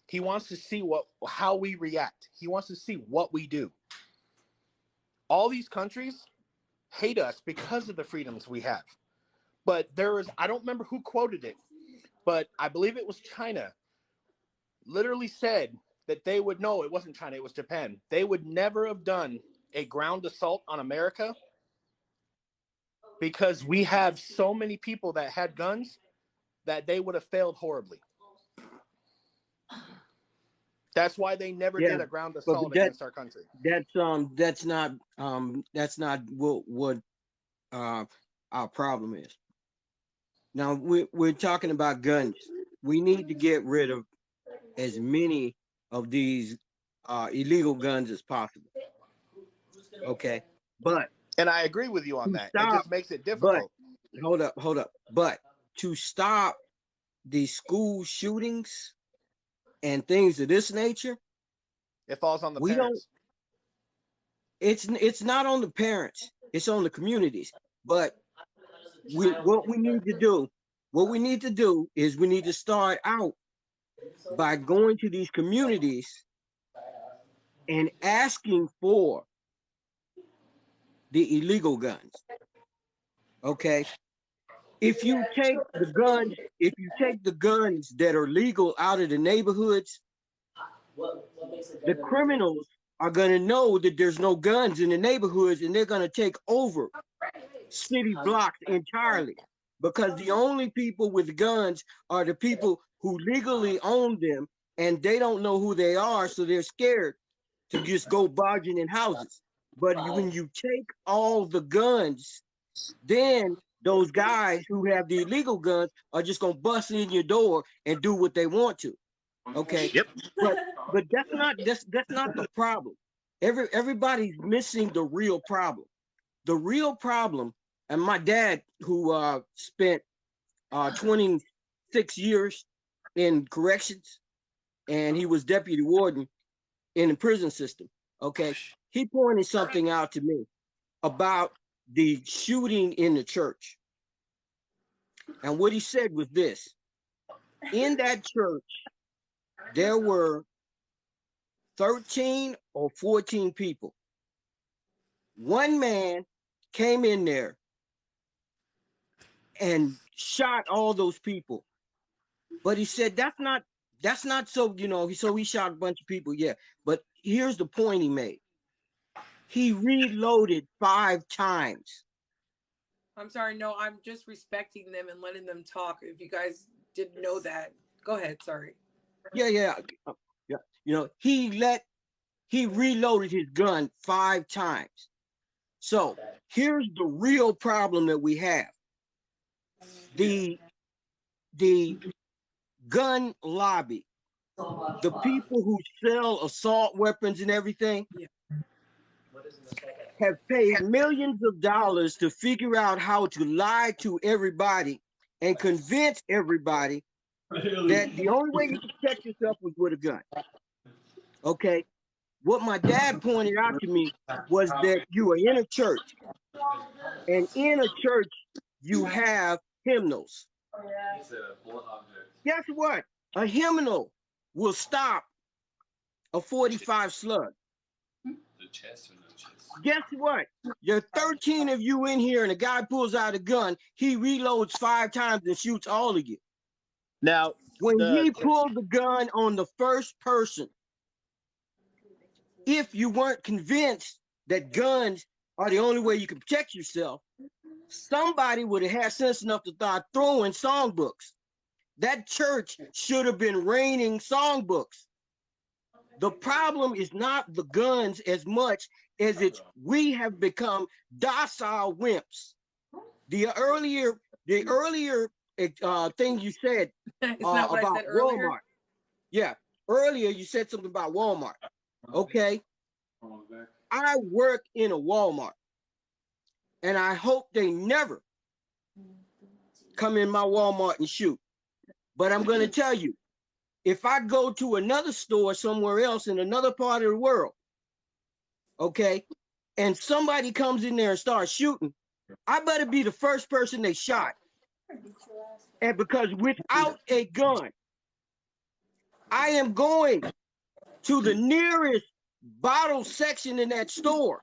[SPEAKER 14] He wants to see how we react. He wants to see what we do. All these countries hate us because of the freedoms we have. But I don't remember who quoted it, but I believe it was China, literally said that they would, no, it wasn't China, it was Japan. They would never have done a ground assault on America because we have so many people that had guns that they would have failed horribly. That's why they never did a ground assault against our country.
[SPEAKER 15] That's not what our problem is. Now we're talking about guns. We need to get rid of as many of these illegal guns as possible. Okay,
[SPEAKER 14] and I agree with you on that. It just makes it difficult.
[SPEAKER 15] Hold up. But to stop the school shootings and things of this nature,
[SPEAKER 14] it falls on the parents.
[SPEAKER 15] It's not on the parents. It's on the communities. But what we need to do is we need to start out by going to these communities and asking for the illegal guns. Okay. If you take the guns that are legal out of the neighborhoods, the criminals are going to know that there's no guns in the neighborhoods, and they're going to take over city blocks entirely, because the only people with guns are the people who legally own them, and they don't know who they are, so they're scared to just go barging in houses. But when you take all the guns, then those guys who have the illegal guns are just gonna bust in your door and do what they want to. Okay.
[SPEAKER 14] Yep.
[SPEAKER 15] But that's not the problem. Everybody's missing the real problem. The real problem, and my dad, who spent 26 years in corrections, and he was deputy warden in the prison system. Okay, he pointed something out to me about the shooting in the church. And what he said was this: in that church, there were 13 or 14 people. One man came in there and shot all those people. But he said that's not so, so he shot a bunch of people, yeah. But here's the point he made. He reloaded 5 times.
[SPEAKER 3] I'm sorry, no, I'm just respecting them and letting them talk. If you guys didn't know that, go ahead. Sorry.
[SPEAKER 15] Yeah. He reloaded his gun 5 times. So here's the real problem that we have. The gun lobby, the people who sell assault weapons and everything, have paid millions of dollars to figure out how to lie to everybody and convince everybody that the only way you protect yourself was with a gun. Okay. What my dad pointed out to me was that you are in a church, and in a church you have hymnals. Guess what? A hymnal will stop a 45 slug. Guess what? There are 13 of you in here, and a guy pulls out a gun. He reloads 5 times and shoots all of you.
[SPEAKER 14] Now,
[SPEAKER 15] when he pulled the gun on the first person, if you weren't convinced that guns are the only way you can protect yourself, somebody would have had sense enough to start throwing songbooks. That church should have been raining songbooks. The problem is not the guns as much as it's we have become docile wimps. The earlier thing you said about Walmart. Yeah, earlier you said something about Walmart. Okay, I work in a Walmart, and I hope they never come in my Walmart and shoot. But I'm going to tell you, if I go to another store somewhere else in another part of the world, okay, and somebody comes in there and starts shooting, I better be the first person they shot. And because without a gun, I am going to the nearest bottle section in that store,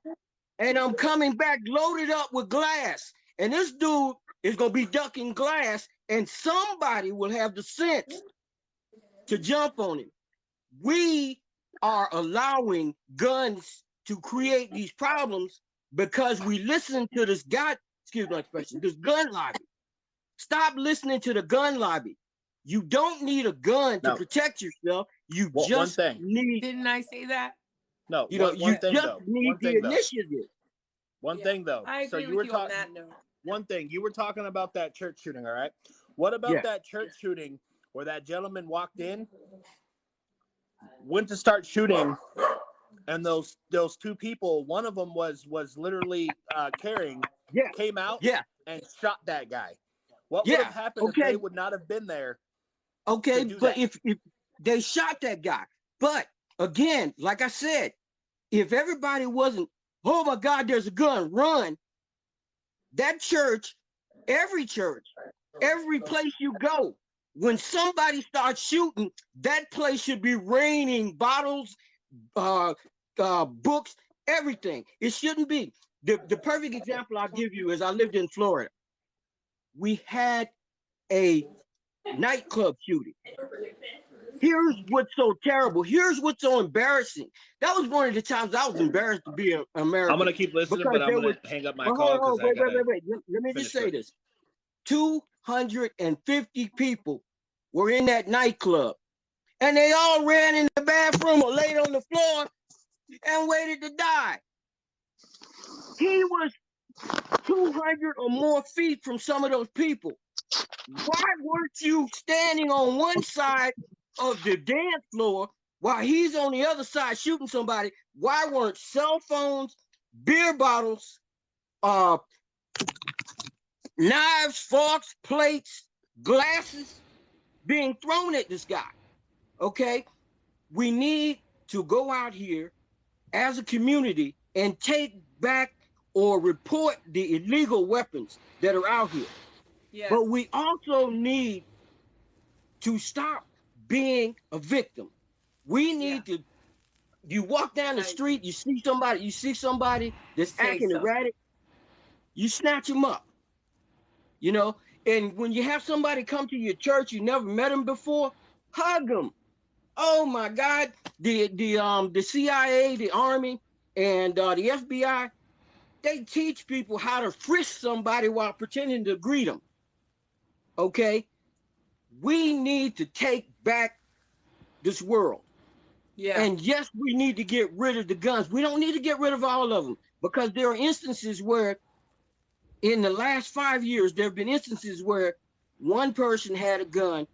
[SPEAKER 15] and I'm coming back loaded up with glass. And this dude is going to be ducking glass, and somebody will have the sense to jump on him. We are allowing guns to create these problems because we listen to this this gun lobby. Stop listening to the gun lobby. You don't need a gun to protect yourself. You just need.
[SPEAKER 3] Didn't I say that?
[SPEAKER 14] No,
[SPEAKER 15] you just need the initiative.
[SPEAKER 14] One thing though.
[SPEAKER 3] I agree with you on that note.
[SPEAKER 14] One thing, you were talking about that church shooting, all right? What about that church shooting where that gentleman walked in, went to start shooting, and those two people, one of them was literally carrying, came out and shot that guy. What would have happened if they would not have been there?
[SPEAKER 15] Okay, but if they shot that guy, but again, like I said, if everybody wasn't, oh my God, there's a gun, run. That church, every place you go, when somebody starts shooting, that place should be raining bottles, books, everything. It shouldn't be. The perfect example I'll give you is I lived in Florida. We had a nightclub shooting. Here's what's so terrible. Here's what's so embarrassing. That was one of the times I was embarrassed to be an American.
[SPEAKER 14] I'm going to keep listening, but I'm going to hang up my call.
[SPEAKER 15] Wait. Let me just say this. 250 people were in that nightclub, and they all ran in the bathroom or laid on the floor and waited to die. He was 200 or more feet from some of those people. Why weren't you standing on one side of the dance floor while he's on the other side shooting somebody? Why weren't cell phones, beer bottles, knives, forks, plates, glasses being thrown at this guy? Okay, we need to go out here as a community and take back or report the illegal weapons that are out here. Yes. But we also need to stop being a victim. We need to, you walk down the street, you see somebody that's acting erratic, you snatch them up. You know, and when you have somebody come to your church, you never met them before, hug them. Oh my God, the CIA, the Army, and the FBI, they teach people how to frisk somebody while pretending to greet them. Okay, we need to take back this world. Yeah. And yes, we need to get rid of the guns. We don't need to get rid of all of them, because there are instances where in the last 5 years, there have been instances where one person had a gun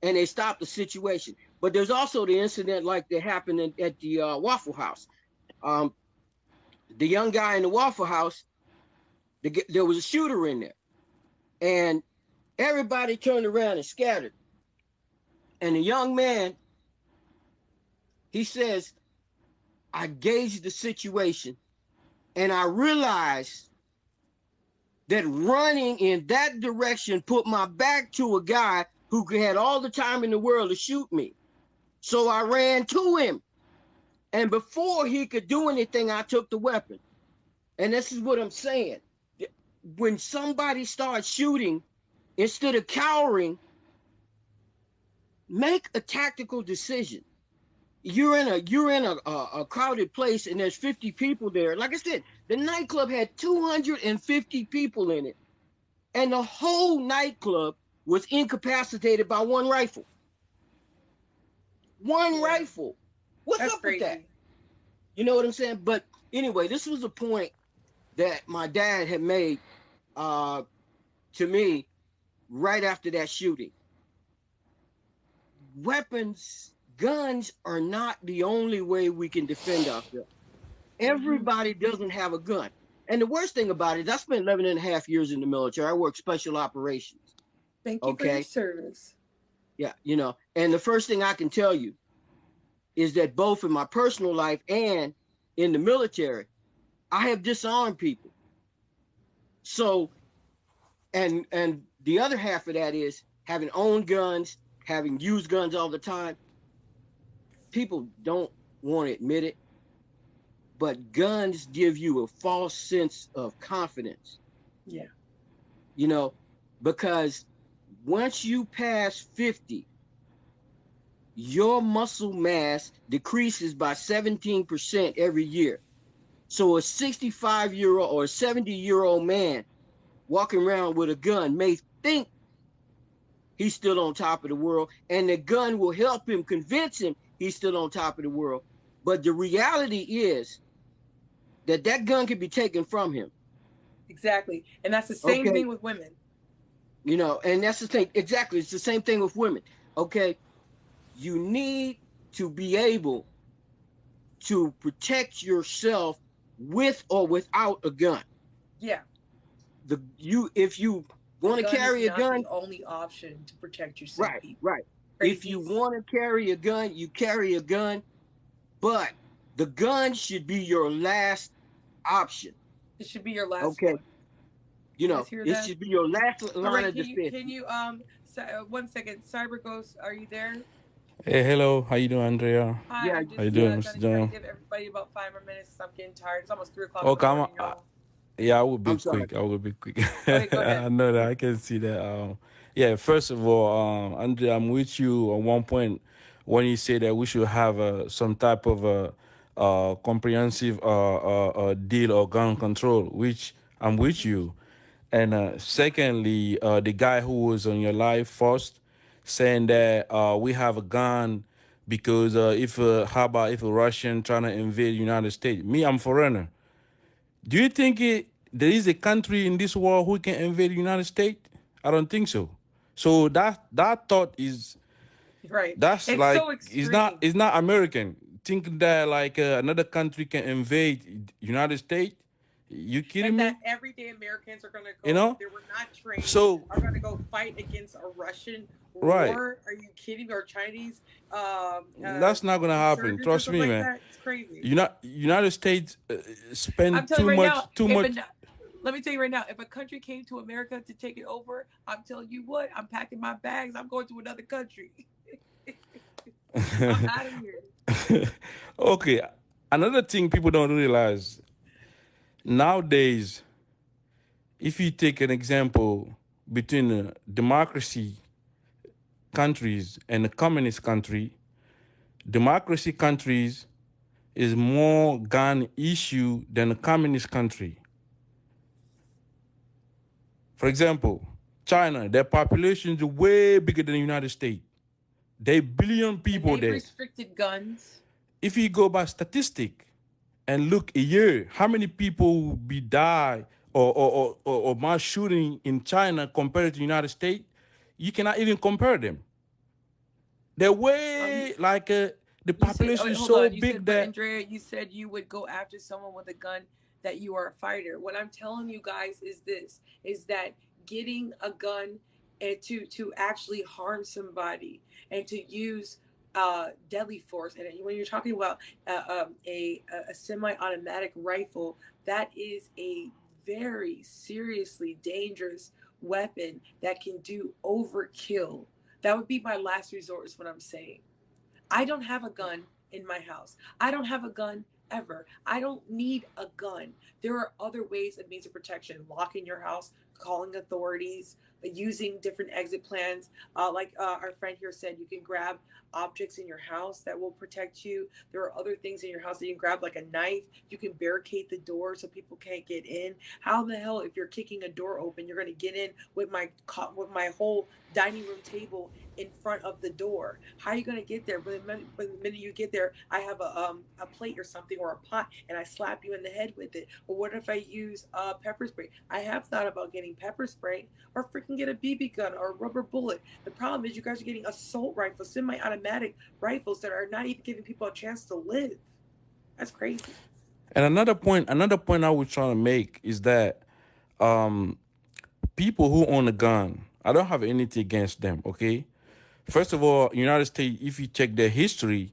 [SPEAKER 15] and they stopped the situation. But there's also the incident like that happened at the Waffle House. The young guy in the Waffle House, there was a shooter in there. And everybody turned around and scattered. And the young man, he says, I gauged the situation and I realized that running in that direction put my back to a guy who had all the time in the world to shoot me. So I ran to him. And before he could do anything, I took the weapon. And this is what I'm saying. When somebody starts shooting, instead of cowering, make a tactical decision. you're in a crowded place and there's 50 people there. Like I said, the nightclub had 250 people in it, and the whole nightclub was incapacitated by one rifle. One rifle. What's
[SPEAKER 3] That's
[SPEAKER 15] up with that?
[SPEAKER 3] crazy.
[SPEAKER 15] You know what I'm saying? But anyway, this was a point that my dad had made to me right after that shooting. Weapons, guns are not the only way we can defend ourselves. Everybody doesn't have a gun. And the worst thing about it is I spent 11 and a half years in the military. I worked special operations.
[SPEAKER 3] Thank you for your service.
[SPEAKER 15] Yeah, you know, and the first thing I can tell you is that both in my personal life and in the military, I have disarmed people. So, and the other half of that is having owned guns, having used guns all the time. People don't want to admit it, but guns give you a false sense of confidence.
[SPEAKER 3] Yeah.
[SPEAKER 15] You know, because once you pass 50, your muscle mass decreases by 17% every year. So a 65-year-old or a 70-year-old man walking around with a gun may think he's still on top of the world, and the gun will help him convince him he's still on top of the world. But the reality is that that gun can be taken from him.
[SPEAKER 3] Exactly. And that's the same thing with women.
[SPEAKER 15] You know, and that's the thing. Exactly. It's the same thing with women. Okay. You need to be able to protect yourself with or without a gun.
[SPEAKER 3] Yeah.
[SPEAKER 15] If you want to carry a gun,
[SPEAKER 3] the only option to protect yourself.
[SPEAKER 15] Right. If you want to carry a gun, you carry a gun, but the gun should be your last option.
[SPEAKER 3] It should be your last one.
[SPEAKER 15] You know, it should be your last line of defense.
[SPEAKER 3] Can you 1 second, Cyber Ghost, are you there?
[SPEAKER 16] Hey, hello. How you doing, Andrea?
[SPEAKER 3] Hi, I'm
[SPEAKER 16] how you doing, Mr. John?
[SPEAKER 3] Give everybody about 5 more minutes. I'm getting tired. It's almost 3 o'clock.
[SPEAKER 16] Okay, yeah, I will be quick. I will be quick.
[SPEAKER 3] Okay, go ahead.
[SPEAKER 16] I know that. I can see that. Yeah, first of all, Andrea, I'm with you on one point when you say that we should have some type of a comprehensive deal or gun control, which I'm with you. And secondly, the guy who was on your live first saying that we have a gun because how about if a Russian trying to invade the United States? Me, I'm foreigner. Do you think there is a country in this world who can invade the United States? I don't think so. So that thought is
[SPEAKER 3] right.
[SPEAKER 16] That's
[SPEAKER 3] it's
[SPEAKER 16] like
[SPEAKER 3] so extreme.
[SPEAKER 16] It's not American. Thinking that like another country can invade United States. You kidding me?
[SPEAKER 3] That everyday Americans are going to go.
[SPEAKER 16] You know,
[SPEAKER 3] they were not trained.
[SPEAKER 16] So
[SPEAKER 3] are going to go fight against a Russian war.
[SPEAKER 16] Right.
[SPEAKER 3] Are you kidding me? Or Chinese?
[SPEAKER 16] That's not going to happen. Trust me, man.
[SPEAKER 3] That. It's crazy.
[SPEAKER 16] United States spend too much.
[SPEAKER 3] Let me tell you right now, if a country came to America to take it over, I'm telling you what, I'm packing my bags. I'm going to another country. I'm out of here.
[SPEAKER 16] Okay. Another thing people don't realize, nowadays, if you take an example between democracy countries and a communist country, democracy countries is more gun issue than a communist country. For example, China, their population is way bigger than the United States. They billion people
[SPEAKER 3] and
[SPEAKER 16] there.
[SPEAKER 3] Restricted guns.
[SPEAKER 16] If you go by statistic and look a year, how many people will be die or mass shooting in China compared to the United States? You cannot even compare them. They're way the population is so big that
[SPEAKER 3] Andrea, you said you would go after someone with a gun, that you are a fighter. What I'm telling you guys is that getting a gun and to actually harm somebody and to use deadly force, and when you're talking about a semi-automatic rifle, that is a very seriously dangerous weapon that can do overkill. That would be my last resort, is what I'm saying. I don't have a gun in my house. I don't have a gun ever. I don't need a gun. There are other ways and means of protection. Locking your house, calling authorities, using different exit plans. Like our friend here said, you can grab objects in your house that will protect you. There are other things in your house that you can grab, like a knife. You can barricade the door so people can't get in. How the hell, if you're kicking a door open, you're going to get in with my whole dining room table in front of the door? How are you going to get there? But the minute you get there, I have a plate or something or a pot, and I slap you in the head with it. Or what if I use pepper spray? I have thought about getting pepper spray, or freaking get a BB gun or a rubber bullet. The problem is you guys are getting assault rifles, semi-automatic rifles that are not even giving people a chance to live. That's crazy.
[SPEAKER 16] And another point I was trying to make is that people who own a gun, I don't have anything against them, okay? First of all, United States, if you check their history,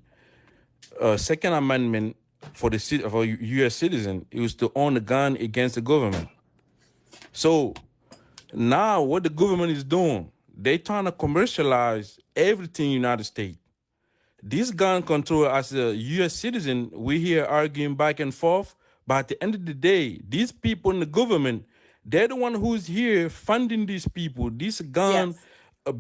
[SPEAKER 16] Second Amendment for U.S. citizen, it was to own a gun against the government. So now what the government is doing, they trying to commercialize everything in the United States. This gun control, as a U.S. citizen, we here arguing back and forth. But at the end of the day, these people in the government, they're the one who's here funding these people. These gun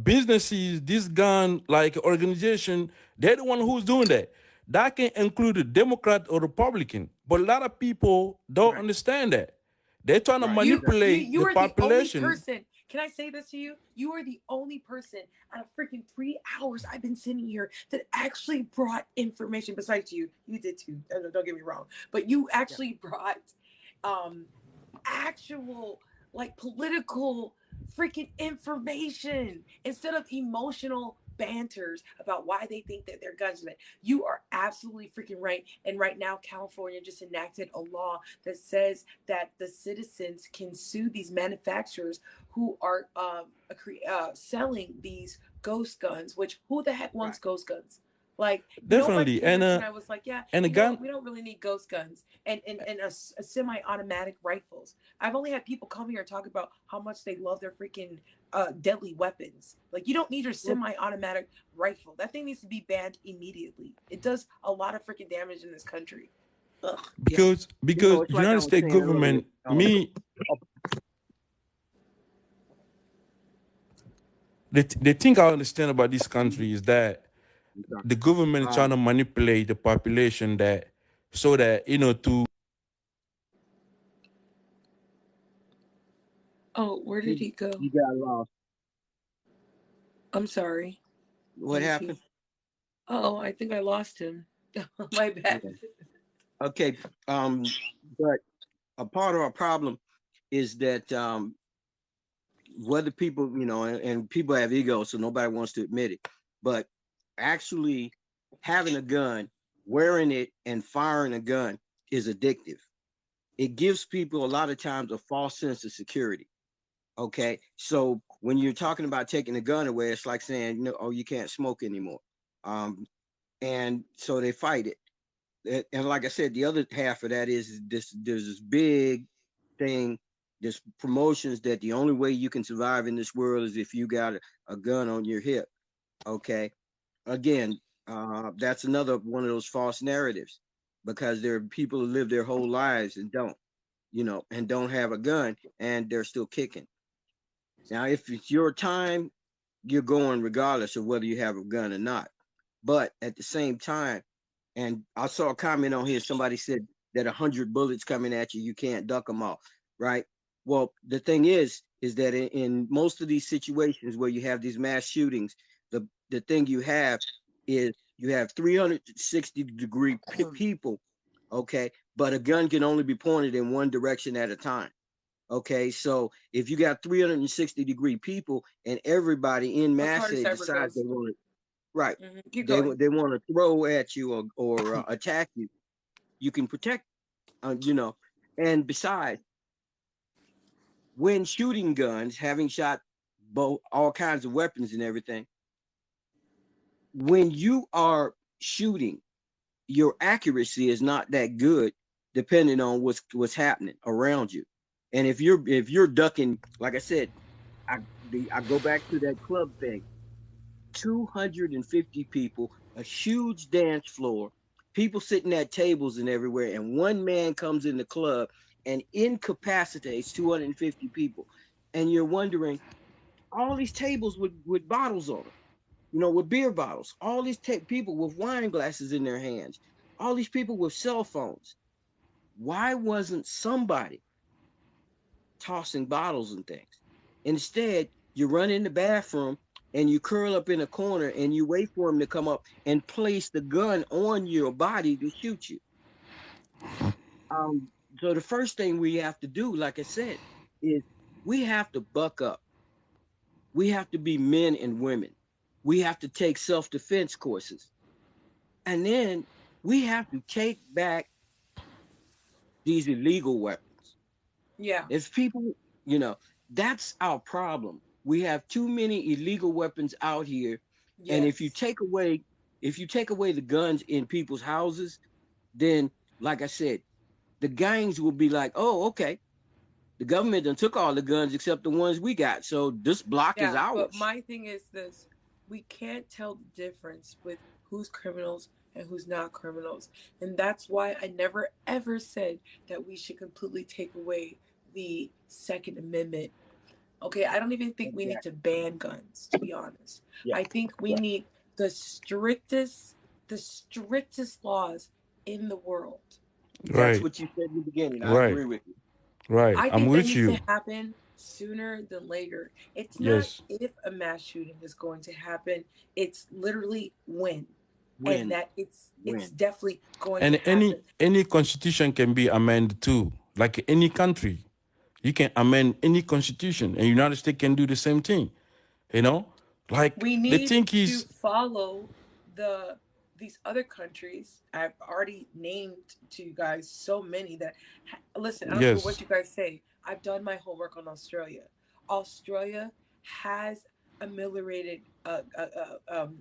[SPEAKER 16] businesses, this gun like organization, they're the one who's doing that. That can include a Democrat or Republican. But a lot of people don't understand that. They're trying to manipulate
[SPEAKER 3] you
[SPEAKER 16] the
[SPEAKER 3] are
[SPEAKER 16] population.
[SPEAKER 3] the only person. Can I say this to you? You are the only person out of freaking 3 hours I've been sitting here that actually brought information. Besides you, you did too. Don't get me wrong, but you actually brought actual like political freaking information instead of emotional banters about why they think that they're gunsmen. You are absolutely freaking right. And right now, California just enacted a law that says that the citizens can sue these manufacturers who are selling these ghost guns. Which who the heck wants ghost guns? Like nobody
[SPEAKER 16] Definitely.
[SPEAKER 3] cares. And I was like, yeah,
[SPEAKER 16] and a gun,
[SPEAKER 3] we don't really need ghost guns and a semi-automatic rifles. I've only had people come here and talk about how much they love their freaking deadly weapons. Like you don't need your semi-automatic rifle. That thing needs to be banned immediately. It does a lot of freaking damage in this country. Ugh.
[SPEAKER 16] because United States government, the thing I understand about this country is that the government trying to manipulate the population that so that to.
[SPEAKER 3] Oh, where did he go?
[SPEAKER 15] You got lost.
[SPEAKER 3] I'm sorry.
[SPEAKER 15] What happened?
[SPEAKER 3] Oh, I think I lost him. My bad.
[SPEAKER 15] Okay. But a part of our problem is that whether people, and people have egos, so nobody wants to admit it, but actually having a gun, wearing it, and firing a gun is addictive. It gives people a lot of times a false sense of security. Okay, so when you're talking about taking a gun away, it's like saying, no, oh, you can't smoke anymore. And so they fight it. And like I said, the other half of that is there's this big thing, this promotions that the only way you can survive in this world is if you got a gun on your hip. Okay, again, that's another one of those false narratives, because there are people who live their whole lives and don't, and don't have a gun, and they're still kicking. Now, if it's your time, you're going regardless of whether you have a gun or not. But at the same time, and I saw a comment on here, somebody said that 100 bullets coming at you, you can't duck them all, right? Well, the thing is that in most of these situations where you have these mass shootings, the thing you have is you have 360-degree people, okay? But a gun can only be pointed in one direction at a time. Okay, so if you got 360-degree people and everybody in mass decides they want to, right, they want to throw at you or attack you, you can protect, and besides, when shooting guns, having shot both all kinds of weapons and everything, when you are shooting, your accuracy is not that good, depending on what's happening around you. And if you're ducking, like I said, I go back to that club thing. 250 people, a huge dance floor, people sitting at tables and everywhere, and one man comes in the club and incapacitates 250 people. and you're wondering, all these tables with bottles on them, with beer bottles, all these people with wine glasses in their hands, all these people with cell phones. Why wasn't somebody tossing bottles and things? Instead, you run in the bathroom and you curl up in a corner and you wait for him to come up and place the gun on your body to shoot you. So the first thing we have to do, like I said, is we have to buck up. We have to be men and women. We have to take self-defense courses. And then we have to take back these illegal weapons.
[SPEAKER 3] Yeah.
[SPEAKER 15] If people, that's our problem. We have too many illegal weapons out here.
[SPEAKER 3] Yes.
[SPEAKER 15] And if you take away the guns in people's houses, then like I said, the gangs will be like, oh, okay, the government done took all the guns except the ones we got. So this block is ours.
[SPEAKER 3] But my thing is this: we can't tell the difference with who's criminals and who's not criminals. And that's why I never ever said that we should completely take away the Second Amendment. Okay, I don't even think we need to ban guns, to be honest. Yeah. I think we need the strictest laws in the world.
[SPEAKER 15] Right. That's what you said in the beginning. I agree with you.
[SPEAKER 16] Right.
[SPEAKER 3] I think that needs to happen sooner than later. It's not if a mass shooting is going to happen. It's literally when. And that it's definitely going to happen.
[SPEAKER 16] And any constitution can be amended too. Like any country. You can amend any constitution, and the United States can do the same thing. Like
[SPEAKER 3] we need to follow these other countries. I've already named to you guys so many that listen. I don't care what you guys say. I've done my homework on Australia. Australia has ameliorated the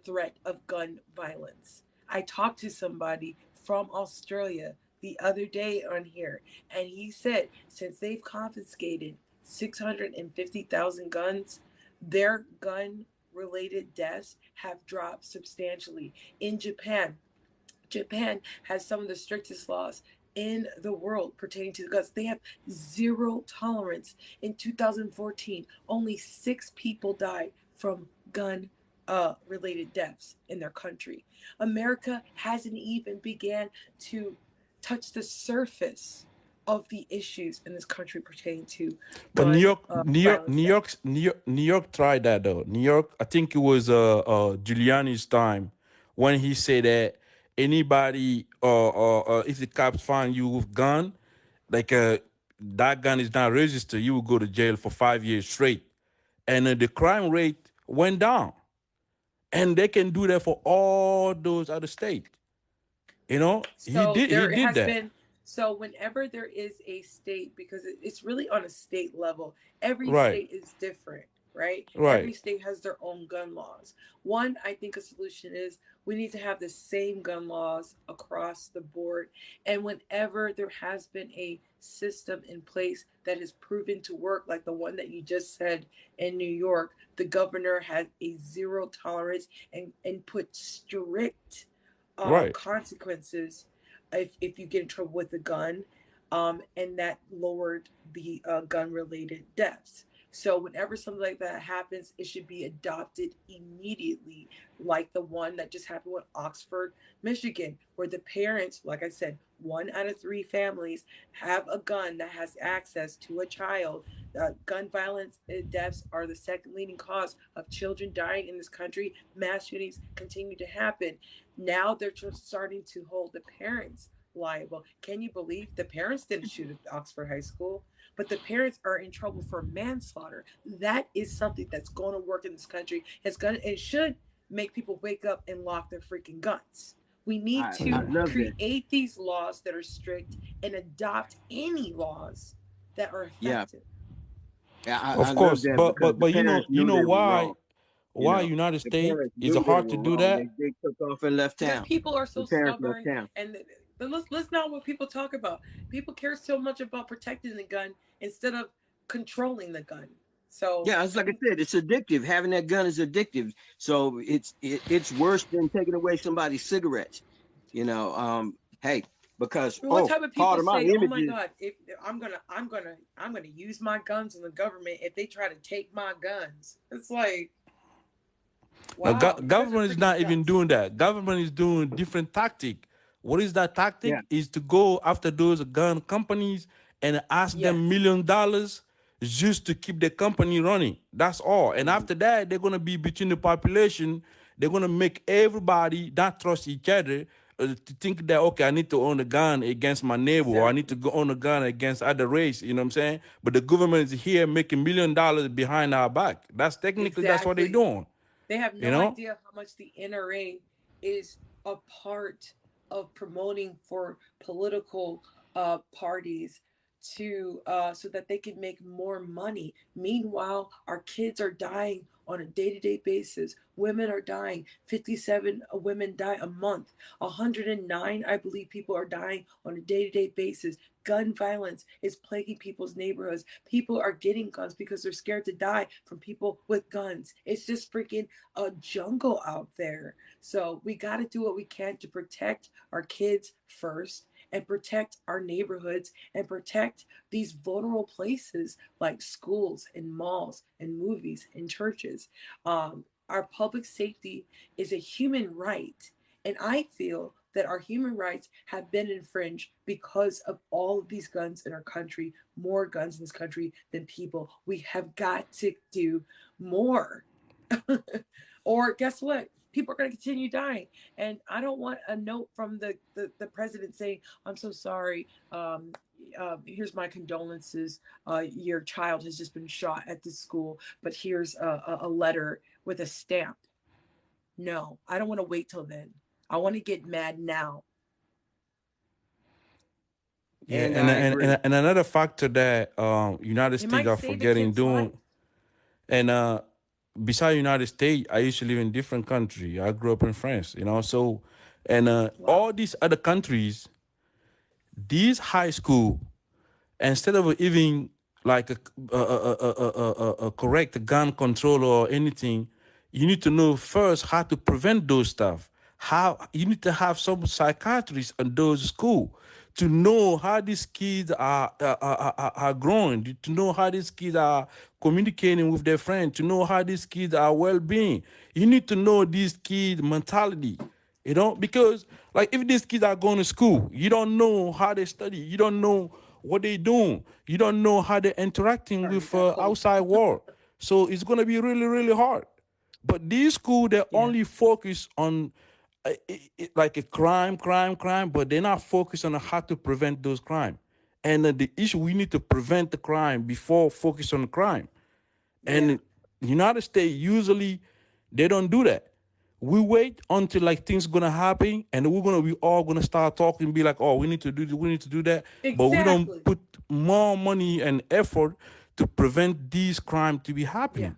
[SPEAKER 3] threat of gun violence. I talked to somebody from Australia the other day on here, and he said since they've confiscated 650,000 guns, their gun related deaths have dropped substantially. In Japan has some of the strictest laws in the world pertaining to the guns. They have zero tolerance. In 2014, only 6 people died from gun related deaths in their country. America hasn't even began to touch the surface of the issues in this country pertaining to
[SPEAKER 16] but New York tried that though. New York, I think it was Giuliani's time when he said that anybody if the cops find you with gun, like that gun is not registered, you will go to jail for 5 years straight. And the crime rate went down. And they can do that for all those other states.
[SPEAKER 3] So
[SPEAKER 16] he did that.
[SPEAKER 3] So whenever there is a state, because it's really on a state level, every state is different, right? Every state has their own gun laws. One, I think a solution is we need to have the same gun laws across the board. And whenever there has been a system in place that has proven to work, like the one that you just said in New York, the governor had a zero tolerance and put strict consequences if you get in trouble with a gun, and that lowered the gun-related deaths. So whenever something like that happens, it should be adopted immediately, like the one that just happened with Oxford, Michigan, where the parents, like I said, 1 out of 3 families have a gun that has access to a child. Gun violence deaths are the second leading cause of children dying in this country. Mass shootings continue to happen. Now they're just starting to hold the parents liable. Can you believe the parents didn't shoot at Oxford High School, but the parents are in trouble for manslaughter? That is something that's going to work in this country. It should make people wake up and lock their freaking guns. We need to create these laws that are strict and adopt any laws that are effective.
[SPEAKER 16] Of course, but you know why United States is hard to do that?
[SPEAKER 15] They took off and left town.
[SPEAKER 3] Because people are so stubborn, and let's not what people talk about. People care so much about protecting the gun instead of controlling the gun. So
[SPEAKER 15] yeah, it's like I said, it's addictive. Having that gun is addictive. So it's worse than taking away somebody's cigarettes. Hey, because
[SPEAKER 3] What type of
[SPEAKER 15] part
[SPEAKER 3] people
[SPEAKER 15] of my
[SPEAKER 3] say, "Oh my
[SPEAKER 15] images.
[SPEAKER 3] God, if I'm gonna use my guns on the government if they try to take my guns"? It's like,
[SPEAKER 16] Now,
[SPEAKER 3] wow, you guys are
[SPEAKER 16] government is
[SPEAKER 3] freaking
[SPEAKER 16] not even
[SPEAKER 3] nuts.
[SPEAKER 16] doing that. Government is doing different tactic. What is that
[SPEAKER 15] Yeah.
[SPEAKER 16] tactic? Is to go after those gun companies and ask them
[SPEAKER 3] Yes,
[SPEAKER 16] $1 million just to keep the company running. That's all. And
[SPEAKER 15] Mhm.
[SPEAKER 16] after that, they're gonna be between the population. They're gonna make everybody not trust each other. To think that, okay, I need to own a gun against my neighbor, or I need to
[SPEAKER 3] exactly,
[SPEAKER 16] go own a gun against other race. You know what I'm saying? But the government is here making $1 million behind our back. That's what they're
[SPEAKER 3] exactly.
[SPEAKER 16] doing.
[SPEAKER 3] They have
[SPEAKER 16] You
[SPEAKER 3] no
[SPEAKER 16] know?
[SPEAKER 3] idea how much the NRA is a part of promoting for political parties to so that they can make more money. Meanwhile, our kids are dying on a day-to-day basis. Women are dying. 57 women die a month. 109, I believe, people are dying on a day-to-day basis. Gun violence is plaguing people's neighborhoods. People are getting guns because they're scared to die from people with guns. It's just freaking a jungle out there. So we got to do what we can to protect our kids first and protect our neighborhoods and protect these vulnerable places like schools and malls and movies and churches. Our public safety is a human right. And I feel that our human rights have been infringed because of all of these guns in our country, more guns in this country than people. We have got to do more. Or guess what? People are going to continue dying. And I don't want a note from the president saying, I'm so sorry. Here's my condolences. Your child has just been shot at this school, but here's a letter with a stamp. No, I don't want to wait till then. I want to get mad now.
[SPEAKER 16] Yeah,
[SPEAKER 15] And I agree.
[SPEAKER 16] and another factor that United
[SPEAKER 3] It
[SPEAKER 16] States
[SPEAKER 3] might
[SPEAKER 16] are
[SPEAKER 3] save a
[SPEAKER 16] forgetting
[SPEAKER 3] kid's
[SPEAKER 16] doing,
[SPEAKER 3] life.
[SPEAKER 16] and besides United States, I used to live in different country. I grew up in France, you know. So, and
[SPEAKER 3] Wow.
[SPEAKER 16] all these other countries, these high school, instead of even like a correct gun control or anything, you need to know first how to prevent those stuff. How you need to have some psychiatrists in those school to know how these kids are growing, to know how these kids are communicating with their friends, to know how these kids are well-being. You need to know these kids' mentality. You know, because like if these kids are going to school, you don't know how they study, you don't know what they doing, you don't know how they're interacting
[SPEAKER 3] Sorry, you
[SPEAKER 16] with
[SPEAKER 3] got cold.
[SPEAKER 16] outside world. So it's gonna be really, really hard. But these school they
[SPEAKER 3] Yeah,
[SPEAKER 16] only focus on like a crime, but they're not focused on how to prevent those crime. And the issue we need to prevent the crime before focus on the crime.
[SPEAKER 3] yeah,
[SPEAKER 16] And the United States usually they don't do that. We wait until like things gonna happen, and we all gonna start talking, and be like, oh, we need to do this, we need to do that, but we don't
[SPEAKER 3] exactly.
[SPEAKER 16] put more money and effort to prevent these crime to be
[SPEAKER 3] Yeah,
[SPEAKER 16] happening.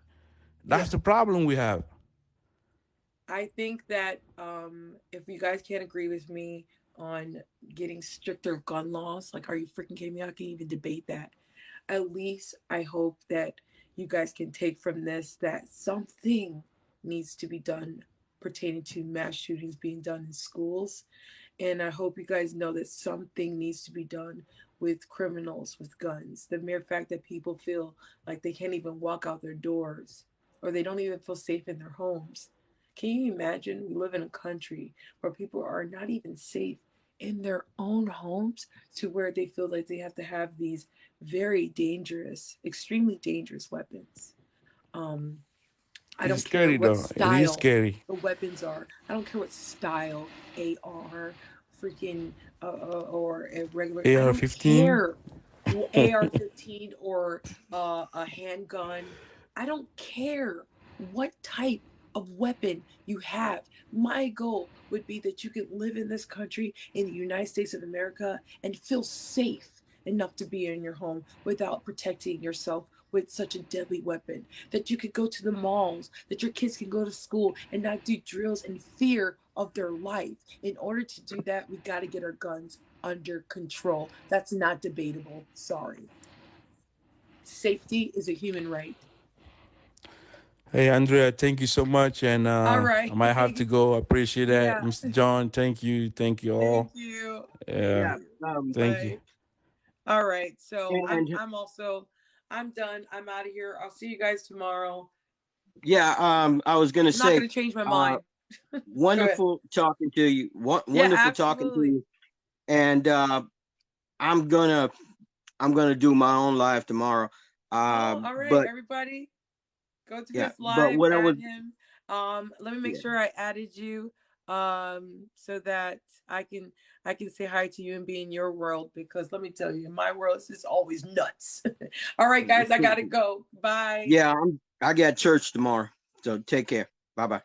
[SPEAKER 3] yeah.
[SPEAKER 16] That's the problem we have.
[SPEAKER 3] I think that if you guys can't agree with me on getting stricter gun laws, like, are you freaking kidding me? I can't even debate that. At least I hope that you guys can take from this that something needs to be done pertaining to mass shootings being done in schools. And I hope you guys know that something needs to be done with criminals with guns. The mere fact that people feel like they can't even walk out their doors or they don't even feel safe in their homes. Can you imagine? We live in a country where people are not even safe in their own homes to where they feel like they have to have these very dangerous, extremely dangerous weapons. Um, I
[SPEAKER 16] It's
[SPEAKER 3] don't care
[SPEAKER 16] scary
[SPEAKER 3] what
[SPEAKER 16] though. It is
[SPEAKER 3] style
[SPEAKER 16] scary.
[SPEAKER 3] the weapons are. I don't care what style, AR, freaking, or a regular. I don't
[SPEAKER 16] AR-15.
[SPEAKER 3] care. AR-15 or a handgun. I don't care what type of weapon you have. My goal would be that you could live in this country, in the United States of America, and feel safe enough to be in your home without protecting yourself with such a deadly weapon. That you could go to the malls, that your kids can go to school and not do drills in fear of their life. In order to do that, we got to get our guns under control. That's not debatable. Sorry. Safety is a human right.
[SPEAKER 16] Hey, Andrea, thank you so much. And
[SPEAKER 3] All right.
[SPEAKER 16] I might have to go. I appreciate that.
[SPEAKER 3] Yeah.
[SPEAKER 16] Mr. John, thank you. Thank you all.
[SPEAKER 3] Thank you.
[SPEAKER 16] Yeah. Thank you.
[SPEAKER 3] All right. So
[SPEAKER 15] And
[SPEAKER 3] I'm done. I'm out of here. I'll see you guys tomorrow.
[SPEAKER 15] Yeah, I was gonna
[SPEAKER 3] I'm
[SPEAKER 15] say,
[SPEAKER 3] not gonna change my mind.
[SPEAKER 15] wonderful talking to you. Wonderful talking to you. And I'm gonna do my own live tomorrow.
[SPEAKER 3] All right,
[SPEAKER 15] But
[SPEAKER 3] everybody, go to
[SPEAKER 15] yeah,
[SPEAKER 3] his
[SPEAKER 15] but
[SPEAKER 3] live,
[SPEAKER 15] what I was
[SPEAKER 3] add him. Let me make sure I added you, so that I can say hi to you and be in your world, because let me tell you, in my world, it's just always nuts. All right, guys, I gotta go. Bye.
[SPEAKER 15] Yeah, I got church tomorrow, so take care. Bye bye.